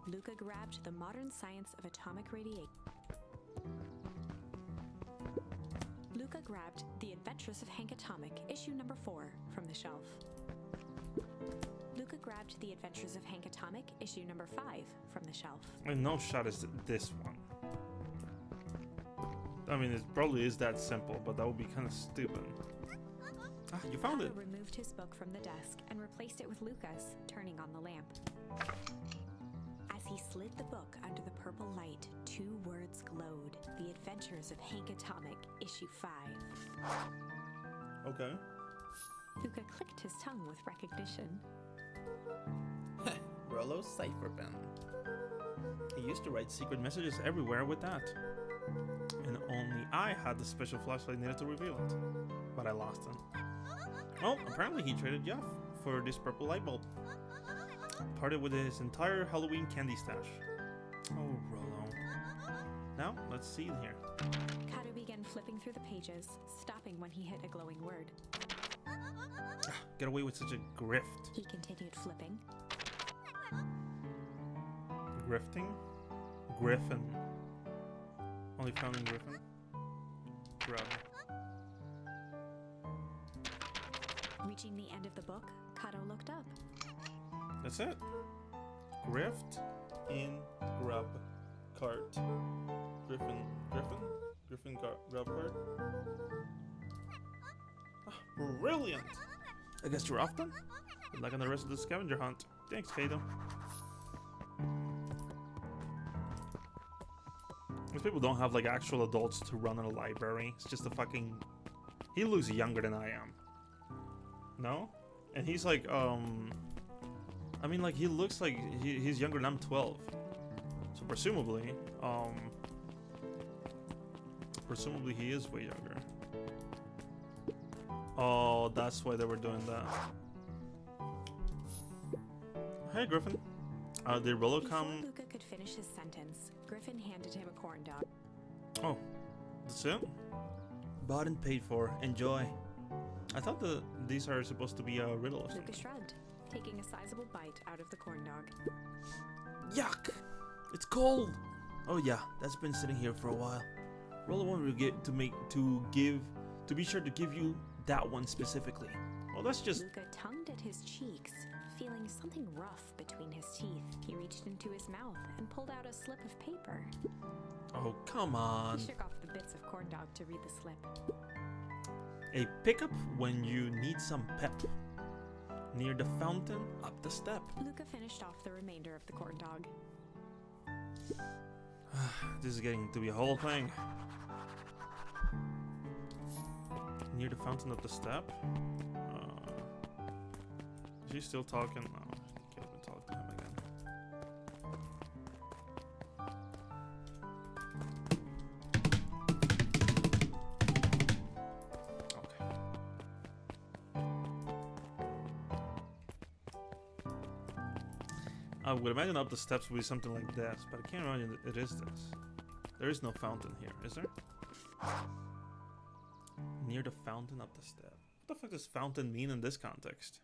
[SPEAKER 2] Luca grabbed The Modern Science of Atomic Radiation. Luca grabbed The Adventures of Hank Atomic, issue number 4, from the shelf. Luca grabbed The Adventures of Hank Atomic, issue number 5, from the shelf.
[SPEAKER 4] And no shot is this one. I mean, it probably is that simple, but that would be kind of stupid. Ah, you found it.
[SPEAKER 2] Kato removed his book from the desk and replaced it with Luca's, turning on the lamp. As he slid the book under the purple light, 2 words glowed. The Adventures of Hank Atomic, Issue 5.
[SPEAKER 4] Okay.
[SPEAKER 2] Luca clicked his tongue with recognition.
[SPEAKER 4] Rollo's cipher pen. He used to write secret messages everywhere with that. And only I had the special flashlight needed to reveal it. But I lost it. Well, apparently he traded Jeff for this purple light bulb. Parted with his entire Halloween candy stash. Oh, Rollo. Now, let's see in here.
[SPEAKER 2] Kato began flipping through the pages, stopping when he hit a glowing word.
[SPEAKER 4] Get away with such a grift.
[SPEAKER 2] He continued flipping.
[SPEAKER 4] Grifting? Griffin. Only found in Griffin. Grub.
[SPEAKER 2] Reaching the end of the book, Kato looked up.
[SPEAKER 4] That's it. Grift in grub cart. Griffin grub cart. Ah, brilliant! I guess you're off then? Good luck on the rest of the scavenger hunt. Thanks, Kato. These people don't have like actual adults to run in a library. It's just a fucking... He looks younger than I am. No? And he's like, I mean, like, he looks like he's younger than I'm 12. So presumably, presumably he is way younger. Oh, that's why they were doing that. Hey, Griffin. Did Rollo come?
[SPEAKER 2] Before Luca could finish his sentence, Griffin handed him a corn dog.
[SPEAKER 4] Oh, that's it? Bought and paid for. Enjoy. I thought these are supposed to be a riddle or
[SPEAKER 2] Luca
[SPEAKER 4] something.
[SPEAKER 2] shrugged, taking a sizable bite out of the corn dog.
[SPEAKER 4] Yuck! It's cold! Oh yeah, that's been sitting here for a while. Rollo wanted to be sure to give you that one specifically. Well, that's just...
[SPEAKER 2] Luca tongued at his cheeks, feeling something rough between his teeth. He reached into his mouth and pulled out a slip of paper.
[SPEAKER 4] Oh, come on.
[SPEAKER 2] He shook off the bits of corn dog to read the slip.
[SPEAKER 4] A pickup when you need some pep. Near the fountain, up the step.
[SPEAKER 2] Luca finished off the remainder of the corn dog.
[SPEAKER 4] This is getting to be a whole thing. Near the fountain, up the step. Is he still talking? No, he can't even talk to him again. Okay. I would imagine up the steps would be something like this, but I can't imagine it is this. There is no fountain here, is there? Near the fountain, up the step. What the fuck does fountain mean in this context?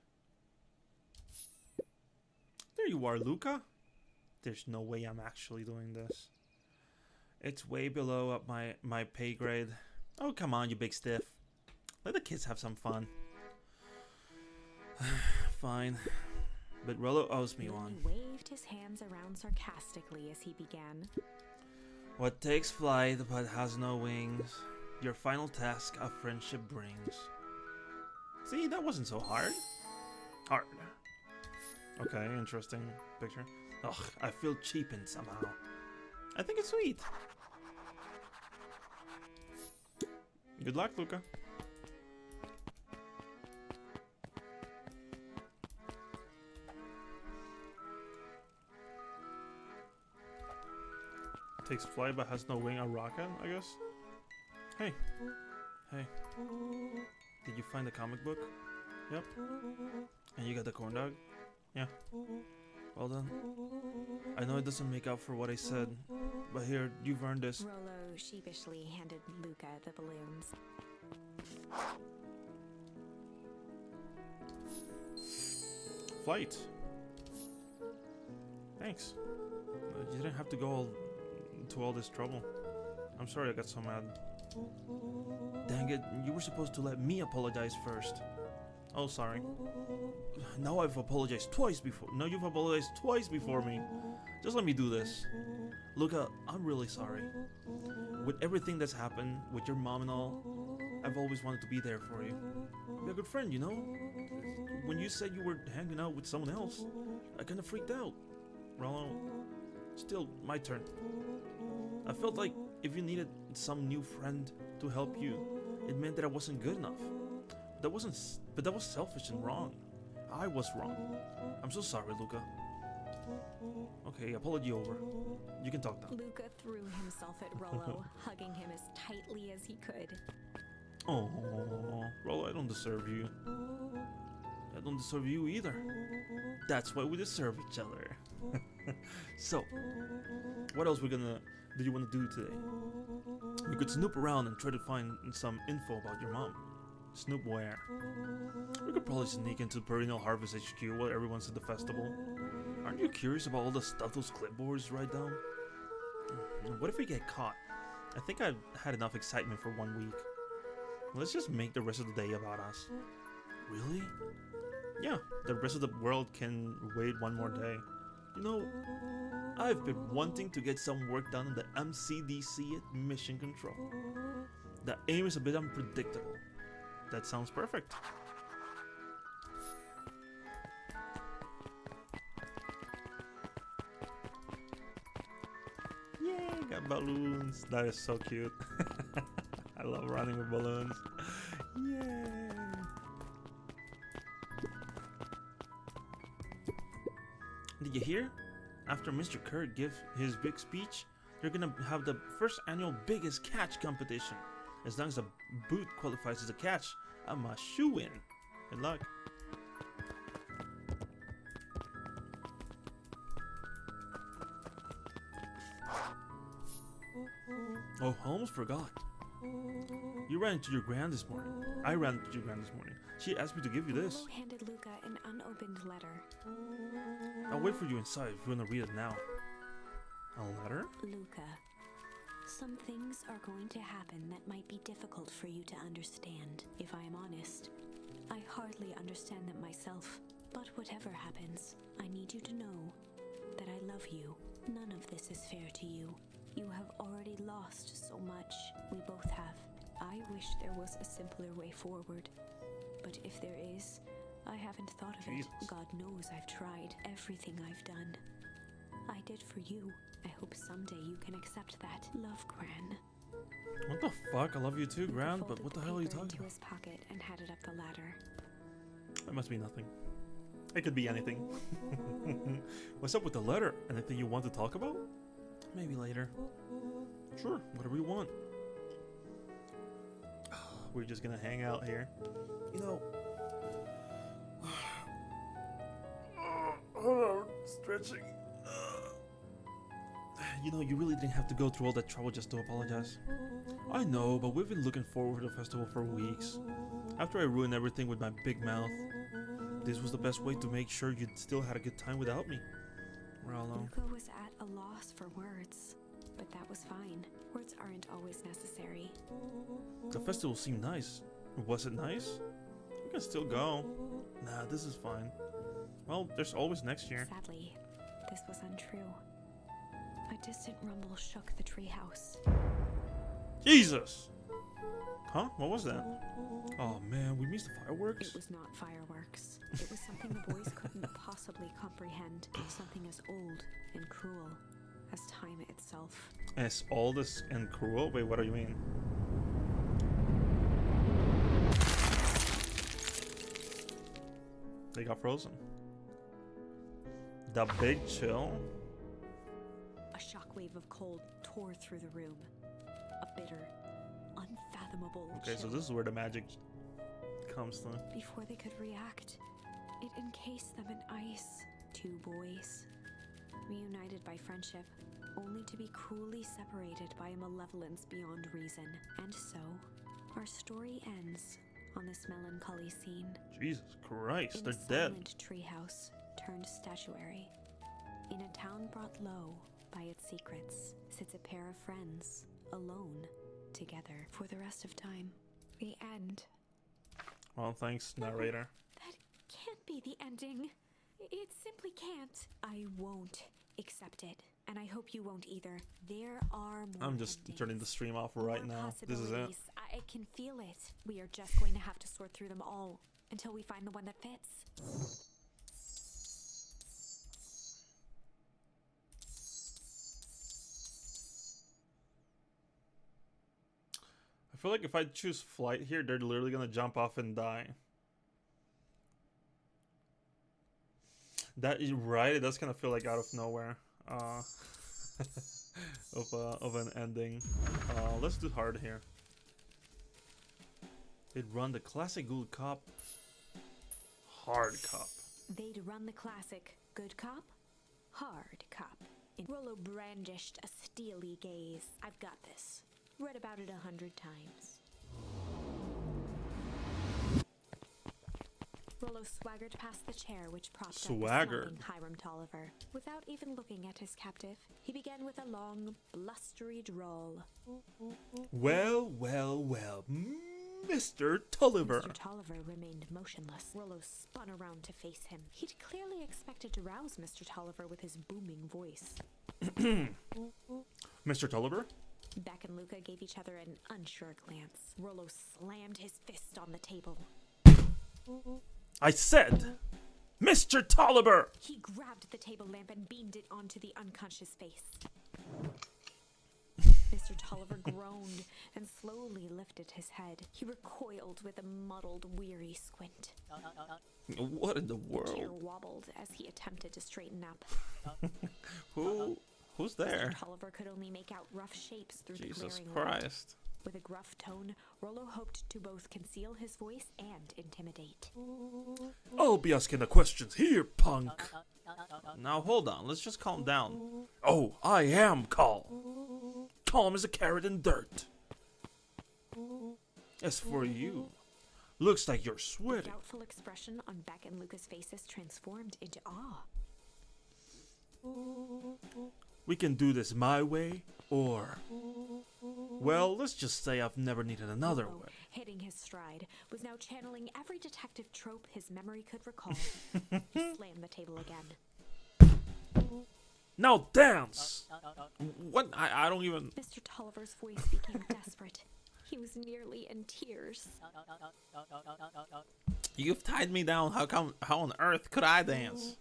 [SPEAKER 4] There you are, Luca. There's no way I'm actually doing this. It's way below up my pay grade. Oh, come on, you big stiff. Let the kids have some fun. Fine. But Rollo owes me one.
[SPEAKER 2] He waved his hands around sarcastically as he began.
[SPEAKER 4] What takes flight but has no wings, your final task of friendship brings. See, that wasn't so hard. Hard. Okay, interesting picture. Ugh, I feel cheapened somehow. I think it's sweet. Good luck, Luca. Takes flight but has no wing, a rocket, I guess. Hey. Hey. Did you find the comic book? Yep. And you got the corn dog? Yeah. Well done. I know it doesn't make up for what I said, but here, you've earned this.
[SPEAKER 2] Rollo sheepishly handed Luca the balloons.
[SPEAKER 4] Flight. Thanks. You didn't have to go to all this trouble. I'm sorry I got so mad. Dang it, you were supposed to let me apologize first. Oh, sorry. Now I've apologized twice before. No, you've apologized twice before me. Just let me do this. Luca, I'm really sorry. With everything that's happened, with your mom and all, I've always wanted to be there for you.
[SPEAKER 1] be a good friend, you know? When you said you were hanging out with someone else, I kind of freaked out. Rollo, still, my turn. I felt like if you needed some new friend to help you, it meant that I wasn't good enough. But that was selfish and wrong. I was wrong. I'm so sorry, Luca. Okay, apology over. You can talk now.
[SPEAKER 2] Luca threw himself at Rollo, hugging him as tightly as he could.
[SPEAKER 1] Oh, Rollo, I don't deserve you. I don't deserve you either. That's why we deserve each other. So, what else do you want to do today? We could snoop around and try to find some info about your mom. Snoop where? We could probably sneak into Perennial Harvest HQ while everyone's at the festival. Aren't you curious about all the stuff those clipboards write down? What if we get caught? I think I've had enough excitement for 1 week. Let's just make the rest of the day about us. Really? Yeah, the rest of the world can wait one more day. You know, I've been wanting to get some work done in the MCDC at Mission Control. The aim is a bit unpredictable. That sounds perfect. Yay, got balloons. That is so cute. I love running with balloons. Yay. Did you hear? After Mr. Kurt gives his big speech, they're gonna have the first annual biggest catch competition. As long as the boot qualifies as a catch, I'm a shoo-in. Good luck. Oh, I almost forgot. You ran into your grand this morning. I ran into your grand this morning. She asked me to give you this.
[SPEAKER 2] Rollo handed Luca an unopened letter.
[SPEAKER 1] I'll wait for you inside if you want to read it now. A letter?
[SPEAKER 2] Luca, some things are going to happen that might be difficult for you to understand. If I am honest, I hardly understand them myself. But whatever happens, I need you to know that I love you. None of this is fair to you. You have already lost so much. We both have. I wish there was a simpler way forward. But if there is, I haven't thought of
[SPEAKER 1] Jesus.
[SPEAKER 2] it. God knows I've tried everything I've done. I did for you. I hope someday you can accept that. Love, Gran.
[SPEAKER 1] What the fuck? I love you too,
[SPEAKER 2] Luca
[SPEAKER 1] Gran, but
[SPEAKER 2] folded
[SPEAKER 1] what the
[SPEAKER 2] the
[SPEAKER 1] hell are you
[SPEAKER 2] paper
[SPEAKER 1] talking
[SPEAKER 2] into
[SPEAKER 1] about?
[SPEAKER 2] his pocket and headed up the ladder.
[SPEAKER 1] That must be nothing. It could be anything. What's up with the letter? Anything you want to talk about? Maybe later. Sure, whatever you want. We're just gonna hang out here. You know. Hold on, stretching. You know, you really didn't have to go through all that trouble just to apologize. I know, but we've been looking forward to the festival for weeks. After I ruined everything with my big mouth, this was the best way to make sure you still had a good time without me. Rollo.
[SPEAKER 2] Luca was at a loss for words, but that was fine. Words aren't always necessary.
[SPEAKER 1] The festival seemed nice. Was it nice? We can still go. Nah, this is fine. Well, there's always next year.
[SPEAKER 2] Sadly, this was untrue. A distant rumble shook the treehouse.
[SPEAKER 1] Jesus! Huh? What was that? Oh man, we missed the fireworks?
[SPEAKER 2] It was not fireworks. It was something the boys couldn't possibly comprehend. Something as old and cruel as time itself.
[SPEAKER 1] As old as and cruel? Wait, what do you mean? They got frozen. The big chill?
[SPEAKER 2] A shockwave of cold tore through the room. A bitter, unfathomable
[SPEAKER 1] Okay, so
[SPEAKER 2] chill.
[SPEAKER 1] this is where the magic comes from.
[SPEAKER 2] Before they could react, it encased them in ice. Two boys, reunited by friendship, only to be cruelly separated by a malevolence beyond reason. And so, our story ends on this melancholy scene.
[SPEAKER 1] Jesus Christ,
[SPEAKER 2] In
[SPEAKER 1] they're
[SPEAKER 2] a
[SPEAKER 1] dead.
[SPEAKER 2] silent treehouse turned statuary. In a town brought low by its secrets, sits a pair of friends, alone, together for the rest of time. The end.
[SPEAKER 1] Well, thanks, narrator.
[SPEAKER 2] That can't be the ending. It simply can't. I won't accept it. and I hope you won't either. There are more
[SPEAKER 4] I'm just
[SPEAKER 2] endings,
[SPEAKER 4] turning the stream off right
[SPEAKER 2] more
[SPEAKER 4] now. This is it.
[SPEAKER 2] possibilities. I can feel it. We are just going to have to sort through them all until we find the one that fits.
[SPEAKER 4] I feel like if I choose flight here, they're literally gonna jump off and die. That is right. It does kind of feel like out of nowhere. Of an ending. Let's do hard here. They'd run the classic good cop, hard cop.
[SPEAKER 2] They'd run the classic good cop, hard cop. Rollo brandished a steely gaze. I've got this. Read about it 100 times. Rollo swaggered past the chair which propped up the smiling Hiram Tolliver. Without even looking at his captive, he began with a long, blustery drawl.
[SPEAKER 4] Well, well, well, Mr. Tolliver.
[SPEAKER 2] Mr. Tolliver remained motionless. Rollo spun around to face him. He'd clearly expected to rouse Mr. Tolliver with his booming voice.
[SPEAKER 4] Mr. Tolliver?
[SPEAKER 2] Beck and Luca gave each other an unsure glance. Rollo slammed his fist on the table.
[SPEAKER 4] I said, Mr. Tolliver!
[SPEAKER 2] He grabbed the table lamp and beamed it onto the unconscious face. Mr. Tolliver groaned and slowly lifted his head. He recoiled with a muddled, weary squint.
[SPEAKER 4] What in the
[SPEAKER 2] The chair
[SPEAKER 4] world?
[SPEAKER 2] wobbled as he attempted to straighten up.
[SPEAKER 4] Who's there?
[SPEAKER 2] Mr. Tolliver could only make out rough shapes through the
[SPEAKER 4] Jesus
[SPEAKER 2] glaring light.
[SPEAKER 4] Christ.
[SPEAKER 2] With a gruff tone, Rollo hoped to both conceal his voice and intimidate.
[SPEAKER 4] I'll be asking the questions here, punk. Now hold on, let's just calm down. Oh, I am calm. Calm as a carrot in dirt. As for you, looks like you're
[SPEAKER 2] The
[SPEAKER 4] sweating.
[SPEAKER 2] doubtful expression on Beck and Luca's faces transformed into awe.
[SPEAKER 4] We can do this my way, or... Well, let's just say I've never needed another
[SPEAKER 2] Rollo,
[SPEAKER 4] way.
[SPEAKER 2] hitting his stride, was now channeling every detective trope his memory could recall. He slammed the table again.
[SPEAKER 4] Now dance! What? I don't even...
[SPEAKER 2] Mr. Tolliver's voice became desperate. He was nearly in tears.
[SPEAKER 4] You've tied me down. How on earth could I dance?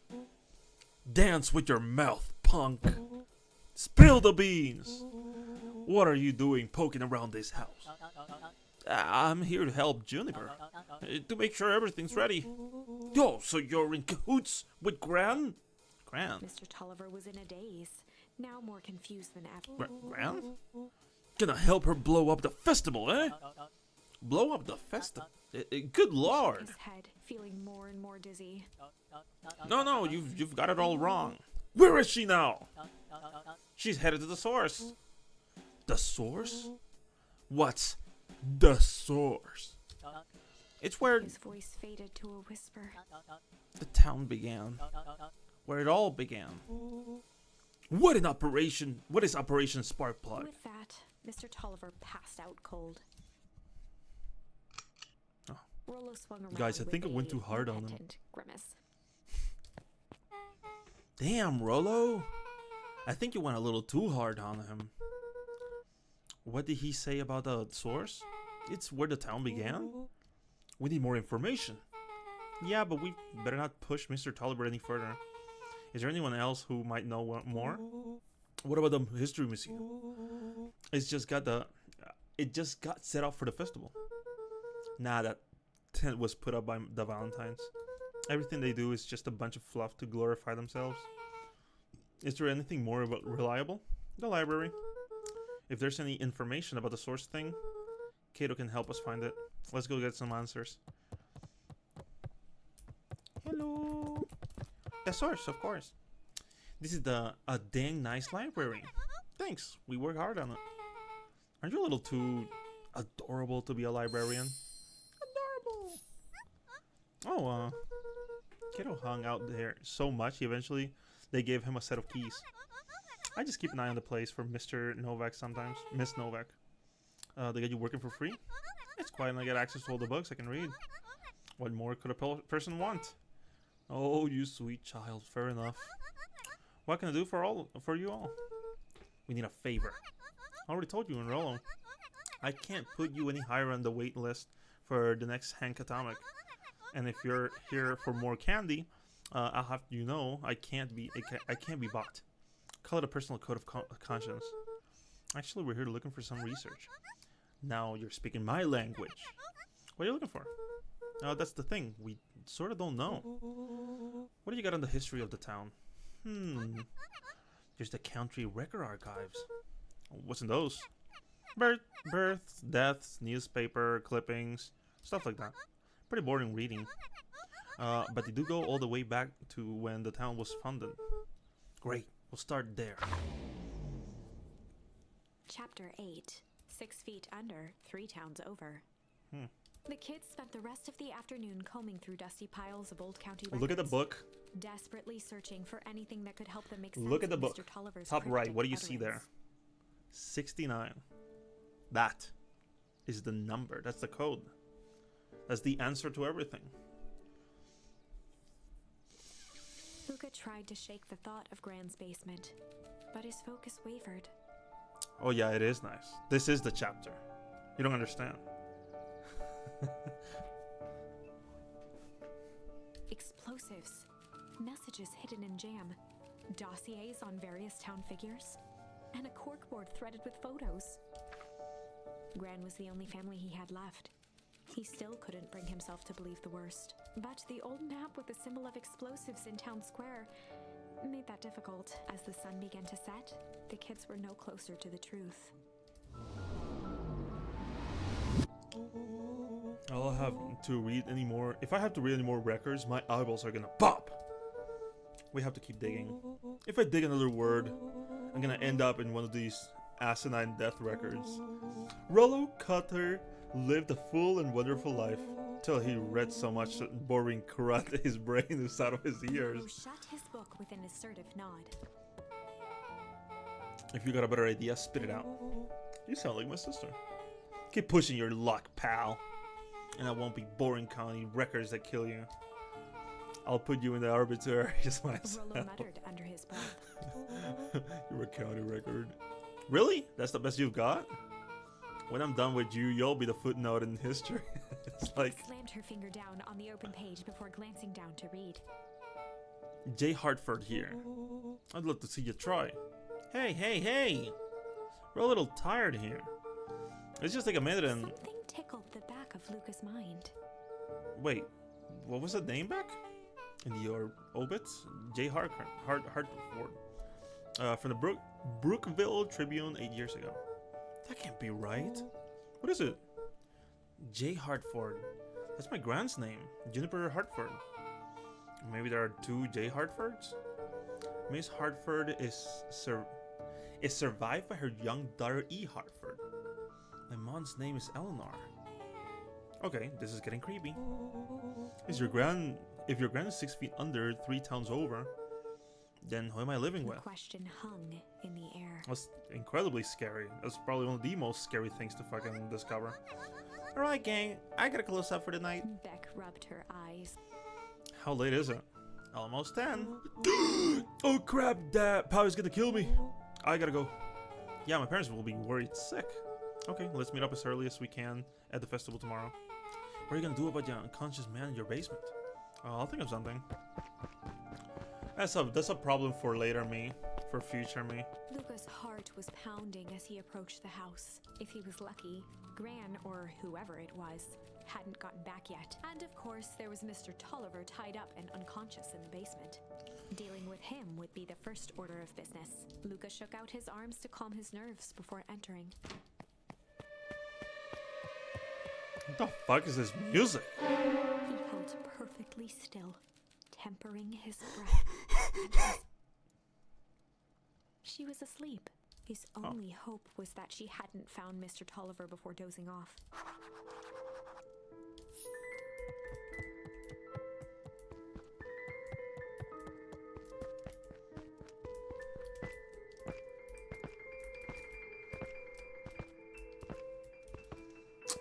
[SPEAKER 4] Dance with your mouth, punk. Spill the beans. What are you doing poking around this house? I'm here to help Juniper. To make sure everything's ready. Yo, so you're in cahoots with Gran? Gran?
[SPEAKER 2] Mr. Tolliver was in a daze, now more confused than ever.
[SPEAKER 4] Gran? Gonna help her blow up the festival, eh? Blow up the festival? Good lord.
[SPEAKER 2] His head, feeling more and more dizzy.
[SPEAKER 4] No, you've got it all wrong. Where is she now? She's headed to the source. The source? What's the source? It's where
[SPEAKER 2] His voice faded to a whisper.
[SPEAKER 4] the town began. Where it all began. What is Operation Sparkplug?
[SPEAKER 2] With that, Mr. Tolliver passed out cold.
[SPEAKER 4] Oh.
[SPEAKER 2] Rollo swung around
[SPEAKER 4] Guys, I
[SPEAKER 2] with
[SPEAKER 4] think I went
[SPEAKER 2] a
[SPEAKER 4] too hard on him.
[SPEAKER 2] repentant grimace.
[SPEAKER 4] Damn, Rollo. I think you went a little too hard on him. What did he say about the source? It's where the town began? We need more information. Yeah, but we better not push Mr. Tolliver any further. Is there anyone else who might know more? What about the History Museum? It just got set up for the festival. Nah, that tent was put up by the Valentines. Everything they do is just a bunch of fluff to glorify themselves. Is there anything more reliable? The library. If there's any information about the source thing, Kato can help us find it. Let's go get some answers. Hello. The source, of course. This is a dang nice library. Thanks. We work hard on it. Aren't you a little too adorable to be a librarian? Adorable. Oh, Kato hung out there so much, eventually they gave him a set of keys. I just keep an eye on the place for Mr. Novak sometimes. Miss Novak. They get you working for free? It's quiet and I get access to all the books I can read. What more could a person want? Oh, you sweet child. Fair enough. What can I do for you all? We need a favor. I already told you in Rolo. I can't put you any higher on the wait list for the next Hank Atomic. And if you're here for more candy, I'll have you know I can't be bought. Call it a personal code of conscience. Actually, we're here looking for some research. Now you're speaking my language. What are you looking for? That's the thing. We sort of don't know. What do you got on the history of the town? There's the county record archives. What's in those? Births, deaths, newspaper clippings, stuff like that. Pretty boring reading. But they do go all the way back to when the town was founded. Great. We'll start there.
[SPEAKER 2] Chapter 8. 6 feet under, 3 towns over. The kids spent the rest of the afternoon combing through dusty piles of old county records.
[SPEAKER 4] Look at the book.
[SPEAKER 2] Desperately searching for anything that could help them make sense
[SPEAKER 4] Look at the
[SPEAKER 2] of
[SPEAKER 4] book.
[SPEAKER 2] Mr. Tolliver's
[SPEAKER 4] Top right.
[SPEAKER 2] cryptic
[SPEAKER 4] What do you see there?
[SPEAKER 2] utterance.
[SPEAKER 4] 69. That is the number. That's the code. That's the answer to everything.
[SPEAKER 2] Luca tried to shake the thought of Gran's basement, but his focus wavered.
[SPEAKER 4] Oh yeah, it is nice. This is the chapter. You don't understand.
[SPEAKER 2] Explosives, messages hidden in jam, dossiers on various town figures, and a corkboard threaded with photos. Gran was the only family he had left. He still couldn't bring himself to believe the worst. But the old map with the symbol of explosives in town square made that difficult. As the sun began to set, the kids were no closer to the truth.
[SPEAKER 4] I'll have to read any more. If I have to read any more records, my eyeballs are gonna pop. We have to keep digging. If I dig another word, I'm gonna end up in one of these asinine death records. Rollo Cutter lived a full and wonderful life till he read so much boring crud that his brain was out of his ears.
[SPEAKER 2] Who shut his book with an assertive nod.
[SPEAKER 4] If you got a better idea, spit it out. You sound like my sister. Keep pushing your luck, pal. And it won't be boring county records that kill you. I'll put you in the arbitraries myself.
[SPEAKER 2] Rollo muttered under his breath.
[SPEAKER 4] You're a county record. Really? That's the best you've got? When I'm done with you, you'll be the footnote in history. It's like
[SPEAKER 2] Slammed her finger down on the open page before glancing down to read.
[SPEAKER 4] J. Hartford here. I'd love to see you try. Hey! We're a little tired here. Let's just take a minute and...
[SPEAKER 2] Something tickled the back of Luca's mind.
[SPEAKER 4] Wait, what was the name back? In the obits? J. Hartford. From the Brookville Tribune 8 years ago. That can't be right. What is it? J. Hartford. That's my grand's name. Juniper Hartford. Maybe there are 2 J. Hartfords? Miss Hartford is survived by her young daughter E. Hartford. My mom's name is Eleanor. Okay, this is getting creepy. If your grand is 6 feet under, 3 towns over, then who am I living
[SPEAKER 2] The
[SPEAKER 4] with?
[SPEAKER 2] question hung in the air.
[SPEAKER 4] That's incredibly scary. That's probably one of the most scary things to fucking discover. Alright, gang, I gotta close up for the night.
[SPEAKER 2] Beck rubbed her eyes.
[SPEAKER 4] How late is it? Almost 10. Oh crap, Dad, Power's gonna kill me. I gotta go. Yeah, my parents will be worried sick. Okay, let's meet up as early as we can at the festival tomorrow. What are you gonna do about the unconscious man in your basement? I'll think of something. That's a problem for later me, for future me.
[SPEAKER 2] Luca's heart was pounding as he approached the house. If he was lucky, Gran, or whoever it was, hadn't gotten back yet. And of course, there was Mr. Tolliver tied up and unconscious in the basement. Dealing with him would be the first order of business. Luca shook out his arms to calm his nerves before entering.
[SPEAKER 4] What the fuck is this music?
[SPEAKER 2] He held perfectly still, tempering his breath. She was asleep. His only hope was that she hadn't found Mr. Tolliver before dozing off.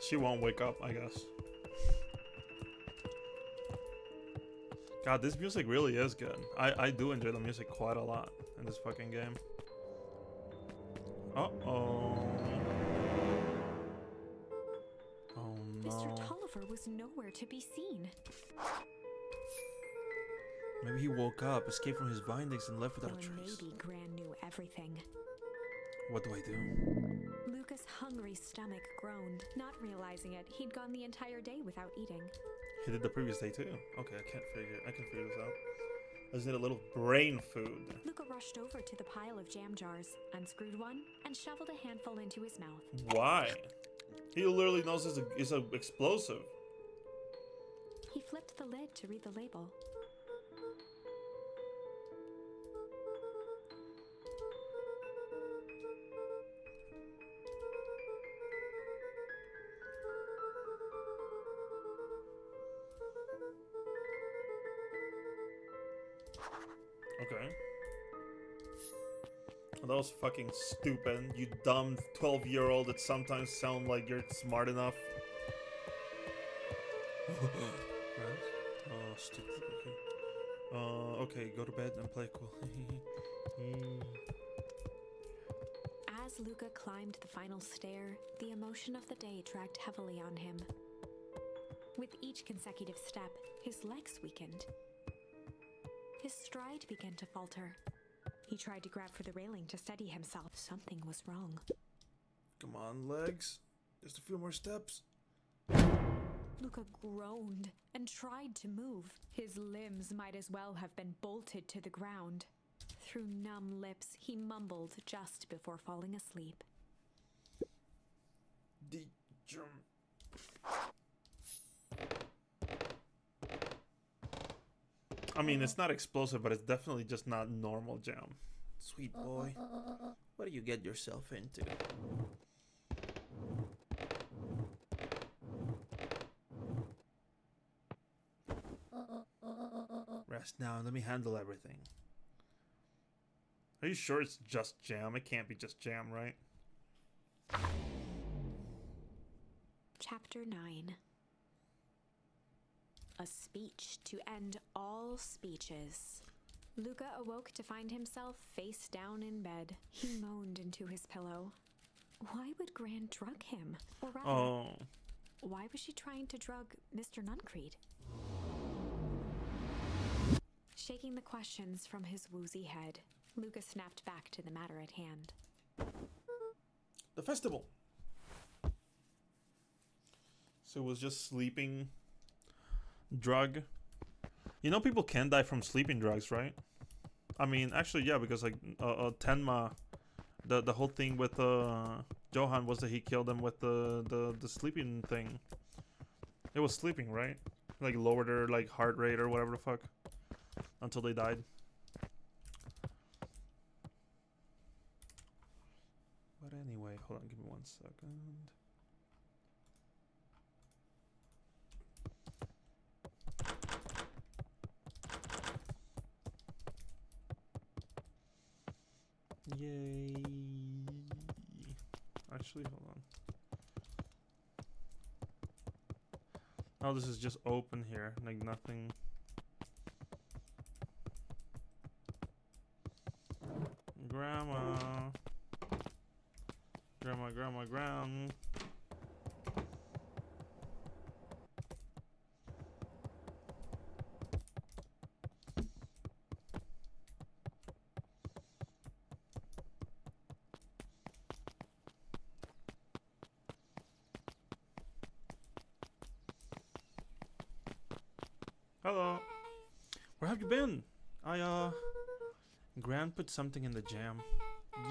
[SPEAKER 4] She won't wake up, I guess. God, this music really is good. I do enjoy the music quite a lot. in this fucking game. Uh-oh. Oh no.
[SPEAKER 2] Mr. Tolliver was nowhere to be seen.
[SPEAKER 4] Maybe he woke up, escaped from his bindings, and left without
[SPEAKER 2] Or
[SPEAKER 4] a trace.
[SPEAKER 2] maybe Gran knew everything.
[SPEAKER 4] What do I do?
[SPEAKER 2] Luca's hungry stomach groaned, not realizing it. He'd gone the entire day without eating.
[SPEAKER 4] He did the previous day too. Okay, I can figure this out. I just need a little brain food.
[SPEAKER 2] Luca rushed over to the pile of jam jars, unscrewed one, and shoveled a handful into his mouth.
[SPEAKER 4] Why? He literally knows it's a explosive.
[SPEAKER 2] He flipped the lid to read the label.
[SPEAKER 4] Okay. Well, that was fucking stupid. You dumb 12-year-old that sometimes sound like you're smart enough. Right? Oh, stupid. Okay. Okay, go to bed and play cool.
[SPEAKER 2] As Luca climbed the final stair, the emotion of the day dragged heavily on him. With each consecutive step, his legs weakened. His stride began to falter. He tried to grab for the railing to steady himself. Something was wrong.
[SPEAKER 4] Come on, legs. Just a few more steps.
[SPEAKER 2] Luca groaned and tried to move. His limbs might as well have been bolted to the ground. Through numb lips, he mumbled just before falling asleep.
[SPEAKER 4] The jump. I mean, it's not explosive, but it's definitely just not normal jam. Sweet boy, what do you get yourself into? Rest now and let me handle everything. Are you sure it's just jam? It can't be just jam, right?
[SPEAKER 2] Chapter 9. A speech to end all speeches. Luca awoke to find himself face down in bed. He moaned into his pillow. Why would Gran drug him? Or rather, why was she trying to drug Mr. Nuncreed? Shaking the questions from his woozy head, Luca snapped back to the matter at hand.
[SPEAKER 4] The festival. So it was just sleeping drug. You know people can die from sleeping drugs, right? I mean, actually, yeah, because like Tenma, the whole thing with Johan was that he killed them with the sleeping thing. It was sleeping, right? Like lowered their like heart rate or whatever the fuck until they died. But anyway, hold on, give me 1 second. Yay. Actually, hold on. Oh, this is just open here, like nothing. Grandma. Grandma. Hello. Where have you been? Gran put something in the jam.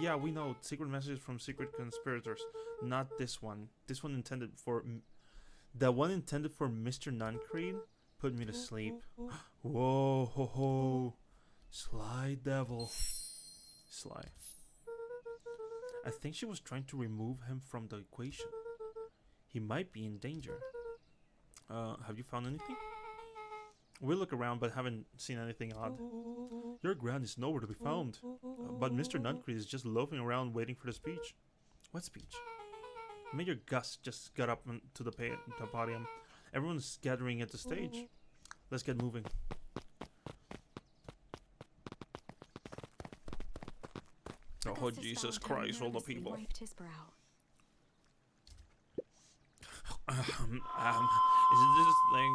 [SPEAKER 4] Yeah, we know. Secret messages from secret conspirators. Not this one. This one intended for... The one intended for Mr. Nuncreed put me to sleep. Whoa, ho, ho. Sly devil. Sly. I think she was trying to remove him from the equation. He might be in danger. Have you found anything? We look around but haven't seen anything odd. Your Gran is nowhere to be found. But Mr. Nuncreed is just loafing around waiting for the speech. What speech? Mayor Gus just got up to the podium. Everyone's gathering at the stage. Let's get moving. Oh,
[SPEAKER 2] Augustus
[SPEAKER 4] Jesus
[SPEAKER 2] Valentine
[SPEAKER 4] Christ, all the
[SPEAKER 2] nervously
[SPEAKER 4] people.
[SPEAKER 2] wiped his brow.
[SPEAKER 4] Is it this thing?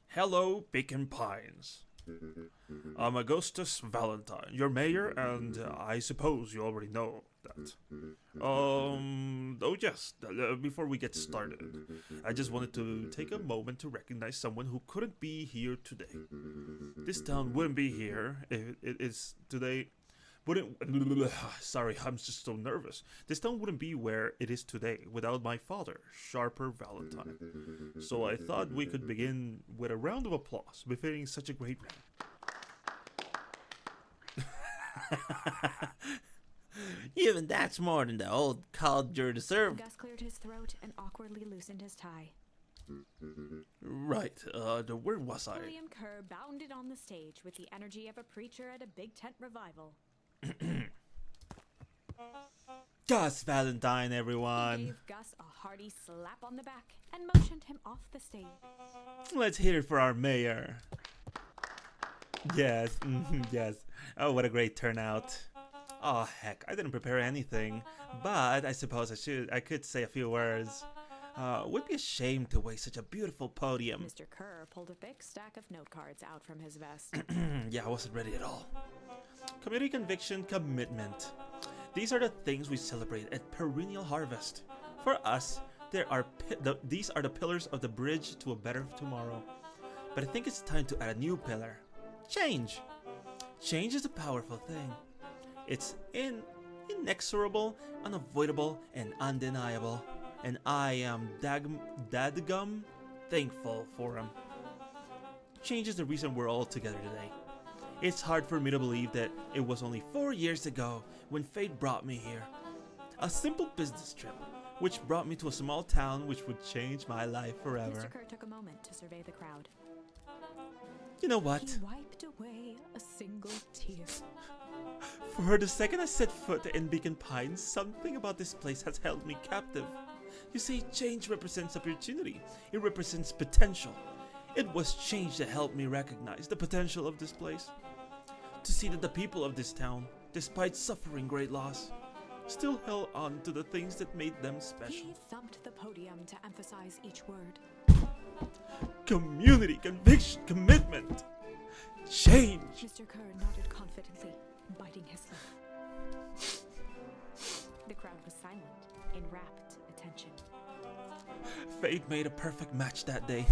[SPEAKER 4] Hello, Bacon Pines. I'm Augustus Valentine, your mayor, and I suppose you already know that. Oh yes, before we get started, I just wanted to take a moment to recognize someone who couldn't be here today. This town wouldn't be here if it is today. Wouldn't sorry, I'm just so nervous. This town wouldn't be where it is today without my father, Sharper Valentine. So I thought we could begin with a round of applause befitting such a great man.
[SPEAKER 5] Even that's more than the old codger deserved.
[SPEAKER 2] Gus cleared his throat and awkwardly loosened his tie.
[SPEAKER 4] Right, where was I?
[SPEAKER 2] William Kerr bounded on the stage with the energy of a preacher at a big tent revival.
[SPEAKER 4] Gus Valentine,
[SPEAKER 2] He
[SPEAKER 4] everyone.
[SPEAKER 2] gave Gus a hearty slap on the back and motioned him off the stage.
[SPEAKER 4] Let's hear it for our mayor. Yes, yes. Oh, what a great turnout. Oh, heck, I didn't prepare anything, but I suppose I could say a few words. Would be a shame to waste such a beautiful podium.
[SPEAKER 2] Mr. Kerr pulled a big stack of note cards out from his vest.
[SPEAKER 4] Yeah, I wasn't ready at all. Community conviction, commitment. These are the things we celebrate at Perennial Harvest. For us, these are the pillars of the bridge to a better tomorrow. But I think it's time to add a new pillar. Change. Change is a powerful thing. It's inexorable, unavoidable, and undeniable. And I am dadgum thankful for him. Change is the reason we're all together today. It's hard for me to believe that it was only 4 years ago when fate brought me here. A simple business trip, which brought me to a small town which would change my life forever.
[SPEAKER 2] Mr. Kerr took a moment to survey the crowd.
[SPEAKER 4] You know what?
[SPEAKER 2] He wiped away a single tear.
[SPEAKER 4] For the second I set foot in Beacon Pines, something about this place has held me captive. You see, change represents opportunity. It represents potential. It was change that helped me recognize the potential of this place. To see that the people of this town, despite suffering great loss, still held on to the things that made them special.
[SPEAKER 2] He thumped the podium to emphasize each word.
[SPEAKER 4] Community, conviction, commitment, change.
[SPEAKER 2] Mr. Kerr nodded confidently, biting his lip. The crowd was silent, in rapt attention.
[SPEAKER 4] Fate made a perfect match that day.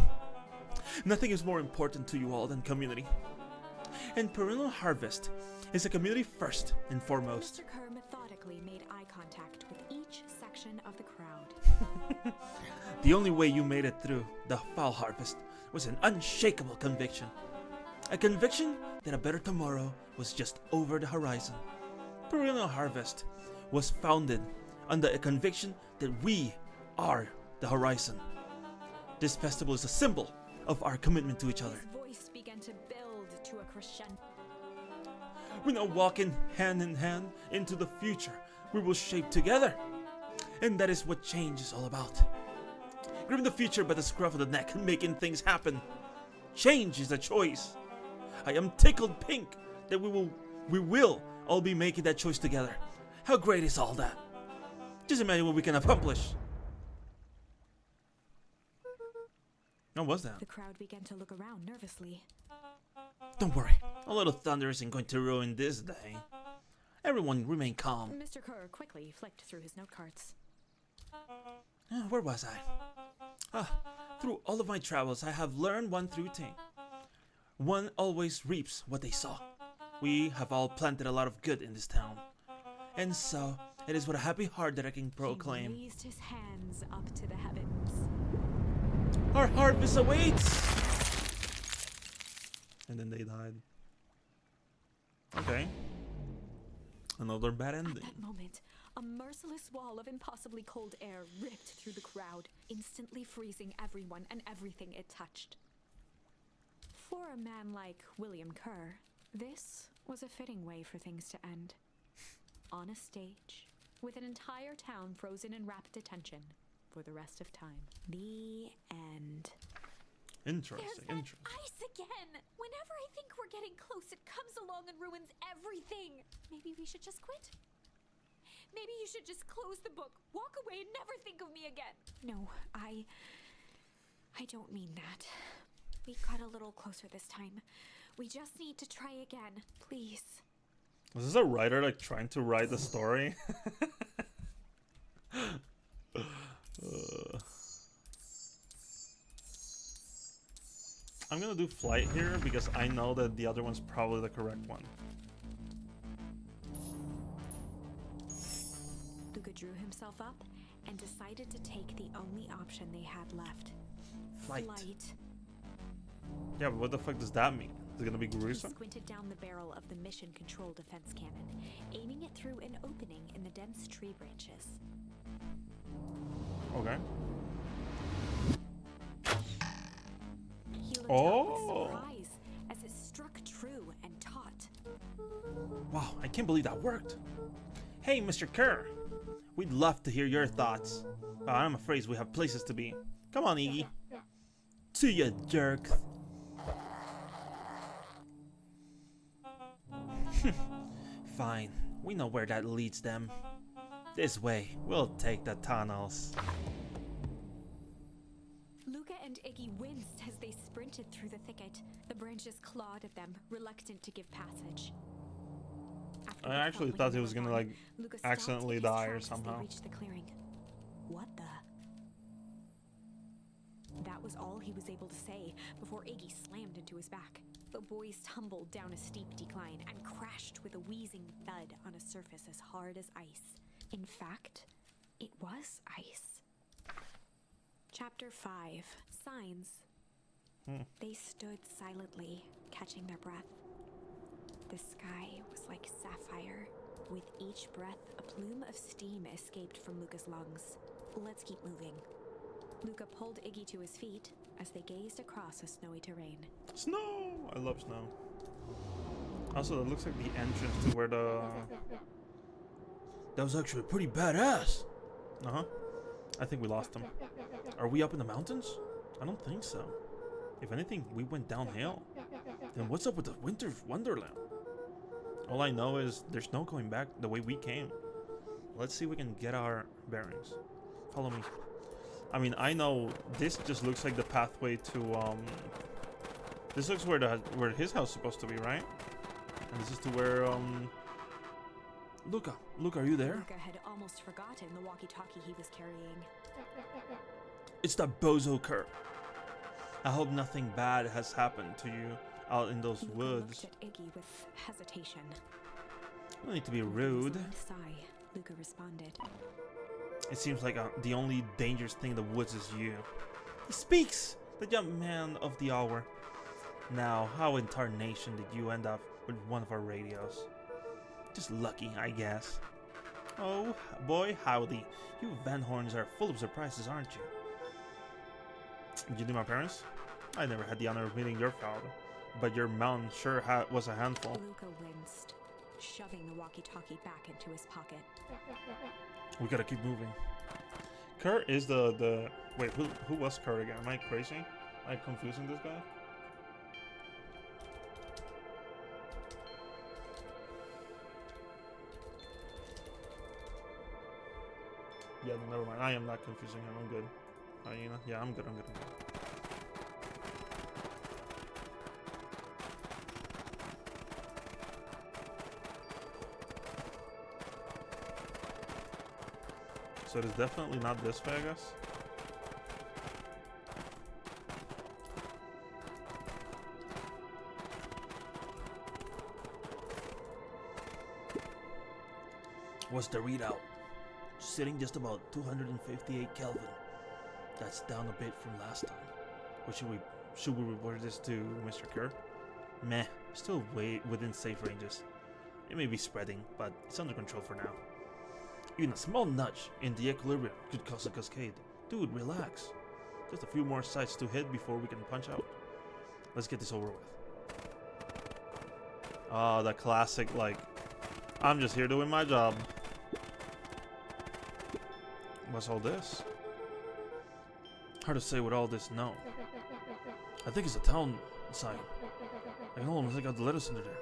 [SPEAKER 4] Nothing is more important to you all than community. And Perennial Harvest is a community first and foremost.
[SPEAKER 2] Mr. Kerr methodically made eye contact with each section of the crowd.
[SPEAKER 4] The only way you made it through the fall harvest was an unshakable conviction. A conviction that a better tomorrow was just over the horizon. Perennial Harvest was founded under a conviction that we are the horizon. This festival is a symbol of our commitment to each other.
[SPEAKER 2] His voice began to build to a crescendo.
[SPEAKER 4] We're now walking hand in hand into the future we will shape together. And that is what change is all about. Gripping the future by the scruff of the neck and making things happen. Change is a choice. I am tickled pink that we will all be making that choice together. How great is all that? Just imagine what we can accomplish. What was that?
[SPEAKER 2] The crowd began to look around nervously.
[SPEAKER 4] Don't worry, a little thunder isn't going to ruin this day. Everyone remain calm.
[SPEAKER 2] Mr. Kerr quickly flicked through his note cards.
[SPEAKER 4] Where was I? Through all of my travels, I have learned one true thing. One always reaps what they sow. We have all planted a lot of good in this town. And so, it is with a happy heart that I can proclaim.
[SPEAKER 2] He raised his hands up to the heavens.
[SPEAKER 4] Our harvest awaits! And then they died. Okay. Another bad
[SPEAKER 2] At
[SPEAKER 4] ending.
[SPEAKER 2] that moment, a merciless wall of impossibly cold air ripped through the crowd, instantly freezing everyone and everything it touched. For a man like William Kerr, this was a fitting way for things to end. On a stage, with an entire town frozen in rapt attention for the rest of time. The end.
[SPEAKER 1] Interesting,
[SPEAKER 2] There's
[SPEAKER 1] interesting.
[SPEAKER 2] that ice again! Whenever I think we're getting close, it comes along and ruins everything. Maybe we should just quit? Maybe you should just close the book, walk away, and never think of me again. No, I don't mean that. We got a little closer this time. We just need to try again, please.
[SPEAKER 1] Was this a writer like trying to write the story? I'm gonna do flight here because I know that the other one's probably the correct one.
[SPEAKER 2] Luca drew himself up and decided to take the only option they had left.
[SPEAKER 1] Flight.
[SPEAKER 2] Flight.
[SPEAKER 1] Yeah, but what the fuck does that mean? Is it gonna be
[SPEAKER 2] He
[SPEAKER 1] gruesome?
[SPEAKER 2] squinted down the barrel of the mission control defense cannon, aiming it through an opening in the dense tree branches.
[SPEAKER 1] Okay.
[SPEAKER 2] He looked
[SPEAKER 1] Oh.
[SPEAKER 2] up with surprise as it struck true and taut.
[SPEAKER 1] Wow, I can't believe that worked. Hey, Mr. Kerr. We'd love to hear your thoughts. I'm afraid we have places to be. Come on, Iggy. See ya, jerk. Fine. We know where that leads them. This way. We'll take the tunnels.
[SPEAKER 2] Luca and Iggy winced as they sprinted through the thicket. The branches clawed at them, reluctant to give passage. After
[SPEAKER 1] I
[SPEAKER 2] what
[SPEAKER 1] actually
[SPEAKER 2] felt
[SPEAKER 1] thought
[SPEAKER 2] they
[SPEAKER 1] he was
[SPEAKER 2] were
[SPEAKER 1] gonna,
[SPEAKER 2] gone,
[SPEAKER 1] like,
[SPEAKER 2] Luca stopped
[SPEAKER 1] accidentally
[SPEAKER 2] his
[SPEAKER 1] die or
[SPEAKER 2] tracks as they
[SPEAKER 1] somehow.
[SPEAKER 2] reached the clearing. What the? That was all he was able to say before Iggy slammed into his back. The boys tumbled down a steep decline and crashed with a wheezing thud on a surface as hard as ice. In fact, it was ice. Chapter 5. Signs. They stood silently, catching their breath. The sky was like sapphire. With each breath, a plume of steam escaped from Luca's lungs. Let's keep moving. Luca pulled Iggy to his feet as they gazed across a snowy terrain.
[SPEAKER 1] Snow! I love snow. Also, that looks like the entrance to where the... That was actually pretty badass! Uh-huh. I think we lost them. Are we up in the mountains? I don't think so. If anything, we went downhill. Then what's up with the winter wonderland? All I know is there's no going back the way we came. Let's see if we can get our bearings. Follow me. I mean, I know this just looks like the pathway to this looks where his house is supposed to be, right? And this is to where Luca, are you there?
[SPEAKER 2] Luca had almost forgotten the walkie-talkie he was carrying.
[SPEAKER 1] It's that bozo Kurt. I hope nothing bad has happened to you out in those
[SPEAKER 2] Luca
[SPEAKER 1] woods.
[SPEAKER 2] looked at Iggy with hesitation.
[SPEAKER 1] No need to be
[SPEAKER 2] With a
[SPEAKER 1] rude.
[SPEAKER 2] resigned sigh, Luca responded.
[SPEAKER 1] It seems like the only dangerous thing in the woods is you. He speaks! The young man of the hour. Now, how in tarnation did you end up with one of our radios? Just lucky, I guess. Oh, boy, howdy. You Van Horns are full of surprises, aren't you? Did you knew my parents? I never had the honor of meeting your father, but your mount sure was a handful.
[SPEAKER 2] Luca winced, shoving the walkie-talkie back into his pocket.
[SPEAKER 1] We gotta keep moving. Kurt is the wait, who was Kurt again? Am I crazy? Am I confusing this guy? Yeah, no, never mind. I am not confusing him. I'm good. Hyena? Yeah, I'm good. I'm good. So it is definitely not this way, I guess. What's the readout? Sitting just about 258 Kelvin. That's down a bit from last time. What should we report this to Mr. Kerr? Meh, still way within safe ranges. It may be spreading, but it's under control for now. Even a small nudge in the equilibrium could cause a cascade. Dude, relax. Just a few more sites to hit before we can punch out. Let's get this over with. Oh, the classic, like, I'm just here doing my job. What's all this? Hard to say with all this no. I think it's a town sign. I can almost make out the letters under there.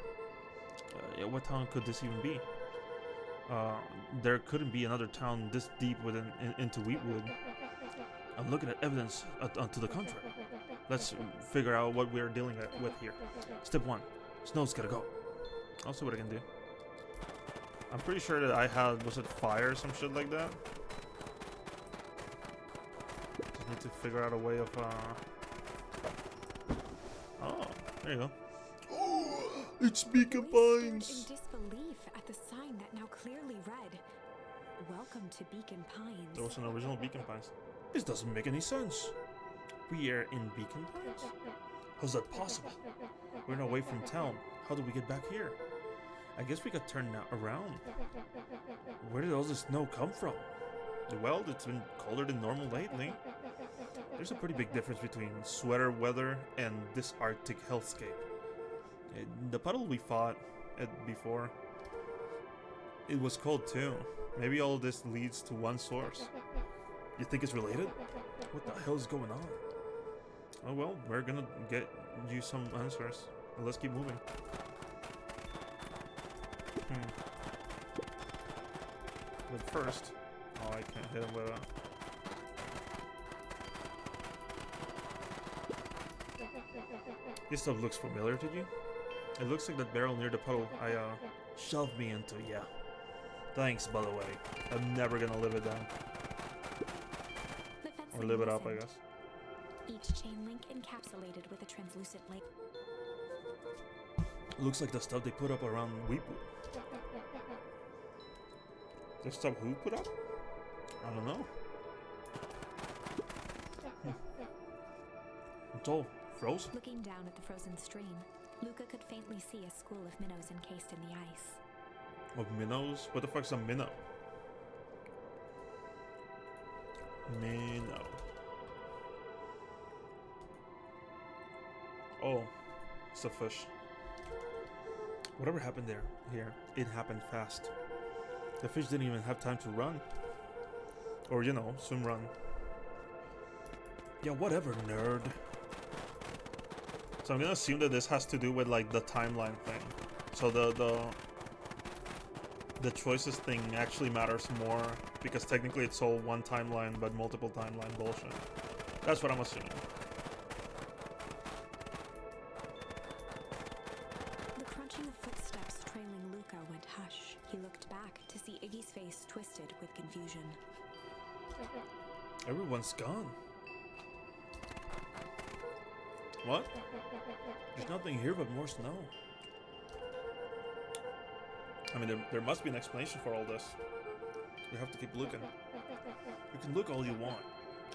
[SPEAKER 1] Yeah, what town could this even be? There couldn't be another town this deep into Wheatwood. I'm looking at evidence to the contrary. Let's figure out what we're dealing with here. Step 1. Snow's gotta go. I'll see what I can do. I'm pretty sure that I had, was it fire or some shit like that? Just need to figure out a way of, oh, there you go. It's Beacon Pines!
[SPEAKER 2] In disbelief at the sign that now clearly read, "Welcome to Beacon Pines."
[SPEAKER 1] There was an original Beacon Pines. This doesn't make any sense. We are in Beacon Pines? How's that possible? We're not away from town. How do we get back here? I guess we could turn around. Where did all this snow come from? Well, it's been colder than normal lately. There's a pretty big difference between sweater weather and this Arctic hellscape. The puddle we fought at before, it was cold too. Maybe all of this leads to one source. You think it's related? What the hell is going on? Oh well, we're gonna get you some answers. Well, let's keep moving. But first, oh, I can't hit him with a... This stuff looks familiar to you? It looks like that barrel near the puddle I shoved me into, yeah. Thanks, by the way. I'm never gonna live it down. Or live it up, I guess.
[SPEAKER 2] Each chain link encapsulated with a translucent link.
[SPEAKER 1] Looks like the stuff they put up around Weepu. The stuff who put up? I don't know. It's all frozen.
[SPEAKER 2] Looking down at the frozen stream, Luca could faintly see a school of minnows encased in the ice.
[SPEAKER 1] Of minnows? What the fuck's a minnow? Minnow. Oh, it's a fish. Whatever happened here, it happened fast. The fish didn't even have time to run. Or, you know, swim run. Yeah, whatever, nerd. So I'm gonna assume that this has to do with, like, the timeline thing. So the choices thing actually matters more, because technically it's all one timeline, but multiple timeline bullshit. That's what I'm assuming.
[SPEAKER 2] The crunching of footsteps trailing Luca went hush. He looked back to see Iggy's face twisted with confusion.
[SPEAKER 1] Everyone's gone. What? There's nothing here but more snow. I mean, there must be an explanation for all this. We have to keep looking. You can look all you want.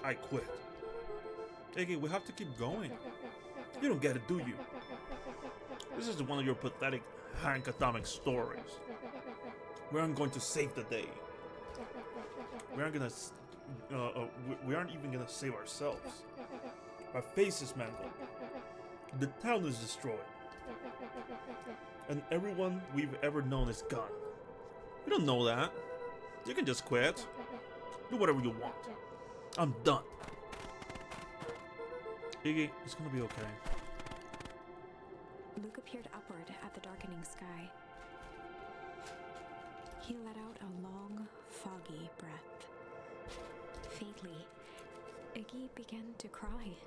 [SPEAKER 1] I quit. Iggy, we have to keep going. You don't get it, do you? This is one of your pathetic Hank Atomic stories. We aren't going to save the day. We aren't gonna... we aren't even gonna save ourselves. Our face is mangled. The town is destroyed. And everyone we've ever known is gone. You don't know that. You can just quit. Do whatever you want. I'm done. Iggy, it's gonna be okay.
[SPEAKER 2] Luca peered upward at the darkening sky. He let out a long, foggy breath. Faintly, Iggy began to cry.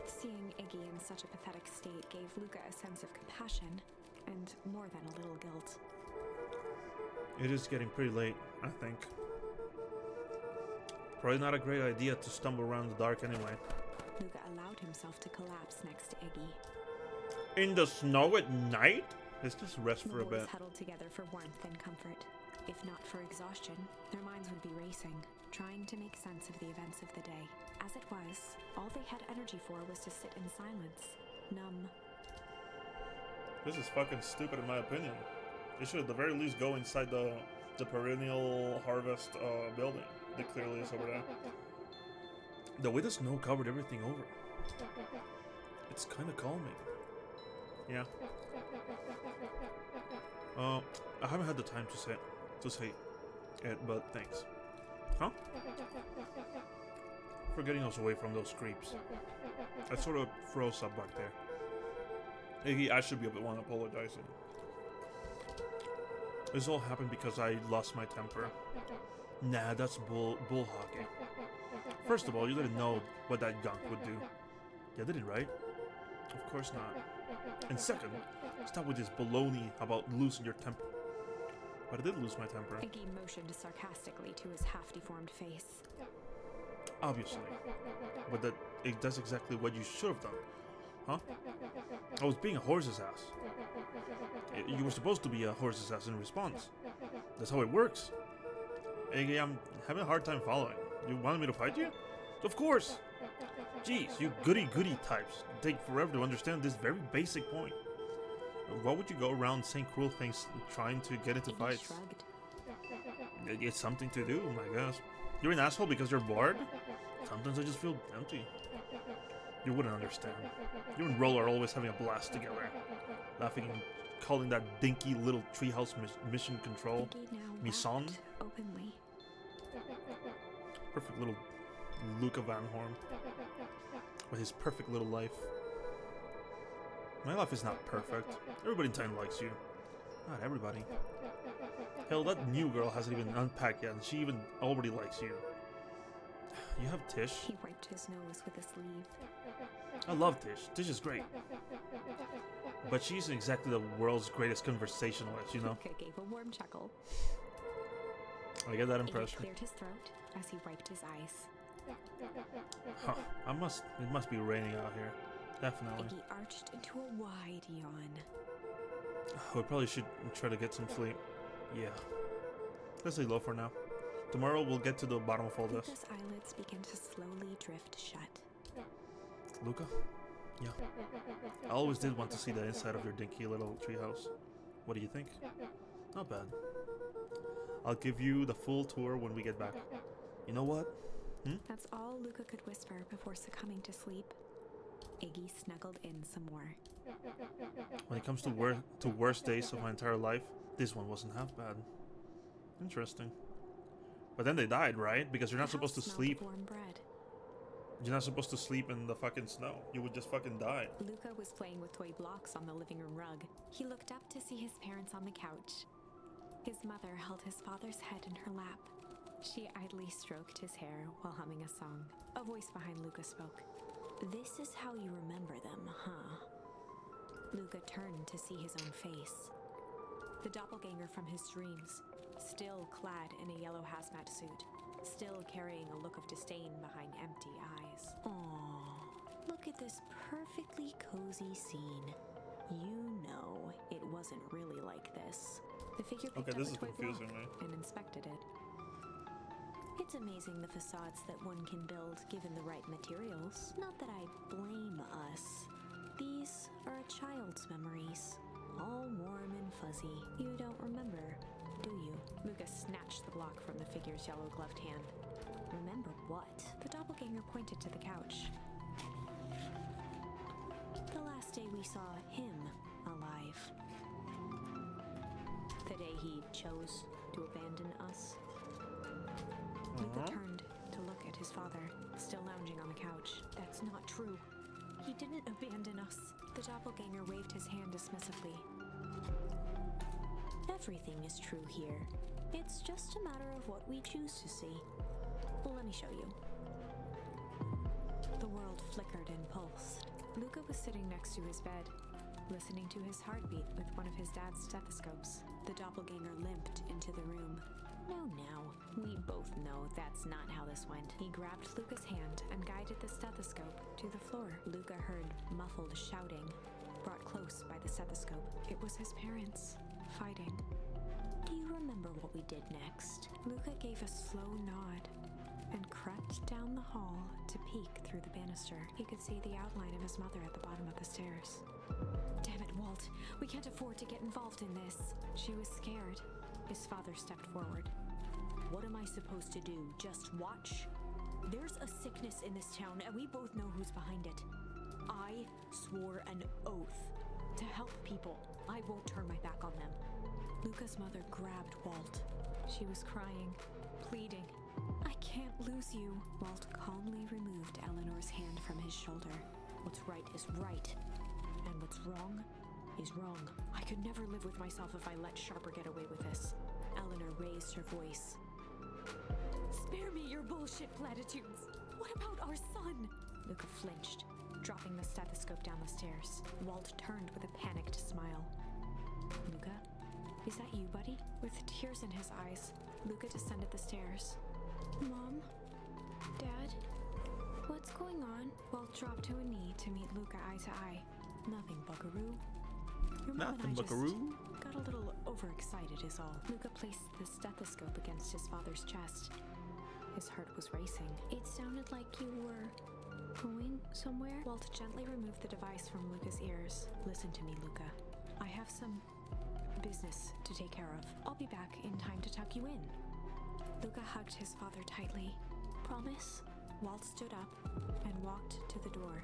[SPEAKER 2] Seeing Iggy in such a pathetic state gave Luca a sense of compassion and more than a little guilt.
[SPEAKER 1] It is getting pretty late, I think. Probably not a great idea to stumble around in the dark anyway.
[SPEAKER 2] Luca allowed himself to collapse next to Iggy.
[SPEAKER 1] In the snow at night? Let's just rest for a
[SPEAKER 2] The boys
[SPEAKER 1] bit.
[SPEAKER 2] huddled together for warmth and comfort. If not for exhaustion, their minds would be racing, trying to make sense of the events of the day. As it was, all they had energy for was to sit in silence, numb.
[SPEAKER 1] This is fucking stupid in my opinion. They should at the very least go inside the perennial harvest building that clearly is over there. The way the snow covered everything over. It's kind of calming. Yeah. I haven't had the time to say it, but thanks. Huh? For getting us away from those creeps. I sort of froze up back there. Iggy, I should be the one apologizing. This all happened because I lost my temper. Nah, that's bull hockey. First of all, you didn't know what that gunk would do. You didn't, right? Of course not. And second, stop with this baloney about losing your temper. But I did lose my temper.
[SPEAKER 2] Iggy motioned sarcastically to his half-deformed face.
[SPEAKER 1] Obviously. But that's exactly what you should have done. Huh? I was being a horse's ass. You were supposed to be a horse's ass in response. That's how it works. Iggy, I'm having a hard time following. You wanted me to fight you? Of course! Jeez, you goody-goody types take forever to understand this very basic point. Why would you go around saying cruel things trying to get into fights?
[SPEAKER 2] Shrugged.
[SPEAKER 1] It's something to do, I guess. You're an asshole because you're bored? Sometimes I just feel empty. You wouldn't understand. You and Roll are always having a blast together. Laughing and calling that dinky little treehouse mission control
[SPEAKER 2] Iggy now
[SPEAKER 1] Mission.
[SPEAKER 2] laughed openly.
[SPEAKER 1] Perfect little Luca Van Horn. With his perfect little life. My life is not perfect. Everybody in town likes you. Not everybody. Hell, that new girl hasn't even unpacked yet, and she even already likes you. You have Tish.
[SPEAKER 2] He wiped his nose with a sleeve.
[SPEAKER 1] I love Tish. Tish is great. But she isn't exactly the world's greatest conversationalist, you know?
[SPEAKER 2] Luca gave a warm chuckle.
[SPEAKER 1] I get that
[SPEAKER 2] Iggy
[SPEAKER 1] impression.
[SPEAKER 2] cleared his throat as he wiped his eyes.
[SPEAKER 1] Huh. It must be raining out here. Definitely.
[SPEAKER 2] Iggy arched into a wide yawn.
[SPEAKER 1] We probably should try to get some sleep. Yeah. Let's lay low for now. Tomorrow we'll get to the bottom of all this.
[SPEAKER 2] Luca's eyelids began to slowly drift shut.
[SPEAKER 1] Luca? Yeah. I always did want to see the inside of your dinky little treehouse. What do you think? Not bad. I'll give you the full tour when we get back. You know what?
[SPEAKER 2] That's all Luca could whisper before succumbing to sleep. Iggy snuggled in some more.
[SPEAKER 1] When it comes to worst days of my entire life, this one wasn't half bad. Interesting. But then they died, right? Because you're not
[SPEAKER 2] The
[SPEAKER 1] supposed to
[SPEAKER 2] house smelled
[SPEAKER 1] sleep.
[SPEAKER 2] of warm bread.
[SPEAKER 1] You're not supposed to sleep in the fucking snow. You would just fucking die.
[SPEAKER 2] Luca was playing with toy blocks on the living room rug. He looked up to see his parents on the couch. His mother held his father's head in her lap. She idly stroked his hair while humming a song. A voice behind Luca spoke. "This is how you remember them, huh?" Luca turned to see his own face. The doppelganger from his dreams, still clad in a yellow hazmat suit, still carrying a look of disdain behind empty eyes. Aww, look at this perfectly cozy scene. You know it wasn't really like this. The figure picked
[SPEAKER 1] Okay,
[SPEAKER 2] up
[SPEAKER 1] this
[SPEAKER 2] a
[SPEAKER 1] is
[SPEAKER 2] toy
[SPEAKER 1] confusing
[SPEAKER 2] block
[SPEAKER 1] me.
[SPEAKER 2] and inspected it. It's amazing the facades that one can build given the right materials. Not that I blame us. These are a child's memories, all warm and fuzzy. You don't remember, do you? Lucas snatched the block from the figure's yellow-gloved hand. Remember what? The doppelganger pointed to the couch. The last day we saw him alive. The day he chose to abandon us. Luca turned to look at his father, still lounging on the couch. That's not true. He didn't abandon us. The doppelganger waved his hand dismissively. Everything is true here. It's just a matter of what we choose to see. Well, let me show you. The world flickered and pulsed. Luca was sitting next to his bed, listening to his heartbeat with one of his dad's stethoscopes. The doppelganger limped into the room. No. We both know that's not how this went. He grabbed Luca's hand and guided the stethoscope to the floor. Luca heard muffled shouting, brought close by the stethoscope. It was his parents, fighting. Do you remember what we did next? Luca gave a slow nod and crept down the hall to peek through the banister. He could see the outline of his mother at the bottom of the stairs. Damn it, Walt. We can't afford to get involved in this. She was scared. His father stepped forward. What am I supposed to do? Just watch? There's a sickness in this town, and we both know who's behind it. I swore an oath to help people. I won't turn my back on them. Luca's mother grabbed Walt. She was crying, pleading. I can't lose you. Walt calmly removed Eleanor's hand from his shoulder. What's right is right, and what's wrong is wrong. I could never live with myself if I let Sharper get away with this. Eleanor raised her voice. Spare me your bullshit platitudes. What about our son? Luca flinched, dropping the stethoscope down the stairs. Walt turned with a panicked smile. Luca, is that you, buddy? With tears in his eyes, Luca descended the stairs. Mom? Dad? What's going on? Walt dropped to a knee to meet Luca eye to eye. Nothing, buckaroo. Your mom and I just got a little overexcited is all. Luca placed the stethoscope against his father's chest. His heart was racing. It sounded like you were going somewhere. Walt gently removed the device from Luca's ears. Listen to me, Luca. I have some business to take care of. I'll be back in time to tuck you in. Luca hugged his father tightly. Promise? Walt stood up and walked to the door.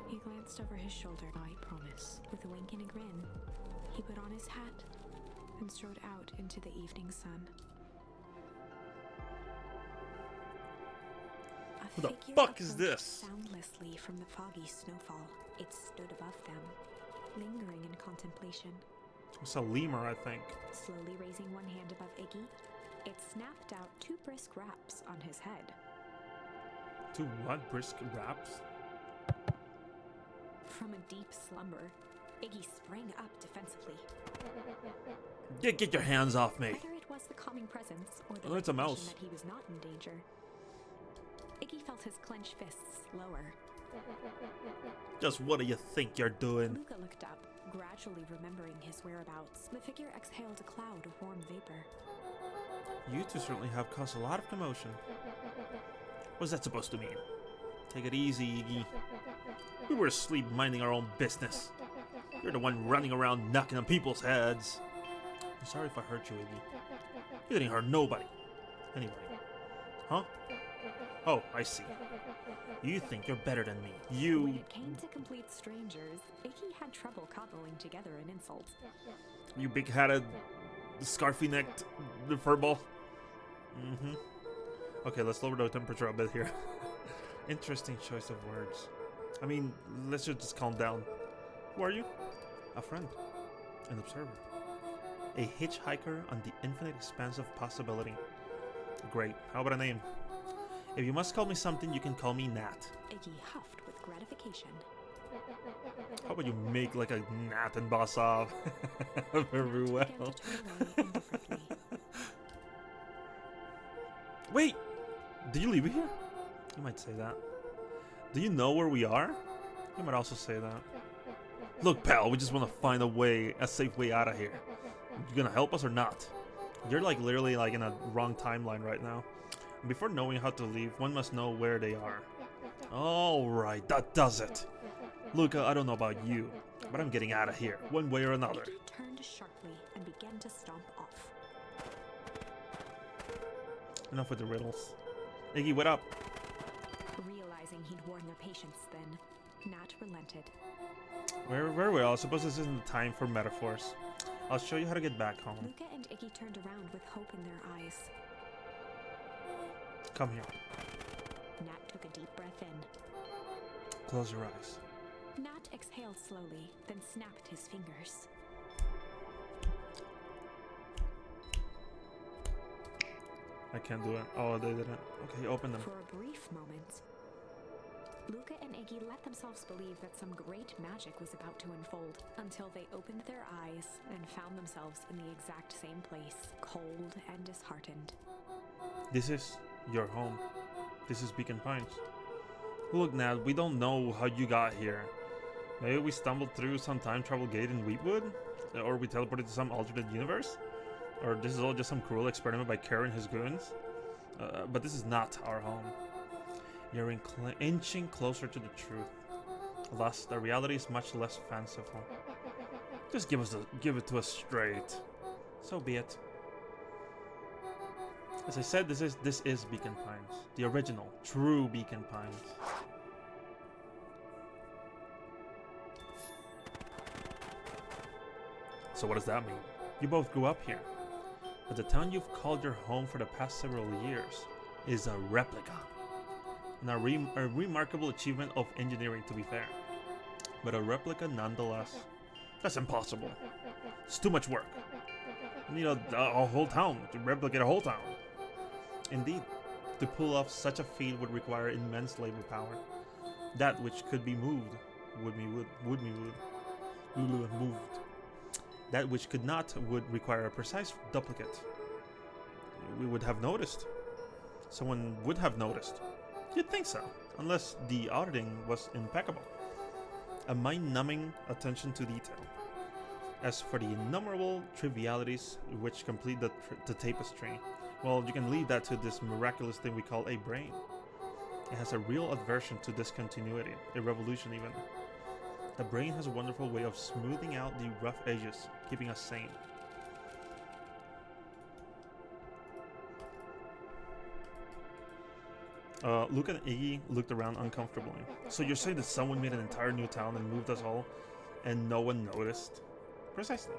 [SPEAKER 2] He glanced over his shoulder. I promise. With a wink and a grin, he put on his hat and strode out into the evening sun.
[SPEAKER 3] What the fuck is this?
[SPEAKER 2] Soundlessly from the foggy snowfall, it stood above them, lingering in contemplation.
[SPEAKER 3] It's a lemur, I think.
[SPEAKER 2] Slowly raising one hand above Iggy, it snapped out 2 brisk raps on his head.
[SPEAKER 3] 2 what? Brisk raps?
[SPEAKER 2] From a deep slumber, Iggy sprang up defensively.
[SPEAKER 3] Get your hands off me!
[SPEAKER 2] Whether it was the calming presence or the
[SPEAKER 3] It's a mouse.
[SPEAKER 2] recognition that he was not in danger, Iggy felt his clenched fists lower.
[SPEAKER 3] Just what do you think you're doing?
[SPEAKER 2] Luca looked up, gradually remembering his whereabouts. The figure exhaled a cloud of warm vapor.
[SPEAKER 3] You two certainly have caused a lot of commotion. What's that supposed to mean? Take it easy, Iggy. We were asleep minding our own business. You're the one running around knocking on people's heads. I'm sorry if I hurt you, Iggy. You didn't hurt nobody. Anyway. Huh? Oh, I see. You think you're better than me.
[SPEAKER 2] When it came to complete strangers, Iggy had trouble cobbling together an insult.
[SPEAKER 3] You big-headed, scarfy-necked furball. Mm-hmm. Okay, let's lower the temperature a bit here. Interesting choice of words. I mean, let's just calm down. Who are you? A friend. An observer. A hitchhiker on the infinite expanse of possibility. Great. How about a name? If you must call me something, you can call me Nat.
[SPEAKER 2] Iggy huffed with gratification.
[SPEAKER 3] How about you make like a gnat and boss off? Very
[SPEAKER 2] Nat
[SPEAKER 3] well.
[SPEAKER 2] began to turn away indifferently.
[SPEAKER 3] Wait! Did you leave me here? You might say that. Do you know where we are? You might also say that. Look, pal, we just want to find a safe way out of here. You gonna help us or not? You're like literally like in a wrong timeline right now. Before knowing how to leave, one must know where they are. Alright, that does it. Luca, I don't know about you, but I'm getting out of here, one way or another.
[SPEAKER 2] Iggy turned sharply and began to stomp off.
[SPEAKER 3] Enough with the riddles. Iggy, what up?
[SPEAKER 2] Realizing he'd worn their patience then, Nat relented.
[SPEAKER 3] Very well, I suppose this isn't the time for metaphors. I'll show you how to get back home.
[SPEAKER 2] Luca and Iggy turned around with hope in their eyes.
[SPEAKER 3] Come here.
[SPEAKER 2] Nat took a deep breath in.
[SPEAKER 3] Close your eyes.
[SPEAKER 2] Nat exhaled slowly, then snapped his fingers.
[SPEAKER 3] I can't do it. Oh, they didn't. Okay, open them.
[SPEAKER 2] For a brief moment, Luca and Iggy let themselves believe that some great magic was about to unfold, until they opened their eyes and found themselves in the exact same place, cold and disheartened.
[SPEAKER 3] This is your home. This is Beacon Pines. Look, Nat, we don't know how you got here. Maybe we stumbled through some time travel gate in Wheatwood? Or we teleported to some alternate universe? Or this is all just some cruel experiment by Kerr and his goons? But this is not our home. You're inching closer to the truth. Thus, the reality is much less fanciful. Just give it to us straight. So be it. As I said, this is Beacon Pines. The original, true Beacon Pines. So what does that mean? You both grew up here. But the town you've called your home for the past several years is a replica.
[SPEAKER 4] and a remarkable achievement of engineering, to be fair. But a replica nonetheless. That's impossible. It's too much work. I need a whole town to replicate a whole town. Indeed, to pull off such a feat would require immense labor power. That which could be moved would be moved. That which could not would require a precise duplicate. We would have noticed. Someone would have noticed. You'd think so, unless the auditing was impeccable. A mind-numbing attention to detail. As for the innumerable trivialities which complete the tapestry, well, you can leave that to this miraculous thing we call a brain. It has a real aversion to discontinuity, a revolution even. The brain has a wonderful way of smoothing out the rough edges, keeping us sane. Luke and Iggy looked around uncomfortably. So you're saying that someone made an entire new town and moved us all, and no one noticed? Precisely.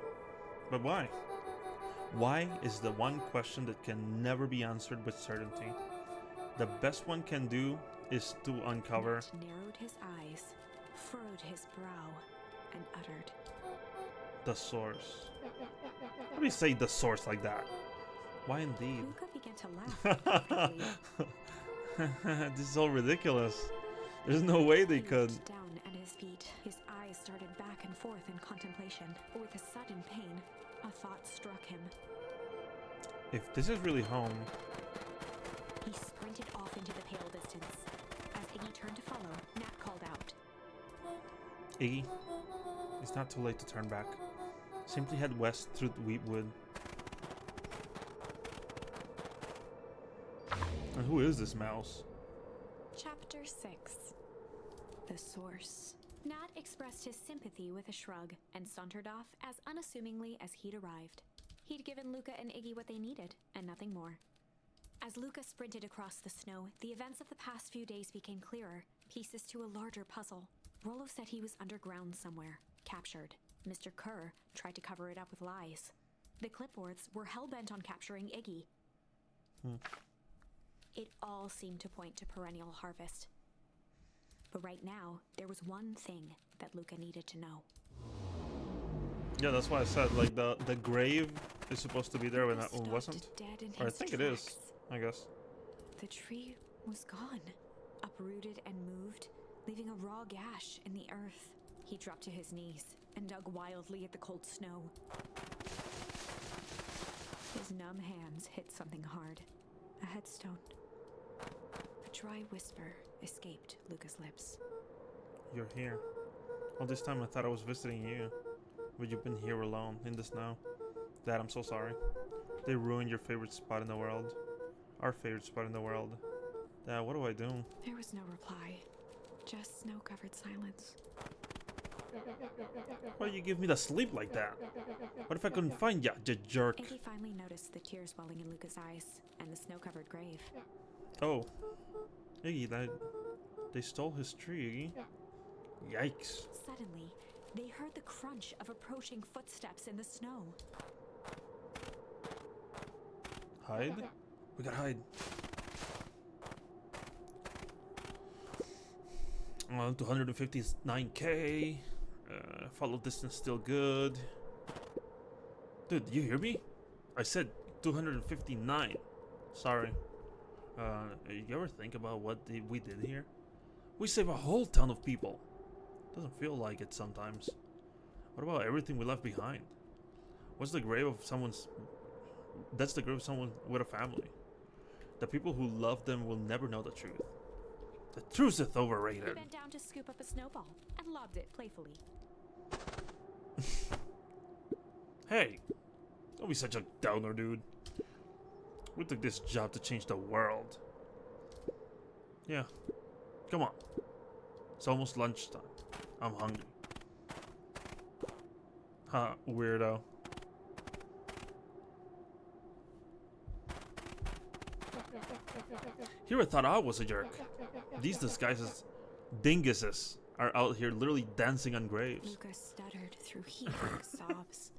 [SPEAKER 4] But why? Why is the one question that can never be answered with certainty. The best one can do is to uncover...
[SPEAKER 2] Nat narrowed his eyes, furrowed his brow, and uttered,
[SPEAKER 4] the source. How do you say the source like that? Why indeed?
[SPEAKER 2] Luca began to laugh happily.
[SPEAKER 4] This is all ridiculous. There's no way they
[SPEAKER 2] He
[SPEAKER 4] could.
[SPEAKER 2] looked down at his feet. His eyes started back and forth in contemplation. With a sudden pain, a thought struck him.
[SPEAKER 4] If this is really home,
[SPEAKER 2] He sprinted off into the pale distance. As Iggy turned to follow, Nat called out,
[SPEAKER 4] Iggy, it's not too late to turn back. Simply head west through the wheatwood. And who is this mouse?
[SPEAKER 2] Chapter 6. The Source. Nat expressed his sympathy with a shrug and sauntered off as unassumingly as he'd arrived. He'd given Luca and Iggy what they needed, and nothing more. As Luca sprinted across the snow, the events of the past few days became clearer, pieces to a larger puzzle. Rollo said he was underground somewhere, captured. Mr. Kerr tried to cover it up with lies. The clipboards were hell-bent on capturing Iggy. It all seemed to point to perennial harvest. But right now, there was one thing that Luca needed to know.
[SPEAKER 4] Yeah, that's why I said, like, the grave is supposed to be there when that one
[SPEAKER 2] Stopped
[SPEAKER 4] wasn't.
[SPEAKER 2] dead in
[SPEAKER 4] Or I
[SPEAKER 2] his
[SPEAKER 4] think it is,
[SPEAKER 2] tracks.
[SPEAKER 4] I guess.
[SPEAKER 2] The tree was gone, uprooted and moved, leaving a raw gash in the earth. He dropped to his knees and dug wildly at the cold snow. His numb hands hit something hard, a headstone. A dry whisper escaped Luca's lips.
[SPEAKER 4] You're here. All this time I thought I was visiting you. But you've been here alone, in the snow. Dad, I'm so sorry. They ruined your favorite spot in the world. Our favorite spot in the world. Dad, what do I do?
[SPEAKER 2] There was no reply, just snow-covered silence.
[SPEAKER 4] Why you give me the sleep like that? What if I couldn't find ya, you jerk?
[SPEAKER 2] Iggy finally noticed the tears welling in Luca's eyes and the snow-covered grave.
[SPEAKER 4] Oh. Iggy, they stole his tree, Iggy. Yikes.
[SPEAKER 2] Suddenly, they heard the crunch of approaching footsteps in the snow.
[SPEAKER 4] Hide? We gotta hide. 259k. Follow distance still good. Dude, you hear me? I said 259. Sorry. You ever think about what we did here? We saved a whole ton of people. Doesn't feel like it sometimes. What about everything we left behind? What's the grave of someone's... That's the grave of someone with a family. The people who love them will never know the truth. The truth is
[SPEAKER 2] He
[SPEAKER 4] overrated.
[SPEAKER 2] bent down to scoop up a snowball and lobbed it playfully.
[SPEAKER 4] Hey, don't be such a downer, dude. We took this job to change the world. Yeah, come on. It's almost lunchtime. I'm hungry. Huh, weirdo. Here I thought I was a jerk. These disguises, dinguses, are out here literally dancing on graves.
[SPEAKER 2] Luca stuttered through heaving sobs.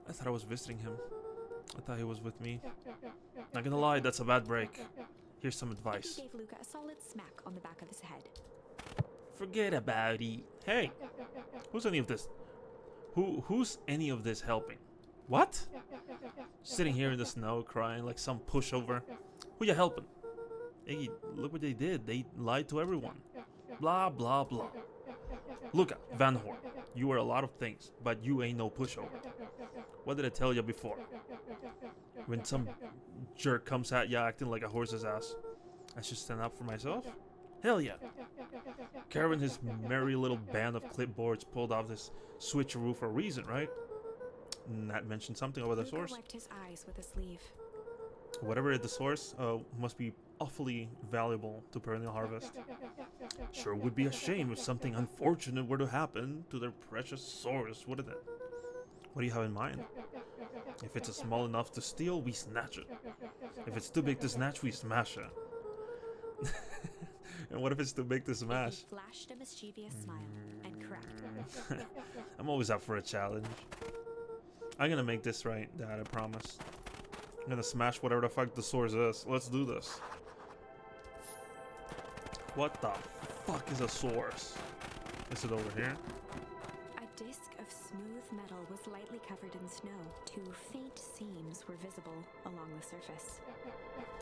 [SPEAKER 4] I thought I was visiting him. I thought he was with me. Not gonna lie, that's a bad break.
[SPEAKER 1] Here's some
[SPEAKER 2] Iggy
[SPEAKER 1] advice.
[SPEAKER 2] gave Luca a solid smack on the back of his head.
[SPEAKER 1] Forget about it. Hey, who's any of this? Who's any of this helping? What? Sitting here in the snow crying like some pushover. Who you helping? Iggy, look what they did. They lied to everyone. Blah, blah, blah. Luca, Van Horn, you are a lot of things, but you ain't no pushover. What did I tell you before? When some jerk comes at you acting like a horse's ass, I should stand up for myself? Hell yeah. Karen and his merry little band of clipboards pulled off this switcheroo for a reason, right? Nat mentioned something about the
[SPEAKER 2] Luca
[SPEAKER 1] source.
[SPEAKER 2] wiped his eyes with a sleeve.
[SPEAKER 1] Whatever the source must be awfully valuable to Perennial Harvest. Sure would be a shame if something unfortunate were to happen to their precious source, wouldn't it? What do you have in mind? If it's small enough to steal, we snatch it. If it's too big to snatch, we smash it. And what if it's too big to smash?
[SPEAKER 2] He flashed a mischievous smile and cracked.
[SPEAKER 1] I'm always up for a challenge. I'm gonna make this right, Dad, I promise. I'm gonna smash whatever the fuck the source is. Let's do this. What the fuck is a source? Is it over here?
[SPEAKER 2] A disc of smooth metal was lightly covered in snow. Two faint seams were visible along the surface.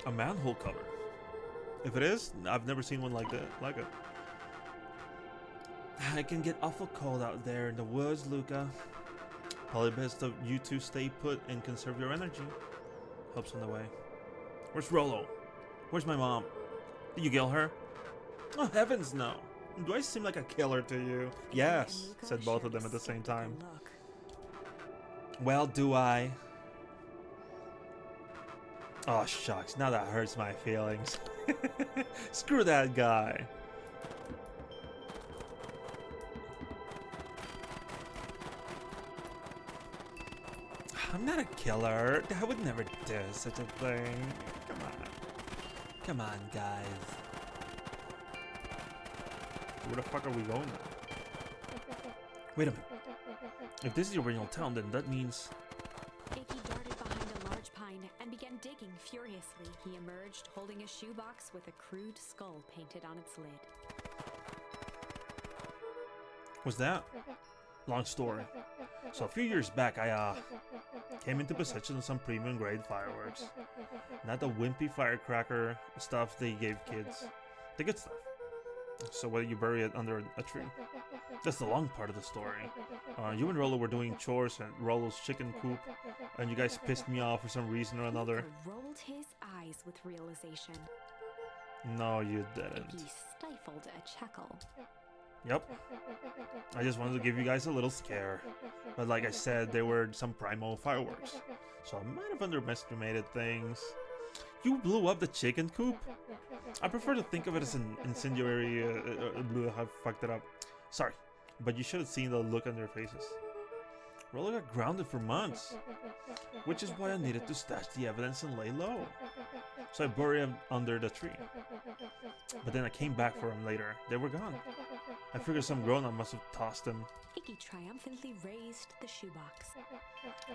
[SPEAKER 1] A manhole cover. If it is, I've never seen one like that. Like it. It can get awful cold out there in the woods, Luca. Probably best of you two stay put and conserve your energy. Helps on the way. Where's Rollo? Where's my mom? Did you kill her? Oh heavens no. Do I seem like a killer to you? Yes, said both of them at the same time.
[SPEAKER 2] Look.
[SPEAKER 1] Well, do I? Oh shucks, now that hurts my feelings. Screw that guy. I'm not a killer. I would never do such a thing. Come on. Come on, guys. Where the fuck are we going now? Wait a minute. If this is the original town, then that means...
[SPEAKER 2] Iggy darted behind a large pine and began digging furiously. He emerged holding a shoebox with a crude skull painted on its lid.
[SPEAKER 1] What's that? Long story. So a few years back, I came into possession of some premium grade fireworks. Not the wimpy firecracker stuff they gave kids. The good stuff. So whether you bury it under a tree. That's the long part of the story. You and Rollo were doing chores at Rollo's chicken coop, and you guys pissed me off for some reason or another.
[SPEAKER 2] Luca rolled his eyes with realization.
[SPEAKER 1] No, you didn't.
[SPEAKER 2] Iggy stifled a chuckle.
[SPEAKER 1] Yep. I just wanted to give you guys a little scare. But like I said, they were some primal fireworks. So I might have underestimated things. You blew up the chicken coop? I prefer to think of it as an incendiary... I fucked it up. Sorry, but you should have seen the look on their faces. Rollo got grounded for months. Which is why I needed to stash the evidence and lay low. So I buried him under the tree. But then I came back for him later. They were gone. I figured some grown-up must have tossed them.
[SPEAKER 2] Iggy triumphantly raised the shoebox.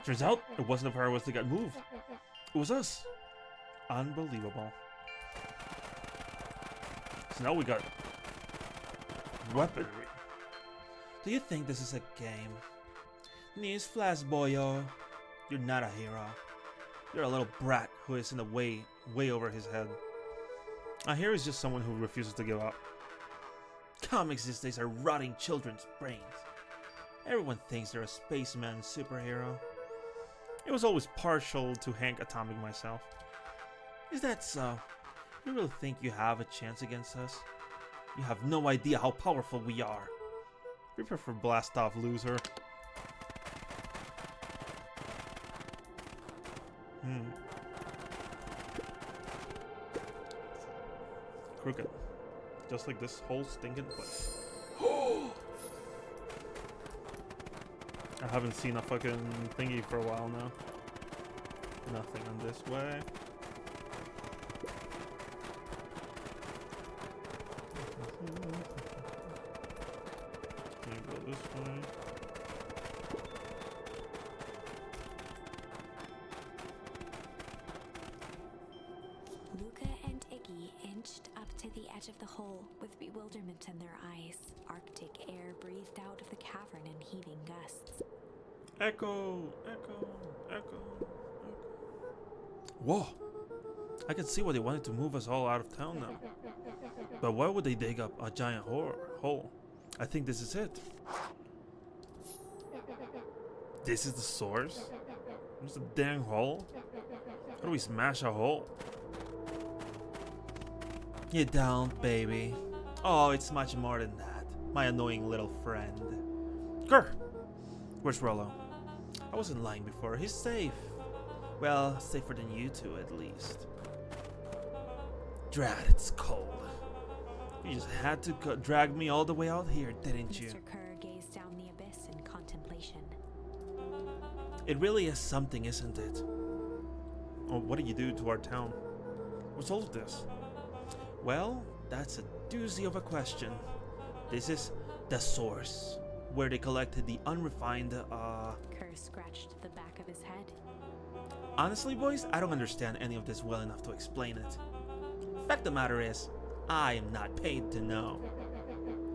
[SPEAKER 1] Turns out, it wasn't the fireworks that got moved. It was us. Unbelievable. So now we got weaponry. Do you think this is a game? Newsflash, boyo. You're not a hero. You're a little brat who is in the way over his head. A hero is just someone who refuses to give up. Comics these days are rotting children's brains. Everyone thinks they're a spaceman superhero. It was always partial to Hank Atomic myself. Is that so? You really think you have a chance against us? You have no idea how powerful we are. Prepare for blast off, loser. Crooked. Just like this whole stinking place. I haven't seen a fucking thingy for a while now. Nothing on this way. Can you go this way?
[SPEAKER 2] Luca and Iggy edge of the hole, with bewilderment in their eyes, Arctic air breathed out of the cavern in heaving gusts.
[SPEAKER 4] Echo, echo, echo, echo. Whoa! I can see why they wanted to move us all out of town now. But why would they dig up a giant hole? I think this is it. This is the source? There's a dang hole? How do we smash a hole? You don't, baby. Oh, it's much more than that. My annoying little friend. Grr! Where's Rollo? I wasn't lying before. He's safe. Well, safer than you two, at least. Drat, it's cold. You just had to drag me all the way out here, didn't you?
[SPEAKER 2] Mr. Kerr gazed down the abyss in contemplation.
[SPEAKER 4] It really is something, isn't it? Oh, what did you do to our town? What's all of this? Well, that's a doozy of a question. This is the source, where they collected the unrefined,
[SPEAKER 2] Kerr scratched the back of his head.
[SPEAKER 4] Honestly, boys, I don't understand any of this well enough to explain it. Fact of the matter is, I am not paid to know.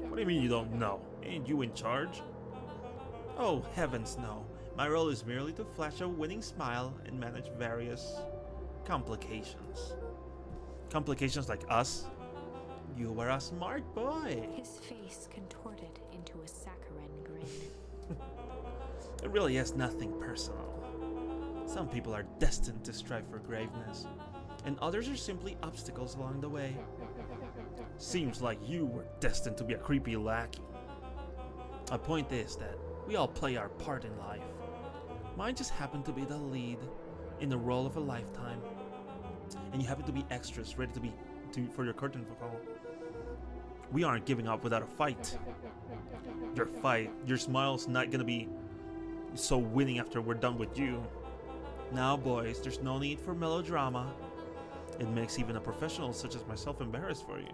[SPEAKER 4] What do you mean you don't know? Ain't you in charge? Oh, heavens no. My role is merely to flash a winning smile and manage various complications. Complications like us? You were a smart boy.
[SPEAKER 2] His face contorted into a saccharine grin.
[SPEAKER 4] It really is nothing personal. Some people are destined to strive for greatness, and others are simply obstacles along the way. Seems like you were destined to be a creepy lackey. My point is that we all play our part in life. Mine just happened to be the lead in the role of a lifetime, and you happen to be extras ready for your curtain call. We aren't giving up without a fight. Your smile's not gonna be so winning after we're done with you. Now, boys, there's no need for melodrama. It makes even a professional such as myself embarrassed for you.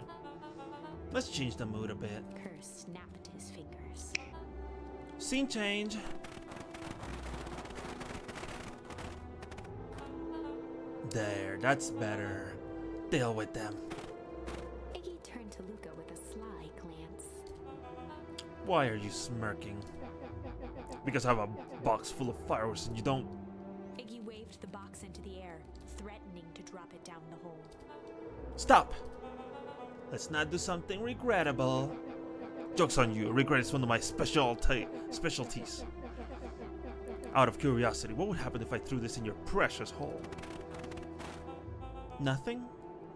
[SPEAKER 4] Let's change the mood a bit.
[SPEAKER 2] Kerr snapped his fingers.
[SPEAKER 4] Scene change. There, that's better. Deal with them.
[SPEAKER 2] Iggy turned to Luca with a sly glance.
[SPEAKER 4] Why are you smirking? Because I have a box full of fireworks and you don't...
[SPEAKER 2] Iggy waved the box into the air, threatening to drop it down the hole.
[SPEAKER 4] Stop! Let's not do something regrettable. Joke's on you. Regret is one of my specialties. Out of curiosity, what would happen if I threw this in your precious hole? Nothing?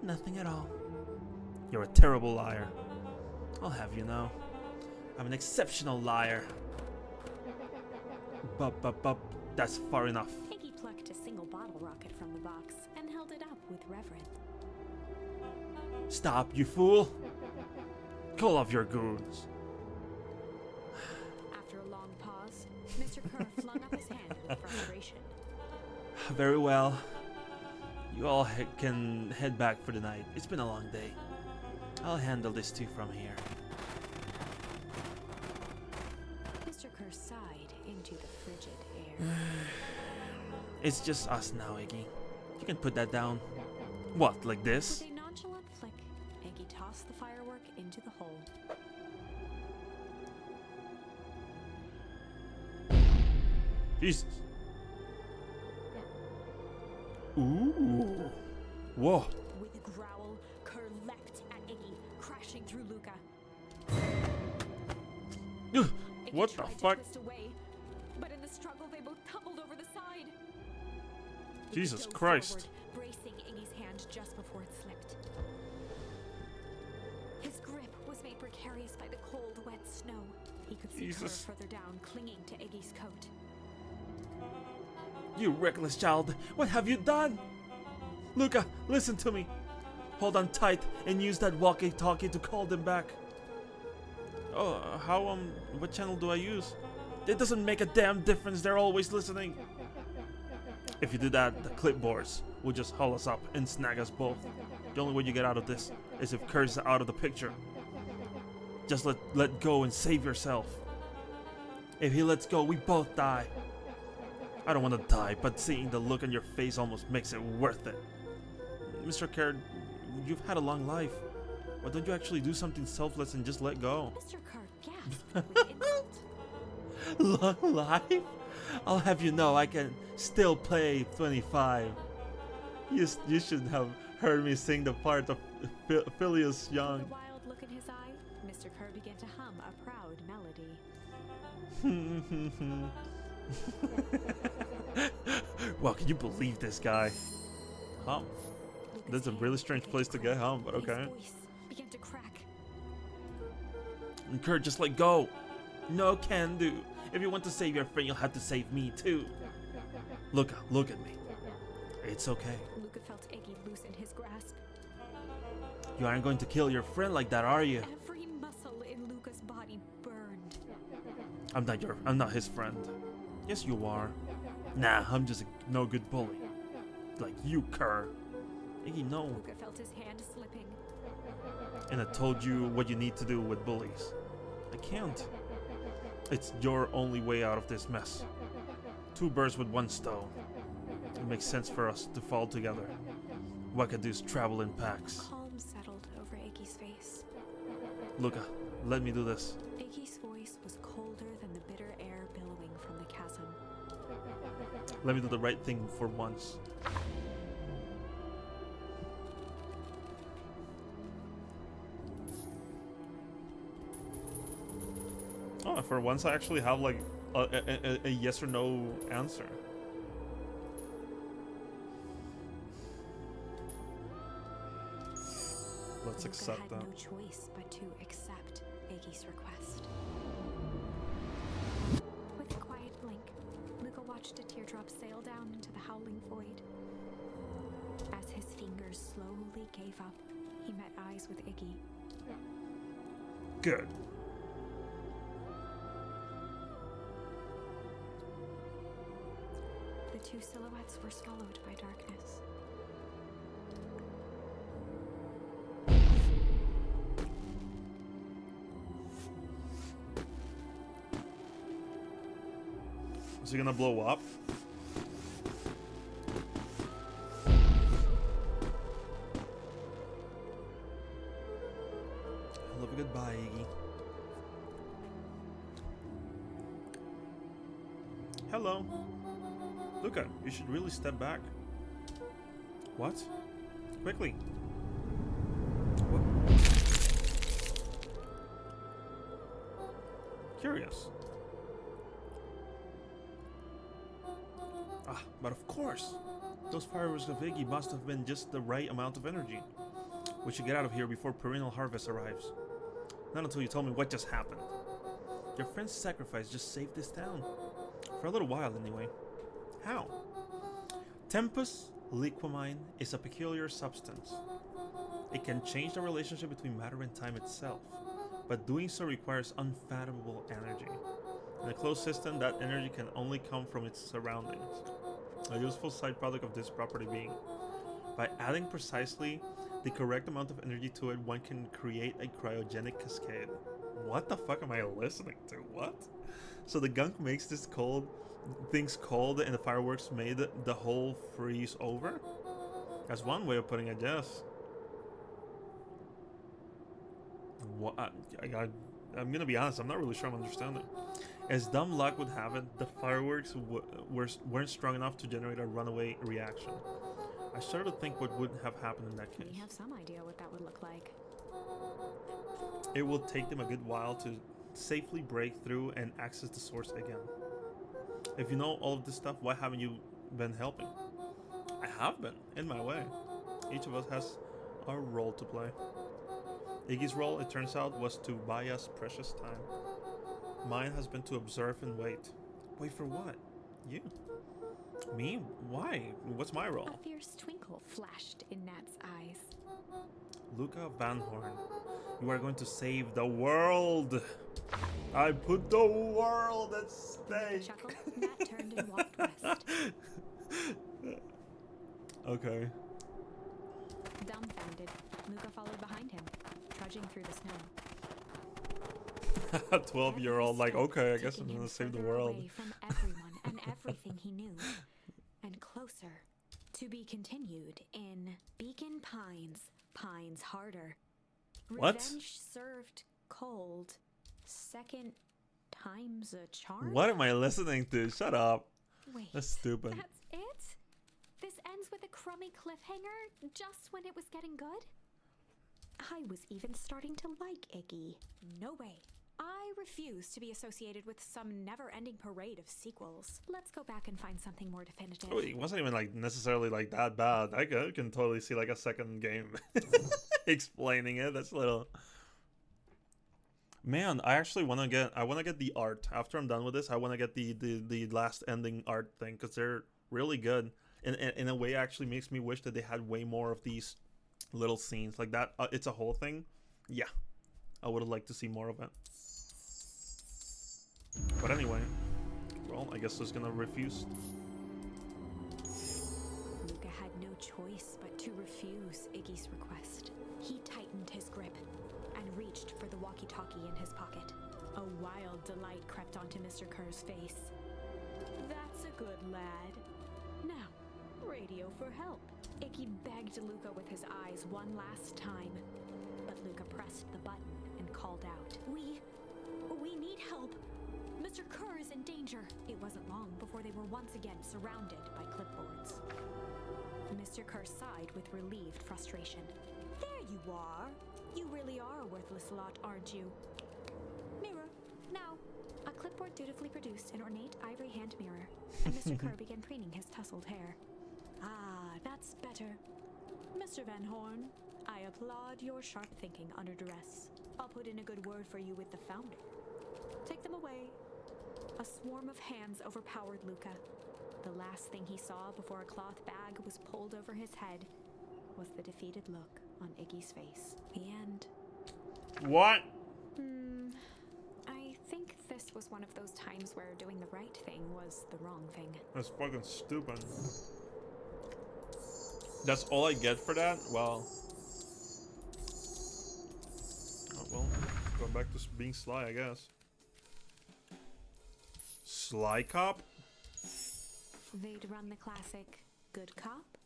[SPEAKER 4] Nothing at all. You're a terrible liar. I'll have you know. I'm an exceptional liar. Bup. That's far enough.
[SPEAKER 2] Iggy plucked a single bottle rocket from the box and held it up with reverence.
[SPEAKER 4] Stop, you fool! Call off your goons.
[SPEAKER 2] After a long pause, Mr. Kerr flung up his hand with frustration.
[SPEAKER 4] Very well. You all can head back for the night. It's been a long day. I'll handle this too from here.
[SPEAKER 2] Mr. Kerr sighed into the frigid air.
[SPEAKER 4] It's just us now, Iggy. You can put that down. What, like this?
[SPEAKER 2] With a nonchalant flick, Iggy tossed the firework into the hole.
[SPEAKER 4] Jesus. Ooh. Whoa.
[SPEAKER 2] With a growl, Kerr leapt at Iggy, crashing through Luca.
[SPEAKER 4] Ugh,
[SPEAKER 2] Iggy
[SPEAKER 4] what the
[SPEAKER 2] tried to
[SPEAKER 4] fuck?
[SPEAKER 2] twist away, but in the struggle they both tumbled over the side. Iggy
[SPEAKER 4] Jesus
[SPEAKER 2] dove
[SPEAKER 4] Christ.
[SPEAKER 2] forward, bracing Iggy's hand just before it slipped. His grip was made precarious by the cold, wet snow. He could see
[SPEAKER 4] Jesus.
[SPEAKER 2] Kerr further down, clinging to Iggy's coat.
[SPEAKER 4] You reckless child, what have you done? Luca, listen to me. Hold on tight and use that walkie-talkie to call them back. Oh, what channel do I use? It doesn't make a damn difference, they're always listening. If you do that, the clipboards will just haul us up and snag us both. The only way you get out of this is if Kerr's out of the picture. Just let go and save yourself. If he lets go, we both die. I don't want to die, but seeing the look on your face almost makes it worth it. Mr. Kerr, you've had a long life. Why don't you actually do something selfless and just let go?
[SPEAKER 2] Mr. Kerr gasped with insult.
[SPEAKER 4] Long life? I'll have you know I can still play 25. You should have heard me sing the part of Phileas
[SPEAKER 2] With
[SPEAKER 4] Young.
[SPEAKER 2] a wild look in his eye, Mr. Kerr began to hum a proud melody.
[SPEAKER 4] Wow, can you believe this guy? Hum.
[SPEAKER 2] Lucas'
[SPEAKER 4] That's a
[SPEAKER 2] hand
[SPEAKER 4] really strange
[SPEAKER 2] began
[SPEAKER 4] place to get hum, but
[SPEAKER 2] his
[SPEAKER 4] okay.
[SPEAKER 2] voice began to crack.
[SPEAKER 4] And Kurt, just let go. No can do. If you want to save your friend, you'll have to save me too. Look at me. It's okay.
[SPEAKER 2] Luca felt Iggy loosen his grasp.
[SPEAKER 4] You aren't going to kill your friend like that, are you?
[SPEAKER 2] Every muscle in Luca's body burned.
[SPEAKER 4] I'm not his friend. Yes, you are. Nah, I'm just a no good bully. Like you, Kerr. Iggy, no.
[SPEAKER 2] Luca felt his hand slipping.
[SPEAKER 4] And I told you what you need to do with bullies. I can't. It's your only way out of this mess. Two birds with one stone. It makes sense for us to fall together. Wackadoos travel in packs.
[SPEAKER 2] Calm settled over Iggy's face.
[SPEAKER 4] Luca, let me do this.
[SPEAKER 2] Iggy's voice was colder than the bitter air billowing from the chasm.
[SPEAKER 4] Let me do the right thing for once. Oh, for once I actually have like a yes or no answer. Let's
[SPEAKER 2] Luca
[SPEAKER 4] accept
[SPEAKER 2] had
[SPEAKER 4] that.
[SPEAKER 2] no choice but to accept Iggy's request. With a quiet blink, Luca watched a teardrop sail down into the howling void. As his fingers slowly gave up, he met eyes with Iggy.
[SPEAKER 4] Good.
[SPEAKER 2] The two silhouettes were swallowed by darkness.
[SPEAKER 4] Is he gonna blow up? Love a goodbye, Iggy. Hello. Luca, you should really step back. What? Quickly. What? Curious. Ah, but of course. Those fireworks of Iggy must have been just the right amount of energy. We should get out of here before perennial harvest arrives. Not until you tell me what just happened. Your friend's sacrifice just saved this town. For a little while, anyway. How? Tempus liquamine is a peculiar substance. It can change the relationship between matter and time itself, but doing so requires unfathomable energy. In a closed system, that energy can only come from its surroundings. A useful side product of this property being, by adding precisely the correct amount of energy to it, one can create a cryogenic cascade. What the fuck am I listening to? What? So the gunk makes this things cold and the fireworks made the whole freeze over? That's one way of putting it, yes. What? I'm gonna be honest, I'm not really sure I'm understanding. As dumb luck would have it, the fireworks weren't strong enough to generate a runaway reaction. I started to think what would have happened in that case.
[SPEAKER 2] We have some idea what that would look like.
[SPEAKER 4] It will take them a good while to safely break through and access the source again. If you know all of this stuff, why haven't you been helping? I have been, in my way. Each of us has a role to play. Iggy's role, it turns out, was to buy us precious time. Mine has been to observe and wait. Wait for what? You? Me? Why? What's my role?
[SPEAKER 2] A fierce twinkle flashed in Nat's eyes.
[SPEAKER 4] Luca Van Horn, you are going to save the world. I put the world at
[SPEAKER 2] With a
[SPEAKER 4] stake.
[SPEAKER 2] chuckle, Nat turned and walked west.
[SPEAKER 4] Okay.
[SPEAKER 2] Dumbfounded, Luca followed behind him, trudging through the snow.
[SPEAKER 4] A 12-year-old, like, okay, I guess I'm
[SPEAKER 2] Taking him
[SPEAKER 4] gonna save the
[SPEAKER 2] further
[SPEAKER 4] world.
[SPEAKER 2] away from everyone and everything he knew, and closer. To be continued in Beacon Pines, Pines Harder.
[SPEAKER 3] What?
[SPEAKER 2] Revenge served cold. Second time's a charm?
[SPEAKER 3] What am I listening to? Shut up.
[SPEAKER 2] Wait,
[SPEAKER 3] That's stupid.
[SPEAKER 2] that's it? This ends with a crummy cliffhanger just when it was getting good? I was even starting to like Iggy. No way. I refuse to be associated with some never-ending parade of sequels. Let's go back and find something more definitive.
[SPEAKER 3] Oh, it wasn't even like necessarily like that bad. I can totally see like a second game explaining it. That's a little. Man, I actually want to get the art. After I'm done with this, I want to get the last ending art thing because they're really good. And in a way, actually makes me wish that they had way more of these little scenes like that. It's a whole thing. Yeah, I would have liked to see more of it. But anyway, well, I guess it's gonna refuse.
[SPEAKER 2] Luca had no choice but to refuse Iggy's request. He tightened his grip and reached for the walkie-talkie in his pocket. A wild delight crept onto Mr. Kerr's face. That's a good lad. Now, radio for help. Iggy begged Luca with his eyes one last time, but Luca pressed the button and called out, We need help. Mr. Kerr is in danger. It wasn't long before they were once again surrounded by clipboards. Mr. Kerr sighed with relieved frustration. There you are. You really are a worthless lot, aren't you? Mirror, now. A clipboard dutifully produced an ornate ivory hand mirror, and Mr. Kerr began preening his tousled hair. Ah, that's better. Mr. Van Horn, I applaud your sharp thinking under duress. I'll put in a good word for you with the founder. Take them away. A swarm of hands overpowered Luca. The last thing he saw before a cloth bag was pulled over his head was the defeated look on Iggy's face. The end.
[SPEAKER 3] What?
[SPEAKER 2] I think this was one of those times where doing the right thing was the wrong thing.
[SPEAKER 3] That's fucking stupid. That's all I get for that? Well. Oh, well. Going back to being Sly, I guess. Sly Cop?
[SPEAKER 2] They'd run the classic good cop,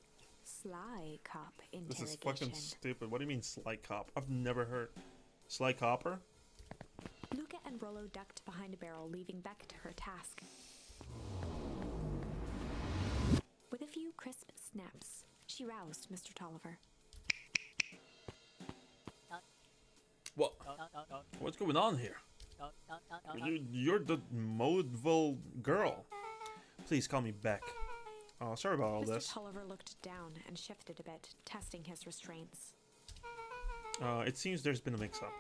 [SPEAKER 2] sly cop interrogation.
[SPEAKER 3] This is fucking stupid. What do you mean Sly Cop? I've never heard. Sly Copper?
[SPEAKER 2] Luca and Rollo ducked behind a barrel, leaving Beck to her task. With a few crisp snaps, she roused Mr. Tolliver.
[SPEAKER 3] What? What's going on here? You're the Modeville girl. Please call me Beck. Oh, sorry about all this.
[SPEAKER 2] Mr. Tolliver looked down and shifted a bit, testing his restraints.
[SPEAKER 3] It seems there's been a mix-up.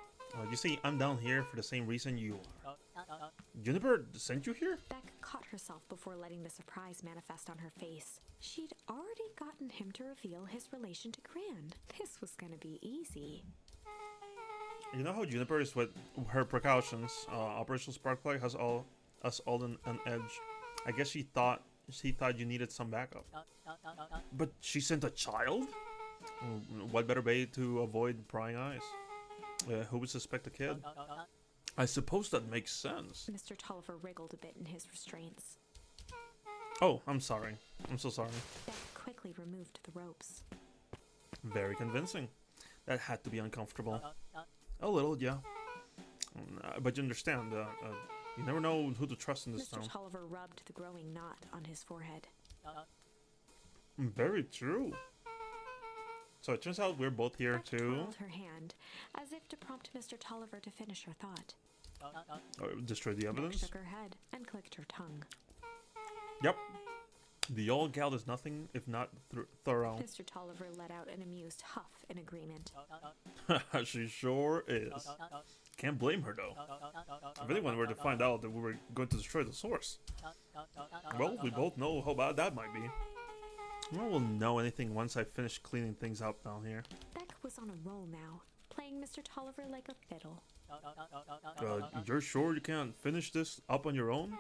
[SPEAKER 3] You see, I'm down here for the same reason you are. Juniper sent you here?
[SPEAKER 2] Beck caught herself before letting the surprise manifest on her face. She'd already gotten him to reveal his relation to Gran. This was gonna be easy.
[SPEAKER 3] You know how Juniper is with her precautions. Operation Sparkplug has us all on an edge. I guess she thought you needed some backup. But she sent a child? What better way to avoid prying eyes? Who would suspect a kid? I suppose that makes sense.
[SPEAKER 2] Mr. Tolliver wriggled a bit in his restraints.
[SPEAKER 3] Oh, I'm sorry. I'm so sorry.
[SPEAKER 2] Beck quickly removed the ropes.
[SPEAKER 3] Very convincing. That had to be uncomfortable. A little, yeah. But you understand, you never know who to trust in this town.
[SPEAKER 2] Mr. Tolliver rubbed the growing knot on his forehead.
[SPEAKER 3] Very true. So it turns out we're both here
[SPEAKER 2] Beck
[SPEAKER 3] too.
[SPEAKER 2] twirled her hand, as if to prompt Mr. Tolliver to finish her thought.
[SPEAKER 3] Destroy the
[SPEAKER 2] Beck
[SPEAKER 3] evidence?
[SPEAKER 2] shook her head and clicked her tongue.
[SPEAKER 3] Yep. The old gal is nothing if not thorough.
[SPEAKER 2] Mr. Tolliver let out an amused huff in agreement.
[SPEAKER 3] She sure is. Can't blame her though. If anyone were to find out that we were going to destroy the source, well, we both know how bad that might be. No one will know anything once I finish cleaning things up down here.
[SPEAKER 2] Beck was on a roll now, playing Mr. Tolliver like a fiddle.
[SPEAKER 3] You're sure you can't finish this up on your own?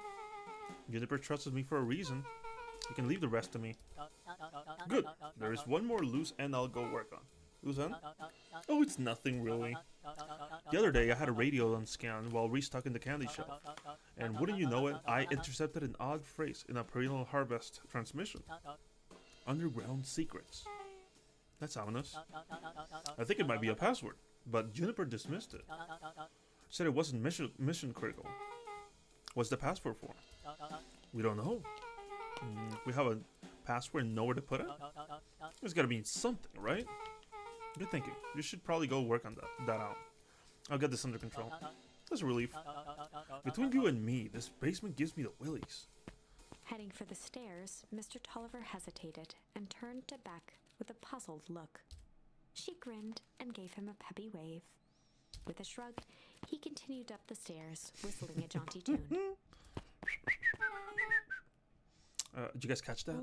[SPEAKER 3] Juniper trusted me for a reason. You can leave the rest to me. Good. There is one more loose end I'll go work on. Loose end? Oh, it's nothing really. The other day I had a radio on scan while restocking the candy shop. And wouldn't you know it, I intercepted an odd phrase in a perennial harvest transmission. Underground secrets. That's ominous. I think it might be a password.
[SPEAKER 1] but Juniper dismissed it. Said it wasn't mission critical. What's the password for? We don't know. We have a password and nowhere to put it? There's gotta be something, right? Good thinking. You should probably go work on that out. I'll get this under control. That's a relief. Between you and me, this basement gives me the willies.
[SPEAKER 2] Heading for the stairs, Mr. Tolliver hesitated and turned to Beck with a puzzled look. She grinned and gave him a peppy wave. With a shrug, he continued up the stairs, whistling a jaunty tune.
[SPEAKER 1] Did you guys catch that?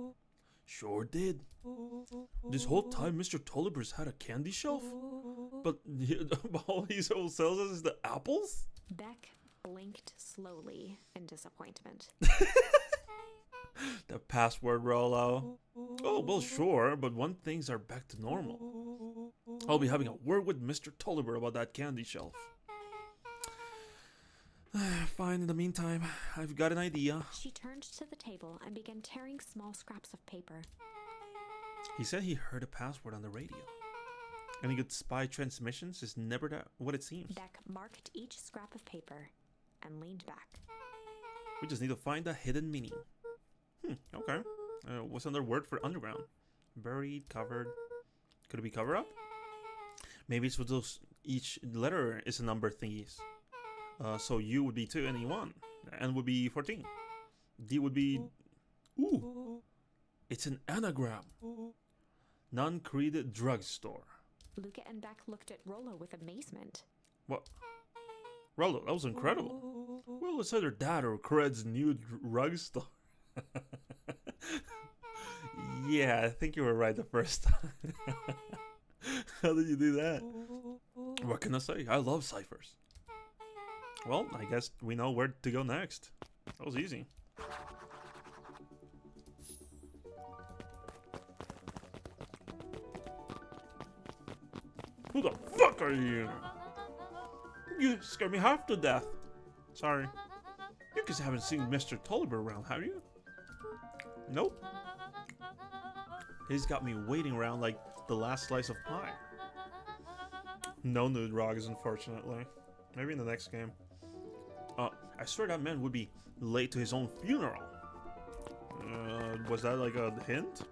[SPEAKER 1] Sure did. This whole time, Mr. Tolliver's had a candy shelf? But all he sells us is the apples?
[SPEAKER 2] Beck blinked slowly in disappointment.
[SPEAKER 1] The password, Rollo. Oh, well, sure, but when things are back to normal, I'll be having a word with Mr. Tolliver about that candy shelf. Fine, in the meantime, I've got an idea.
[SPEAKER 2] She turned to the table and began tearing small scraps of paper.
[SPEAKER 1] He said he heard a password on the radio. Any good spy transmissions is never what it seems.
[SPEAKER 2] Beck marked each scrap of paper and leaned back.
[SPEAKER 1] We just need to find the hidden meaning. Okay. What's another word for underground? Buried, covered. Could it be cover up? Maybe it's with those, each letter is a number thingies. So U would be 2 and E1. N would be 14. D would be... Ooh! It's an anagram. Non-created drugstore.
[SPEAKER 2] Luca and Beck looked at Rollo with amazement.
[SPEAKER 1] What? Rollo, that was incredible. Well, it's either that or Cred's new drugstore. Yeah, I think you were right the first time. How did you do that? What can I say? I love ciphers. Well, I guess we know where to go next. That was easy. Who the fuck are you? You scared me half to death. Sorry. You guys haven't seen Mr. Tolliver around, have you? Nope. He's got me waiting around like the last slice of pie. No nude rogs, unfortunately. Maybe in the next game. I swear that man would be late to his own funeral. Was that like a hint?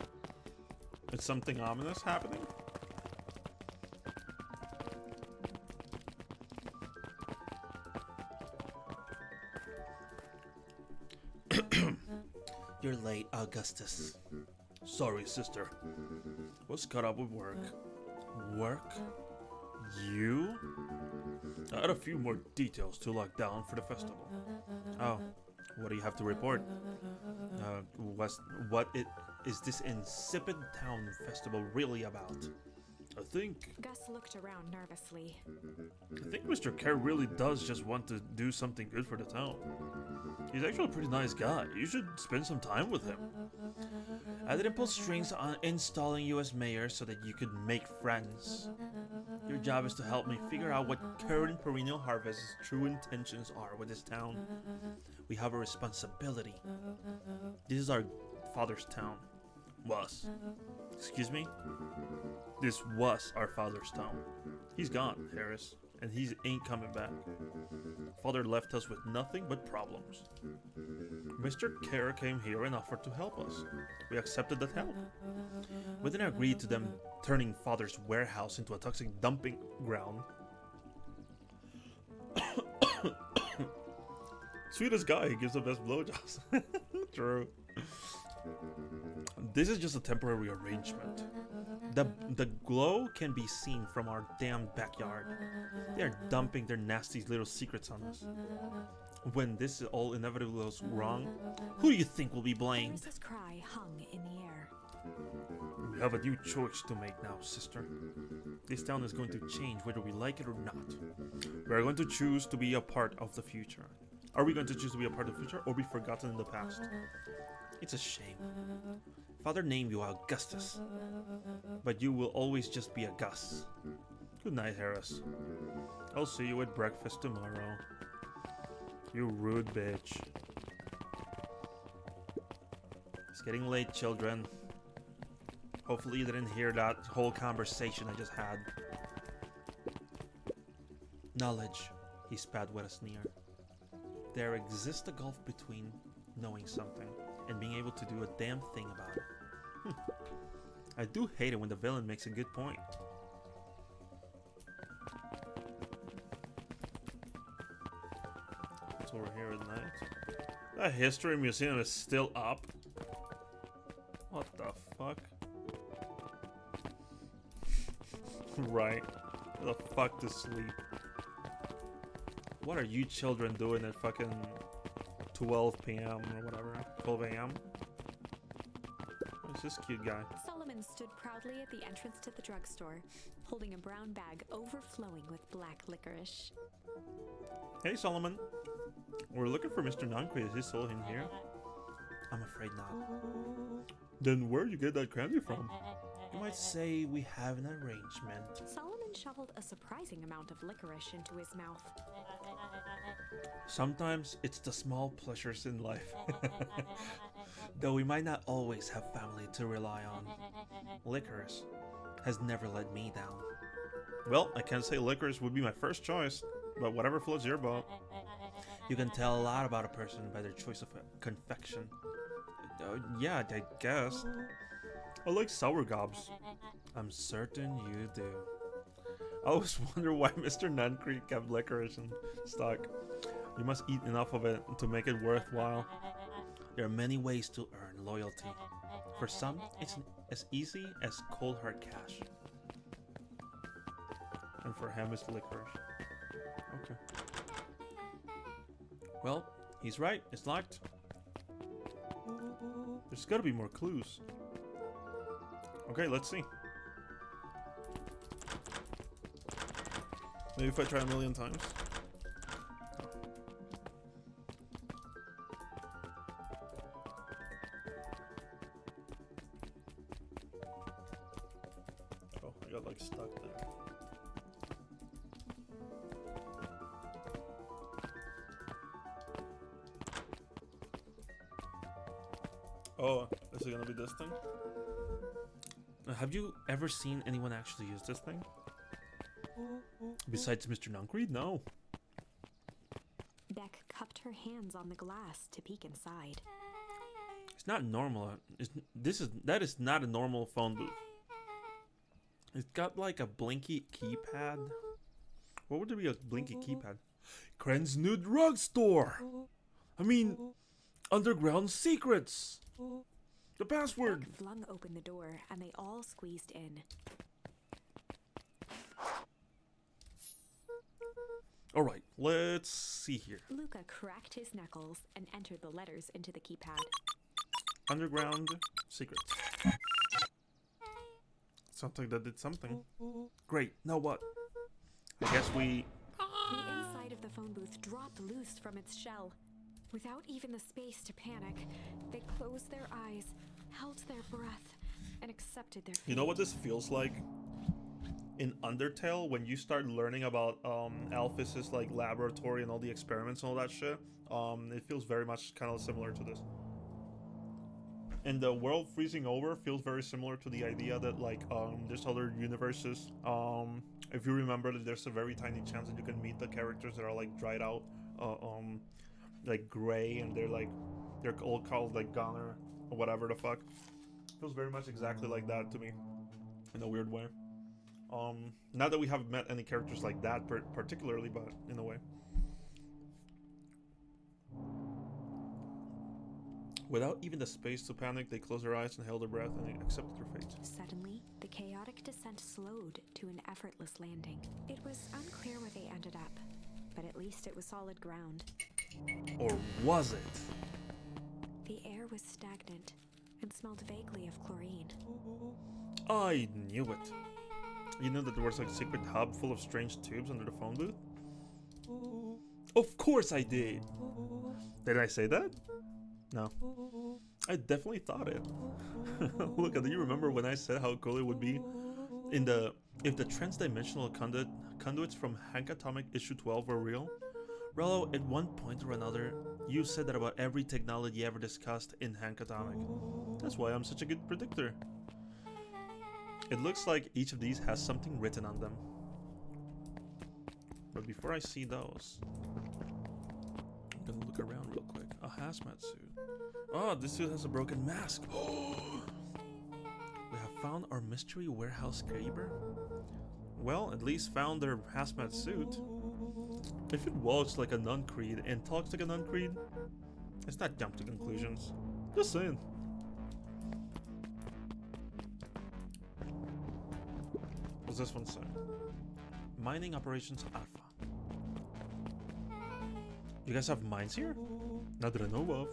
[SPEAKER 1] Is something ominous happening? You're late, Augustus. Sorry, sister. Was caught up with work. Work? You? I had a few more details to lock down for the festival. Oh, what do you have to report? Is this insipid town festival really about? I think
[SPEAKER 2] Gus looked around nervously.
[SPEAKER 1] Mr. Kerr really does just want to do something good for the town. He's actually a pretty nice guy. You should spend some time with him. I didn't pull strings on installing you as mayor so that you could make friends. Your job is to help me figure out what current perennial harvest's true intentions are with this town. We have a responsibility. This is our father's town. Was. Excuse me? This was our father's town. He's gone, Harris, and he ain't coming back. Father left us with nothing but problems. Mr. Kerr came here and offered to help us. We accepted that help. We didn't agree to them turning Father's warehouse into a toxic dumping ground. Sweetest guy, he gives the best blowjobs. True. This is just a temporary arrangement. The glow can be seen from our damn backyard. They are dumping their nasty little secrets on us. When this all inevitably goes wrong, who do you think will be blamed?
[SPEAKER 2] Harris's cry hung in the air.
[SPEAKER 1] We have a new choice to make now, sister. This town is going to change whether we like it or not. We are going to choose to be a part of the future. Are we going to choose to be a part of the future or be forgotten in the past? It's a shame. Father named you Augustus, but you will always just be a Gus. Good night, Harris. I'll see you at breakfast tomorrow. You rude bitch. It's getting late, children. Hopefully you didn't hear that whole conversation I just had.
[SPEAKER 5] Knowledge, he spat with a sneer. There exists a gulf between knowing something and being able to do a damn thing about it. I do hate it when the villain makes a good point.
[SPEAKER 1] It's over here at night. That history museum is still up. What the fuck? Right. Where the fuck to sleep? What are you children doing at fucking 12 p.m. or whatever? 12 a.m.? What's this cute guy?
[SPEAKER 2] Solomon stood proudly at the entrance to the drugstore, holding a brown bag overflowing with black licorice.
[SPEAKER 1] Hey Solomon. We're looking for Mr. Noncrete. Is he still in here?
[SPEAKER 5] I'm afraid not.
[SPEAKER 1] Then where'd you get that candy from?
[SPEAKER 5] You might say we have an arrangement.
[SPEAKER 2] Solomon shoveled a surprising amount of licorice into his mouth.
[SPEAKER 1] Sometimes it's the small pleasures in life.
[SPEAKER 5] Though we might not always have family to rely on, licorice has never let me down.
[SPEAKER 1] Well, I can't say licorice would be my first choice, but whatever floats your boat.
[SPEAKER 5] You can tell a lot about a person by their choice of confection.
[SPEAKER 1] Yeah, I guess. I like sour gobs.
[SPEAKER 5] I'm certain you do.
[SPEAKER 1] I always wonder why Mr. Noncrete kept licorice in stock. You must eat enough of it to make it worthwhile.
[SPEAKER 5] There are many ways to earn loyalty. For some, it's as easy as cold hard cash.
[SPEAKER 1] And for him, it's licorice. Okay.
[SPEAKER 5] Well, he's right. It's locked.
[SPEAKER 1] There's gotta be more clues. Okay, let's see. Maybe if I try a million times. Oh, I got like stuck there. Oh, is it gonna be this thing?
[SPEAKER 5] Have you ever seen anyone actually use this thing?
[SPEAKER 1] Besides Mr. Noncrete? No.
[SPEAKER 2] Beck cupped her hands on the glass to peek inside.
[SPEAKER 5] It's not normal. That is not a normal phone booth. It's got like a blinky keypad.
[SPEAKER 1] What would there be a blinky keypad? Kren's new drugstore! I mean, underground secrets! The password!
[SPEAKER 2] Beck flung open the door and they all squeezed in.
[SPEAKER 1] Alright, let's see here.
[SPEAKER 2] Luca cracked his knuckles and entered the letters into the keypad.
[SPEAKER 1] Underground secrets. Something that did something. Great, now what? I guess we...
[SPEAKER 2] The inside of the phone booth dropped loose from its shell. Without even the space to panic, they closed their eyes, held their breath, and accepted their fate.
[SPEAKER 1] You know what this feels like? In Undertale, when you start learning about Alphys's like laboratory and all the experiments and all that shit, it feels very much kind of similar to this. And the world freezing over feels very similar to the idea that like there's other universes. If you remember that there's a very tiny chance that you can meet the characters that are like dried out, like gray, and they're all called like Gunner or whatever the fuck. Feels very much exactly like that to me, in a weird way. Not that we haven't met any characters like that particularly, but in a way. Without even the space to panic, they closed their eyes and held their breath and accepted their fate.
[SPEAKER 2] Suddenly, the chaotic descent slowed to an effortless landing. It was unclear where they ended up, but at least it was solid ground.
[SPEAKER 1] Or was it?
[SPEAKER 2] The air was stagnant and smelled vaguely of chlorine.
[SPEAKER 1] I knew it. You knew that there was like a secret hub full of strange tubes under the phone booth? Of course I did! Did I say that? No. I definitely thought it. Look, do you remember when I said how cool it would be if the transdimensional conduits from Hank Atomic issue 12 were real? Rello, at one point or another, you said that about every technology ever discussed in Hank Atomic. That's why I'm such a good predictor. It looks like each of these has something written on them.
[SPEAKER 3] But before I see those, I'm gonna look around real quick. A hazmat suit. Oh, this suit has a broken mask. We have found our mystery warehouse creeper. Well, at least found their hazmat suit. If it walks like a non-creed and talks like a non-creed, let's not jump to conclusions. Just saying. What's this one say? Mining operations alpha. You guys have mines here? Not that I know of.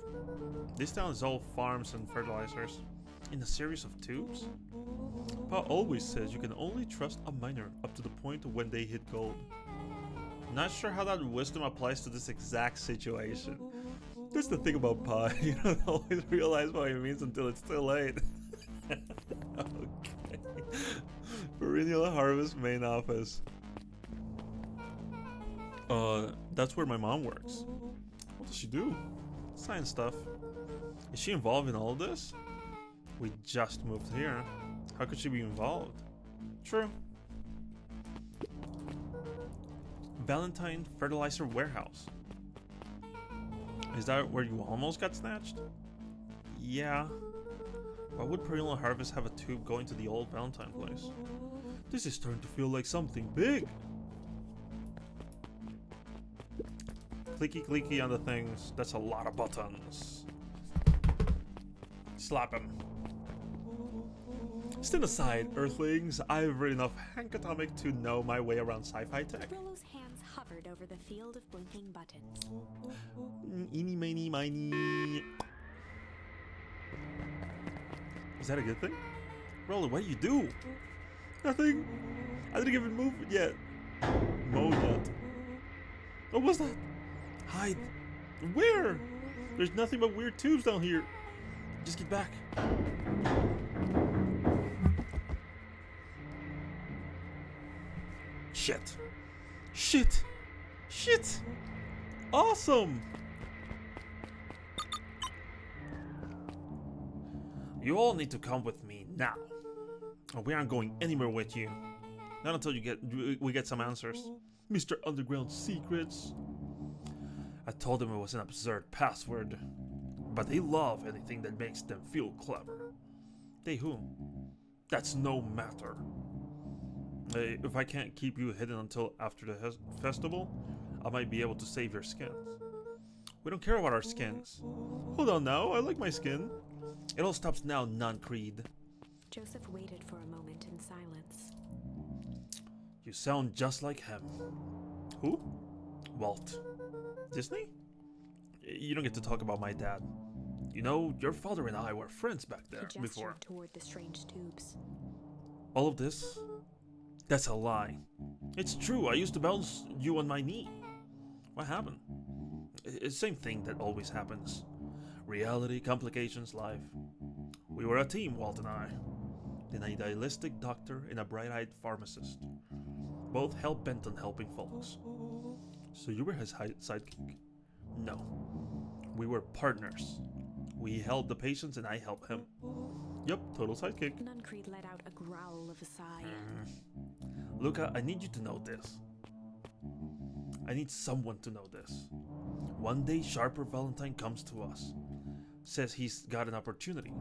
[SPEAKER 3] This town is all farms and fertilizers. In a series of tubes? Pa always says you can only trust a miner up to the point when they hit gold. Not sure how that wisdom applies to this exact situation. That's the thing about Pa, you don't always realize what he means until it's too late. Okay. Perennial Harvest main office. That's where my mom works. What does she do? Science stuff. Is she involved in all of this? We just moved here. How could she be involved? True. Valentine Fertilizer Warehouse. Is that where you almost got snatched? Yeah. Why would Perennial Harvest have a tube going to the old Valentine place? This is starting to feel like something big. Clicky clicky on the things. That's a lot of buttons. Slap him. Stand aside, Earthlings. I've read enough Hank Atomic to know my way around sci-fi tech.
[SPEAKER 2] Rollo's hands hovered over the field of blinking buttons.
[SPEAKER 3] Eeny, meeny, miny. Is that a good thing? Rollo, what do you do? Nothing. I didn't even move it yet. Mode yet. What was that? Hide. Where? There's nothing but weird tubes down here. Just get back. Shit. Shit. Shit. Awesome. You all need to come with me now. We aren't going anywhere with you. Not until we get some answers. Mr. Underground Secrets. I told them it was an absurd password. But they love anything that makes them feel clever. They who? That's no matter. If I can't keep you hidden until after the festival, I might be able to save your skins. We don't care about our skins. Hold on now, I like my skin. It all stops now, non-creed.
[SPEAKER 2] Joseph waited for a moment in silence.
[SPEAKER 3] You sound just like him. Who? Walt. Disney? You don't get to talk about my dad. You know, your father and I were friends back there
[SPEAKER 2] He
[SPEAKER 3] before.
[SPEAKER 2] gestured toward the strange tubes.
[SPEAKER 3] All of this? That's a lie. It's true, I used to bounce you on my knee. What happened? Same thing that always happens. Reality, complications, life. We were a team, Walt and I. Then a idealistic doctor and a bright-eyed pharmacist. Both hell-bent on helping folks. So you were his sidekick? No. We were partners. We helped the patients and I helped him. Yep, total sidekick.
[SPEAKER 2] Nuncreed let out a growl of a sigh.
[SPEAKER 3] Luca, I need you to know this. I need someone to know this. One day, Sharper Valentine comes to us. Says he's got an opportunity.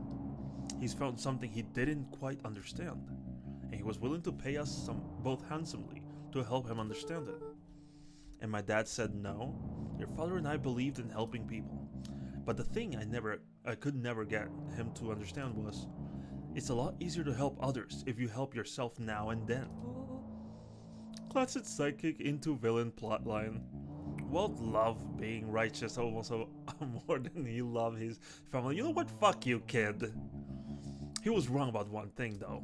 [SPEAKER 3] He's found something he didn't quite understand. And he was willing to pay us both handsomely to help him understand it. And my dad said no. Your father and I believed in helping people. But the thing I could never get him to understand was, it's a lot easier to help others if you help yourself now and then. Classic sidekick into villain plotline. Walt loved being righteous almost more than he loved his family. You know what? Fuck you, kid. He was wrong about one thing though.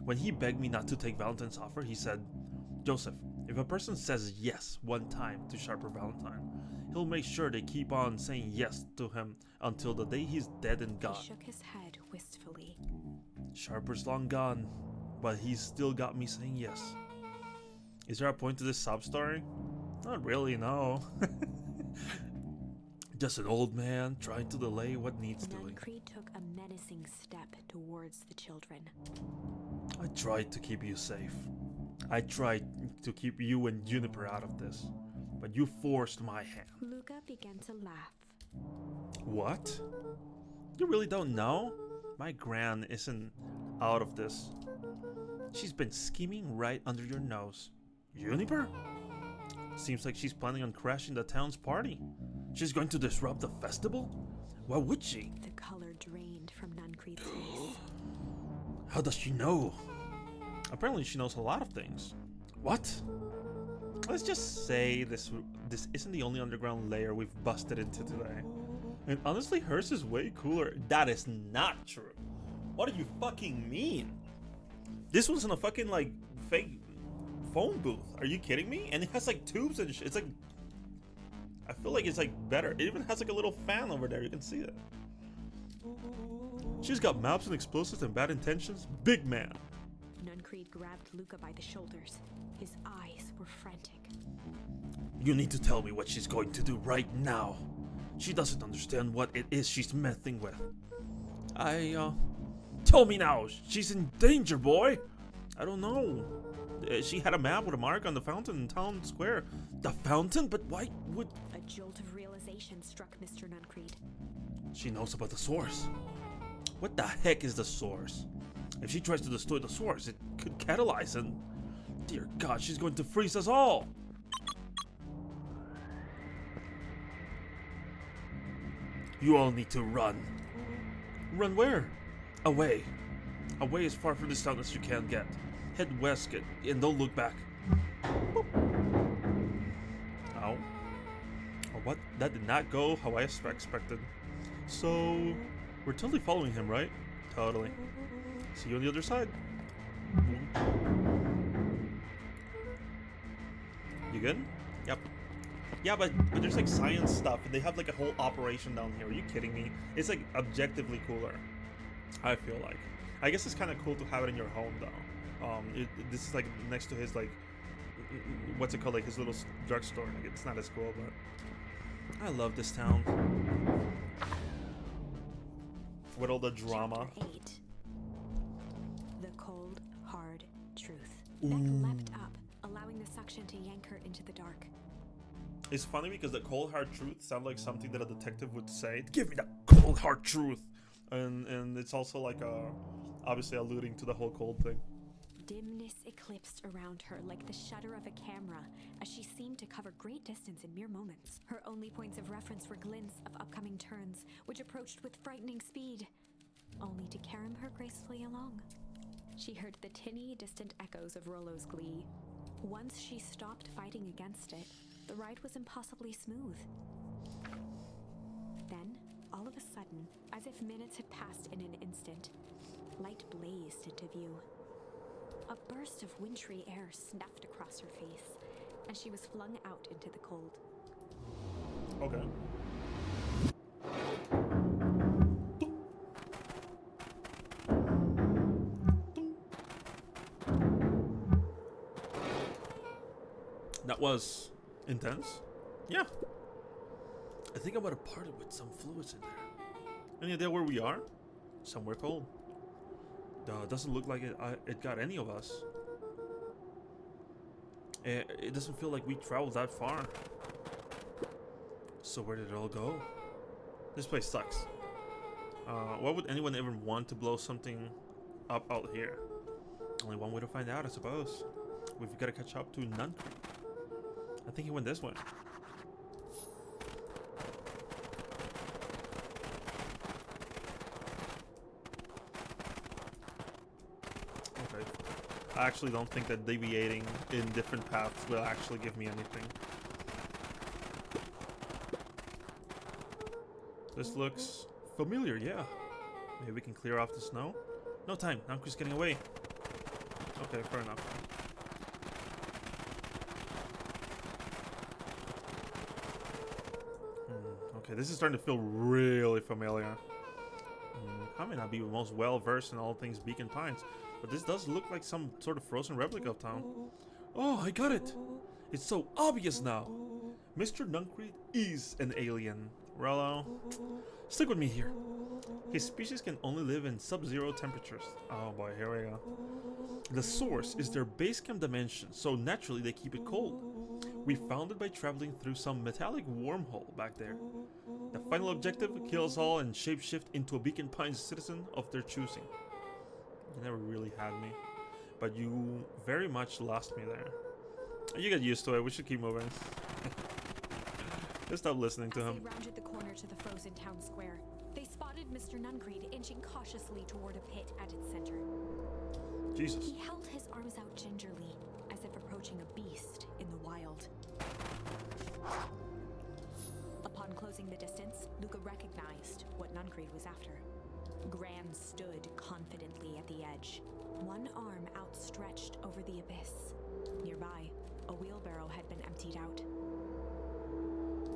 [SPEAKER 3] When he begged me not to take Valentine's offer, he said, Joseph, if a person says yes one time to Sharper Valentine, he'll make sure they keep on saying yes to him until the day he's dead and gone.
[SPEAKER 2] He shook his head wistfully.
[SPEAKER 3] Sharper's long gone, but he's still got me saying yes. Is there a point to this sub story? Not really, no. Just an old man trying to delay what needs doing.
[SPEAKER 2] Nuncreed took a menacing step towards the children.
[SPEAKER 3] I tried to keep you safe.
[SPEAKER 1] I tried to keep you and Juniper out of this, but you forced my hand.
[SPEAKER 2] Luca began to laugh.
[SPEAKER 1] What? You really don't know? My gran isn't out of this. She's been scheming right under your nose. Juniper? Seems like she's planning on crashing the town's party. She's going to disrupt the festival? Why would she?
[SPEAKER 2] The color drained from Nuncreed's face.
[SPEAKER 1] How does she know? Apparently she knows a lot of things. What? Let's just say this isn't the only underground layer we've busted into today. And honestly, hers is way cooler. That is not true. What do you fucking mean? This one's in a fucking like fake phone booth. Are you kidding me? And it has like tubes and shit. It's like, I feel like it's like better. It even has like a little fan over there. You can see it. She's got maps and explosives and bad intentions. Big man.
[SPEAKER 2] Nuncreed grabbed Luca by the shoulders. His eyes were frantic.
[SPEAKER 1] You need to tell me what she's going to do right now. She doesn't understand what it is she's messing with. Tell me now. She's in danger, boy. I don't know. She had a map with a mark on the fountain in town square. The fountain? But why would...
[SPEAKER 2] A jolt of realization struck Mr. Nuncreed.
[SPEAKER 1] She knows about the source. What the heck is the source? If she tries to destroy the source, it could catalyze and... Dear God, she's going to freeze us all! You all need to run. Run where? Away. Away as far from this town as you can get. Head west and don't look back. Boop. Ow. Oh, what? That did not go how I expected. So, we're totally following him, right? Totally. See you on the other side. You good? Yep. Yeah, but there's like science stuff, and they have like a whole operation down here. Are you kidding me? It's like objectively cooler. I feel like. I guess it's kind of cool to have it in your home though. This is like next to his like, what's it called? Like his little drugstore. Like it's not as cool, but I love this town. With all the drama.
[SPEAKER 2] Chapter 8. The cold, hard truth. Beck leapt up, allowing the suction to yank her into the dark.
[SPEAKER 1] It's funny because the cold hard truth sounds like something that a detective would say. Give me that cold hard truth, and it's also like obviously alluding to the whole cold thing.
[SPEAKER 2] Dimness eclipsed around her like the shutter of a camera, as she seemed to cover great distance in mere moments. Her only points of reference were glints of upcoming turns, which approached with frightening speed, only to carom her gracefully along. She heard the tinny, distant echoes of Rollo's glee. Once she stopped fighting against it, the ride was impossibly smooth. Then, all of a sudden, as if minutes had passed in an instant, light blazed into view. A burst of wintry air snuffed across her face, and she was flung out into the cold.
[SPEAKER 1] Okay. That was intense. Yeah. I think I would have parted with some fluids in there. Any idea where we are? Somewhere cold. Doesn't look like it got any of us. It doesn't feel like we traveled that far. So where did it all go? This place sucks. Why would anyone ever want to blow something up out here? Only one way to find out, I suppose. We've got to catch up to Nuncreed. I think he went this way. Okay. I actually don't think that deviating in different paths will actually give me anything. This looks familiar, yeah. Maybe we can clear off the snow? No time, Nuncreed's getting away. Okay, fair enough. Okay, this is starting to feel really familiar. I may not be the most well-versed in all things Beacon Pines, but this does look like some sort of frozen replica of town. Oh, I got it! It's so obvious now! Mr. Nuncreed is an alien. Rello, stick with me here. His species can only live in sub-zero temperatures. Oh boy, here we go. The source is their base camp dimension, so naturally they keep it cold. We found it by traveling through some metallic wormhole back there. The final objective, kill us all and shapeshift into a Beacon Pines citizen of their choosing. You never really had me, but you very much lost me there. You get used to it, we should keep moving. Just stop listening to
[SPEAKER 2] As
[SPEAKER 1] him.
[SPEAKER 2] they rounded the corner to the frozen town square, they spotted Mr. Nuncreed inching cautiously toward a pit at its center.
[SPEAKER 1] Jesus.
[SPEAKER 2] He held his arms out gingerly, as if approaching a beast in the wild. Upon closing the distance, Luca recognized what Nuncreed was after. Gran stood confidently at the edge, one arm outstretched over the abyss. Nearby, a wheelbarrow had been emptied out.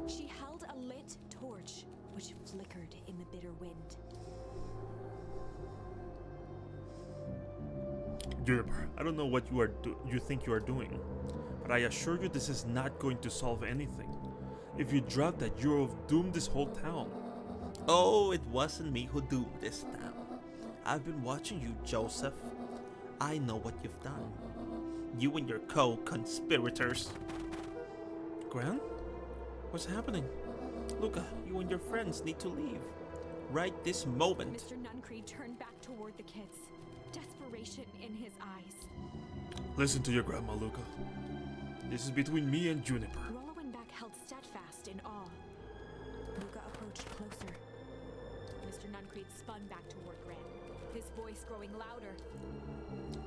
[SPEAKER 2] She held a lit torch, which flickered in the bitter wind.
[SPEAKER 1] Juniper, I don't know what you think you are doing, but I assure you this is not going to solve anything. If you drop that, you have doomed this whole town.
[SPEAKER 5] Oh, it wasn't me who doomed this town. I've been watching you, Joseph. I know what you've done. You and your co-conspirators.
[SPEAKER 1] Gran? What's happening?
[SPEAKER 5] Luca, you and your friends need to leave. Right this moment.
[SPEAKER 2] Mr. Nuncreed turned back toward the kids, desperation in his eyes.
[SPEAKER 1] Listen to your grandma, Luca. This is between me and Juniper.
[SPEAKER 2] Rollo and Beck held steadfast in awe. Luca approached closer. Mr. Nuncreed spun back toward Gran, his voice growing louder.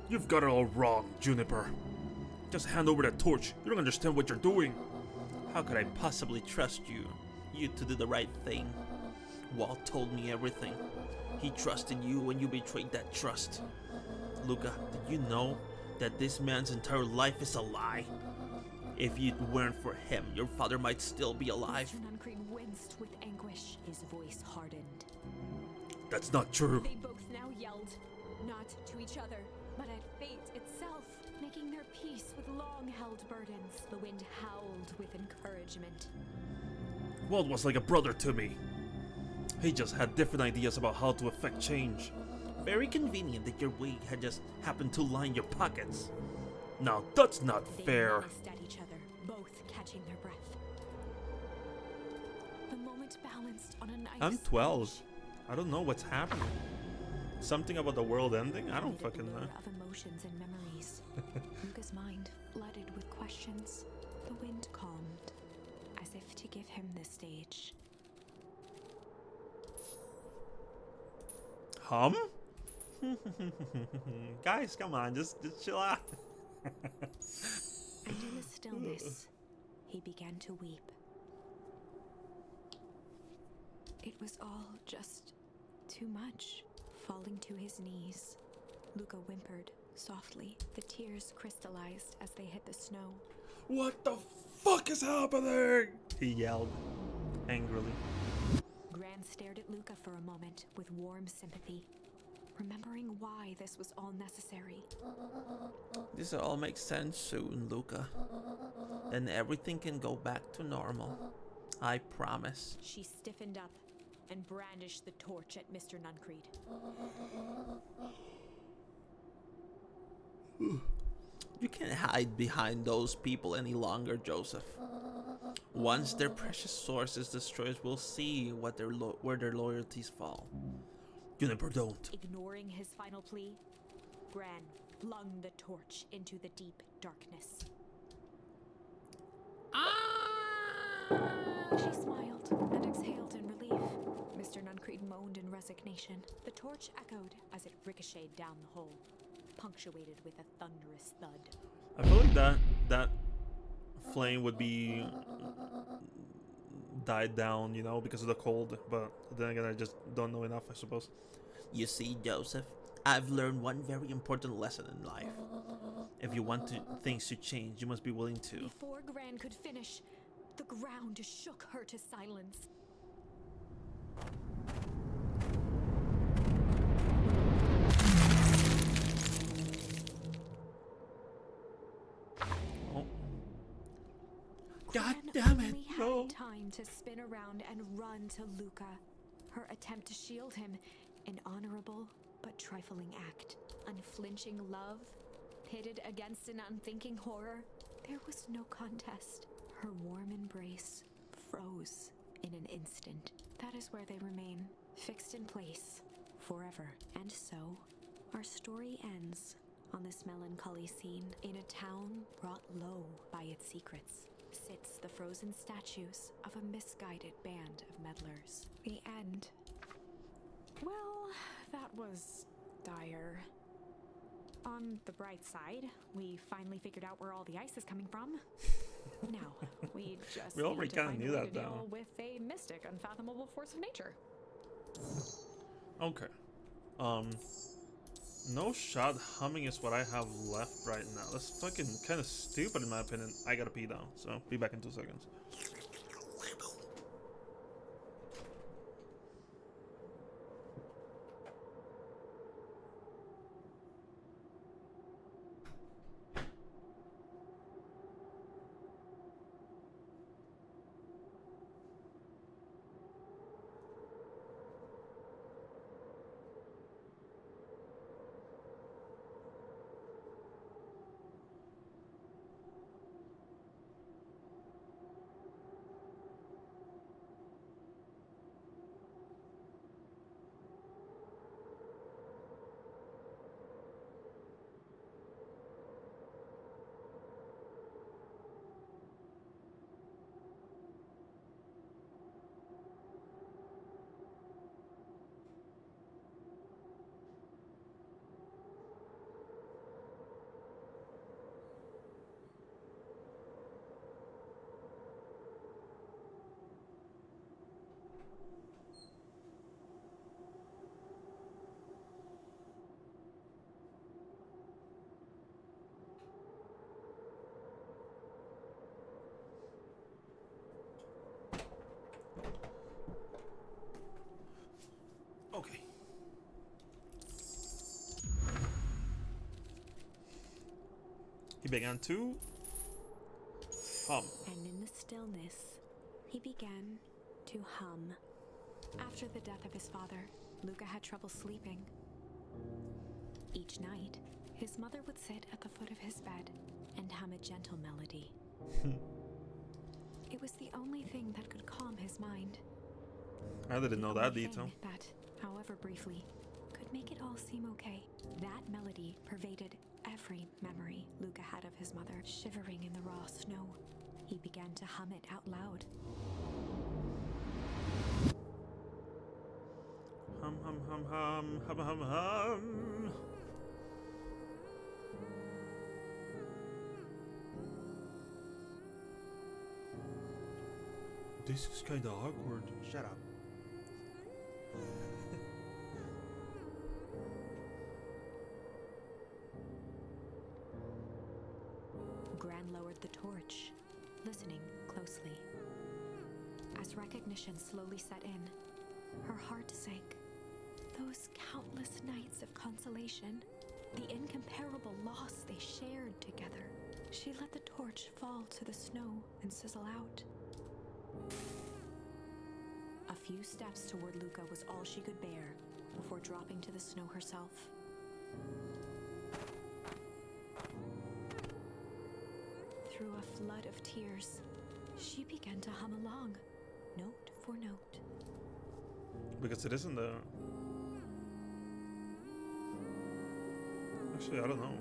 [SPEAKER 1] You've got it all wrong, Juniper. Just hand over that torch. You don't understand what you're doing.
[SPEAKER 5] How could I possibly trust you? You to do the right thing. Walt told me everything. He trusted you when you betrayed that trust. Luca, did you know that this man's entire life is a lie? If it weren't for him, your father might still be alive.
[SPEAKER 2] Mr. Nuncreed winced with anguish. His voice hardened.
[SPEAKER 1] That's not true.
[SPEAKER 2] They both now yelled, not to each other, but at fate itself, making their peace with long-held burdens. The wind howled with encouragement.
[SPEAKER 1] Walt was like a brother to me. He just had different ideas about how to effect change.
[SPEAKER 5] Very convenient that your wig had just happened to line your pockets.
[SPEAKER 1] Now that's not
[SPEAKER 2] They
[SPEAKER 1] fair.
[SPEAKER 2] gazed at each other, both catching their breath. The moment balanced on a knife.
[SPEAKER 1] I'm 12. I don't know what's happening. Something about the world ending? I don't fucking know.
[SPEAKER 2] Of emotions and memories. Luca's mind flooded with questions. The wind calmed, as if to give him the stage.
[SPEAKER 1] Hum? Guys, come on, just chill out.
[SPEAKER 2] And in the stillness, he began to weep. It was all just too much. Falling to his knees, Luca whimpered softly. The tears crystallized as they hit the snow.
[SPEAKER 1] What the fuck is happening? He yelled angrily.
[SPEAKER 2] Gran stared at Luca for a moment with warm sympathy, remembering why this was all necessary.
[SPEAKER 5] This all makes sense soon, Luca. Then everything can go back to normal. I promise.
[SPEAKER 2] She stiffened up and brandished the torch at Mr. Nuncreed.
[SPEAKER 5] You can't hide behind those people any longer, Joseph. Once their precious source is destroyed, we'll see what where their loyalties fall.
[SPEAKER 1] Juniper, don't.
[SPEAKER 2] Ignoring his final plea, Gran flung the torch into the deep darkness. She smiled and exhaled in relief. Mr. Nuncreed moaned in resignation. The torch echoed as it ricocheted down the hole, punctuated with a thunderous thud.
[SPEAKER 1] I feel like that flame would be died down, you know, because of the cold. But then again, I just don't know enough, I suppose.
[SPEAKER 5] You see, Joseph, I've learned one very important lesson in life. If you want things to change, you must be willing to.
[SPEAKER 2] Before Gran could finish, the ground shook her to silence.
[SPEAKER 1] Oh.
[SPEAKER 2] God
[SPEAKER 1] damn it,
[SPEAKER 2] only had
[SPEAKER 1] no.
[SPEAKER 2] time to spin around and run to Luca. Her attempt to shield him An honorable but trifling act. Unflinching love, pitted against an unthinking horror. There was no contest. Her warm embrace froze in an instant. That is where they remain, fixed in place, forever. And so, our story ends on this melancholy scene. In a town brought low by its secrets, sits the frozen statues of a misguided band of meddlers. The end. Well, that was dire. On the bright side, we finally figured out where all the ice is coming from. Now, we just
[SPEAKER 4] We already
[SPEAKER 2] need to
[SPEAKER 4] kinda
[SPEAKER 2] find
[SPEAKER 4] knew
[SPEAKER 2] a way
[SPEAKER 4] that,
[SPEAKER 2] to deal
[SPEAKER 4] though.
[SPEAKER 2] with a mystic, unfathomable force of nature.
[SPEAKER 4] Okay. No shot humming is what I have left right now. That's fucking kind of stupid in my opinion. I gotta pee though, so be back in 2 seconds. Okay. He began to hum.
[SPEAKER 2] And in the stillness, he began to hum. After the death of his father, Luca had trouble sleeping. Each night, his mother would sit at the foot of his bed and hum a gentle melody. It was the only thing that could calm his mind.
[SPEAKER 4] I didn't know
[SPEAKER 2] The
[SPEAKER 4] that
[SPEAKER 2] only
[SPEAKER 4] detail.
[SPEAKER 2] thing that, however briefly, could make it all seem okay. That melody pervaded every memory Luca had of his mother. Shivering in the raw snow, he began to hum it out loud.
[SPEAKER 4] Hum, hum, hum, hum, hum, hum, hum. This is kind of awkward.
[SPEAKER 5] Shut up.
[SPEAKER 2] Gran lowered the torch, listening closely. As recognition slowly set in, her heart sank. Those countless nights of consolation, the incomparable loss they shared together. She let the torch fall to the snow and sizzle out. A few steps toward Luca was all she could bear before dropping to the snow herself. Through a flood of tears, she began to hum along, note for note.
[SPEAKER 4] Because it isn't the... Actually, I don't know.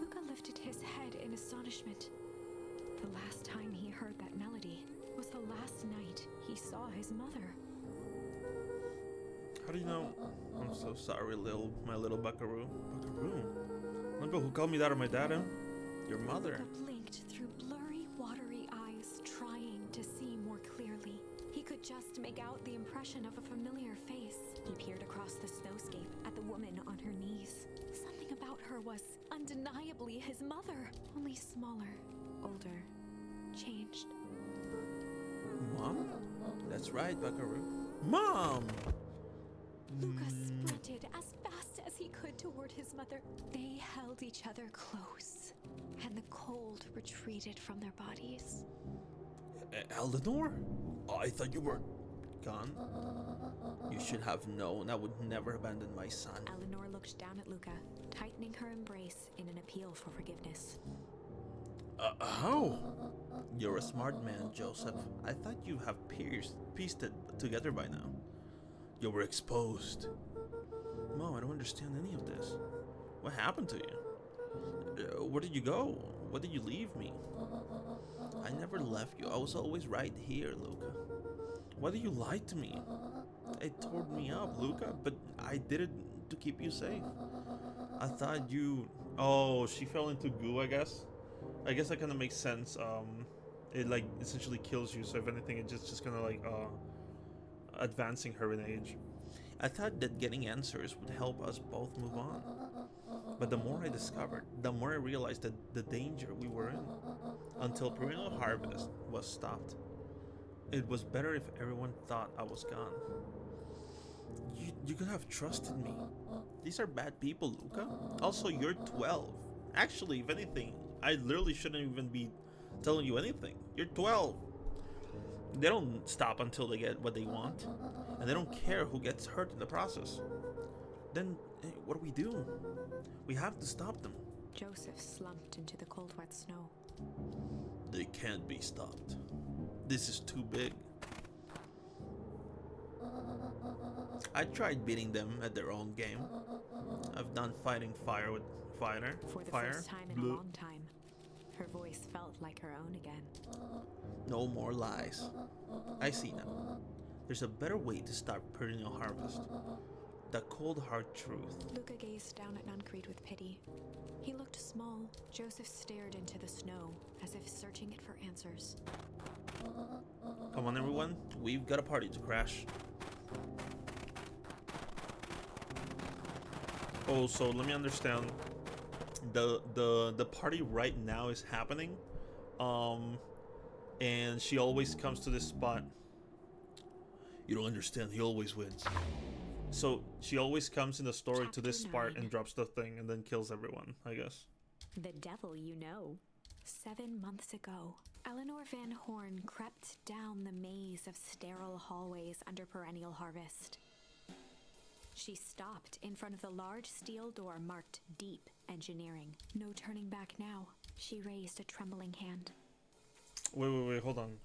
[SPEAKER 2] Luca lifted his head in astonishment. The last time he heard that melody was the last night he saw his mother.
[SPEAKER 4] How do you know? I'm so sorry, my little buckaroo. Buckaroo? Uncle who called me that or my dad, huh? Your mother.
[SPEAKER 2] Luca blinked through blurry, watery eyes, trying to see more clearly. He could just make out the impression of a familiar face. He peered across the snowscape at the woman on her knees. Something about her was undeniably his mother, only smaller, older, changed.
[SPEAKER 5] Mom? That's right, Buckaroo. Mom!
[SPEAKER 2] Luca sprinted as fast as he could toward his mother. They held each other close, and the cold retreated from their bodies.
[SPEAKER 5] Eleanor? I thought you were gone. You should have known I would never abandon my son.
[SPEAKER 2] Eleanor looked down at Luca, tightening her embrace in an appeal for forgiveness.
[SPEAKER 5] How? You're a smart man, Joseph. I thought you have pieced it together by now. You were exposed. Mom, I don't understand any of this. What happened to you? Where did you go? Why did you leave me? I never left you. I was always right here, Luca. Why did you lie to me? It tore me up, Luca, but I did it to keep you safe. I thought you...
[SPEAKER 1] Oh, she fell into goo, I guess. I guess that kind of makes sense. It like essentially kills you. So if anything, it just kind of like advancing her in age.
[SPEAKER 5] I thought that getting answers would help us both move on. But the more I discovered, the more I realized that the danger we were in. Until perennial harvest was stopped. It was better if everyone thought I was gone. You could have trusted me. These are bad people, Luca. Also, you're 12. Actually, if anything, I literally shouldn't even be telling you anything. You're 12. They don't stop until they get what they want. And they don't care who gets hurt in the process. Then, what do we do? We have to stop them.
[SPEAKER 2] Joseph slumped into the cold, wet snow.
[SPEAKER 5] They can't be stopped. This is too big. I tried beating them at their own game. I've done fighting fire with fire.
[SPEAKER 2] For the first time in a long time, her voice felt like her own again.
[SPEAKER 5] No more lies. I see now. There's a better way to start perennial harvest. The cold hard truth.
[SPEAKER 2] Luca gazed down at Nuncreed with pity. He looked small. Joseph stared into the snow, as if searching it for answers.
[SPEAKER 5] Come on, everyone. We've got a party to crash.
[SPEAKER 1] Oh, so let me understand. The party right now is happening. And she always comes to this spot.
[SPEAKER 5] You don't understand. He always wins.
[SPEAKER 1] So she always comes in the story to this
[SPEAKER 2] Chapter
[SPEAKER 1] part
[SPEAKER 2] 9.
[SPEAKER 1] and drops the thing and then kills everyone, I guess.
[SPEAKER 2] The devil you know. 7 months ago, Eleanor Van Horn crept down the maze of sterile hallways under perennial harvest. She stopped in front of the large steel door marked Deep Engineering. No turning back now. She raised a trembling hand.
[SPEAKER 1] Wait, hold on.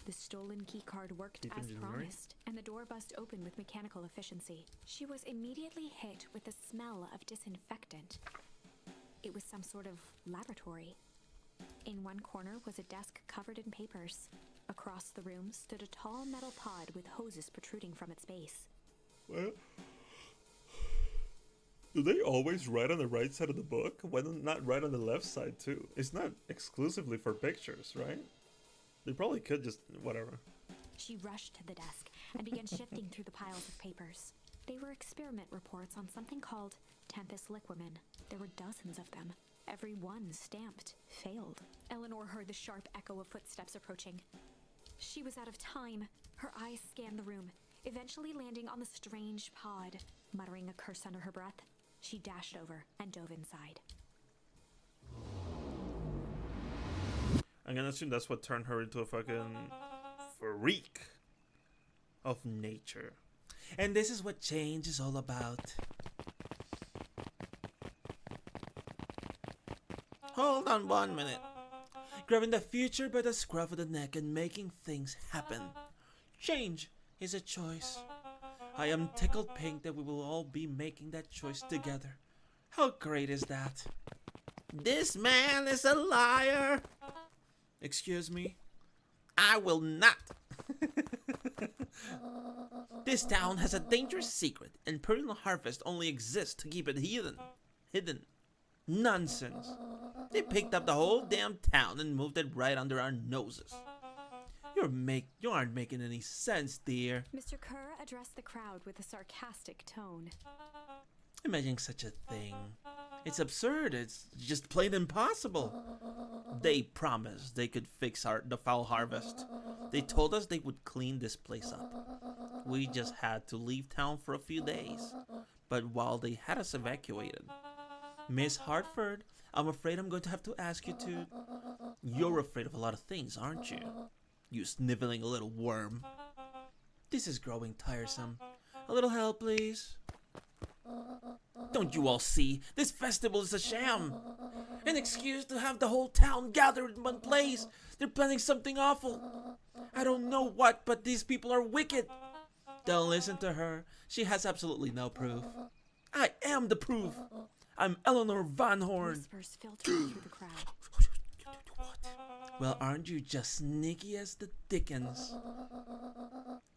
[SPEAKER 2] The stolen keycard worked
[SPEAKER 1] Deep
[SPEAKER 2] as
[SPEAKER 1] Engineering?
[SPEAKER 2] promised, and the door bust open with mechanical efficiency. She was immediately hit with the smell of disinfectant. It was some sort of laboratory. In one corner was a desk covered in papers. Across the room stood a tall metal pod with hoses protruding from its base.
[SPEAKER 1] Well, do they always write on the right side of the book? Why not write on the left side too? It's not exclusively for pictures, right? They probably could just, whatever.
[SPEAKER 2] She rushed to the desk and began shifting through the piles of papers. They were experiment reports on something called Tempest Liquamen. There were dozens of them. Every one stamped failed. Eleanor heard the sharp echo of footsteps approaching. She was out of time. Her eyes scanned the room, eventually landing on the strange pod. Muttering a curse under her breath, she dashed over and dove inside.
[SPEAKER 1] I'm gonna assume that's what turned her into a fucking freak of nature.
[SPEAKER 5] And this is what change is all about. Hold on 1 minute. Grabbing the future by the scruff of the neck and making things happen. Change is a choice. I am tickled pink that we will all be making that choice together. How great is that? This man is a liar. Excuse me? I will not. This town has a dangerous secret, and perennial harvest only exists to keep it hidden. Nonsense. They picked up the whole damn town and moved it right under our noses. You aren't making any sense, dear.
[SPEAKER 2] Mr. Kerr addressed the crowd with a sarcastic tone.
[SPEAKER 5] Imagine such a thing. It's absurd. It's just plain impossible. They promised they could fix the foul harvest. They told us they would clean this place up. We just had to leave town for a few days. But while they had us evacuated, Miss Hartford, I'm afraid I'm going to have to ask you to... You're afraid of a lot of things, aren't you? You sniveling little worm. This is growing tiresome. A little help, please. Don't you all see? This festival is a sham. An excuse to have the whole town gathered in one place. They're planning something awful. I don't know what, but these people are wicked. Don't listen to her. She has absolutely no proof. I am the proof. I'm Eleanor Van Horn.
[SPEAKER 2] Whispers filtering through the crowd.
[SPEAKER 5] Well, aren't you just sneaky as the dickens?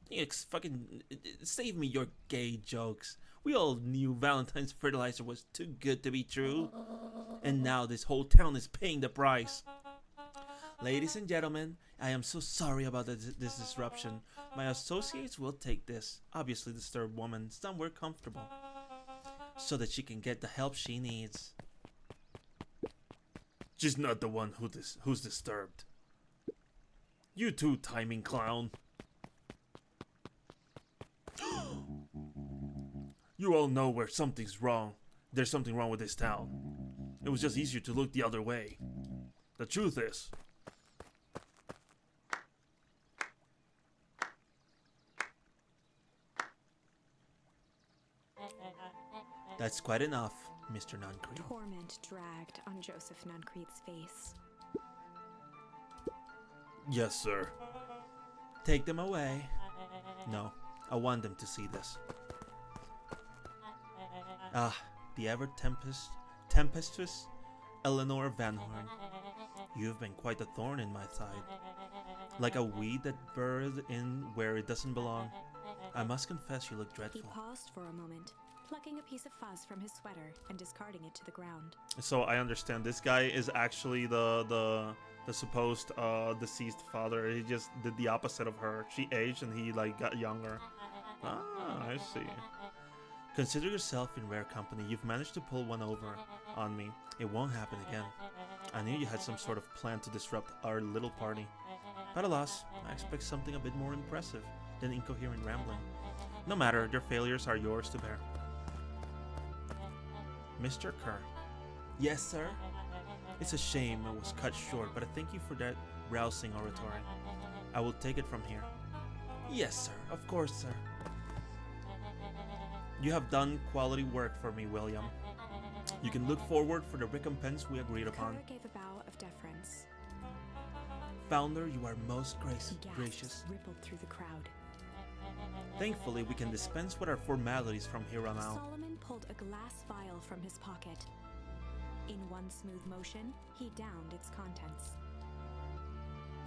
[SPEAKER 5] You fucking save me your gay jokes. We all knew Valentine's fertilizer was too good to be true. And now this whole town is paying the price. Ladies and gentlemen, I am so sorry about this disruption. My associates will take this obviously disturbed woman somewhere comfortable, so that she can get the help she needs.
[SPEAKER 3] She's not the one who's disturbed. You too, timing clown. You all know where something's wrong. There's something wrong with this town. It was just easier to look the other way. The truth is...
[SPEAKER 5] That's quite enough, Mr. Nuncrete.
[SPEAKER 2] Torment dragged on Joseph Nuncrete's face.
[SPEAKER 3] Yes, sir.
[SPEAKER 5] Take them away. No, I want them to see this. Ah, the ever tempestuous Eleanor Van Horn. You've been quite a thorn in my side. Like a weed that burrs in where it doesn't belong. I must confess you look
[SPEAKER 2] He
[SPEAKER 5] dreadful.
[SPEAKER 2] paused for a moment, plucking a piece of fuzz from his sweater and discarding it to the ground.
[SPEAKER 3] So I understand this guy is actually the supposed deceased father. He just did the opposite of her. She aged and he like got younger. Ah, I see.
[SPEAKER 5] Consider yourself in rare company. You've managed to pull one over on me. It won't happen again. I knew you had some sort of plan to disrupt our little party. But alas, I expect something a bit more impressive than incoherent rambling. No matter, your failures are yours to bear. Mr. Kerr. Yes, sir? It's a shame I was cut short, but I thank you for that rousing oratory. I will take it from here. Yes, sir. Of course, sir. You have done quality work for me, William. You can look forward for the recompense we agreed upon.
[SPEAKER 2] Kerr gave a bow of deference.
[SPEAKER 5] Founder, you are most gracious.
[SPEAKER 2] Gasps rippled through the crowd.
[SPEAKER 5] Thankfully, we can dispense with our formalities from here on out.
[SPEAKER 2] Solomon pulled a glass vial from his pocket. In one smooth motion, he downed its contents.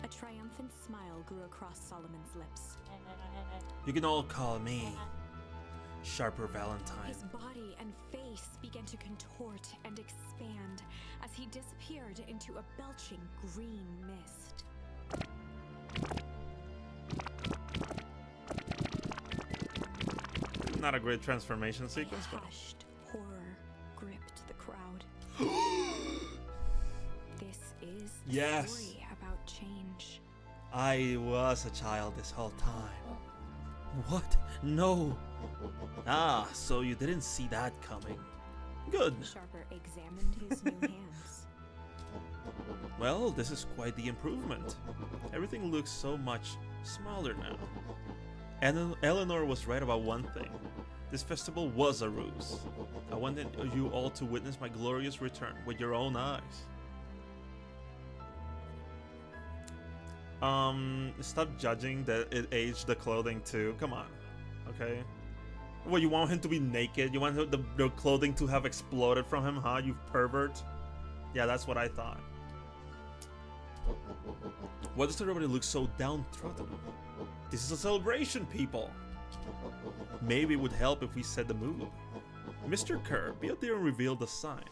[SPEAKER 2] A triumphant smile grew across Solomon's lips.
[SPEAKER 5] You can all call me Sharper Valentine.
[SPEAKER 2] His body and face began to contort and expand as he disappeared into a belching green mist.
[SPEAKER 3] Not a great transformation sequence, but...
[SPEAKER 2] Hushed horror gripped the crowd. This is the
[SPEAKER 5] Yes.
[SPEAKER 2] story about change.
[SPEAKER 5] I was a child this whole time. What? No. Ah, so you didn't see that coming. Good.
[SPEAKER 2] Sharper examined his new hands.
[SPEAKER 5] Well, this is quite the improvement. Everything looks so much smaller now. And Eleanor was right about one thing. This festival was a ruse. I wanted you all to witness my glorious return with your own eyes. Stop judging that it aged the clothing too. Come on, okay? What, you want him to be naked? You want the clothing to have exploded from him, huh? You pervert. Yeah, that's what I thought. Why does everybody look so downtrodden? This is a celebration, people. Maybe it would help if we set the mood. Mr. Kerr, be out there and reveal the sign.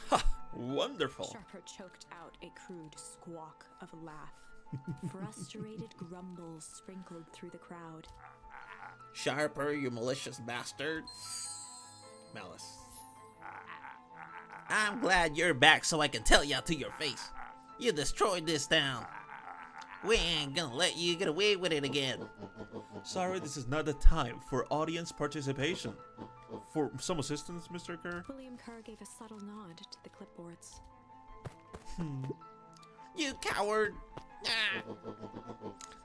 [SPEAKER 5] Ha! Wonderful.
[SPEAKER 2] Sharper choked out a crude squawk of a laugh. Frustrated grumbles sprinkled through the crowd.
[SPEAKER 5] Sharper, you malicious bastard. Malice. I'm glad you're back so I can tell you to your face. You destroyed this town. We ain't gonna let you get away with it again.
[SPEAKER 4] Sorry, this is not the time for audience participation. For some assistance, Mr. Kerr?
[SPEAKER 2] William Kerr gave a subtle nod to the clipboards.
[SPEAKER 5] You coward. Ah.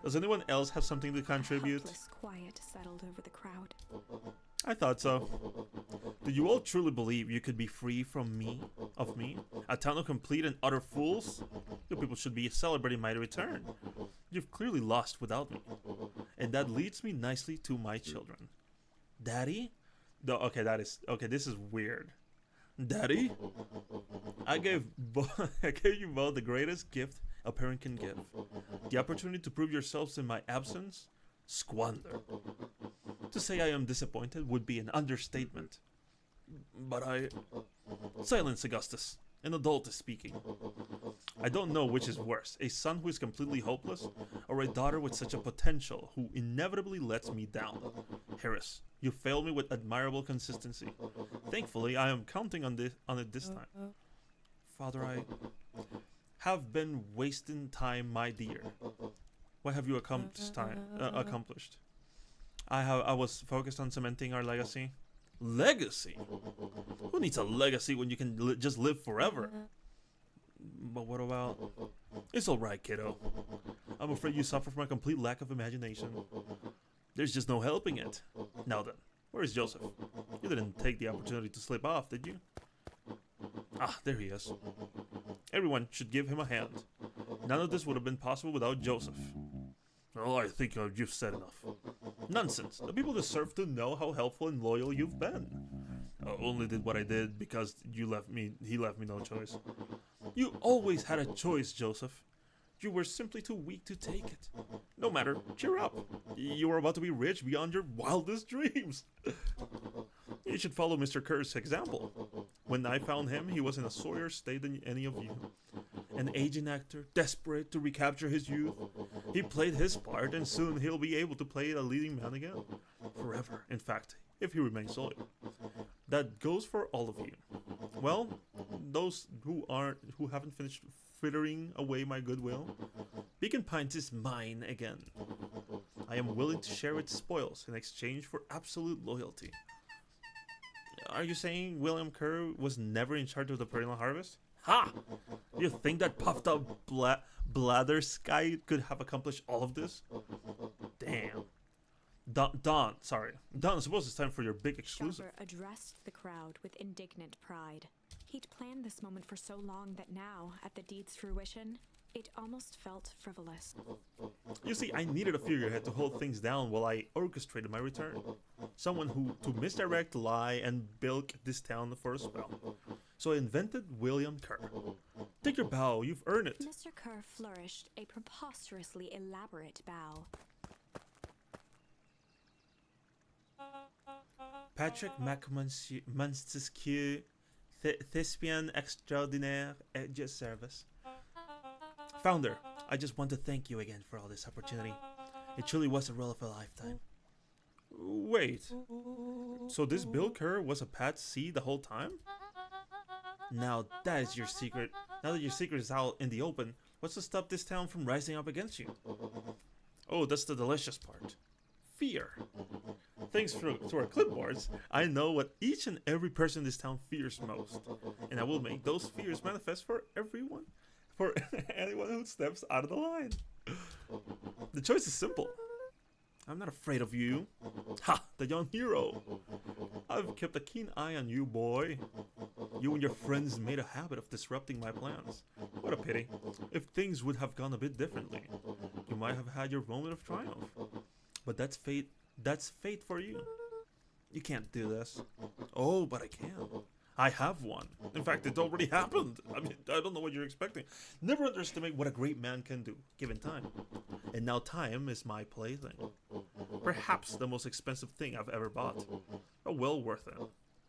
[SPEAKER 4] Does anyone else have something to contribute?
[SPEAKER 2] Hopeless quiet settled over the crowd.
[SPEAKER 4] I thought so. Do you all truly believe you could be free from me? A town of complete and utter fools? You people should be celebrating my return. You've clearly lost without me. And that leads me nicely to my children. Daddy? Okay, this is weird. Daddy? I gave you both the greatest gift a parent can give. The opportunity to prove yourselves in my absence? Squander. To say I am disappointed would be an understatement. But Silence, Augustus. An adult is speaking. I don't know which is worse, a son who is completely hopeless, or a daughter with such a potential who inevitably lets me down. Harris, you failed me with admirable consistency. Thankfully, I am counting on it this time. Father, I have been wasting time, my dear. What have you accomplished? I was focused on cementing our legacy. Legacy? Who needs a legacy when you can just live forever? But what about... It's alright, kiddo. I'm afraid you suffer from a complete lack of imagination. There's just no helping it. Now then, where is Joseph? You didn't take the opportunity to slip off, did you? Ah, there he is. Everyone should give him a hand. None of this would have been possible without Joseph. Oh, I think you've said enough. Nonsense. The people deserve to know how helpful and loyal you've been. I only did what I did because he left me no choice. You always had a choice, Joseph. You were simply too weak to take it. No matter, cheer up. You are about to be rich beyond your wildest dreams. You should follow Mr. Kerr's example. When I found him, he was in a sorrier state than any of you. An aging actor, desperate to recapture his youth. He played his part, and soon he'll be able to play a leading man again. Forever, in fact, if he remains loyal. That goes for all of you. Well, those who haven't finished frittering away my goodwill, Beacon Pines is mine again. I am willing to share its spoils in exchange for absolute loyalty. Are you saying William Kerr was never in charge of the perennial harvest? Ha! You think that puffed up blatherskite could have accomplished all of this? Damn. Don, I suppose it's time for your big exclusive.
[SPEAKER 2] Sharper addressed the crowd with indignant pride. He'd planned this moment for so long that now, at the deed's fruition, it almost felt frivolous.
[SPEAKER 4] You see, I needed a figurehead to hold things down while I orchestrated my return. Someone to misdirect, lie, and bilk this town for a spell. So I invented William Kerr. Take your bow, you've earned it.
[SPEAKER 2] Mr. Kerr flourished a preposterously elaborate bow.
[SPEAKER 4] Patrick Montesquieu, thespian extraordinaire et de service. Founder, I just want to thank you again for all this opportunity. It truly was a role of a lifetime. Wait, so this Bill Kerr was a Pat C the whole time? Now that is your secret. Now that your secret is out in the open, what's to stop this town from rising up against you? Oh, that's the delicious part. Fear. Thanks to our clipboards, I know what each and every person in this town fears most. And I will make those fears manifest for everyone. For anyone who steps out of the line. The choice is simple. I'm not afraid of you. Ha! The young hero. I've kept a keen eye on you, boy. You and your friends made a habit of disrupting my plans. What a pity. If things would have gone a bit differently, you might have had your moment of triumph. But that's fate. That's fate for you. You can't do this. Oh, but I can. I have one. In fact, it already happened. I mean, I don't know what you're expecting. Never underestimate what a great man can do, given time. And now time is my plaything. Perhaps the most expensive thing I've ever bought. But well worth it.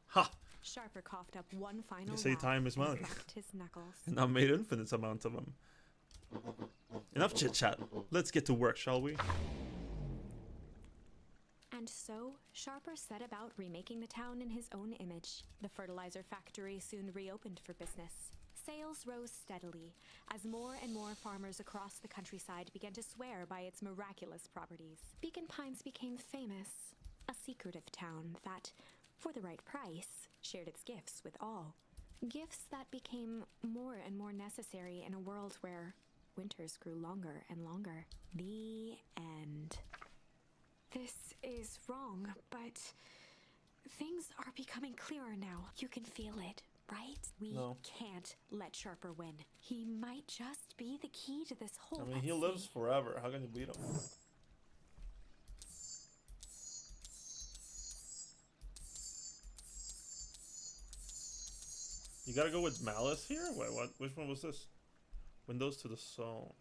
[SPEAKER 4] Ha!
[SPEAKER 2] Sharper coughed up one final
[SPEAKER 4] You say
[SPEAKER 2] laugh
[SPEAKER 4] time is
[SPEAKER 2] and
[SPEAKER 4] money.
[SPEAKER 2] cracked his knuckles.
[SPEAKER 4] And I've made infinite amounts of them. Enough chit-chat. Let's get to work, shall we?
[SPEAKER 2] And so, Sharper set about remaking the town in his own image. The fertilizer factory soon reopened for business. Sales rose steadily as more and more farmers across the countryside began to swear by its miraculous properties. Beacon Pines became famous, a secretive town that, for the right price, shared its gifts with all. Gifts that became more and more necessary in a world where winters grew longer and longer. The end. This is wrong, but things are becoming clearer now. You can feel it, right? We can't let Sharper win. He might just be the key to this whole.
[SPEAKER 1] I mean, he lives forever. How can you beat him? You gotta go with Malice here? Wait, what? Which one was this? Windows to the Soul.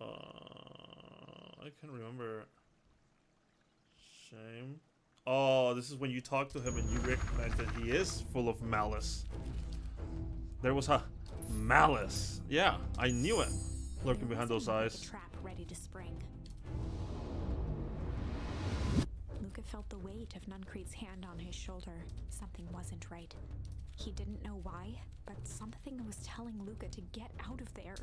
[SPEAKER 1] I can't remember. Shame. Oh, this is when you talk to him and you recognize that he is full of malice. There was a malice. Yeah, I knew it. Lurking behind those eyes.
[SPEAKER 2] Trap ready to spring. Luca felt the weight of Nuncrete's hand on his shoulder. Something wasn't right. He didn't know why, but something was telling Luca to get out of there.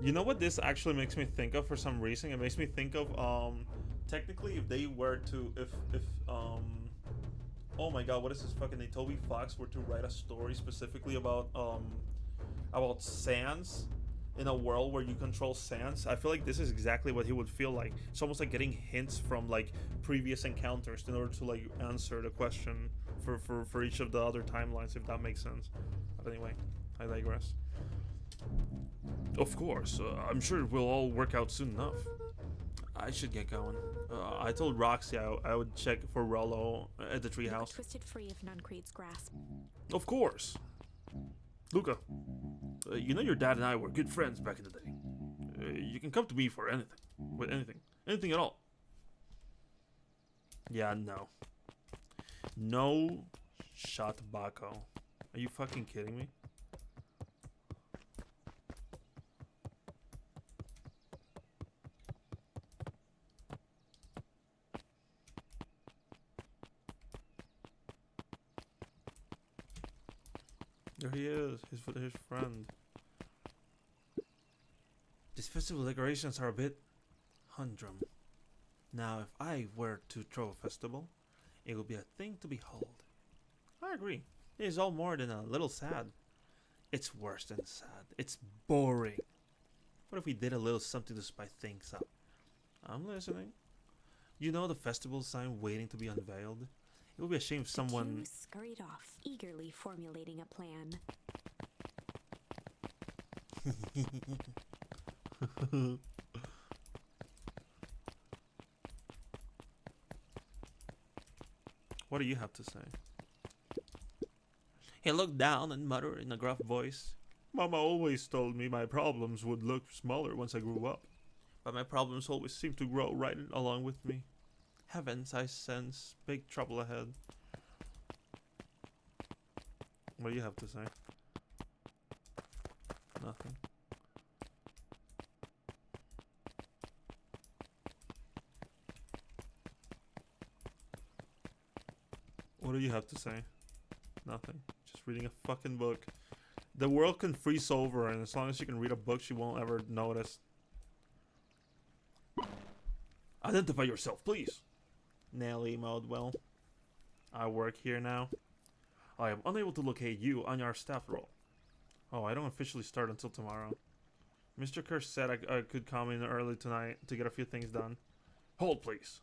[SPEAKER 1] You know what this actually makes me think of for some reason? It makes me think of technically if they were to if oh my god, what is this fucking name? Toby Fox were to write a story specifically about sands in a world where you control sands. I feel like this is exactly what he would feel like. It's almost like getting hints from like previous encounters in order to like answer the question for each of the other timelines, if that makes sense. But anyway, I digress. Of course, I'm sure it will all work out soon enough. I should get going. I told Roxy I would check for Rollo at the treehouse.
[SPEAKER 2] Twisted free of Nuncrete's grasp.
[SPEAKER 1] Of course. Luca, you know your dad and I were good friends back in the day. You can come to me for anything. With anything. Anything at all. Yeah, no. No shot Baco. Are you fucking kidding me? There he is, his friend. These festival decorations are a bit humdrum. Now, if I were to throw a festival, it would be a thing to behold. I agree. It is all more than a little sad. It's worse than sad. It's boring. What if we did a little something to spice things up? I'm listening. You know the festival sign waiting to be unveiled? It would be a shame if someone...
[SPEAKER 2] The two scurried off, eagerly formulating a plan.
[SPEAKER 1] What do you have to say? He looked down and muttered in a gruff voice. Mama always told me my problems would look smaller once I grew up. But my problems always seem to grow right along with me. Heavens, I sense big trouble ahead. What do you have to say? Nothing. What do you have to say? Nothing. Just reading a fucking book. The world can freeze over, and as long as you can read a book, she won't ever notice. Identify yourself, please. Nelly Modwell. I work here now. I am unable to locate you on your staff roll. Oh, I don't officially start until tomorrow. Mr. Kerr said I could come in early tonight to get a few things done. Hold, please.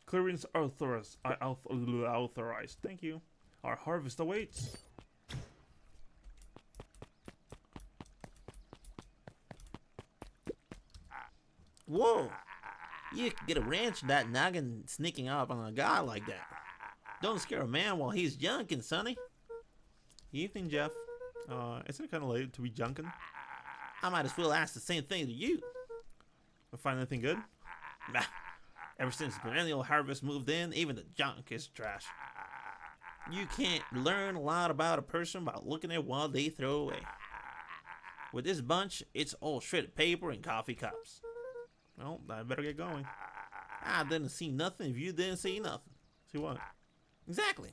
[SPEAKER 1] Clearance authorized. Authorized. Thank you. Our harvest awaits.
[SPEAKER 5] Whoa! You could get a wrench in that noggin sneaking up on a guy like that. Don't scare a man while he's junking, sonny.
[SPEAKER 1] Evening, Jeff. Isn't it kind of late to be junking?
[SPEAKER 5] I might as well ask the same thing to you.
[SPEAKER 1] Find anything good?
[SPEAKER 5] Nah. Ever since perennial harvest moved in, even the junk is trash. You can't learn a lot about a person by looking at what they throw away. With this bunch, it's all shredded paper and coffee cups.
[SPEAKER 3] Well, I better get going.
[SPEAKER 5] I didn't see nothing if you didn't see nothing.
[SPEAKER 3] See what?
[SPEAKER 5] Exactly.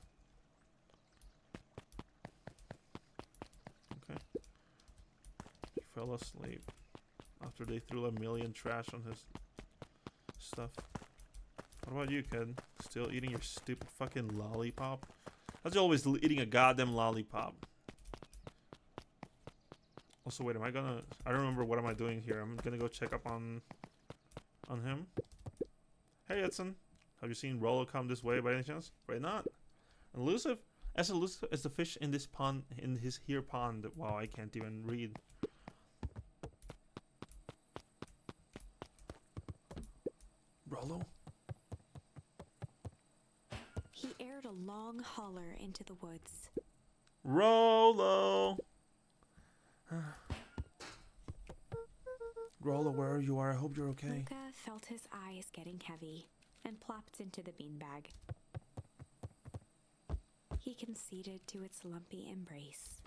[SPEAKER 3] Okay. He fell asleep after they threw a million trash on his stuff. What about you, kid? Still eating your stupid fucking lollipop? How's you always eating a goddamn lollipop? Also, wait, I don't remember what am I doing here. I'm gonna go check up on him. Hey, Edson. Have you seen Rollo come this way by any chance? Right not. Elusive? As elusive as the fish in this pond, in his here pond. Wow, I can't even read. Rollo?
[SPEAKER 2] He aired a long holler into the woods.
[SPEAKER 3] Rollo! Rollo, wherever you are, I hope you're okay.
[SPEAKER 2] Luca felt his eyes getting heavy and plopped into the beanbag. He conceded to its lumpy embrace.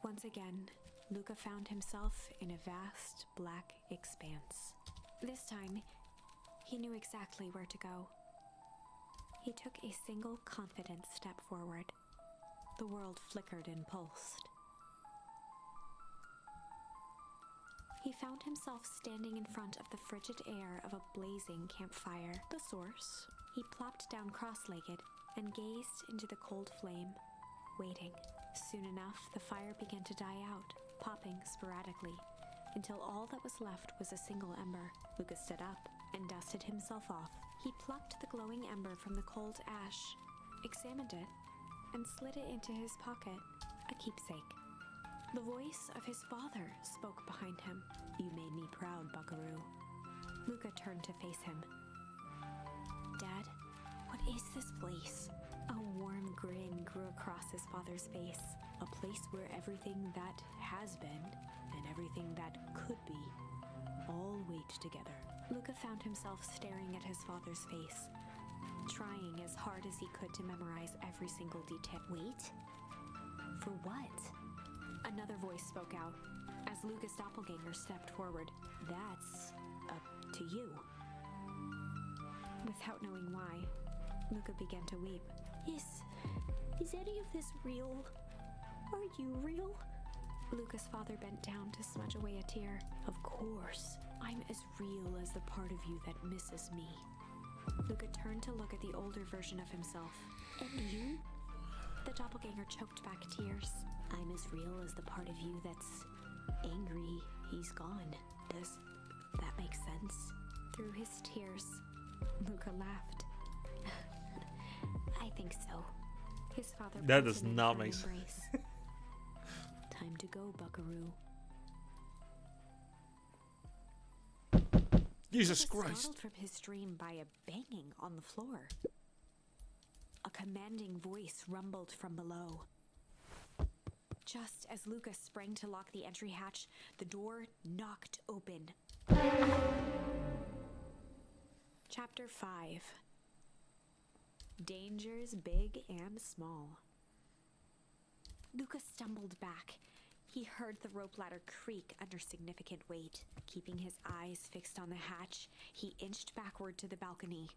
[SPEAKER 2] Once again, Luca found himself in a vast black expanse. This time, he knew exactly where to go. He took a single confident step forward. The world flickered and pulsed. He found himself standing in front of the frigid air of a blazing campfire. The source. He plopped down cross-legged and gazed into the cold flame, waiting. Soon enough, the fire began to die out, popping sporadically, until all that was left was a single ember. Luca stood up and dusted himself off. He plucked the glowing ember from the cold ash, examined it, and slid it into his pocket, a keepsake. The voice of his father spoke behind him. "You made me proud, Buckaroo." Luca turned to face him. "Dad, what is this place?" A warm grin grew across his father's face. "A place where everything that has been and everything that could be all wait together." Luca found himself staring at his father's face, trying as hard as he could to memorize every single detail. "Wait? For what?" Another voice spoke out as Luca's doppelganger stepped forward. "That's up to you." Without knowing why, Luca began to weep. Is any of this real? Are you real?" Luca's father bent down to smudge away a tear. "Of course, I'm as real as the part of you that misses me." Luca turned to look at the older version of himself. "And you?" The doppelganger choked back tears. "I'm as real as the part of you that's angry he's gone." Does that make sense? Through his tears, Luca laughed. "I think so." His father
[SPEAKER 3] That
[SPEAKER 2] pulled
[SPEAKER 3] does
[SPEAKER 2] him in
[SPEAKER 3] not
[SPEAKER 2] for an
[SPEAKER 3] make sense.
[SPEAKER 2] embrace. "Time to go, Buckaroo."
[SPEAKER 3] Jesus
[SPEAKER 2] He was
[SPEAKER 3] Christ.
[SPEAKER 2] startled from his dream by a banging on the floor. A commanding voice rumbled from below. Just as Lucas sprang to lock the entry hatch, the door knocked open. Chapter 5. Dangers big and small. Lucas stumbled back. He heard the rope ladder creak under significant weight. Keeping his eyes fixed on the hatch, he inched backward to the balcony.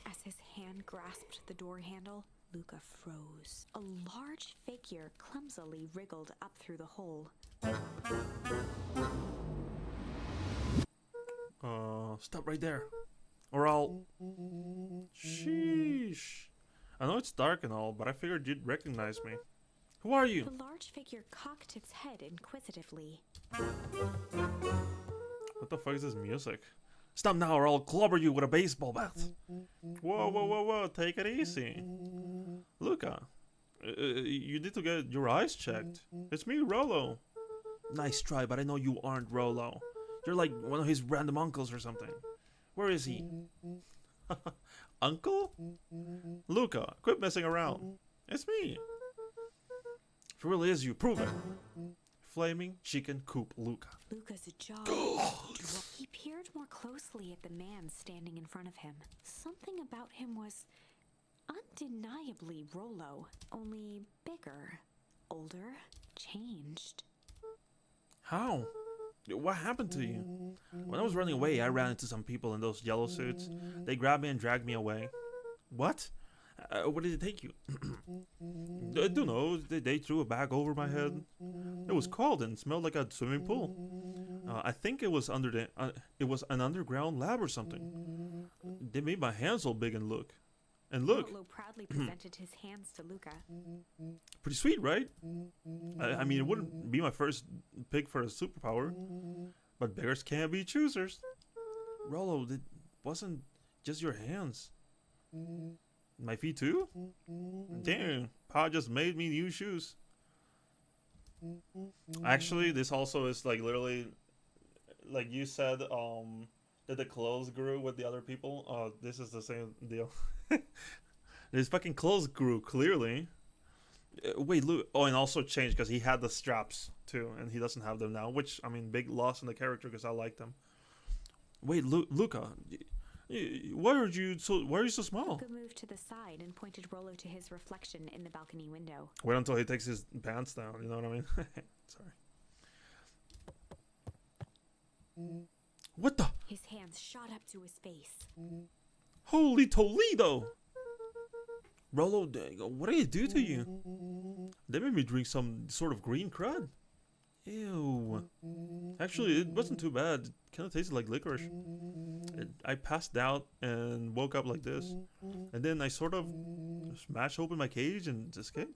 [SPEAKER 2] As his hand grasped the door handle, Luca froze. A large figure clumsily wriggled up through the hole.
[SPEAKER 3] Stop right there. Or I'll... Sheesh. I know it's dark and all, but I figured you'd recognize me. Who are you?
[SPEAKER 2] The large figure cocked its head inquisitively.
[SPEAKER 3] What the fuck is this music? Stop now or I'll clobber you with a baseball bat. Whoa, whoa, whoa, whoa, take it easy. Luca, you need to get your eyes checked. It's me, Rollo. Nice try, but I know you aren't Rollo. You're like one of his random uncles or something. Where is he? Uncle? Luca, quit messing around. It's me. If it really is you, prove it. Flaming chicken coop Luca.
[SPEAKER 2] Luca's jaw dropped. He peered more closely at the man standing in front of him. Something about him was undeniably Rollo, only bigger, older, changed.
[SPEAKER 4] How? What happened to you? When I was running away, I ran into some people in those yellow suits. They grabbed me and dragged me away. What? Where did it take you? I don't know. They threw a bag over my head. It was cold and smelled like a swimming pool. I think it was it was an underground lab or something. They made my hands all big and look.
[SPEAKER 2] Rolo proudly presented his hands to Luca.
[SPEAKER 4] Pretty sweet, right? I mean, it wouldn't be my first pick for a superpower, but beggars can't be choosers. Rolo, it wasn't just your hands. My feet too? Damn, Pa just made me new shoes. Actually, this also is like literally, like you said, that the clothes grew with the other people. This is the same deal. His fucking clothes grew, clearly. Wait, Luke. Oh, and also changed because he had the straps too, and he doesn't have them now. Which, I mean, big loss in the character because I like them. Wait, Luca, why are you so small?
[SPEAKER 2] Luca moved to the side and pointed Rolo to his reflection in the balcony window.
[SPEAKER 4] Wait until he takes his pants down. You know what I mean? Sorry. What the?
[SPEAKER 2] His hands shot up to his face.
[SPEAKER 4] Holy Toledo! Rolo, what did it do to you? They made me drink some sort of green crud. Ew. Actually, it wasn't too bad. It kind of tasted like licorice. I passed out and woke up like this. And then I sort of smashed open my cage and escaped.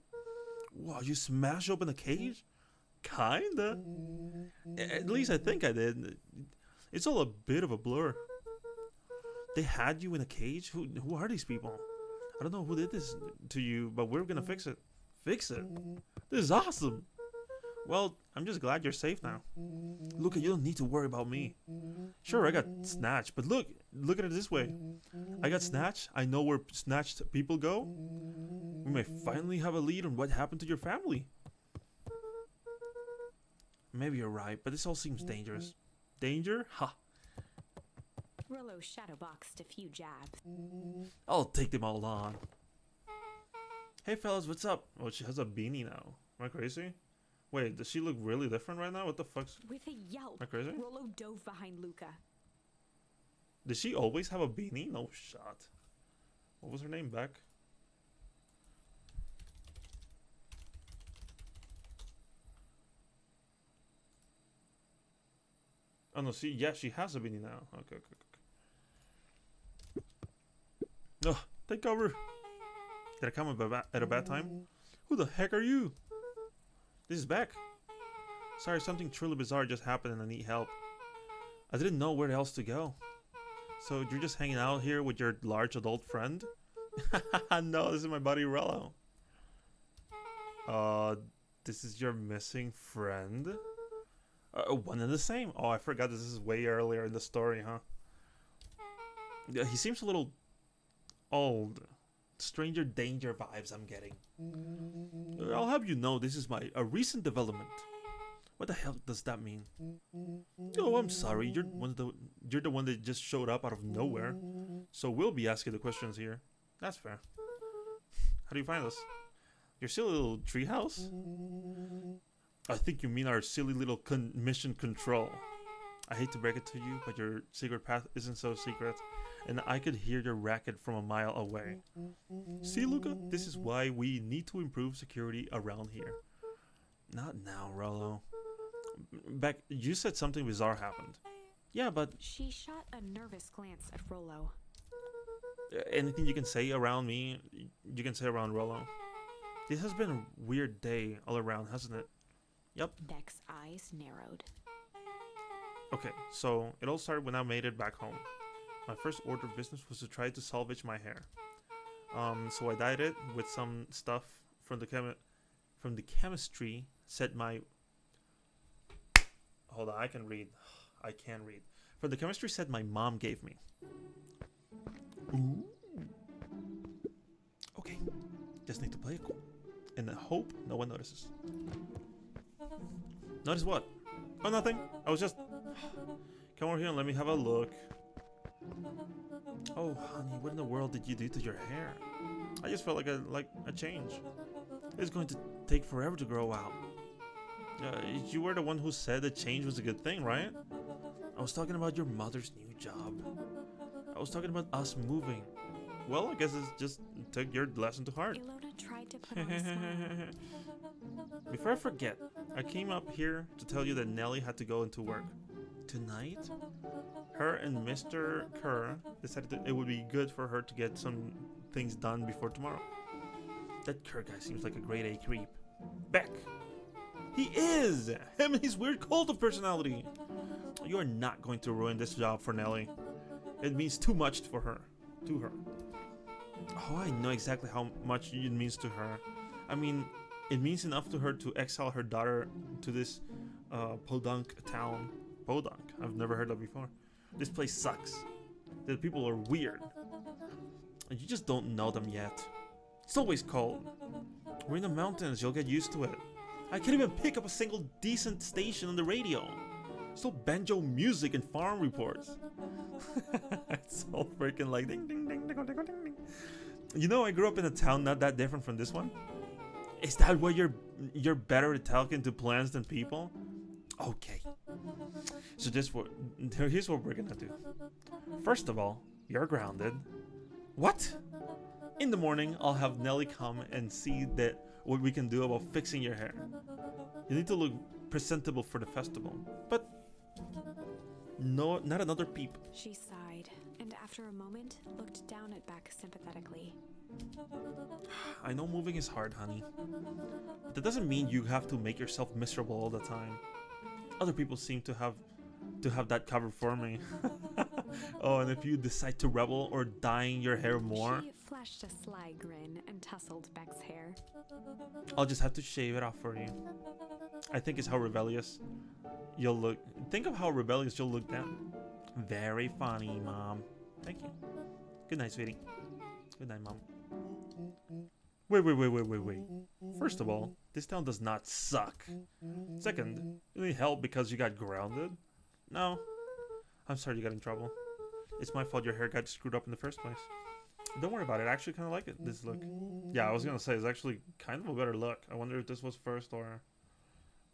[SPEAKER 4] Wow, you smashed open a cage? Kinda. At least I think I did. It's all a bit of a blur. They had you in a cage? Who are these people? I don't know who did this to you, but we're gonna fix it. Fix it? This is awesome! Well, I'm just glad you're safe now. Look, you don't need to worry about me. Sure, I got snatched, but look at it this way. I got snatched, I know where snatched people go. We may finally have a lead on what happened to your family. Maybe you're right, but this all seems dangerous. Danger? Ha!
[SPEAKER 2] Rolo shadowboxed a few jabs.
[SPEAKER 4] I'll take them all on. Hey fellas, what's up? Oh, she has a beanie now. Am I crazy? Wait, does she look really different right now? What the fuck's...
[SPEAKER 2] With a yelp,
[SPEAKER 4] Am I crazy?
[SPEAKER 2] Rolo dove behind Luca.
[SPEAKER 4] Did she always have a beanie? No shot. What was her name back? Oh no, she has a beanie now. Okay. Oh, take cover. Did I come at a bad time? Who the heck are you? This is Beck. Sorry, something truly bizarre just happened and I need help. I didn't know where else to go. So you're just hanging out here with your large adult friend? No, this is my buddy Rello. This is your missing friend? One and the same. Oh, I forgot this is way earlier in the story, huh? Yeah, he seems a little old. Stranger danger vibes I'm getting. I'll have you know this is a recent development. What the hell does that mean? Oh, I'm sorry. You're the one that just showed up out of nowhere. So we'll be asking the questions here. That's fair. How do you find us? Your silly little treehouse? I think you mean our silly little mission control. I hate to break it to you, but your secret path isn't so secret, and I could hear your racket from a mile away. See, Luca, this is why we need to improve security around here. Not now, Rollo. Beck, you said something bizarre happened. Yeah, but...
[SPEAKER 2] She shot a nervous glance at Rolo.
[SPEAKER 4] Anything you can say around me, you can say around Rollo. This has been a weird day all around, hasn't it? Yep.
[SPEAKER 2] Beck's eyes narrowed.
[SPEAKER 4] Okay, so it all started when I made it back home. My first order of business was to try to salvage my hair. So I dyed it with some stuff from the chemistry set my... Hold on, I can read. I can read. From the chemistry set my mom gave me. Ooh. Okay, just need to play it cool. And I hope no one notices. Notice what? Oh, nothing. I was just... Come over here and let me have a look. Oh, honey, what in the world did you do to your hair? I just felt like a change. It's going to take forever to grow out. You were the one who said that change was a good thing, right? I was talking about your mother's new job. I was talking about us moving. Well, I guess it's just took your lesson to heart.
[SPEAKER 2] Ilona tried to put on a smile.
[SPEAKER 4] Before I forget, I came up here to tell you that Nellie had to go into work. Tonight? Her and Mr. Kerr decided that it would be good for her to get some things done before tomorrow. That Kerr guy seems like a grade A creep. Beck! He is! Him and his weird cult of personality! You are not going to ruin this job for Nellie. It means too much for her. To her. Oh, I know exactly how much it means to her. I mean, it means enough to her to exile her daughter to this podunk town. Podunk? I've never heard that before. This place sucks. The people are weird. And you just don't know them yet. It's always cold. We're in the mountains, you'll get used to it. I can't even pick up a single decent station on the radio. So banjo music and farm reports. It's all freaking like ding ding ding ding ding ding ding. You know, I grew up in a town not that different from this one. Is that why you're better at talking to plants than people? Okay. So here's what we're gonna do. First of all, you're grounded. What? In the morning, I'll have Nellie come and see what we can do about fixing your hair. You need to look presentable for the festival, but no, not another peep.
[SPEAKER 2] She sighed, and after a moment, looked down at Beck sympathetically.
[SPEAKER 4] I know moving is hard, honey. But that doesn't mean you have to make yourself miserable all the time. Other people seem to have that covered for me. Oh, and if you decide to rebel or dyeing your hair more,
[SPEAKER 2] She flashed a sly grin and tousled Beck's hair.
[SPEAKER 4] I'll just have to shave it off for you. I think it's how rebellious you'll look. Think of how rebellious you'll look then. Very funny, Mom. Thank you. Good night, sweetie. Good night, Mom. Wait. First of all, this town does not suck. Second, you need help because you got grounded? No. I'm sorry you got in trouble. It's my fault your hair got screwed up in the first place. Don't worry about it. I actually kind of like it, this look. Yeah, I was gonna say it's actually kind of a better look. I wonder if this was first or...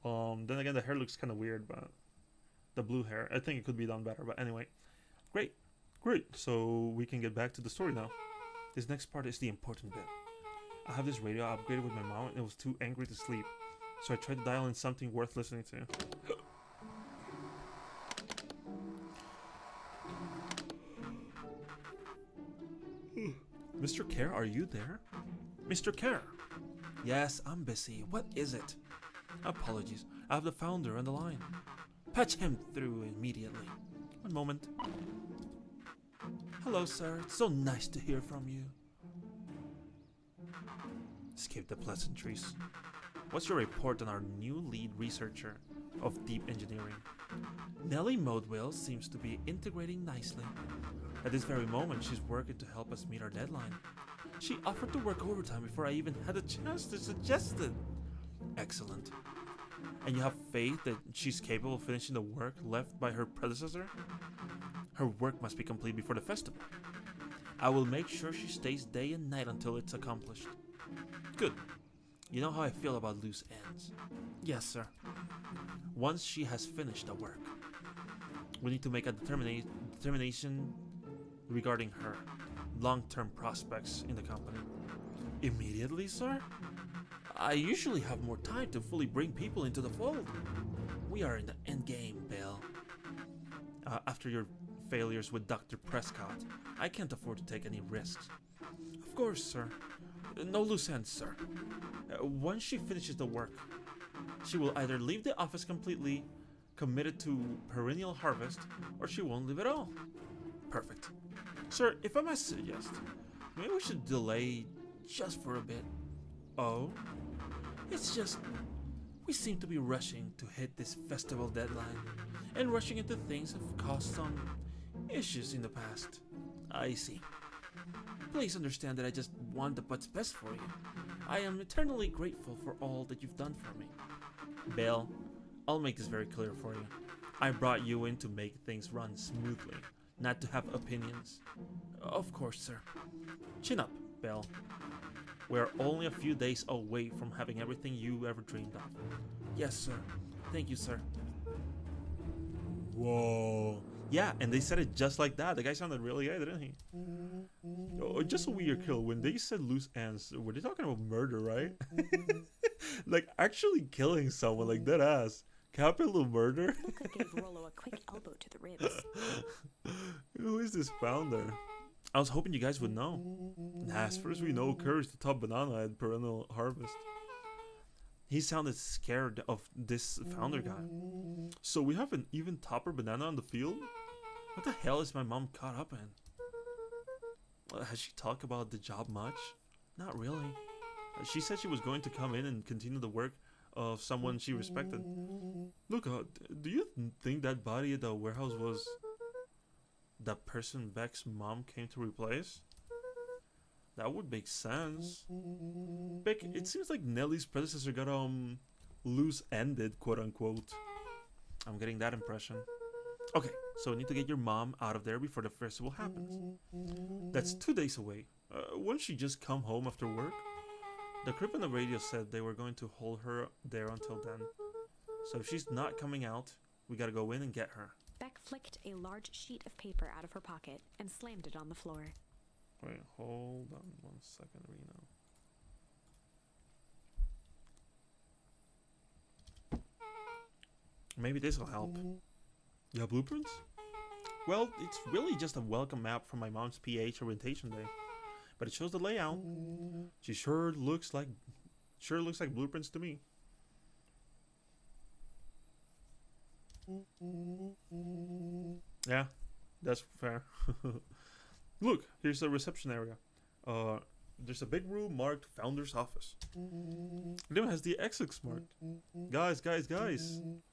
[SPEAKER 4] then again, the hair looks kind of weird, but... The blue hair. I think it could be done better, but anyway. Great. So we can get back to the story now. This next part is the important bit. I have this radio upgraded with my mom and it was too angry to sleep. So I tried to dial in something worth listening to. Mr. Kerr, are you there? Mr. Kerr! Yes, I'm busy. What is it? Apologies. I have the founder on the line. Patch him through immediately. One moment. Hello, sir. It's so nice to hear from you. Skip the pleasantries. What's your report on our new lead researcher of deep engineering? Nellie Modewell seems to be integrating nicely. At this very moment, she's working to help us meet our deadline. She offered to work overtime before I even had a chance to suggest it. Excellent. And you have faith that she's capable of finishing the work left by her predecessor? Her work must be complete before the festival. I will make sure she stays day and night until it's accomplished. Good. You know how I feel about loose ends. Yes, sir. Once she has finished the work, we need to make a determination regarding her long-term prospects in the company. Immediately, sir? I usually have more time to fully bring people into the fold. We are in the end game, Bill. After your failures with Dr. Prescott, I can't afford to take any risks. Of course, sir. No loose ends, sir. Once she finishes the work, she will either leave the office completely committed to perennial harvest, or she won't leave at all. Perfect. Sir, if I may suggest, maybe we should delay just for a bit. Oh? It's just, we seem to be rushing to hit this festival deadline, and rushing into things have caused some issues in the past. I see. Please understand that I just want what's best for you. I am eternally grateful for all that you've done for me. Bill, I'll make this very clear for you. I brought you in to make things run smoothly, not to have opinions. Of course, sir. Chin up, Bill. We're only a few days away from having everything you ever dreamed of. Yes, sir. Thank you, sir. Whoa. Yeah, and they said it just like that. The guy sounded really gay, didn't he? Oh, just a weird kill. When they said loose ends, were they talking about murder, right? Like, actually killing someone, like dead ass. Capital murder?
[SPEAKER 2] Luca gave Rollo a quick elbow to the ribs.
[SPEAKER 4] Who is this founder? I was hoping you guys would know. As far as we know, Kerr is the top banana at Perennial Harvest. He sounded scared of this founder guy. So we have an even topper banana on the field? What the hell is my mom caught up in? Has she talked about the job much? Not really. She said she was going to come in and continue the work of someone she respected. Look, do you think that body at the warehouse was the person Beck's mom came to replace? That would make sense. Beck, it seems like Nellie's predecessor got loose-ended, quote unquote. I'm getting that impression. Okay, so we need to get your mom out of there before the festival happens. That's 2 days away. Won't she just come home after work? The crib on the radio said they were going to hold her there until then. So if she's not coming out, we gotta go in and get her.
[SPEAKER 2] Beck flicked a large sheet of paper out of her pocket and slammed it on the floor.
[SPEAKER 4] Wait, hold on 1 second, Reno. Maybe this will help. You have blueprints? Well, it's really just a welcome map from my mom's PH orientation day, but it shows the layout. She sure looks like blueprints to me. Yeah, that's fair. Look, here's the reception area. There's a big room marked Founder's Office. It even has the exits marked. Guys.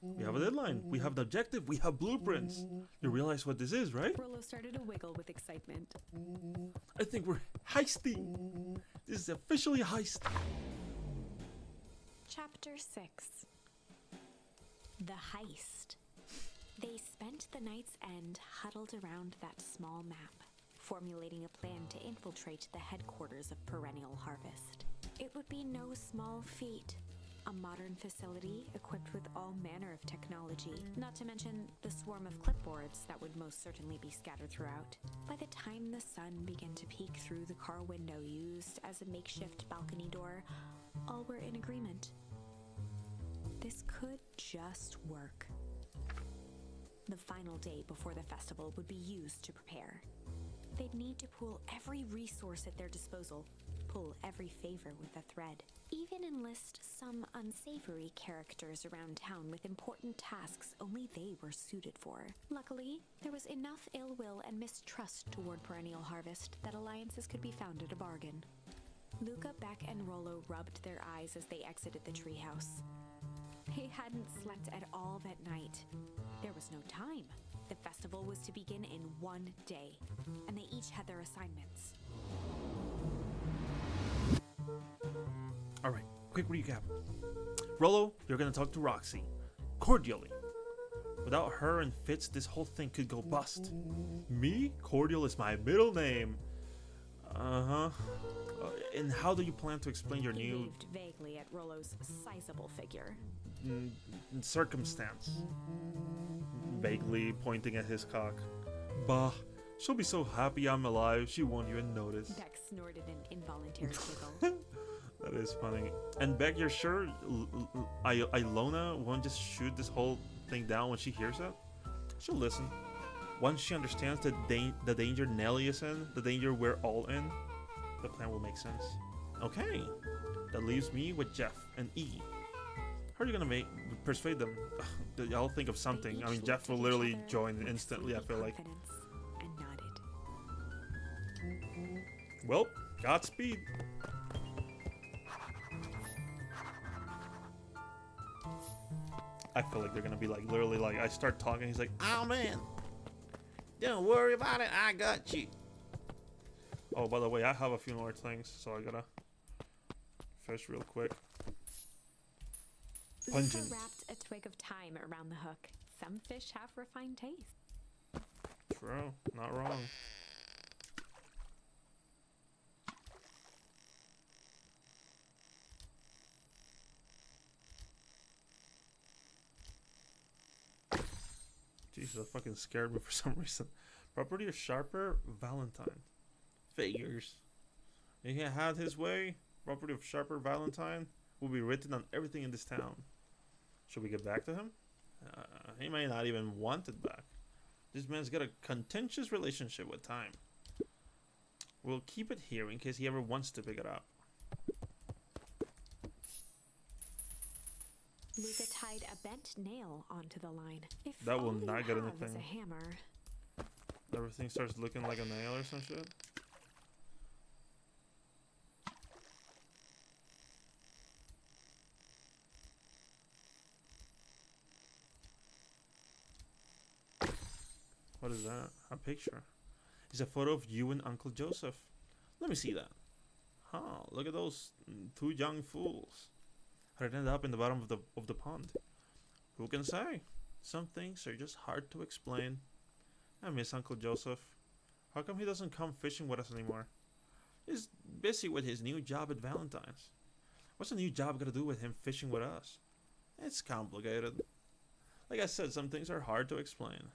[SPEAKER 4] We have a deadline. We have the objective. We have blueprints. You realize what this is, right?
[SPEAKER 2] Rollo started to wiggle with excitement.
[SPEAKER 4] I think we're heisting. This is officially a heist.
[SPEAKER 2] Chapter 6. The Heist. They spent the night's end huddled around that small map, formulating a plan to infiltrate the headquarters of Perennial Harvest. It would be no small feat. A modern facility equipped with all manner of technology, not to mention the swarm of clipboards that would most certainly be scattered throughout. By the time the sun began to peek through the car window used as a makeshift balcony door, all were in agreement. This could just work. The final day before the festival would be used to prepare. They'd need to pool every resource at their disposal, pull every favor with a thread, even enlist some unsavory characters around town with important tasks only they were suited for. Luckily, there was enough ill will and mistrust toward Perennial Harvest that alliances could be found at a bargain. Luca, Beck, and Rollo rubbed their eyes as they exited the treehouse. They hadn't slept at all that night. There was no time. The festival was to begin in 1 day, and they each had their assignments.
[SPEAKER 4] Alright, quick recap. Rollo, you're gonna talk to Roxy. Cordially. Without her and Fitz, this whole thing could go bust. Me? Cordial is my middle name. And how do you plan to explain your
[SPEAKER 2] He
[SPEAKER 4] new
[SPEAKER 2] waved vaguely at Rollo's sizable figure.
[SPEAKER 4] circumstance? Vaguely pointing at his cock. Bah, she'll be so happy I'm alive, she won't even notice.
[SPEAKER 2] Beck snorted an involuntary giggle.
[SPEAKER 4] That is funny. And Beck, you're sure Ilona won't just shoot this whole thing down when she hears that? She'll listen. Once she understands the danger Nellie is in, the danger we're all in, the plan will make sense. Okay, that leaves me with Jeff and E. How are you gonna persuade them? I'll think of something. I mean, Jeff will literally join instantly, I feel like.
[SPEAKER 2] And nodded.
[SPEAKER 4] Well, Godspeed. I feel like they're gonna be like, literally, like, I start talking, he's like,
[SPEAKER 5] Oh man, don't worry about it, I got you.
[SPEAKER 4] oh, by the way, I have a few more things, so I gotta fish real quick.
[SPEAKER 2] Luca
[SPEAKER 4] Pungent.
[SPEAKER 2] wrapped a twig of thyme around the hook. Some fish have refined taste.
[SPEAKER 4] True, not wrong.
[SPEAKER 1] Jesus, that fucking scared me for some reason. Property of Sharper Valentine. Figures. If he had his way, property of Sharper Valentine will be written on everything in this town. Should we get back to him? He may not even want it back. This man's got a contentious relationship with time. We'll keep it here in case he ever wants to pick it up.
[SPEAKER 2] Luca tied a bent nail onto the line. If
[SPEAKER 1] That will
[SPEAKER 2] all you
[SPEAKER 1] not get
[SPEAKER 2] have
[SPEAKER 1] anything.
[SPEAKER 2] is a hammer.
[SPEAKER 1] Everything starts looking like a nail or some shit. What is that? A picture. It's a photo of you and Uncle Joseph. Let me see that. Huh, look at those two young fools. How did it end up in the bottom of the pond? Who can say? Some things are just hard to explain. I miss Uncle Joseph. How come he doesn't come fishing with us anymore? He's busy with his new job at Valentine's. What's a new job got to do with him fishing with us? It's complicated. Like I said, some things are hard to explain.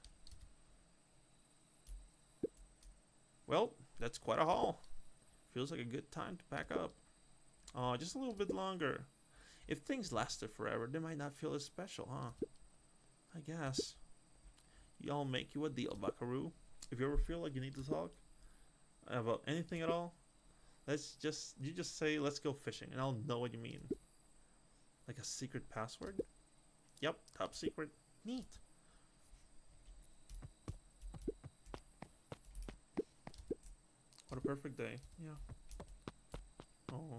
[SPEAKER 1] Well, that's quite a haul. Feels like a good time to pack up. Oh, just a little bit longer. If things lasted forever, they might not feel as special, huh? I guess. Y'all make you a deal, buckaroo. If you ever feel like you need to talk about anything at all, you just say, let's go fishing, and I'll know what you mean. Like a secret password? Yep, top secret. Neat. What a perfect day. Yeah. Oh.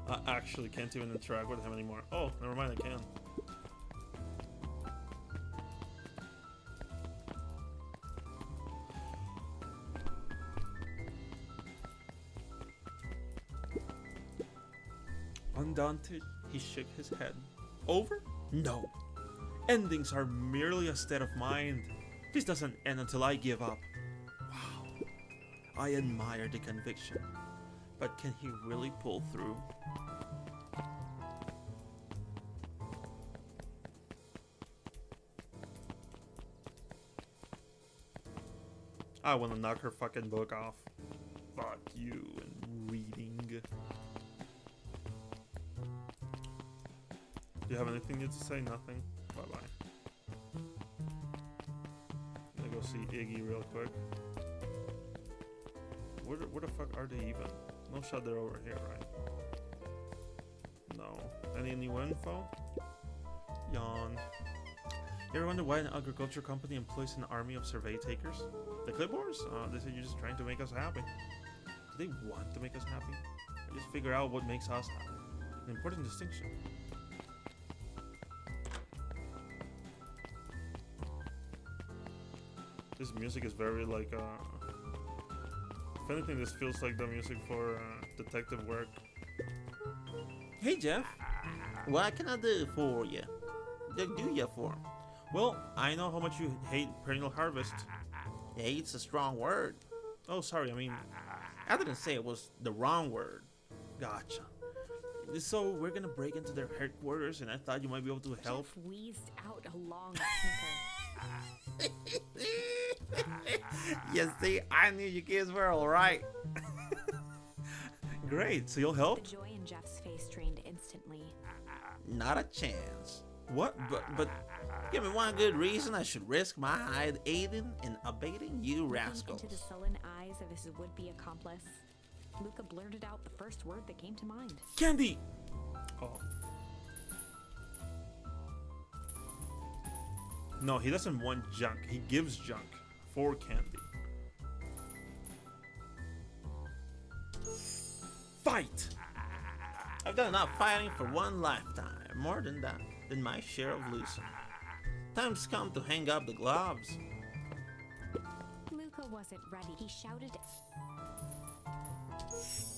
[SPEAKER 1] I actually can't even interact with him anymore. Oh, never mind, I can. Undaunted, he shook his head. Over? No. Endings are merely a state of mind. This doesn't end until I give up. Wow. I admire the conviction. But can he really pull through? I want to knock her fucking book off. Fuck you and reading. Do you have anything new to say? Nothing? Bye-bye. I'm gonna go see Iggy real quick. Where the fuck are they even? No shot they're over here, right? No. Any new info? Yawn. You ever wonder why an agriculture company employs an army of survey takers? The clipboards? They say you're just trying to make us happy. Do they want to make us happy? Or just figure out what makes us happy? An important distinction. This music is very like, if anything, this feels like the music for detective work.
[SPEAKER 5] Hey Jeff, what can I do for you? Do you for?
[SPEAKER 1] Well, I know how much you hate perennial harvest.
[SPEAKER 5] Hate's a strong word.
[SPEAKER 1] Oh, sorry, I mean...
[SPEAKER 5] I didn't say it was the wrong word.
[SPEAKER 1] Gotcha. So, we're gonna break into their headquarters, and I thought you might be able to help.
[SPEAKER 2] Jeff wheezed out a long snicker.
[SPEAKER 5] You see, I knew you kids were alright.
[SPEAKER 1] Great, so you'll help?
[SPEAKER 2] The joy in Jeff's face drained instantly.
[SPEAKER 5] Not a chance.
[SPEAKER 1] What?
[SPEAKER 5] But give me one good reason I should risk my hide aiding and abating you rascals.
[SPEAKER 2] Into the sullen eyes of his would-be accomplice, Luca blurted out the first word that came to mind.
[SPEAKER 1] Candy! Oh. No, he doesn't want junk. He gives junk for candy. Fight!
[SPEAKER 5] I've done enough fighting for one lifetime. More than that, than my share of losing. Time's come to hang up the gloves.
[SPEAKER 2] Luca wasn't ready. He shouted.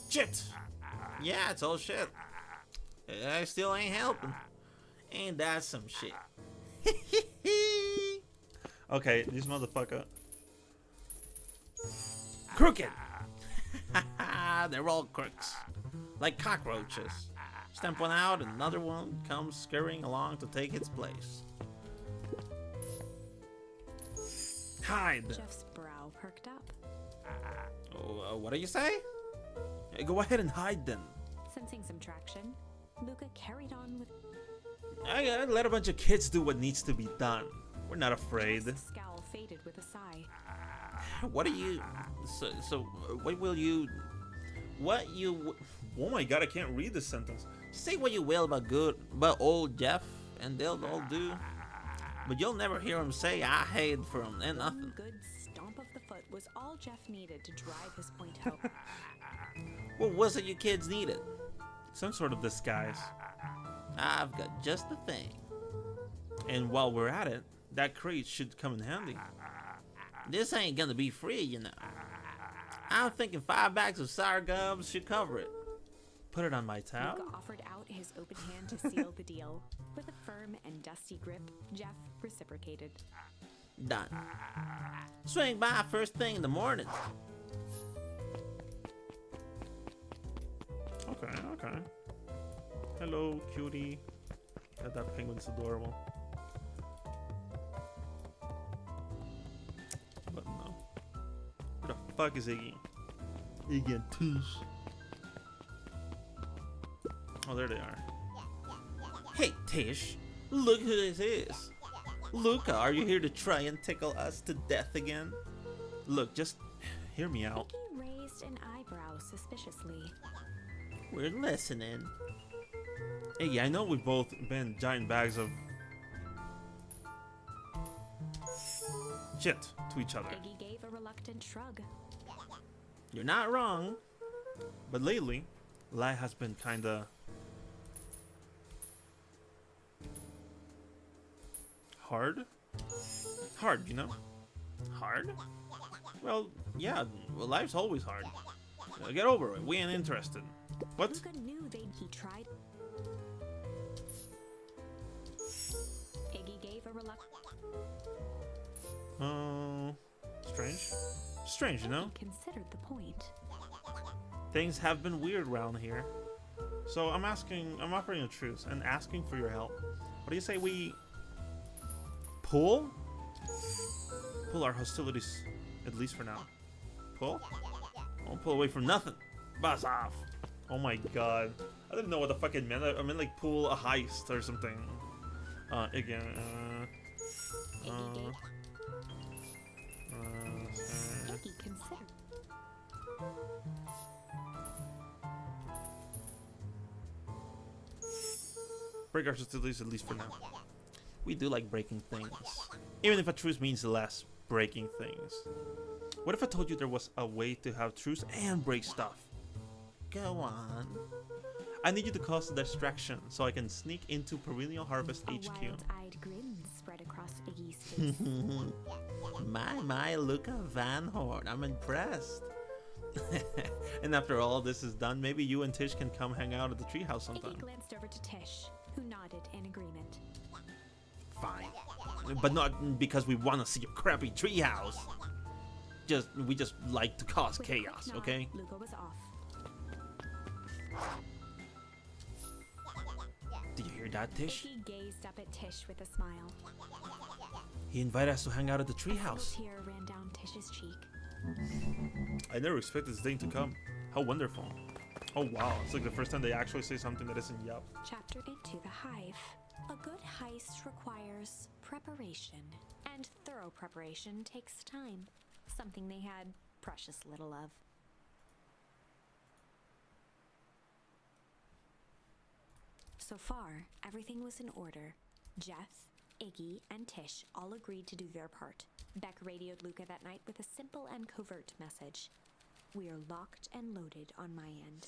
[SPEAKER 1] Shit!
[SPEAKER 5] Yeah, it's all shit. I still ain't helping. Ain't that some shit?
[SPEAKER 4] Okay, this motherfucker.
[SPEAKER 5] Crooked! They're all crooks. Like cockroaches. Stamp one out, and another one comes scurrying along to take its place. Hide!
[SPEAKER 2] Jeff's brow perked up.
[SPEAKER 5] What do you say?
[SPEAKER 4] Go ahead and hide then.
[SPEAKER 2] Sensing some traction, Luca carried on with
[SPEAKER 4] I gotta let a bunch of kids do what needs to be done. We're not afraid.
[SPEAKER 2] Jeff's scowl faded with a sigh.
[SPEAKER 5] What are you... So what will you... What you...
[SPEAKER 4] Oh my god, I can't read this sentence.
[SPEAKER 5] Say what you will about old Jeff, and they'll all do. But you'll never hear him say I hate from and nothing.
[SPEAKER 2] One good stomp of the foot was all Jeff needed to drive his point home.
[SPEAKER 5] What was it you kids needed?
[SPEAKER 4] Some sort of disguise.
[SPEAKER 5] I've got just the thing.
[SPEAKER 4] And while we're at it, that crate should come in handy.
[SPEAKER 5] This ain't gonna be free, you know. I'm thinking 5 bags of sour gums should cover it.
[SPEAKER 4] Put it on my tab.
[SPEAKER 2] Luca offered out his open hand to seal the deal. With a firm and dusty grip, Jeff reciprocated.
[SPEAKER 5] Done. Swing by first thing in the morning.
[SPEAKER 4] Okay. Hello, cutie. God, that penguin's adorable. But no. Where the fuck is Iggy? Iggy and Tish. Oh, there they are.
[SPEAKER 5] Hey, Tish, look who this is. Luca, are you here to try and tickle us to death again?
[SPEAKER 4] Look, just hear me out.
[SPEAKER 2] Iggy raised an eyebrow suspiciously.
[SPEAKER 5] We're listening.
[SPEAKER 4] Iggy, I know we've both been giant bags of shit to each other.
[SPEAKER 2] Iggy gave a reluctant shrug.
[SPEAKER 5] You're not wrong.
[SPEAKER 4] But lately, life has been kinda hard, you know?
[SPEAKER 5] Hard?
[SPEAKER 4] Well, yeah, well, life's always hard. Get over it, we ain't interested. What?
[SPEAKER 2] Luca knew he tried. Iggy gave a reluctant.
[SPEAKER 4] Strange, you know?
[SPEAKER 2] Considered the point.
[SPEAKER 4] Things have been weird around here. So I'm offering a truce and asking for your help. What do you say we pull our hostilities, at least for now? Pull? I won't pull away from nothing. Buzz off. Oh my god. I didn't know what the fuck it meant. I meant like pull a heist or something. Again,
[SPEAKER 2] Iggy considered.
[SPEAKER 4] break our hostilities, at least for now.
[SPEAKER 5] We do like breaking things.
[SPEAKER 4] Even if a truce means less breaking things. What if I told you there was a way to have truce and break stuff?
[SPEAKER 5] Go on.
[SPEAKER 4] I need you to cause a distraction so I can sneak into Perennial Harvest
[SPEAKER 2] A
[SPEAKER 4] HQ.
[SPEAKER 2] wild-eyed grin spread across Iggy's face.
[SPEAKER 5] My, Luca Van Horn. I'm impressed.
[SPEAKER 4] And after all this is done, maybe you and Tish can come hang out at the treehouse sometime.
[SPEAKER 2] Iggy glanced over to Tish, who nodded in agreement.
[SPEAKER 4] Fine. But not because we want to see your crappy treehouse. We just like to cause
[SPEAKER 2] With a quick
[SPEAKER 4] chaos,
[SPEAKER 2] nod,
[SPEAKER 4] okay?
[SPEAKER 2] Luca was off.
[SPEAKER 4] Did you hear that, Tish?
[SPEAKER 2] Iggy gazed up at Tish with a smile.
[SPEAKER 4] He invited us to hang out at the
[SPEAKER 2] A subtle
[SPEAKER 4] treehouse.
[SPEAKER 2] tear ran down Tish's cheek.
[SPEAKER 4] I never expected this thing to come. How wonderful. Oh wow, it's like the first time they actually say something that isn't yup.
[SPEAKER 2] Chapter into the hive. A good heist requires preparation, and thorough preparation takes time. Something they had precious little of. So far, everything was in order. Jeff, Iggy, and Tish all agreed to do their part. Beck radioed Luca that night with a simple and covert message. We are locked and loaded on my end.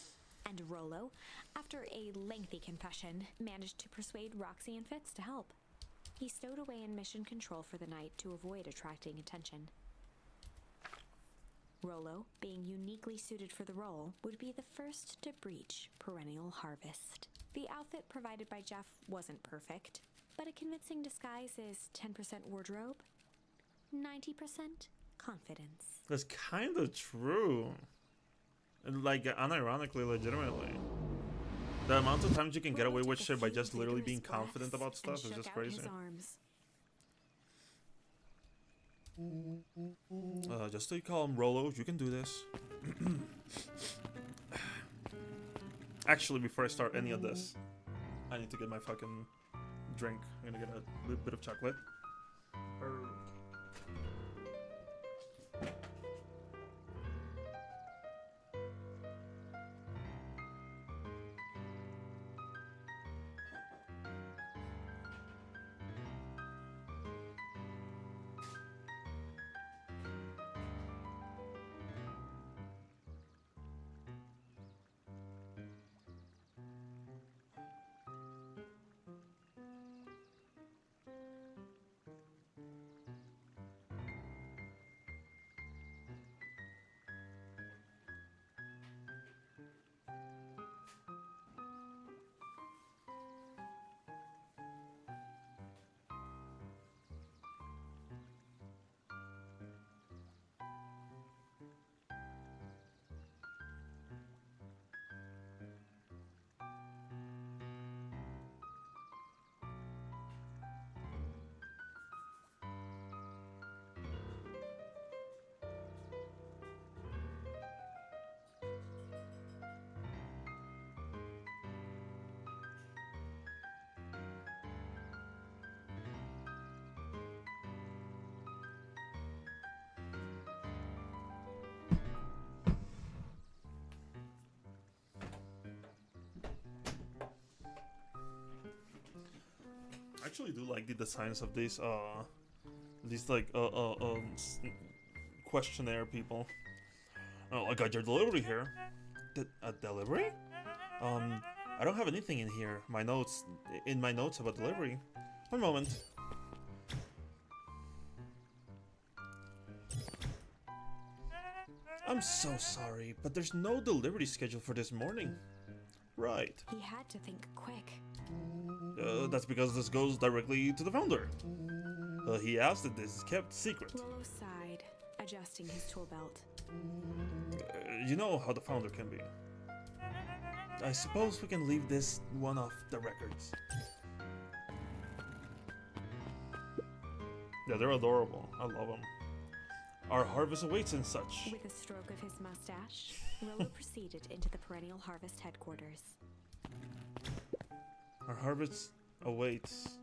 [SPEAKER 2] And Rollo, after a lengthy confession, managed to persuade Roxy and Fitz to help. He stowed away in mission control for the night to avoid attracting attention. Rollo, being uniquely suited for the role, would be the first to breach Perennial Harvest. The outfit provided by Jeff wasn't perfect, but a convincing disguise is 10% wardrobe, 90% confidence.
[SPEAKER 3] That's kind of true. Like, unironically, legitimately. The amount of times you can get away with shit by just literally being confident about stuff is just crazy. Just stay calm, Rolo. You can do this. Actually, before I start any of this, I need to get my fucking drink. I'm gonna get a little bit of chocolate. I actually do like the designs of these like questionnaire people. Oh, I got your delivery here. A delivery? I don't have anything in here. My notes about delivery. One moment. I'm so sorry, but there's no delivery schedule for this morning. Right.
[SPEAKER 2] He had to think quick.
[SPEAKER 3] That's because this goes directly to the founder. He asked that this is kept secret.
[SPEAKER 2] Lolo sighed, adjusting his tool belt.
[SPEAKER 3] You know how the founder can be. I suppose we can leave this one off the records. Yeah, they're adorable. I love them. Our harvest awaits and such.
[SPEAKER 2] With a stroke of his mustache, Rolo proceeded into the Perennial Harvest headquarters.
[SPEAKER 3] Our harvest awaits.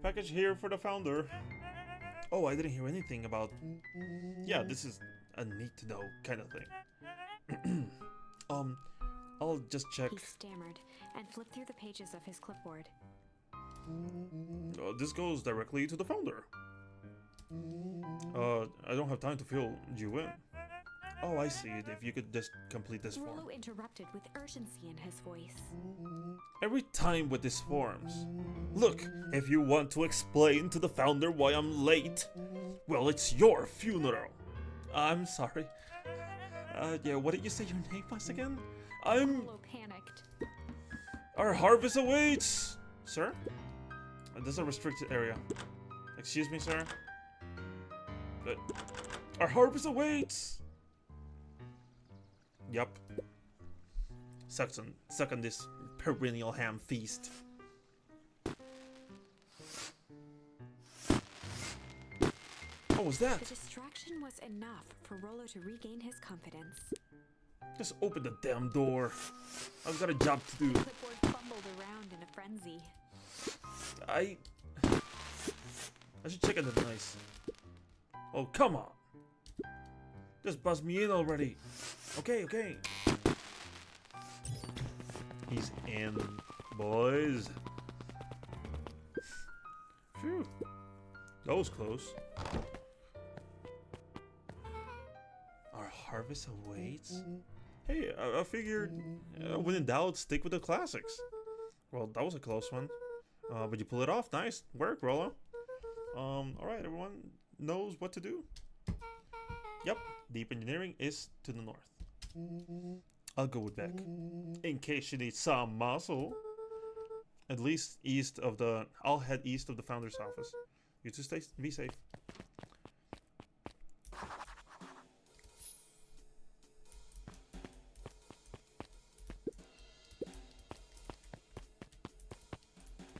[SPEAKER 3] Package here for the founder. Oh, I didn't hear anything about... Yeah, this is a need-to-know kind of thing. I'll just check.
[SPEAKER 2] He stammered and flipped through the pages of his clipboard.
[SPEAKER 3] This goes directly to the founder. I don't have time to fill you in. Oh, I see it. If you could just complete this form.
[SPEAKER 2] Rolo interrupted with urgency in his voice.
[SPEAKER 3] Every time with these forms. Look, if you want to explain to the founder why I'm late, well, it's your funeral. I'm sorry. Yeah, what did you say your name was again?
[SPEAKER 2] Rolo panicked.
[SPEAKER 3] Our harvest awaits! Sir? This is a restricted area. Excuse me, sir? Our harvest awaits! Yup. Suck on this perennial ham feast. What was that?
[SPEAKER 2] The distraction was enough for Rolo to regain his confidence.
[SPEAKER 3] Just open the damn door. I've got a job to do.
[SPEAKER 2] The clipboard fumbled around in a frenzy.
[SPEAKER 3] I should check out the noise. Oh, come on. Just buzz me in already. Okay. He's in, boys. Phew. That was close. Our harvest awaits? Hey, I figured when in doubt, stick with the classics. Well, that was a close one. But you pull it off. Nice work, Rollo. Alright, everyone knows what to do. Yep, deep engineering is to the north.
[SPEAKER 1] I'll go with Beck. In case she needs some muscle. At least east of the... I'll head east of the founder's office. You two be safe.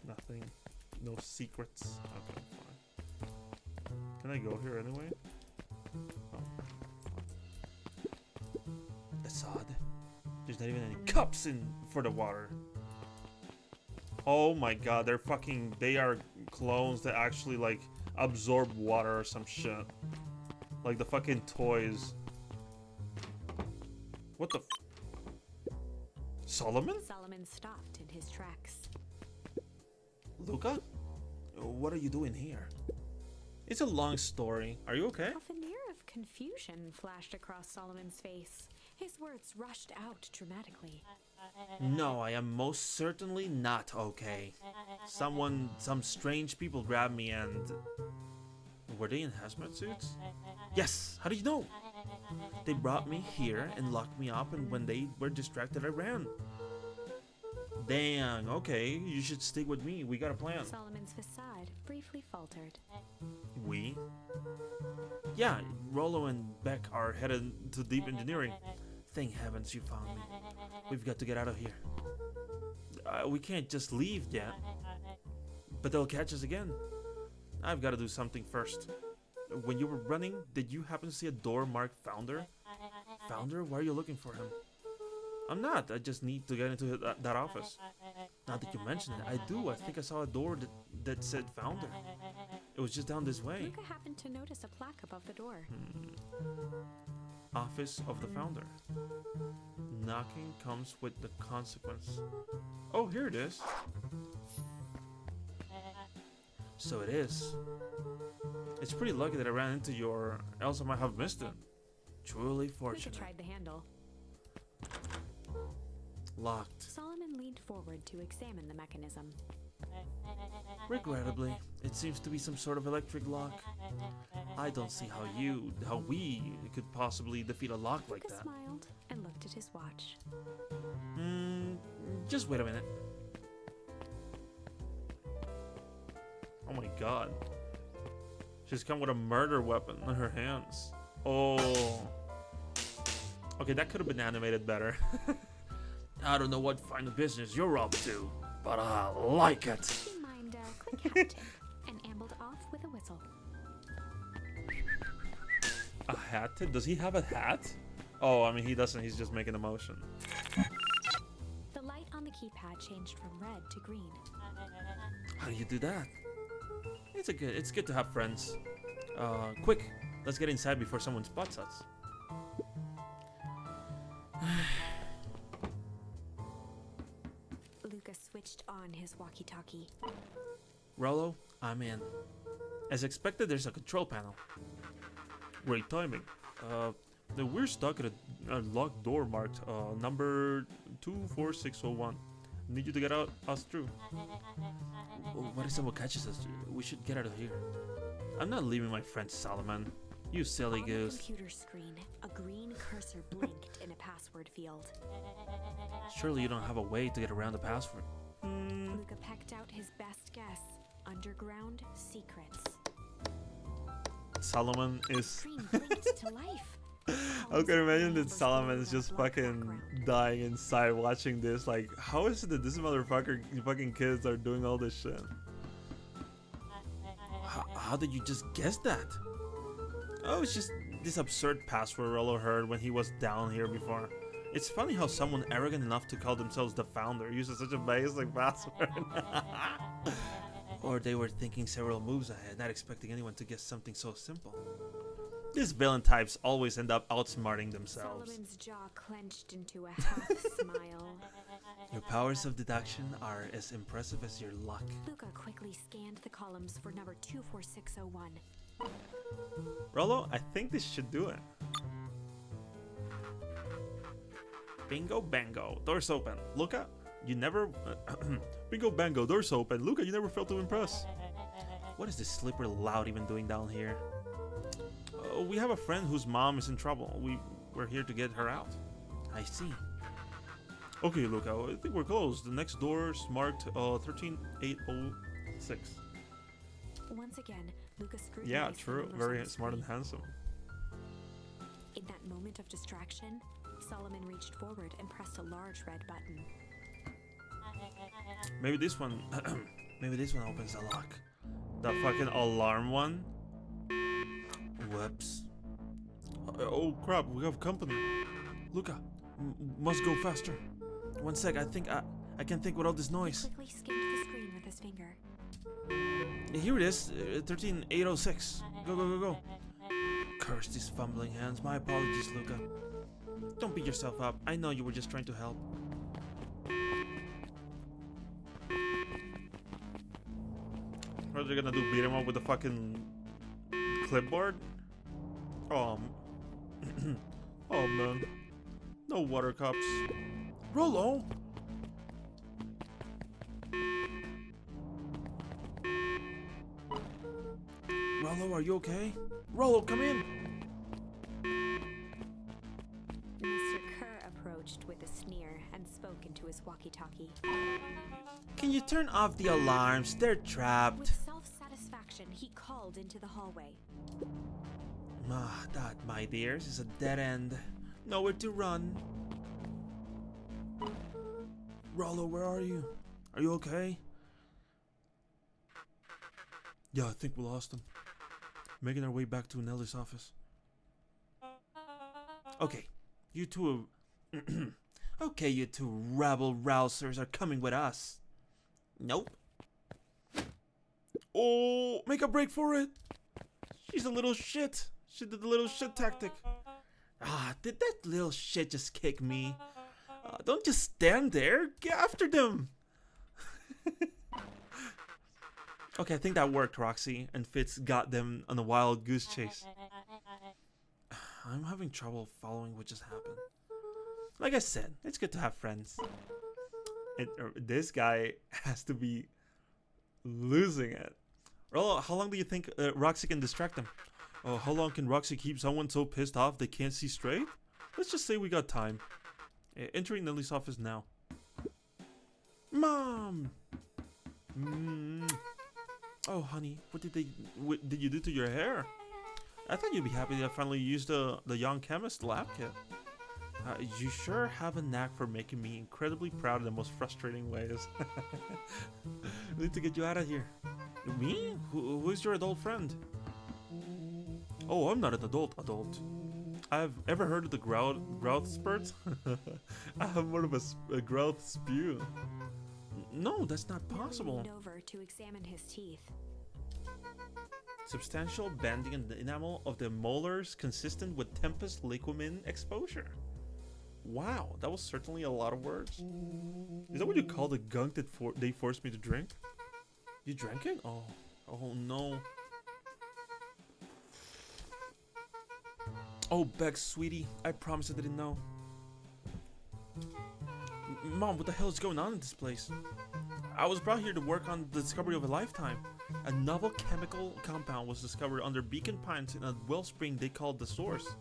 [SPEAKER 1] Nothing. No secrets. Okay, fine. Can I go here anyway? Oh, fine. That's odd. There's not even any cups in for the water. Oh my god, they are clones that actually like absorb water or some shit. Like the fucking toys. What the Solomon?
[SPEAKER 2] Solomon stopped in his tracks.
[SPEAKER 1] Luca? What are you doing here? It's a long story. Are you okay?
[SPEAKER 2] A veneer of confusion flashed across Solomon's face. His words rushed out dramatically.
[SPEAKER 1] No, I am most certainly not okay. Some strange people grabbed me and... Were they in hazmat suits? Yes, how did you know? They brought me here and locked me up, and when they were distracted, I ran. Dang, okay, you should stick with me. We got a plan.
[SPEAKER 2] Solomon's facade briefly faltered.
[SPEAKER 1] We? Yeah, Rollo and Beck are headed to deep engineering. Thank heavens you found me. We've got to get out of here. We can't just leave yet. But they'll catch us again. I've got to do something first. When you were running, did you happen to see a door marked Founder? Founder? Why are you looking for him? I'm not. I just need to get into that office. Now that you mention it, I do. I think I saw a door that said Founder. It was just down this way.
[SPEAKER 2] Luca happened to notice a plaque above the door.
[SPEAKER 1] Office of the Founder. Knocking comes with the consequence. Oh, here it is. So it is. It's pretty lucky that I ran into you, or else I might have missed it. Truly
[SPEAKER 2] Luca
[SPEAKER 1] fortunate.
[SPEAKER 2] tried the handle.
[SPEAKER 1] Locked.
[SPEAKER 2] Solomon leaned forward to examine the mechanism.
[SPEAKER 1] Regrettably, it seems to be some sort of electric lock. I don't see how we could possibly defeat a lock like
[SPEAKER 2] Luca
[SPEAKER 1] that.
[SPEAKER 2] smiled and looked at his watch.
[SPEAKER 1] Just wait a minute. Oh my god. She's come with a murder weapon in her hands. Oh. Okay, that could have been animated better. I don't know what fine business you're up to, but I like it.
[SPEAKER 2] He mimed a quick hat tip and ambled off with a whistle.
[SPEAKER 1] A hat tip? Does he have a hat? Oh, I mean, he doesn't. He's just making a motion.
[SPEAKER 2] The light on the keypad changed from red to green.
[SPEAKER 1] How do you do that? It's good to have friends. Quick, let's get inside before someone spots us.
[SPEAKER 2] Luca switched on his walkie-talkie.
[SPEAKER 1] Rollo, I'm in. As expected, there's a control panel. Great timing. We're stuck at a locked door marked number 24601. Need you to get us through. What if someone catches us? We should get out of here. I'm not leaving my friend Solomon. You silly
[SPEAKER 2] On the
[SPEAKER 1] goose.
[SPEAKER 2] computer screen, a green cursor blinked in a password field.
[SPEAKER 1] Surely you don't have a way to get around the password.
[SPEAKER 2] Luca pecked out his best guess. Underground secrets.
[SPEAKER 1] Solomon is...
[SPEAKER 2] Screen blinked to life.
[SPEAKER 1] Okay, imagine that Solomon is just fucking dying inside watching this. Like, how is it that this fucking kids are doing all this shit? How did you just guess that? Oh, it's just this absurd password Rollo heard when he was down here before. It's funny how someone arrogant enough to call themselves the founder uses such a basic password. Or they were thinking several moves ahead, not expecting anyone to guess something so simple. These villain types always end up outsmarting themselves.
[SPEAKER 2] Solomon's jaw clenched into a half smile.
[SPEAKER 1] Your powers of deduction are as impressive as your luck.
[SPEAKER 2] Luca quickly scanned the columns for number 24601.
[SPEAKER 1] Rollo, I think this should do it. Bingo bango, doors open. Luca, you never... Bingo bango, doors open. Luca, you never failed to impress. What is this slippery loud even doing down here? We have a friend whose mom is in trouble. We're here to get her out.
[SPEAKER 5] I see.
[SPEAKER 4] Okay, look, I think we're close. The next door's marked 13806.
[SPEAKER 2] Once again, Lucas scrutinized
[SPEAKER 4] Yeah,
[SPEAKER 2] the
[SPEAKER 4] true.
[SPEAKER 2] numbers on
[SPEAKER 4] Very
[SPEAKER 2] the
[SPEAKER 4] smart and
[SPEAKER 2] screen.
[SPEAKER 4] handsome.
[SPEAKER 2] In that moment of distraction, Solomon reached forward and pressed a large red button.
[SPEAKER 4] Maybe this one. Maybe this one opens the lock. The fucking alarm one. Whoops. Oh crap! We have company. Luca, must go faster. One sec. I think I can think without this
[SPEAKER 2] He
[SPEAKER 4] noise.
[SPEAKER 2] quickly skimmed the screen with his finger.
[SPEAKER 4] Here it is. 13806. Go go go go. Curse these fumbling hands. My apologies, Luca. Don't beat yourself up. I know you were just trying to help. What are they gonna do? Beat him up with a fucking clipboard? Oh, oh man. No water cups. Rollo! Rollo, are you okay? Rollo, come in!
[SPEAKER 2] Mr. Kerr approached with a sneer and spoke into his walkie-talkie.
[SPEAKER 5] Can you turn off the alarms? They're trapped.
[SPEAKER 2] With self-satisfaction, he called into the hallway.
[SPEAKER 5] Ah, that, my dears, is a dead end. Nowhere to run.
[SPEAKER 4] Rollo, where are you? Are you okay? Yeah, I think we lost him. Making our way back to Nelly's office.
[SPEAKER 5] Okay, you two. Okay, you two rabble-rousers are coming with us. Nope.
[SPEAKER 4] Oh, make a break for it! She's a little shit. She did the little shit tactic.
[SPEAKER 5] Ah, did that little shit just kick me? Don't just stand there. Get after them.
[SPEAKER 4] Okay, I think that worked, Roxy, and Fitz got them on a wild goose chase. I'm having trouble following what just happened.
[SPEAKER 5] Like I said, it's good to have friends.
[SPEAKER 4] This guy has to be losing it. Rollo, how long do you think Roxy can distract them? How long can Roxy keep someone so pissed off they can't see straight? Let's just say we got time. Entering Nelly's office now. Mom! Oh, honey, what did you do to your hair? I thought you'd be happy that I finally used the young chemist lab kit. You sure have a knack for making me incredibly proud in the most frustrating ways. We need to get you out of here. Me? Who's your adult friend? Oh, I'm not an adult. I've ever heard of the growth spurts? I have more of a growth spew. No, that's not possible.
[SPEAKER 2] Leaned over to examine his teeth.
[SPEAKER 4] Substantial banding in the enamel of the molars consistent with Tempest liquamin exposure. Wow, that was certainly a lot of words. Is that what you call the gunk that they forced me to drink? You drank it? Oh no. Oh, Bex, sweetie, I promise I didn't know. Mom, what the hell is going on in this place? I was brought here to work on the discovery of a lifetime. A novel chemical compound was discovered under Beacon Pines in a wellspring they called the Source.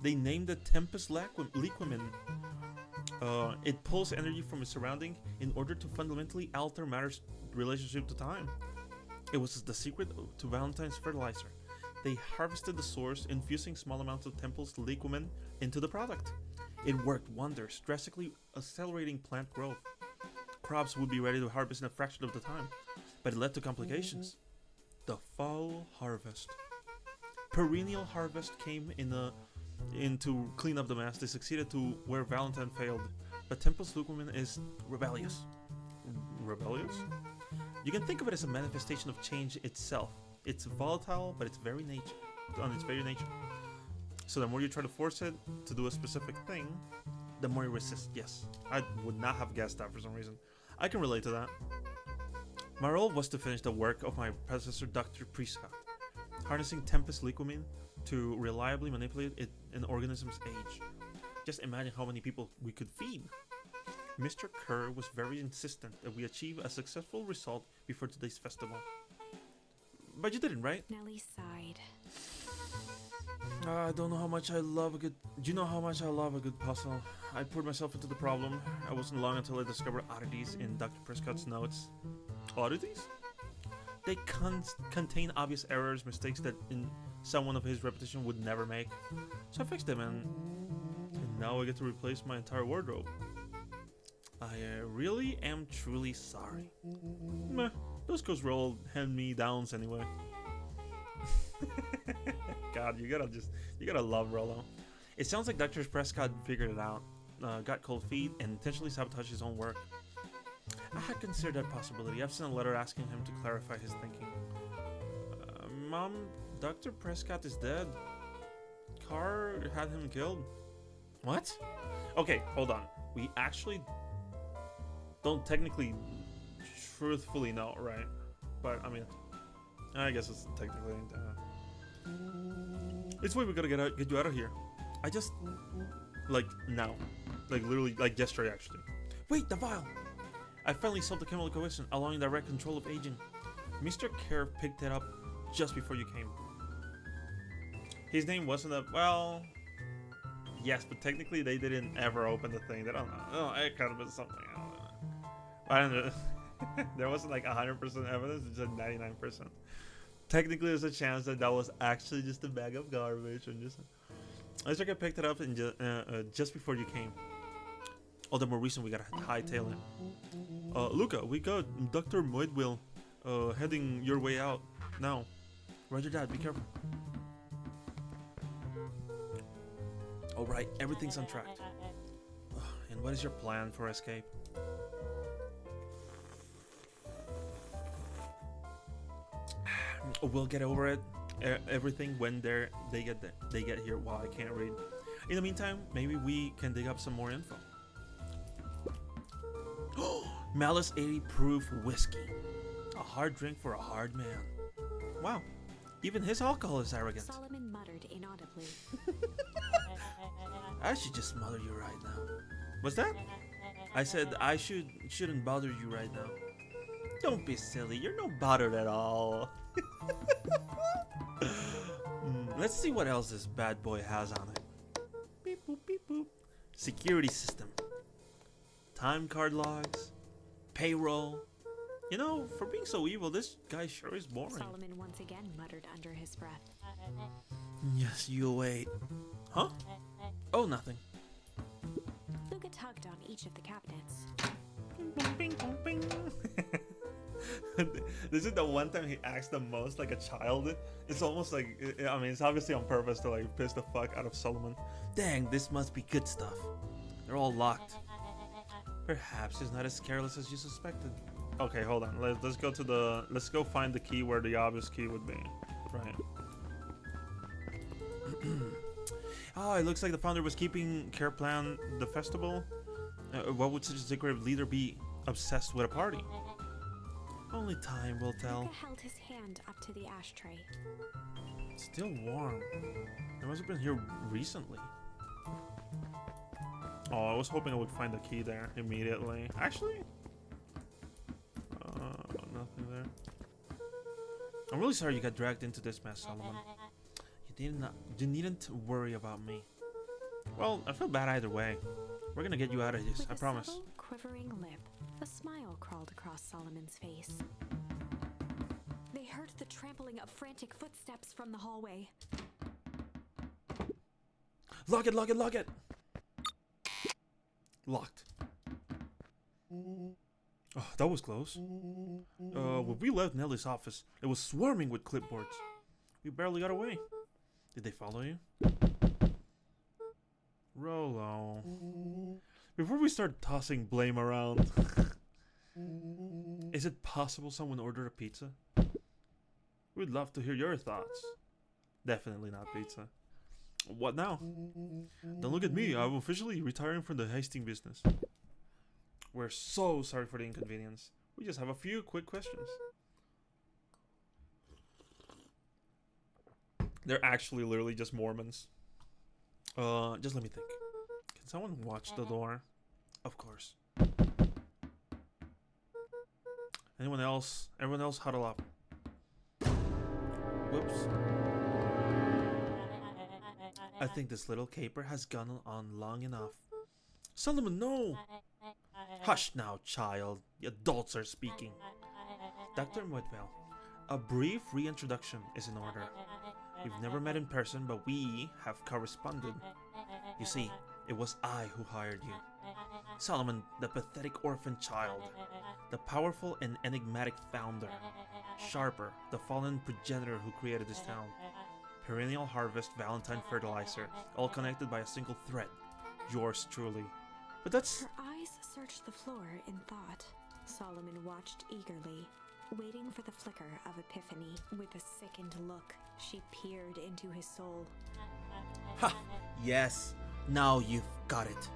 [SPEAKER 4] They named it Tempest liquamin. It pulls energy from its surrounding in order to fundamentally alter matter's relationship to time. It was the secret to Valentine's fertilizer. They harvested the source, infusing small amounts of Tempest liquamin into the product. It worked wonders, drastically accelerating plant growth. Crops would be ready to harvest in a fraction of the time, but it led to complications. The fall harvest. Perennial harvest came in to clean up the mess. They succeeded to where Valentine failed, but Tempest liquamin is rebellious. Rebellious? You can think of it as a manifestation of change itself. It's volatile, but its very nature. So the more you try to force it to do a specific thing, the more it resists. Yes, I would not have guessed that for some reason. I can relate to that. My role was to finish the work of my predecessor, Dr. Prescott, harnessing Tempest liquamin to reliably manipulate it an organism's age. Just imagine how many people we could feed. Mr. Kerr was very insistent that we achieve a successful result before today's festival. But you didn't, right?
[SPEAKER 2] Nellie sighed.
[SPEAKER 1] I don't know how much I love a good... Do you know how much I love a good puzzle? I poured myself into the problem. I wasn't long until I discovered oddities in Dr. Prescott's notes. Oddities? They contain obvious errors, mistakes that someone of his reputation would never make. So I fixed them, and now I get to replace my entire wardrobe. I really am truly sorry. Meh, those ghosts were all hand-me-downs anyway. God, you gotta love Rollo. It sounds like Dr. Prescott figured it out, got cold feet, and intentionally sabotaged his own work. I had considered that possibility. I've sent a letter asking him to clarify his thinking. Mom, Dr. Prescott is dead. Carr had him killed. What? Okay, hold on. We actually don't technically truthfully know, right? But, I mean, I guess it's technically... it's why we gotta get you out of here. I just... Like, now. Like, literally, like, yesterday, actually. Wait, the vial! I finally solved the chemical equation, allowing direct control of aging. Mr. Kerr picked it up just before you came. His name wasn't a... Well... Yes, but technically they didn't ever open the thing. They don't know. Oh, it could have been something. I don't know. There wasn't like 100% evidence, it's just 99%. Technically, there's a chance that that was actually just a bag of garbage. And just, I think I picked it up and just before you came. All the more reason we gotta hightail it. Luca, we got Dr. Moidwill heading your way out now. Roger that, be careful. Alright, everything's on track. And what is your plan for escape? We'll get over it. Everything when they get here. Wow, I can't read. In the meantime, maybe we can dig up some more info. Malice 80 proof whiskey. A hard drink for a hard man. Wow, even his alcohol is arrogant.
[SPEAKER 2] Solomon muttered inaudibly.
[SPEAKER 1] I should just smother you right now. What's that? I said I shouldn't bother you right now. Don't be silly. You're not bothered at all. Let's see what else this bad boy has on it. Beep boop beep boop. Security system. Time card logs. Payroll. You know, for being so evil, this guy sure is boring.
[SPEAKER 2] Solomon once again muttered under his breath.
[SPEAKER 1] Yes, you wait. Huh? Oh, nothing.
[SPEAKER 2] Luca tugged on each of the cabinets.
[SPEAKER 1] Bing, bing, bing, bing. This is the one time he acts the most like a child. It's almost like, I mean, it's obviously on purpose to like piss the fuck out of Solomon. Dang, this must be good stuff. They're all locked. Perhaps he's not as careless as you suspected. Okay, hold on. Let's go to the... Let's go find the key where the obvious key would be. Right. Oh, it looks like the founder was keeping care plan the festival. What would such a secretive leader be obsessed with a party? Only time will tell.
[SPEAKER 2] Luca held his hand up to the ashtray.
[SPEAKER 1] It's still warm. It must have been here recently. Oh, I was hoping I would find the key there immediately. Actually, nothing there. I'm really sorry you got dragged into this mess, Solomon. You needn't worry about me. Well, I feel bad either way. We're gonna get you out of this, I promise.
[SPEAKER 2] With a subtle, quivering lip, a smile crawled across Solomon's face. They heard the trampling of frantic footsteps from the hallway.
[SPEAKER 1] Lock it, lock it, lock it! Locked. Oh, that was close. When we left Nelly's office, it was swarming with clipboards. We barely got away. Did they follow you? Rollo. Before we start tossing blame around, is it possible someone ordered a pizza? We'd love to hear your thoughts. Definitely not pizza. What now? Don't look at me. I'm officially retiring from the hasting business. We're so sorry for the inconvenience. We just have a few quick questions. They're actually literally just Mormons. Just let me think. Can someone watch the door? Of course. Anyone else? Everyone else huddle up. Whoops.
[SPEAKER 4] I think this little caper has gone on long enough. Solomon, no! Hush now, child. The adults are speaking. Dr. Woodville, a brief reintroduction is in order. We've never met in person, but we have corresponded. You see, it was I who hired you. Solomon, the pathetic orphan child. The powerful and enigmatic founder. Sharper, the fallen progenitor who created this town. Perennial harvest, Valentine fertilizer, all connected by a single thread. Yours truly. But that's...
[SPEAKER 2] Her eyes searched the floor in thought. Solomon watched eagerly, waiting for the flicker of epiphany. With a sickened look, she peered into his soul.
[SPEAKER 4] Ha! Yes! Now you've got it.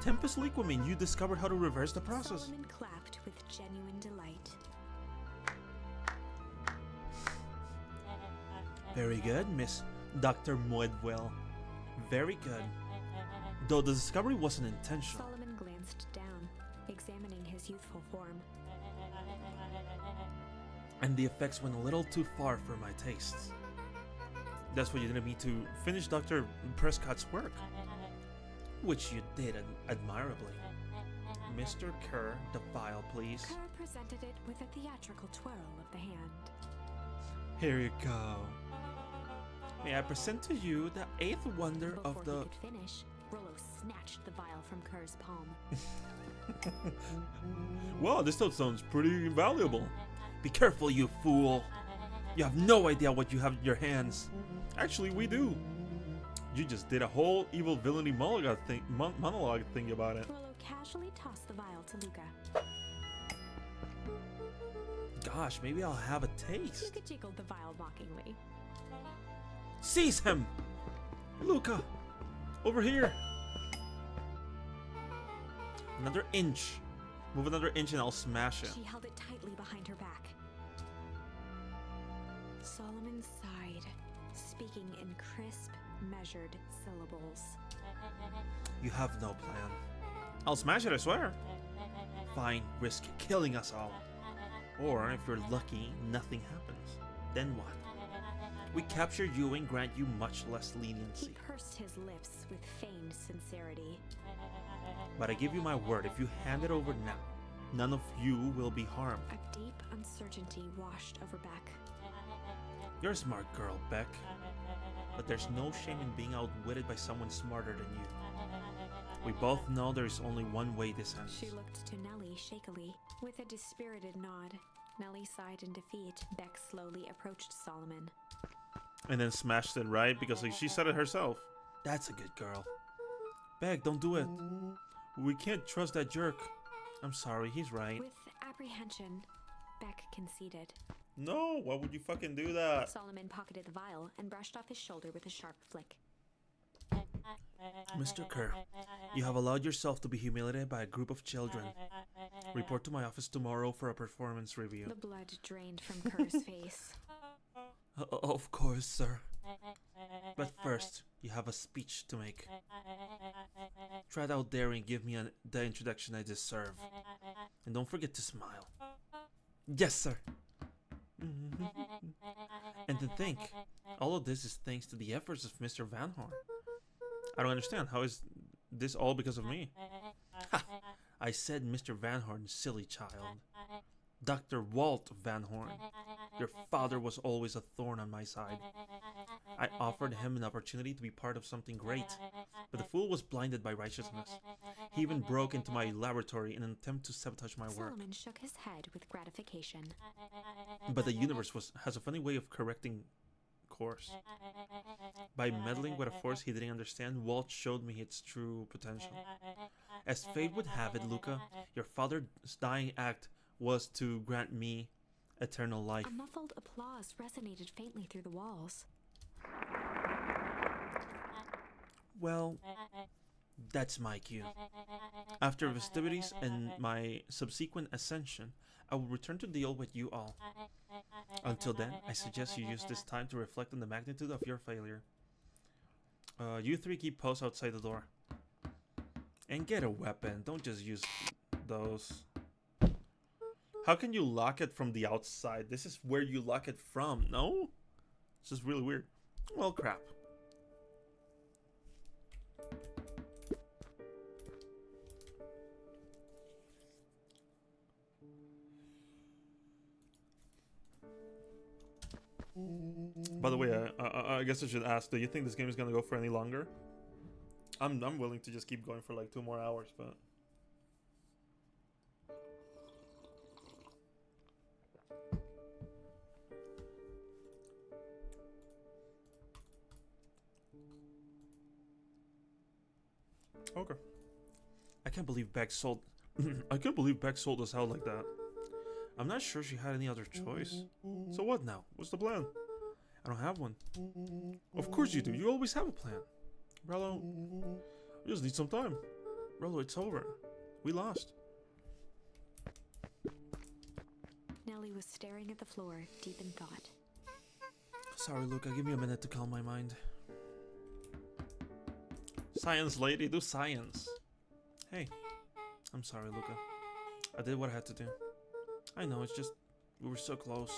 [SPEAKER 4] Tempest Liquimine, you discovered how to reverse the process.
[SPEAKER 2] Solomon clapped with genuine delight.
[SPEAKER 4] Very good, Miss Dr. Moedwell. Very good. Though the discovery wasn't intentional.
[SPEAKER 2] Solomon glanced down, examining his youthful form.
[SPEAKER 4] And the effects went a little too far for my tastes. That's why you needed me to finish Dr. Prescott's work. Which you did admirably. Mr. Kerr, the vial, please.
[SPEAKER 2] Kerr presented it with a theatrical twirl of the hand.
[SPEAKER 4] Here you go. May I present to you the eighth wonder
[SPEAKER 2] Before
[SPEAKER 4] of the...
[SPEAKER 2] he could finish, Rollo snatched the vial from Kerr's palm.
[SPEAKER 4] Wow, this stuff sounds pretty valuable. Be careful, you fool. You have no idea what you have in your hands. Actually, we do. You just did a whole evil villainy monologue thing about it.
[SPEAKER 2] Rollo casually tossed the vial to Luca.
[SPEAKER 4] Gosh, maybe I'll have a taste.
[SPEAKER 2] Luca jiggled the vial mockingly.
[SPEAKER 4] Seize him! Luca! Over here! Another inch. Move another inch and I'll smash it.
[SPEAKER 2] She held it tightly behind her back. Solomon sighed, speaking in crisp, measured syllables.
[SPEAKER 4] You have no plan. I'll smash it, I swear. Fine, risk killing us all. Or, if you're lucky, nothing happens. Then what? We capture you and grant you much less
[SPEAKER 2] He
[SPEAKER 4] leniency.
[SPEAKER 2] pursed his lips with feigned sincerity.
[SPEAKER 4] But I give you my word, if you hand it over now, none of you will be harmed.
[SPEAKER 2] A deep uncertainty washed over Beck.
[SPEAKER 4] You're a smart girl, Beck. But there's no shame in being outwitted by someone smarter than you. We both know there's only one way this ends.
[SPEAKER 2] She looked to Nellie shakily. With a dispirited nod, Nellie sighed in defeat. Beck slowly approached Solomon.
[SPEAKER 4] And then smashed it, right? Because like, she said it herself. That's a good girl. Beck, don't do it. We can't trust that jerk. I'm sorry, he's right.
[SPEAKER 2] With apprehension, Beck conceded.
[SPEAKER 4] No, why would you fucking do that?
[SPEAKER 2] Solomon pocketed the vial and brushed off his shoulder with a sharp flick.
[SPEAKER 4] Mr. Kerr, you have allowed yourself to be humiliated by a group of children. Report to my office tomorrow for a performance review.
[SPEAKER 2] The blood drained from Kerr's face.
[SPEAKER 4] Of course, sir. But first, you have a speech to make. Try it out there and give me the introduction I deserve. And don't forget to smile. Yes, sir. And to think, all of this is thanks to the efforts of Mr. Van Horn. I don't understand. How is this all because of me? Ha! I said Mr. Van Horn, silly child. Dr. Walt Van Horn. Your father was always a thorn on my side. I offered him an opportunity to be part of something great, but the fool was blinded by righteousness. He even broke into my laboratory in an attempt to sabotage my work.
[SPEAKER 2] Solomon shook his head with gratification.
[SPEAKER 4] But the universe has a funny way of correcting course. By meddling with a force he didn't understand, Walt showed me its true potential. As fate would have it, Luca, your father's dying act was to grant me eternal life.
[SPEAKER 2] A muffled applause resonated faintly through the walls.
[SPEAKER 4] Well, that's my cue. After festivities and my subsequent ascension, I will return to deal with you all. Until then, I suggest you use this time to reflect on the magnitude of your failure. You three keep post outside the door. And get a weapon, don't just use those. How can you lock it from the outside? This is where you lock it from, no? This is really weird. Well, crap.
[SPEAKER 1] By the way, I guess I should ask, do you think this game is gonna go for any longer? I'm willing to just keep going for like 2 more hours, but... Okay. I can't believe Beck sold... I can't believe Beck sold us out like that. I'm not sure she had any other choice. So what now? What's the plan? I don't have one. Of course you do. You always have a plan. Rello, we just need some time. Rello, it's over. We lost.
[SPEAKER 2] Nellie was staring at the floor, deep in thought.
[SPEAKER 1] Sorry, Luca. Give me a minute to calm my mind. Science, lady. Do science. Hey. I'm sorry, Luca. I did what I had to do. I know, it's just... we were so close.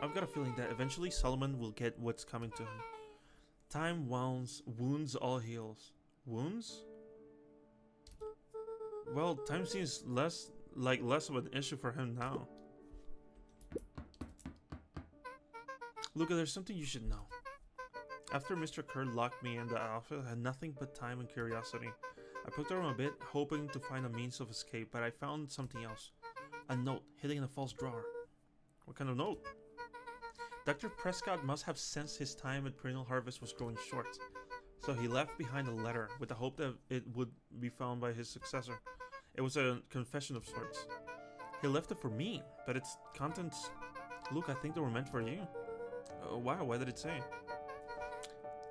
[SPEAKER 1] I've got a feeling that eventually Solomon will get what's coming to him. Time wounds all heals. Wounds? Well, time seems less of an issue for him now. Luca, there's something you should know. After Mr. Kerr locked me in the office, I had nothing but time and curiosity. I poked around a bit, hoping to find a means of escape, but I found something else. A note hidden in a false drawer. What kind of note? Dr. Prescott must have sensed his time at Perennial Harvest was growing short, so he left behind a letter with the hope that it would be found by his successor. It was a confession of sorts. He left it for me, but its contents... Look, I think they were meant for you. Wow, why did it say?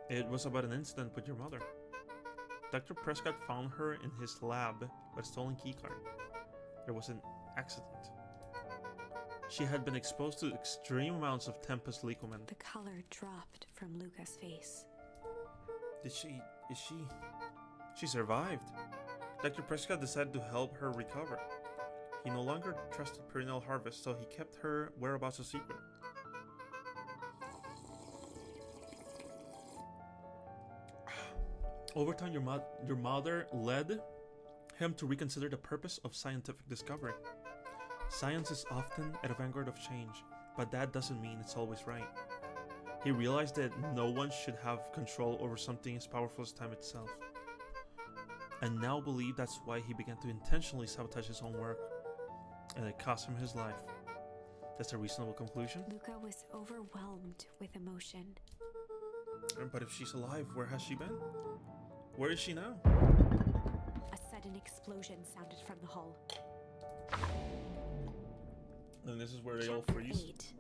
[SPEAKER 1] It was about an incident with your mother. Dr. Prescott found her in his lab with a stolen keycard. There was an accident. She had been exposed to extreme amounts of Tempest Lycomen.
[SPEAKER 2] The color dropped from Luca's face.
[SPEAKER 1] She survived. Dr. Prescott decided to help her recover. He no longer trusted Perennial Harvest, so he kept her whereabouts a secret. Over time, your mother led him to reconsider the purpose of scientific discovery. Science is often at the vanguard of change, but that doesn't mean it's always right. He realized that no one should have control over something as powerful as time itself, and now believed that's why he began to intentionally sabotage his own work, and it cost him his life. That's a reasonable conclusion.
[SPEAKER 2] Luca was overwhelmed with emotion.
[SPEAKER 1] But if she's alive, where has she been? Where is she now?
[SPEAKER 2] A sudden explosion sounded from the hull.
[SPEAKER 1] And this is where they all
[SPEAKER 2] Chapter
[SPEAKER 1] freeze.
[SPEAKER 2] 8.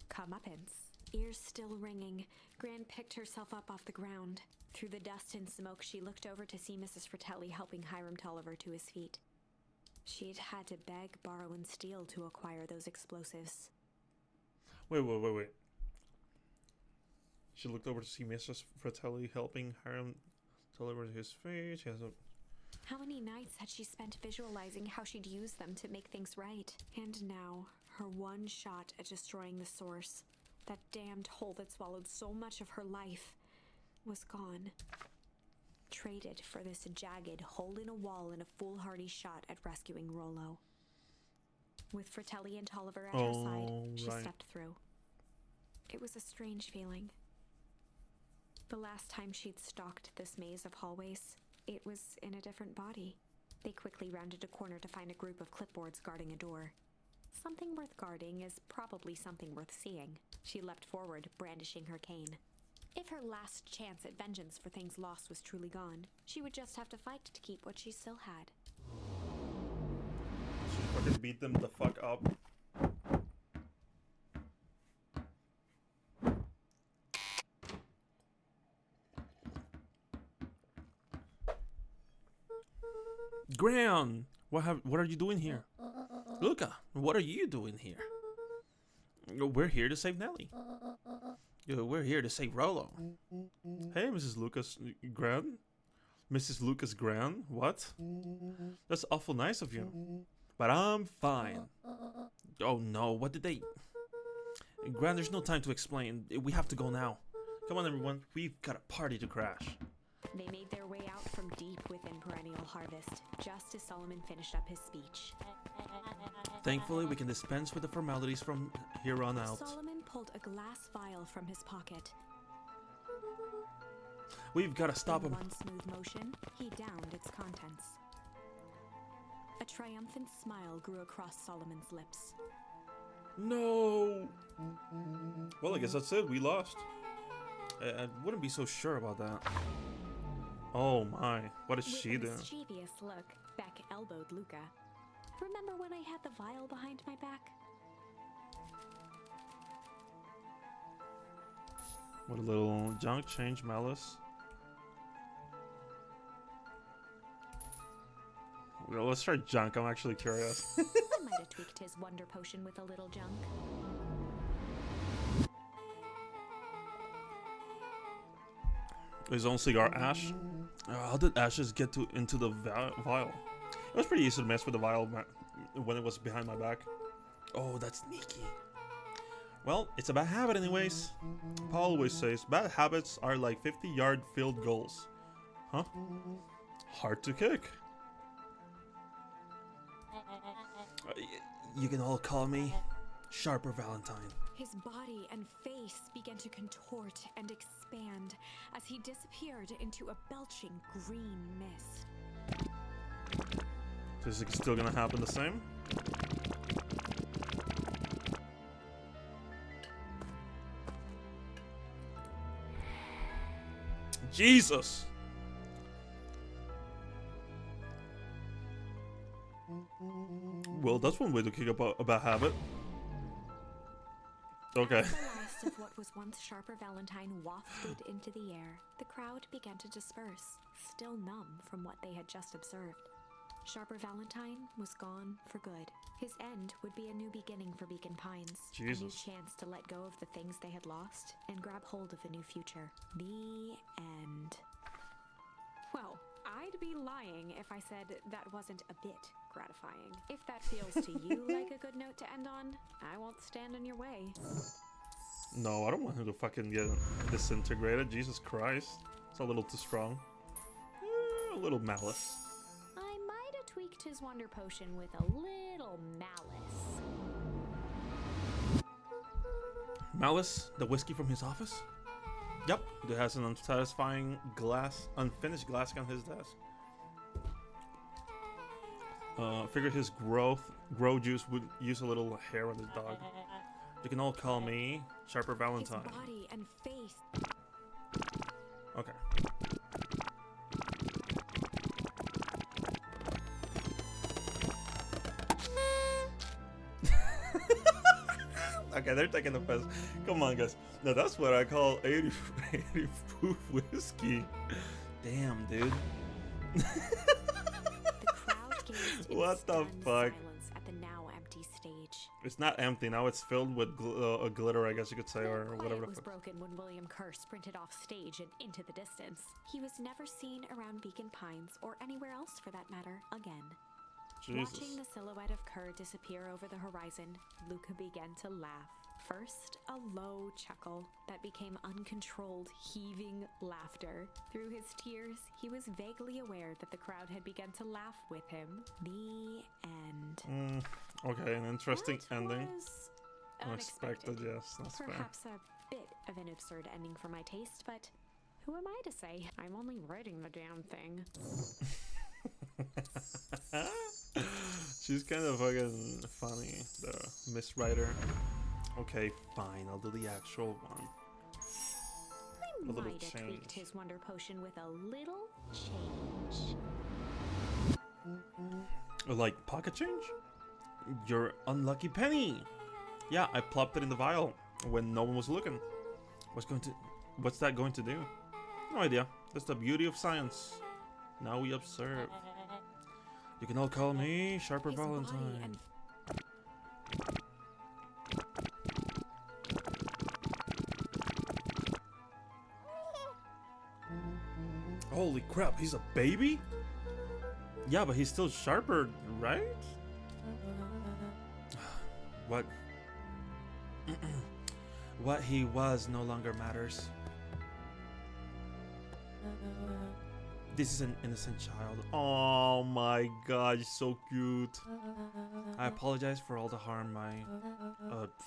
[SPEAKER 2] Comeuppance. Ears still ringing, Gran picked herself up off the ground. Through the dust and smoke, she looked over to see Mrs. Fratelli helping Hiram Tolliver to his feet. She'd had to beg, borrow, and steal to acquire those explosives.
[SPEAKER 1] Wait. She looked over to see Mrs. Fratelli helping Hiram Tolliver to his feet. She has a...
[SPEAKER 2] How many nights had she spent visualizing how she'd use them to make things right? And now, her one shot at destroying the source, that damned hole that swallowed so much of her life, was gone. Traded for this jagged hole in a wall and a foolhardy shot at rescuing Rollo. With Fratelli and Tolliver at her side, she stepped through. It was a strange feeling. The last time she'd stalked this maze of hallways, it was in a different body. They quickly rounded a corner to find a group of clipboards guarding a door. Something worth guarding is probably something worth seeing. She leapt forward, brandishing her cane. If her last chance at vengeance for things lost was truly gone, she would just have to fight to keep what she still had.
[SPEAKER 1] She fucking beat them the fuck up. Gran, what are you doing here? Luca, what are you doing here? We're here to save Nellie. We're here to save Rollo. Hey, Mrs. Lucas Gran? Mrs. Lucas Gran? What? That's awful nice of you. But I'm fine. Oh no, what did they... Gran, there's no time to explain. We have to go now. Come on, everyone. We've got a party to crash.
[SPEAKER 2] They made their way out from deep within Perennial Harvest, just as Solomon finished up his speech.
[SPEAKER 4] Thankfully, we can dispense with the formalities from here on out.
[SPEAKER 2] Solomon pulled a glass vial from his pocket.
[SPEAKER 4] We've got to stop
[SPEAKER 2] In
[SPEAKER 4] him.
[SPEAKER 2] one smooth motion, he downed its contents. A triumphant smile grew across Solomon's lips.
[SPEAKER 4] No! Well, I guess that's it. We lost. I wouldn't be so sure about that. Oh my, what is she
[SPEAKER 2] With a
[SPEAKER 4] doing?
[SPEAKER 2] mischievous look, Beck elbowed Luca. Remember when I had the vial behind my back?
[SPEAKER 4] What a little junk change, Malice. Well, let's try junk. I'm actually curious.
[SPEAKER 2] I might have tweaked his wonder potion with a little junk.
[SPEAKER 4] His own cigar ash. How did ashes get into the vial? It was pretty easy to mess with the vial when it was behind my back. Oh, that's sneaky. Well, it's a bad habit anyways. Paul always says bad habits are like 50-yard field goals. Huh? Hard to kick. You can all call me Sharper Valentine.
[SPEAKER 2] His body and face began to contort and expand as he disappeared into a belching green mist.
[SPEAKER 4] So is it still gonna happen the same? Jesus! Well, that's one way to kick up a bad habit. Okay.
[SPEAKER 2] As the last of what was once Sharper Valentine wafted into the air, the crowd began to disperse, still numb from what they had just observed. Sharper Valentine was gone for good. His end would be a new beginning for Beacon Pines. A new
[SPEAKER 4] Jesus.
[SPEAKER 2] chance to let go of the things they had lost and grab hold of a new future. The end. Well, I'd be lying if I said that wasn't a bit gratifying. If that feels to you like a good note to end on, I won't stand in your way.
[SPEAKER 4] No, I don't want him to fucking get disintegrated. Jesus Christ. It's a little too strong. A little malice.
[SPEAKER 2] I might have tweaked his wonder potion with a little malice.
[SPEAKER 4] Malice, the whiskey from his office? Yep, it has an unsatisfying unfinished glass on his desk. Figured his grow juice would use a little hair on his dog. You can all call me Sharper Valentine.
[SPEAKER 2] His body and face.
[SPEAKER 4] Okay. Okay, they're taking the piss. Come on, guys. Now that's what I call 80 proof whiskey. Damn, dude.
[SPEAKER 2] The crowd gazed in
[SPEAKER 4] What the
[SPEAKER 2] stunned
[SPEAKER 4] fuck?
[SPEAKER 2] silence at the now empty stage.
[SPEAKER 4] It's not empty now. It's filled with glitter, I guess you could say, or
[SPEAKER 2] The
[SPEAKER 4] whatever.
[SPEAKER 2] quiet
[SPEAKER 4] The
[SPEAKER 2] was
[SPEAKER 4] fuck.
[SPEAKER 2] broken when William Kerr sprinted off stage and into the distance. He was never seen around Beacon Pines, or anywhere else for that matter, again.
[SPEAKER 4] Jesus.
[SPEAKER 2] Watching the silhouette of Kerr disappear over the horizon, Luca began to laugh. First, a low chuckle that became uncontrolled, heaving laughter. Through his tears, he was vaguely aware that the crowd had begun to laugh with him. The end.
[SPEAKER 4] Okay, an interesting
[SPEAKER 2] That
[SPEAKER 4] ending.
[SPEAKER 2] was
[SPEAKER 4] Unexpected, yes, that's fair.
[SPEAKER 2] Perhaps a bit of an absurd ending for my taste, but who am I to say? I'm only writing the damn thing.
[SPEAKER 4] She's kind of fucking funny, the Miss Writer. Okay, fine, I'll do the actual one.
[SPEAKER 2] I
[SPEAKER 4] little
[SPEAKER 2] might have tweaked
[SPEAKER 4] change.
[SPEAKER 2] his wonder potion with a little change.
[SPEAKER 4] Like pocket change? Your unlucky penny! Yeah, I plopped it in the vial when no one was looking. What's that going to do? No idea. That's the beauty of science. Now we observe. You can all call me Sharper
[SPEAKER 2] His body
[SPEAKER 4] Valentine.
[SPEAKER 2] and
[SPEAKER 4] Holy crap, he's a baby? Yeah, but he's still sharper, right? What? What he was no longer matters. This is an innocent child. Oh my god, he's so cute. I apologize for all the harm my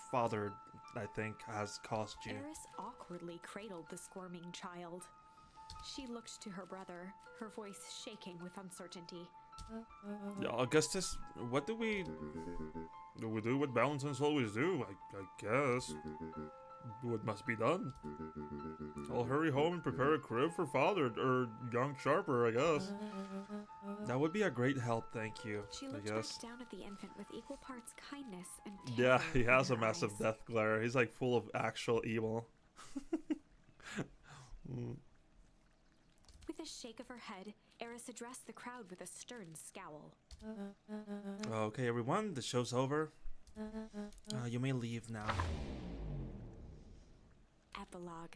[SPEAKER 4] father, I think, has caused you.
[SPEAKER 2] Eris awkwardly cradled the squirming child. She looked to her brother, her voice shaking with uncertainty.
[SPEAKER 4] Augustus, what do we do what Valentines always do, I guess. What must be done? I'll hurry home and prepare a crib for father, or young Sharper, I guess. That would be a great help, thank you.
[SPEAKER 2] She looked back down at the infant with equal parts kindness and
[SPEAKER 4] yeah,
[SPEAKER 2] terror
[SPEAKER 4] he has
[SPEAKER 2] in
[SPEAKER 4] a
[SPEAKER 2] her
[SPEAKER 4] massive
[SPEAKER 2] eyes.
[SPEAKER 4] death glare. He's like full of actual evil.
[SPEAKER 2] With a shake of her head, Eris addressed the crowd with a stern scowl.
[SPEAKER 4] Okay, everyone, the show's over. You may leave now.
[SPEAKER 2] Epilogue.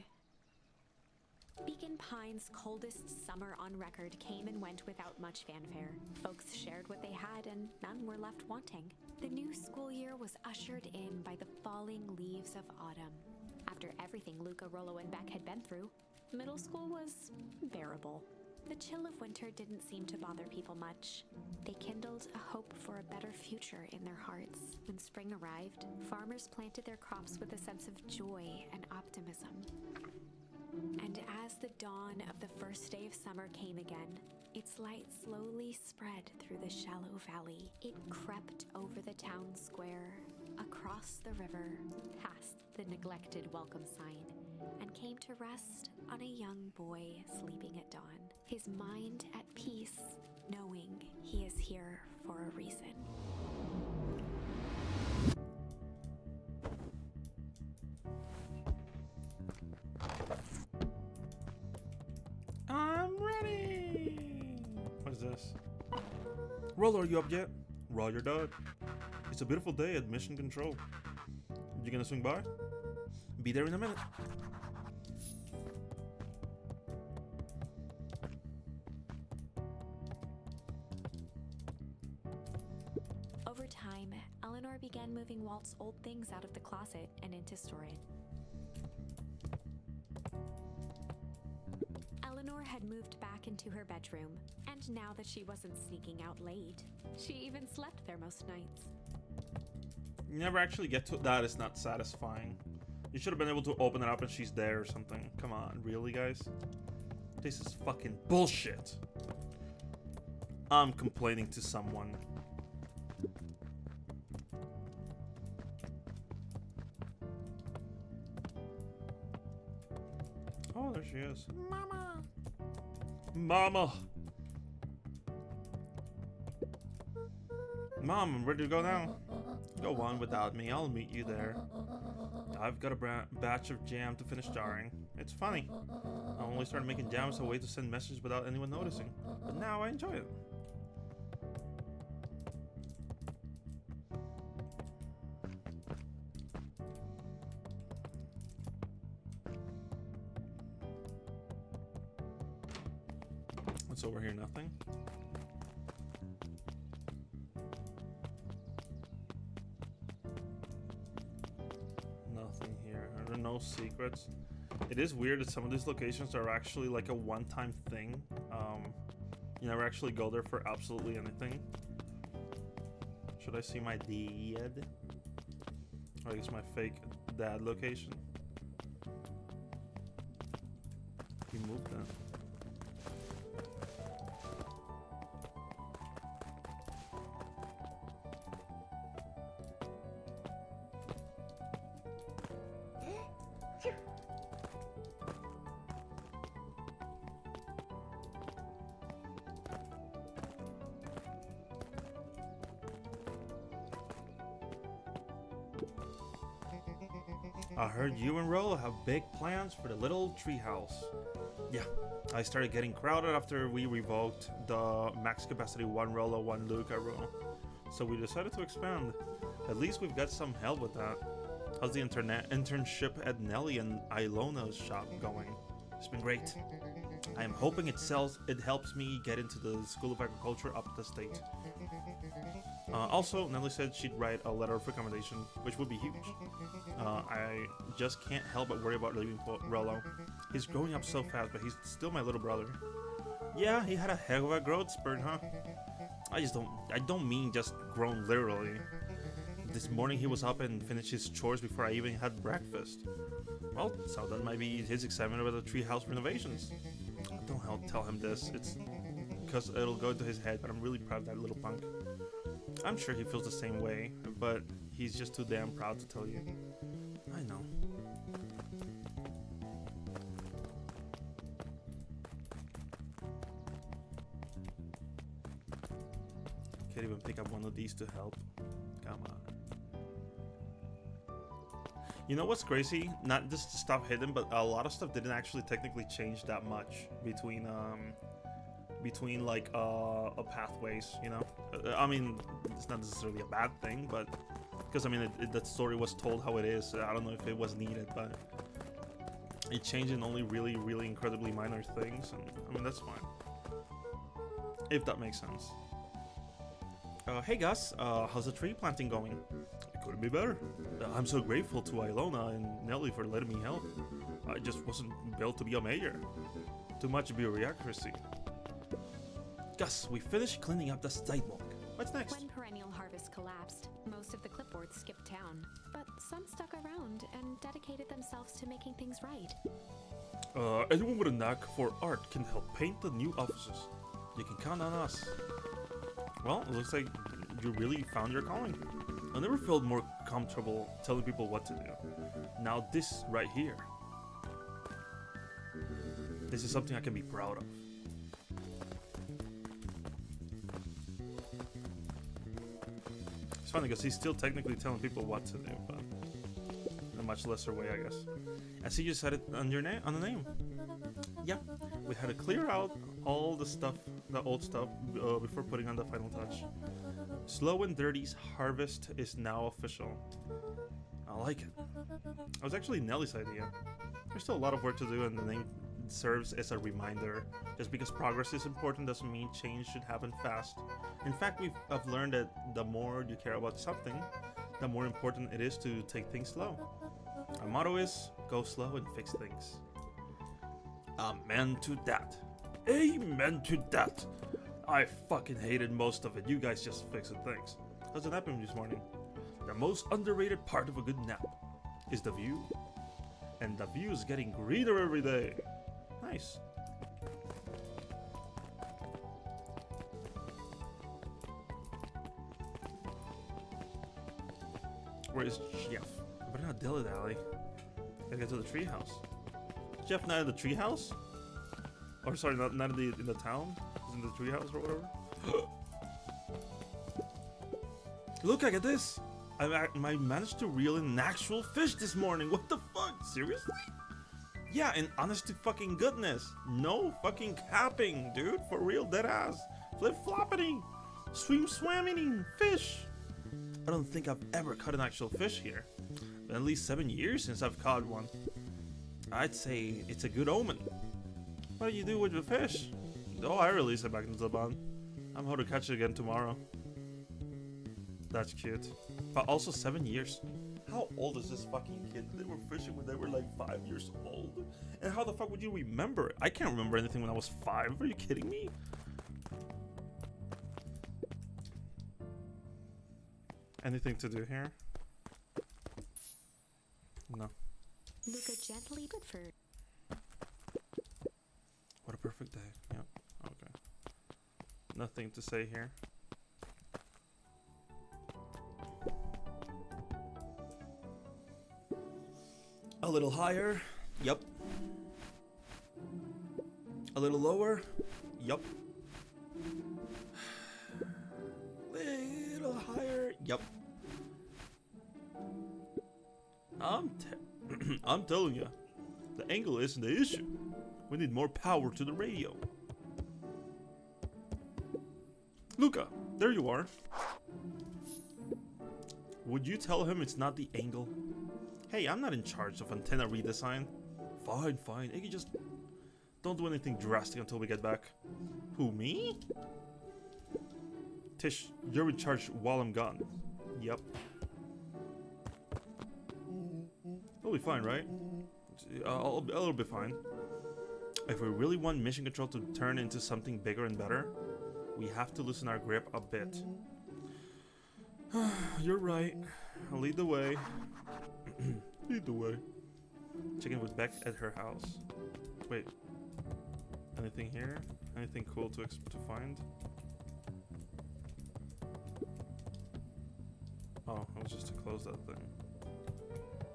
[SPEAKER 2] Beacon Pines' coldest summer on record came and went without much fanfare. Folks shared what they had and none were left wanting. The new school year was ushered in by the falling leaves of autumn. After everything Luca, Rollo, and Beck had been through, middle school was bearable. The chill of winter didn't seem to bother people much. They kindled a hope for a better future in their hearts. When spring arrived, farmers planted their crops with a sense of joy and optimism. And as the dawn of the first day of summer came again, its light slowly spread through the shallow valley. It crept over the town square, across the river, past the neglected welcome sign, and came to rest on a young boy sleeping at dawn, his mind at peace, knowing he is here for a reason.
[SPEAKER 4] I'm ready! What is this? Rollo, are you up yet? Roger that. It's a beautiful day at Mission Control. You gonna swing by? Be there in a minute.
[SPEAKER 2] Over time, Eleanor began moving Walt's old things out of the closet and into storage. Eleanor had moved back into her bedroom, and now that she wasn't sneaking out late, she even slept there most nights.
[SPEAKER 4] You never actually get to that. Is not satisfying. You should have been able to open it up and she's there or something. Come on, really, guys? This is fucking bullshit. I'm complaining to someone. Oh, there she is. Mama! Mama! Mom, I'm ready to go now. Go on without me, I'll meet you there. I've got a batch of jam to finish jarring. It's funny. I only started making jam as a way to send messages without anyone noticing. But now I enjoy it. What's over here? Nothing. Nothing here. There are no secrets. It is weird that some of these locations are actually like a one-time thing. You never actually go there for absolutely anything. Should I see my dad? Or I guess my fake dad location. He moved that. I heard you and Rollo have big plans for the little treehouse. Yeah, I started getting crowded after we revoked the max capacity 1 Rollo, 1 Luca rule. So we decided to expand. At least we've got some help with that. How's the internship at Nelly and Ilona's shop going? It's been great. I am hoping it helps me get into the School of Agriculture up the state. Also, Nelly said she'd write a letter of recommendation, which would be huge. I just can't help but worry about leaving Rollo. He's growing up so fast, but he's still my little brother. Yeah, he had a heck of a growth spurt, huh? I don't mean just grown literally. This morning he was up and finished his chores before I even had breakfast. Well, so that might be his excitement about the treehouse renovations. Don't tell him this. It's because it'll go into his head, but I'm really proud of that little punk. I'm sure he feels the same way, but he's just too damn proud to tell you. I know. Can't even pick up one of these to help. Come on. You know what's crazy? Not just stuff hidden, but a lot of stuff didn't actually technically change that much between like pathways. You know, I mean, it's not necessarily a bad thing, but because I mean, that story was told how it is. I don't know if it was needed, but it changed in only really incredibly minor things, and I mean that's fine. If that makes sense. Hey Gus, how's the tree planting going? It couldn't be better. I'm so grateful to Ilona and Nelly for letting me help. I just wasn't built to be a mayor. Too much bureaucracy. Gus, we finished cleaning up the sidewalk. What's next?
[SPEAKER 2] When Perennial Harvest collapsed, most of the clipboards skipped town, but some stuck around and dedicated themselves to making things right.
[SPEAKER 4] Anyone with a knack for art can help paint the new offices. You can count on us. Well, it looks like you really found your calling. I never felt more comfortable telling people what to do. Now this right here. This is something I can be proud of. It's funny because he's still technically telling people what to do, but in a much lesser way, I guess. I see you said it on your name, on the name. Yeah, we had to clear out all the stuff, the old stuff, before putting on the final touch. Slow and Dirty's harvest is now official. I like it. It was actually Nelly's idea. There's still a lot of work to do, and the name serves as a reminder. Just because progress is important doesn't mean change should happen fast. In fact, I've learned that the more you care about something, the more important it is to take things slow. Our motto is, go slow and fix things. Amen to that. Amen to that. I fucking hated most of it. You guys just fixing things. How's it happening this morning? The most underrated part of a good nap is the view. And the view is getting greener every day. Nice. Where is Jeff? But not Dilly Dally. Gotta get to the treehouse. Is Jeff not in the treehouse? Or sorry, not in the town? He's in the treehouse or whatever. Look, I get this. I managed to reel in an actual fish this morning. What the fuck? Seriously? Yeah, and honest to fucking goodness. No fucking capping, dude. For real, dead ass. Flip-floppity. Swim-swamming fish. I don't think I've ever caught an actual fish here. Been at least 7 years since I've caught one. I'd say it's a good omen. What do you do with the fish? Oh, I release it back into the pond. I'm hoping to catch it again tomorrow. That's cute. But also 7 years. How old is this fucking kid? They were fishing when they were like 5 years old. And how the fuck would you remember it? I can't remember anything when I was 5. Are you kidding me? Anything to do here? No.
[SPEAKER 2] Luca gently but for
[SPEAKER 4] What a perfect day. Yep. Okay. Nothing to say here. A little higher. Yup. A little lower. Yup. Little higher. Yup. I'm telling you, the angle isn't the issue. We need more power to the radio. Luca, there you are. Would you tell him it's not the angle? Hey, I'm not in charge of antenna redesign. Fine, fine. Iggy, just don't do anything drastic until we get back. Who, me? Tish, you're in charge while I'm gone. Yep. It'll be fine, right? I'll be fine. If we really want Mission Control to turn into something bigger and better, we have to loosen our grip a bit. You're right. I'll lead the way. Lead the way. Checking with Beck at her house. Wait. Anything here? Anything cool to find? Oh, it was just to close that thing.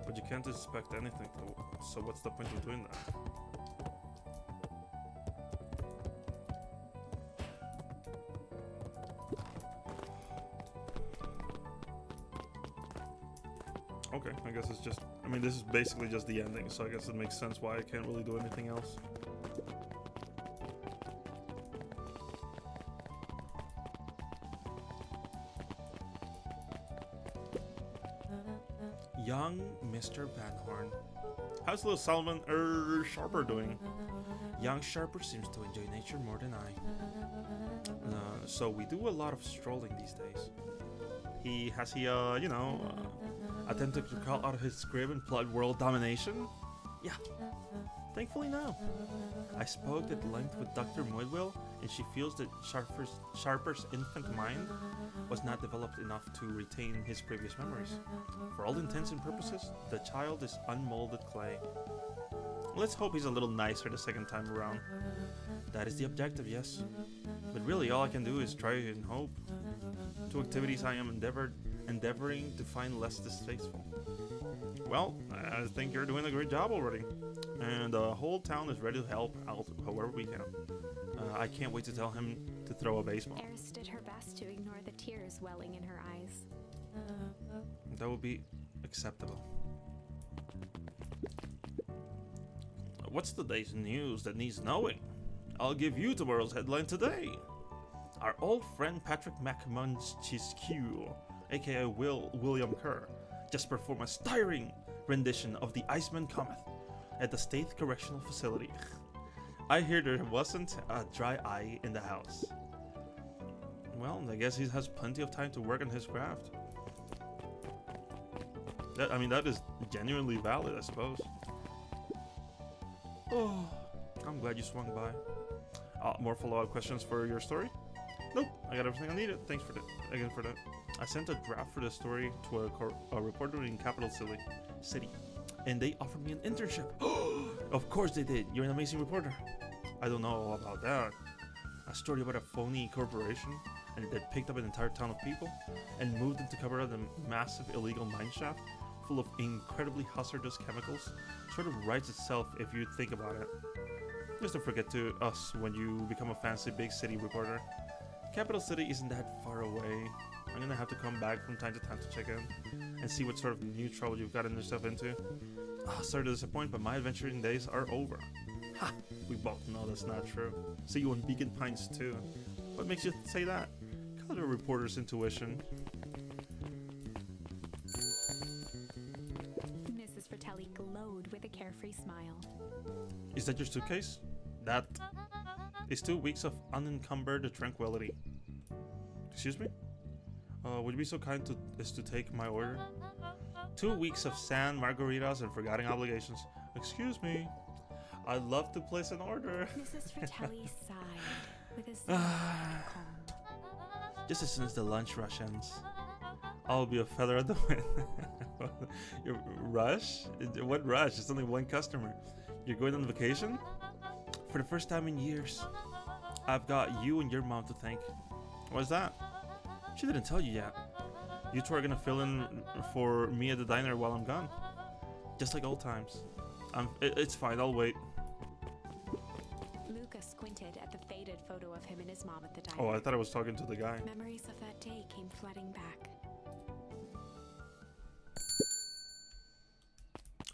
[SPEAKER 4] But you can't inspect anything, so what's the point of doing that? Okay, I guess it's just... I mean, this is basically just the ending, so I guess it makes sense why I can't really do anything else. Young Mr. Van Horn. How's little Solomon Sharper doing? Young Sharper seems to enjoy nature more than I. So we do a lot of strolling these days. Has he attempted to crawl out of his crib and plot world domination? Yeah. Thankfully no. I spoke at length with Dr. Moydwell, and she feels that Sharper's infant mind was not developed enough to retain his previous memories. For all intents and purposes, the child is unmolded clay. Let's hope he's a little nicer the second time around. That is the objective, yes. But really, all I can do is try and hope. Two activities I am endeavoring to find less distasteful. Well, I think you're doing a great job already. And the whole town is ready to help out however we can. I can't wait to tell him to throw a baseball.
[SPEAKER 2] Eris did her best to ignore the tears welling in her eyes.
[SPEAKER 4] That would be acceptable. What's the day's news that needs knowing? I'll give you tomorrow's headline today. Our old friend Patrick McMunchescu, aka William Kerr, just performed a stirring rendition of The Iceman Cometh at the State Correctional Facility. I hear there wasn't a dry eye in the house. Well, I guess he has plenty of time to work on his craft. That is genuinely valid, I suppose. Oh, I'm glad you swung by. More follow-up questions for your story? Nope, I got everything I needed. Thanks for that. I sent a draft for the story to a reporter in Capital City, and they offered me an internship. Of course they did. You're an amazing reporter. I don't know about that. A story about a phony corporation and that picked up an entire town of people and moved them to cover up a massive illegal mine shaft full of incredibly hazardous chemicals sort of writes itself if you think about it. Just don't forget to us when you become a fancy big city reporter. Capital City isn't that far away. I'm gonna have to come back from time to time to check in and see what sort of new trouble you've gotten yourself into. Sorry to disappoint, but my adventuring days are over. Ha! We both know that's not true. See you on Beacon Pines too. What makes you say that? Call it a reporter's intuition.
[SPEAKER 2] Mrs. Fratelli glowed with a carefree smile.
[SPEAKER 4] Is that your suitcase? That is 2 weeks of unencumbered tranquility. Excuse me? Would you be so kind as to take my order? 2 weeks of sand, margaritas, and forgotten obligations. Excuse me. I'd love to place an order.
[SPEAKER 2] Mrs. Fratelli sighed with a sigh of calm.
[SPEAKER 4] Just as soon as the lunch rush ends, I'll be a feather at the wind. Rush? What rush? It's only one customer. You're going on vacation? For the first time in years. I've got you and your mom to thank. What's that? She didn't tell you yet. You two are gonna fill in for me at the diner while I'm gone. Just like old times. It's fine, I'll wait.
[SPEAKER 2] Luca squinted at the faded photo of him and his mom at the diner.
[SPEAKER 4] Oh, I thought I was talking to the guy.
[SPEAKER 2] Memories of that day came flooding back.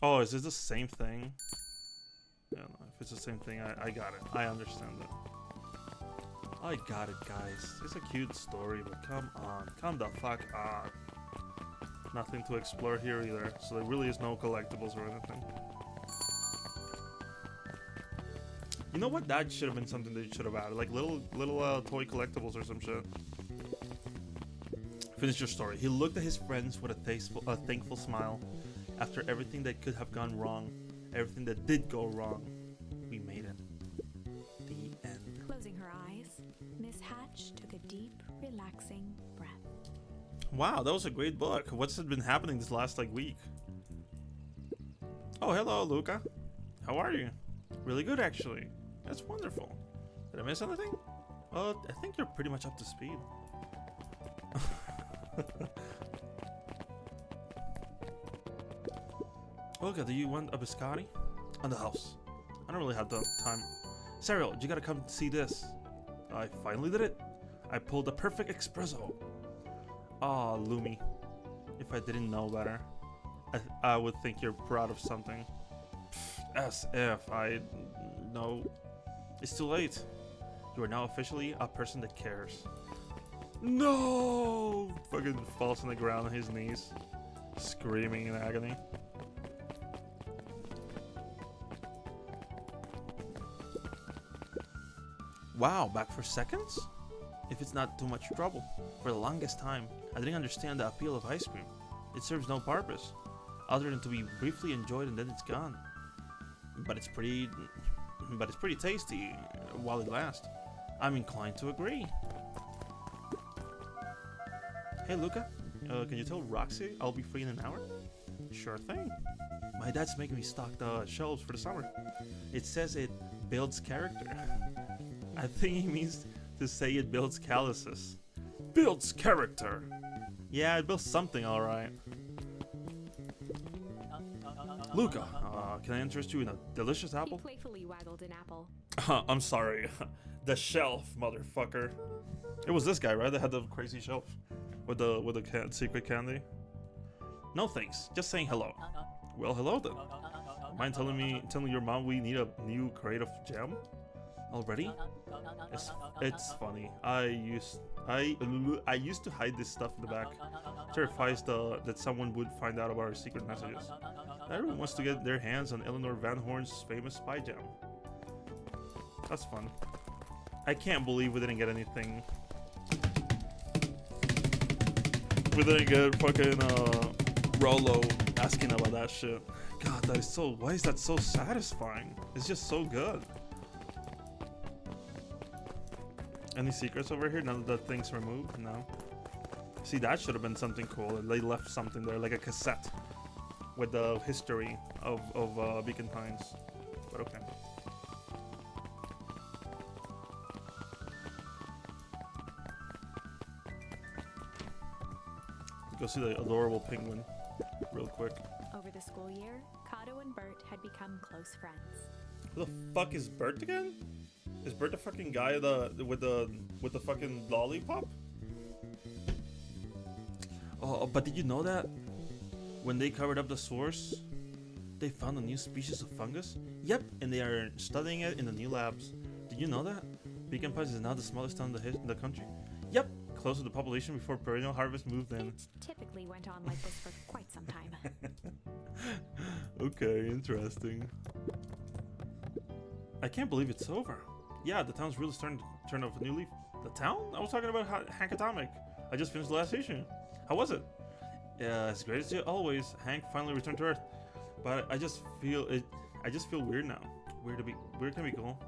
[SPEAKER 4] Oh, is this the same thing? Yeah, no, if it's the same thing, I got it. I understand it. I got it, guys. It's a cute story, but come on. Come the fuck on. Nothing to explore here either, so there really is no collectibles or anything. You know what? That should have been something that you should have added. Like little toy collectibles or some shit. Finish your story. He looked at his friends with a thankful smile. After everything that could have gone wrong, everything that did go wrong, we made it.
[SPEAKER 2] her eyes, Miss Hatch took a deep, relaxing breath.
[SPEAKER 4] Wow, that was a great book. What's been happening this last week? Oh, hello, Luca. How are you? Really good, actually. That's wonderful. Did I miss anything? I think you're pretty much up to speed. Luca, do you want a biscotti? On the house. I don't really have the time. Serial, you gotta come see this. I finally did it. I pulled the perfect espresso. Ah, Lumi. If I didn't know better, I would think you're proud of something. As if I know. It's too late. You are now officially a person that cares. No! Fucking falls on the ground on his knees, screaming in agony. Wow, back for seconds? If it's not too much trouble. For the longest time, I didn't understand the appeal of ice cream. It serves no purpose, other than to be briefly enjoyed and then it's gone. But it's pretty tasty while it lasts. I'm inclined to agree. Hey Luca, can you tell Roxy I'll be free in an hour? Sure thing. My dad's making me stock the shelves for the summer. It says it builds character. I think he means to say it builds calluses. Builds character! Yeah, it builds something, alright. Luca, can I interest you in a delicious
[SPEAKER 2] He
[SPEAKER 4] apple?
[SPEAKER 2] playfully waggled an apple.
[SPEAKER 4] I'm sorry. The shelf, motherfucker. It was this guy, right? That had the crazy shelf with the secret candy. No thanks. Just saying hello. Well, hello then. Mind telling your mom we need a new crate of jam? Already? It's funny. I used to hide this stuff in the back. Terrifies that someone would find out about our secret messages. Everyone wants to get their hands on Eleanor Van Horn's famous spy jam. That's fun. I can't believe we didn't get anything. We didn't get fucking Rolo asking about that shit. God, that is so. Why is that so satisfying? It's just so good. Any secrets over here? None of the things removed? No. See, that should have been something cool. They left something there, like a cassette with the history of Beacon Pines. But okay. Go see the adorable penguin real quick.
[SPEAKER 2] Over the school year, Kato and Bert had become close friends.
[SPEAKER 4] Who the fuck is Bert again? Is Bert the fucking guy with the fucking lollipop? Oh, but did you know that when they covered up the source, they found a new species of fungus? Yep, and they are studying it in the new labs. Did you know that? Beacon Pines is now the smallest town in the country. Yep, close to the population before perennial harvest moved in.
[SPEAKER 2] It typically went on like this for quite some time.
[SPEAKER 4] Okay, interesting. I can't believe it's over. Yeah, the town's really starting to turn off a new leaf. The town? I was talking about Hank Atomic. I just finished the last issue. How was it? Yeah, as great as always. Hank finally returned to Earth, but I just feel weird now. Weird can be cool.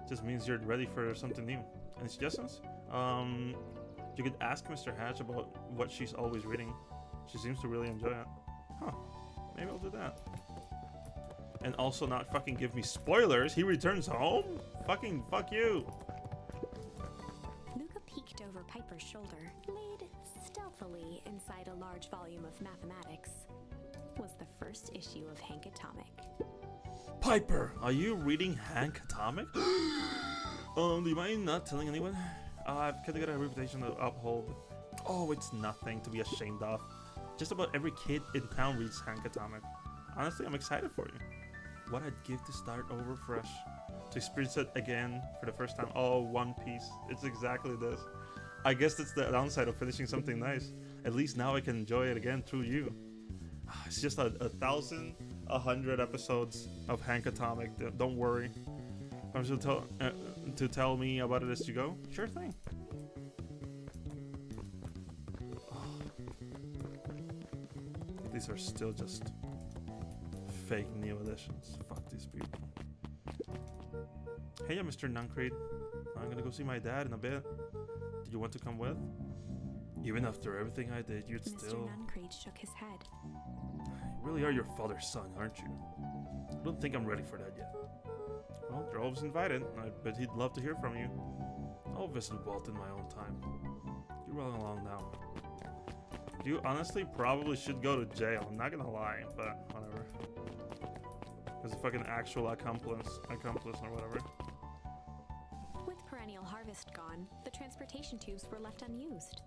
[SPEAKER 4] Just means you're ready for something new. Any suggestions? You could ask Mr. Hatch about what she's always reading. She seems to really enjoy it. Huh? Maybe I'll do that. And also not fucking give me spoilers. He returns home? Fucking fuck you.
[SPEAKER 2] Luca peeked over Piper's shoulder, laid stealthily inside a large volume of mathematics. Was the first issue of Hank Atomic.
[SPEAKER 4] Piper, are you reading Hank Atomic? Do you mind not telling anyone? I've kind of got a reputation to uphold. Oh, it's nothing to be ashamed of. Just about every kid in town reads Hank Atomic. Honestly, I'm excited for you. What I'd give to start over fresh. To experience it again for the first time. Oh, One Piece. It's exactly this. I guess that's the downside of finishing something nice. At least now I can enjoy it again through you. It's just 1,100 episodes of Hank Atomic. Don't worry. I'm just to tell me about it as you go? Sure thing. These are still just fake new editions. Fuck these people. Hey, Mr. Nuncreed.
[SPEAKER 1] I'm gonna go see my dad in a bit. Do you want to come with? Even after everything I did, you'd
[SPEAKER 2] Mr.
[SPEAKER 1] still...
[SPEAKER 2] Nuncreed shook his head.
[SPEAKER 1] You really are your father's son, aren't you? I don't think I'm ready for that yet. Well, you're always invited. I bet he'd love to hear from you. I'll visit Walt in my own time. You run along now. You honestly probably should go to jail. I'm not gonna lie, but whatever. As a fucking actual accomplice or whatever.
[SPEAKER 2] With perennial harvest gone, the transportation tubes were left unused.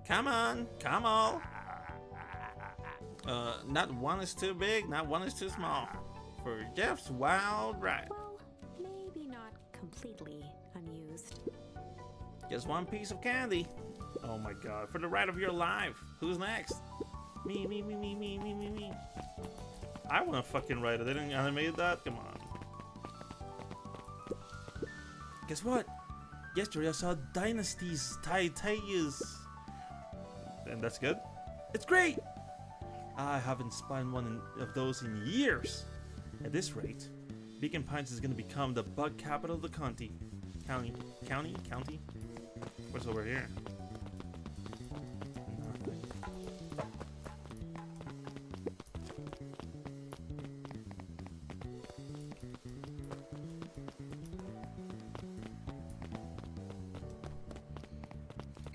[SPEAKER 5] Come on, come on. Not one is too big, not one is too small. For Jeff's wild ride.
[SPEAKER 2] Well, maybe not completely unused.
[SPEAKER 5] Just one piece of candy.
[SPEAKER 1] Oh my god.
[SPEAKER 5] For the ride of your life. Who's next? Me.
[SPEAKER 1] I wanna fucking write it. They didn't animate that? Come on.
[SPEAKER 5] Guess what? Yesterday I saw Dynasty's Titanius.
[SPEAKER 1] And that's good?
[SPEAKER 5] It's great! I haven't spun one of those in years. At this rate, Beacon Pines is gonna become the bug capital of the county. County?
[SPEAKER 1] What's over here?
[SPEAKER 5] Nothing.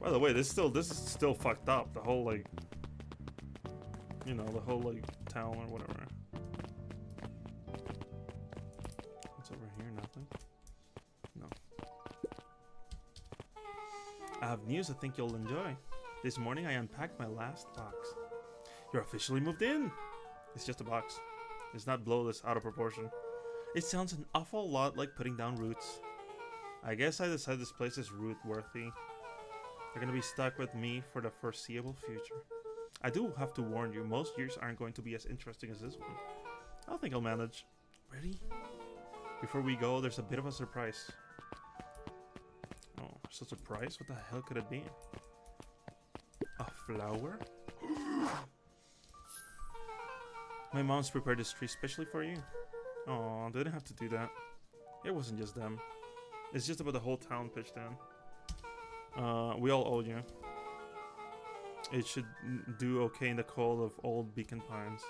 [SPEAKER 1] By the way, this is still fucked up. The whole like, you know, the whole like town or whatever. What's over here? Nothing. No.
[SPEAKER 5] I have news I think you'll enjoy. This morning I unpacked my last box.
[SPEAKER 1] You're officially moved in. It's just a box. Let's not blow this out of proportion.
[SPEAKER 5] It sounds an awful lot like putting down roots.
[SPEAKER 1] I guess I decided this place is root worthy. They're gonna be stuck with me for the foreseeable future. I do have to warn you, most years aren't going to be as interesting as this one. I think I'll manage.
[SPEAKER 5] Ready?
[SPEAKER 1] Before we go, there's a bit of a surprise. Oh, there's a surprise? What the hell could it be? A flower?
[SPEAKER 5] My mom's prepared this tree specially for you.
[SPEAKER 1] Oh, they didn't have to do that. It wasn't just them. It's just about the whole town pitched in. We all owe you. It should do okay in the cold of old Beacon Pines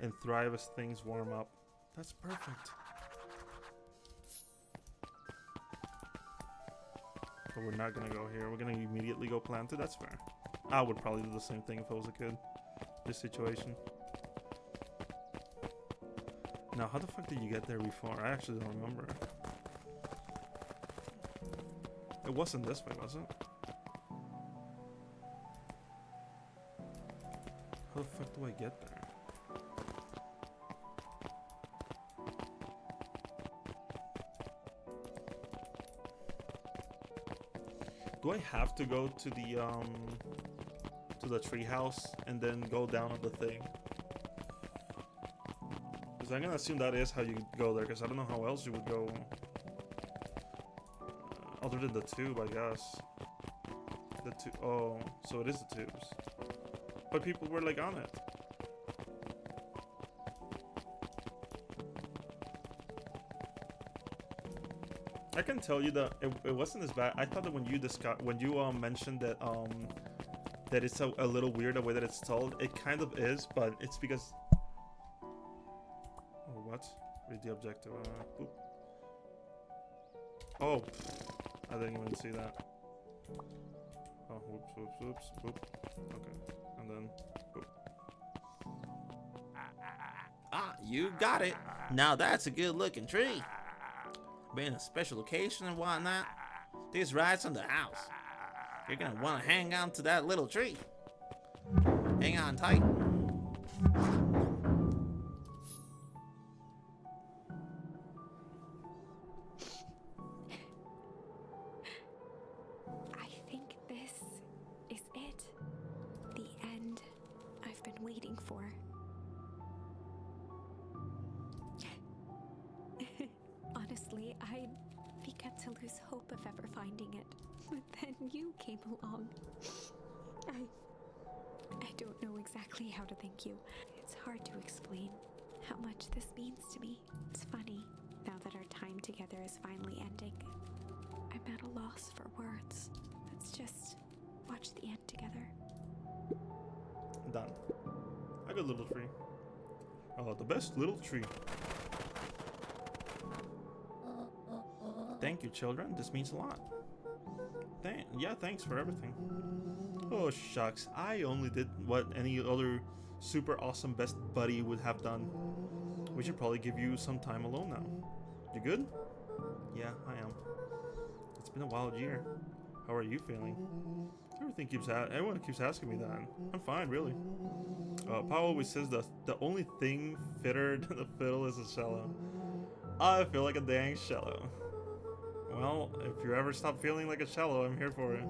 [SPEAKER 1] and thrive as things warm up.
[SPEAKER 5] That's perfect.
[SPEAKER 1] But we're not gonna go here. We're gonna immediately go plant it. That's fair. I would probably do the same thing if I was a kid. This situation. Now, how the fuck did you get there before? I actually don't remember. It wasn't this way, was it? How the fuck do I get there? Do I have to go to the tree house and then go down on the thing? Because I'm gonna assume that is how you go there, because I don't know how else you would go. Other than the tube, I guess. The tube. Oh, so it is the tubes. But people were like on it. I can tell you that it wasn't as bad. I thought that when you mentioned that that it's a little weird the way that it's told, it kind of is, but it's because. Oh, what? Read the objective. Boop. Oh, I didn't even see that. Oh, whoops, boop. Okay, and then boop.
[SPEAKER 5] Ah, you got it. Now that's a good looking tree. Being a special location and whatnot, this ride's on the house. You're gonna wanna hang on to that little tree. Hang on tight.
[SPEAKER 2] I think this is it. The end I've been waiting for. Honestly, I began to lose hope of ever finding it. But then you came along. I don't know exactly how to thank you. It's hard to explain how much this means to me. It's funny, now that our time together is finally ending. loss for words. Let's just watch the end together.
[SPEAKER 1] Done. A good little tree. Oh, the best little tree. Thank you, children. This means a lot. Thanks for everything. Oh, shucks. I only did what any other super awesome best buddy would have done. We should probably give you some time alone now. You good? Yeah, I am. It's been a wild year. How are you feeling? Everyone keeps asking me that. I'm fine, really. Pa always says that the only thing fitter than a fiddle is a cello. I feel like a dang cello. Well, if you ever stop feeling like a cello, I'm here for it.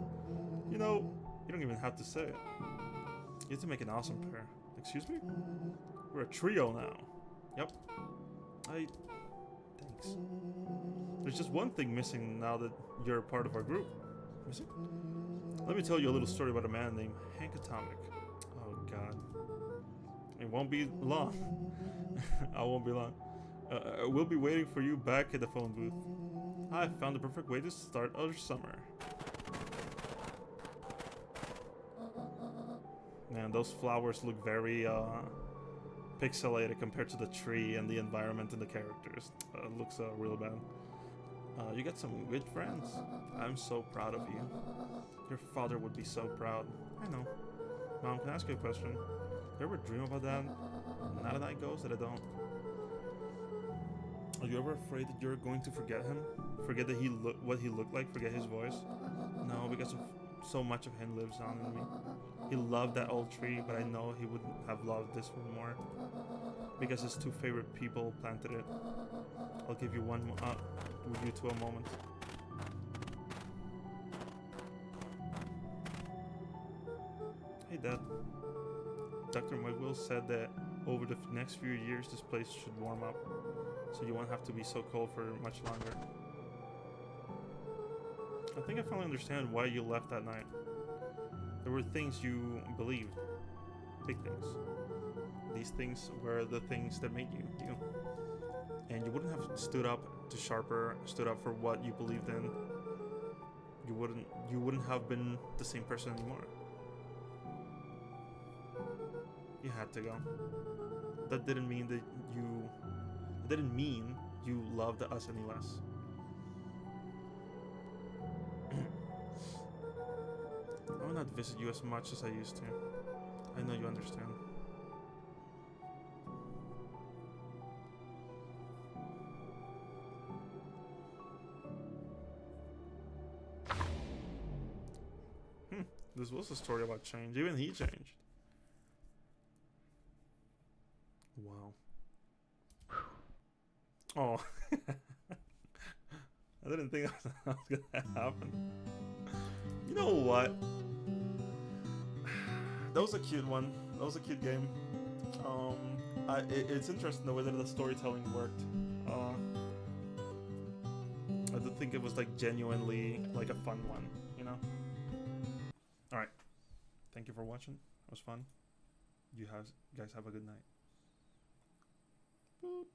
[SPEAKER 1] You know, you don't even have to say it. You have to make an awesome pair. Excuse me? We're a trio now. Yep. Thanks. There's just one thing missing now that you're a part of our group. Missing? Let me tell you a little story about a man named Hank Atomic. Oh, God. It won't be long. I won't be long. We'll be waiting for you back at the phone booth. I found the perfect way to start our summer. Man, those flowers look very pixelated compared to the tree and the environment and the characters. It looks real bad. You got some good friends. I'm so proud of you. Your father would be so proud. I know. Mom, can I ask you a question? You ever dream about that? Now the night goes that I don't. Are you ever afraid that you're going to forget him? Forget that what he looked like? Forget his voice? No, because so much of him lives on in me. He loved that old tree, but I know he wouldn't have loved this one more. Because his two favorite people planted it. I'll give you two a moment. Hey, Dad. Dr. Mugwell said that over the next few years this place should warm up, so you won't have to be so cold for much longer. I think I finally understand why you left that night. There were things you believed. Big things. These things were the things that made you, you. And you wouldn't have stood up for what you believed in. You wouldn't have been the same person anymore. You had to go. That didn't mean you loved us any less. I will not visit you as much as I used to. I know you understand. This was a story about change. Even he changed. Wow. Oh. I didn't think that was gonna happen. You know what? That was a cute one. That was a cute game. It's interesting the way that the storytelling worked. I did think it was like genuinely like a fun one, you know? Alright. Thank you for watching. It was fun. You guys have a good night. Boop.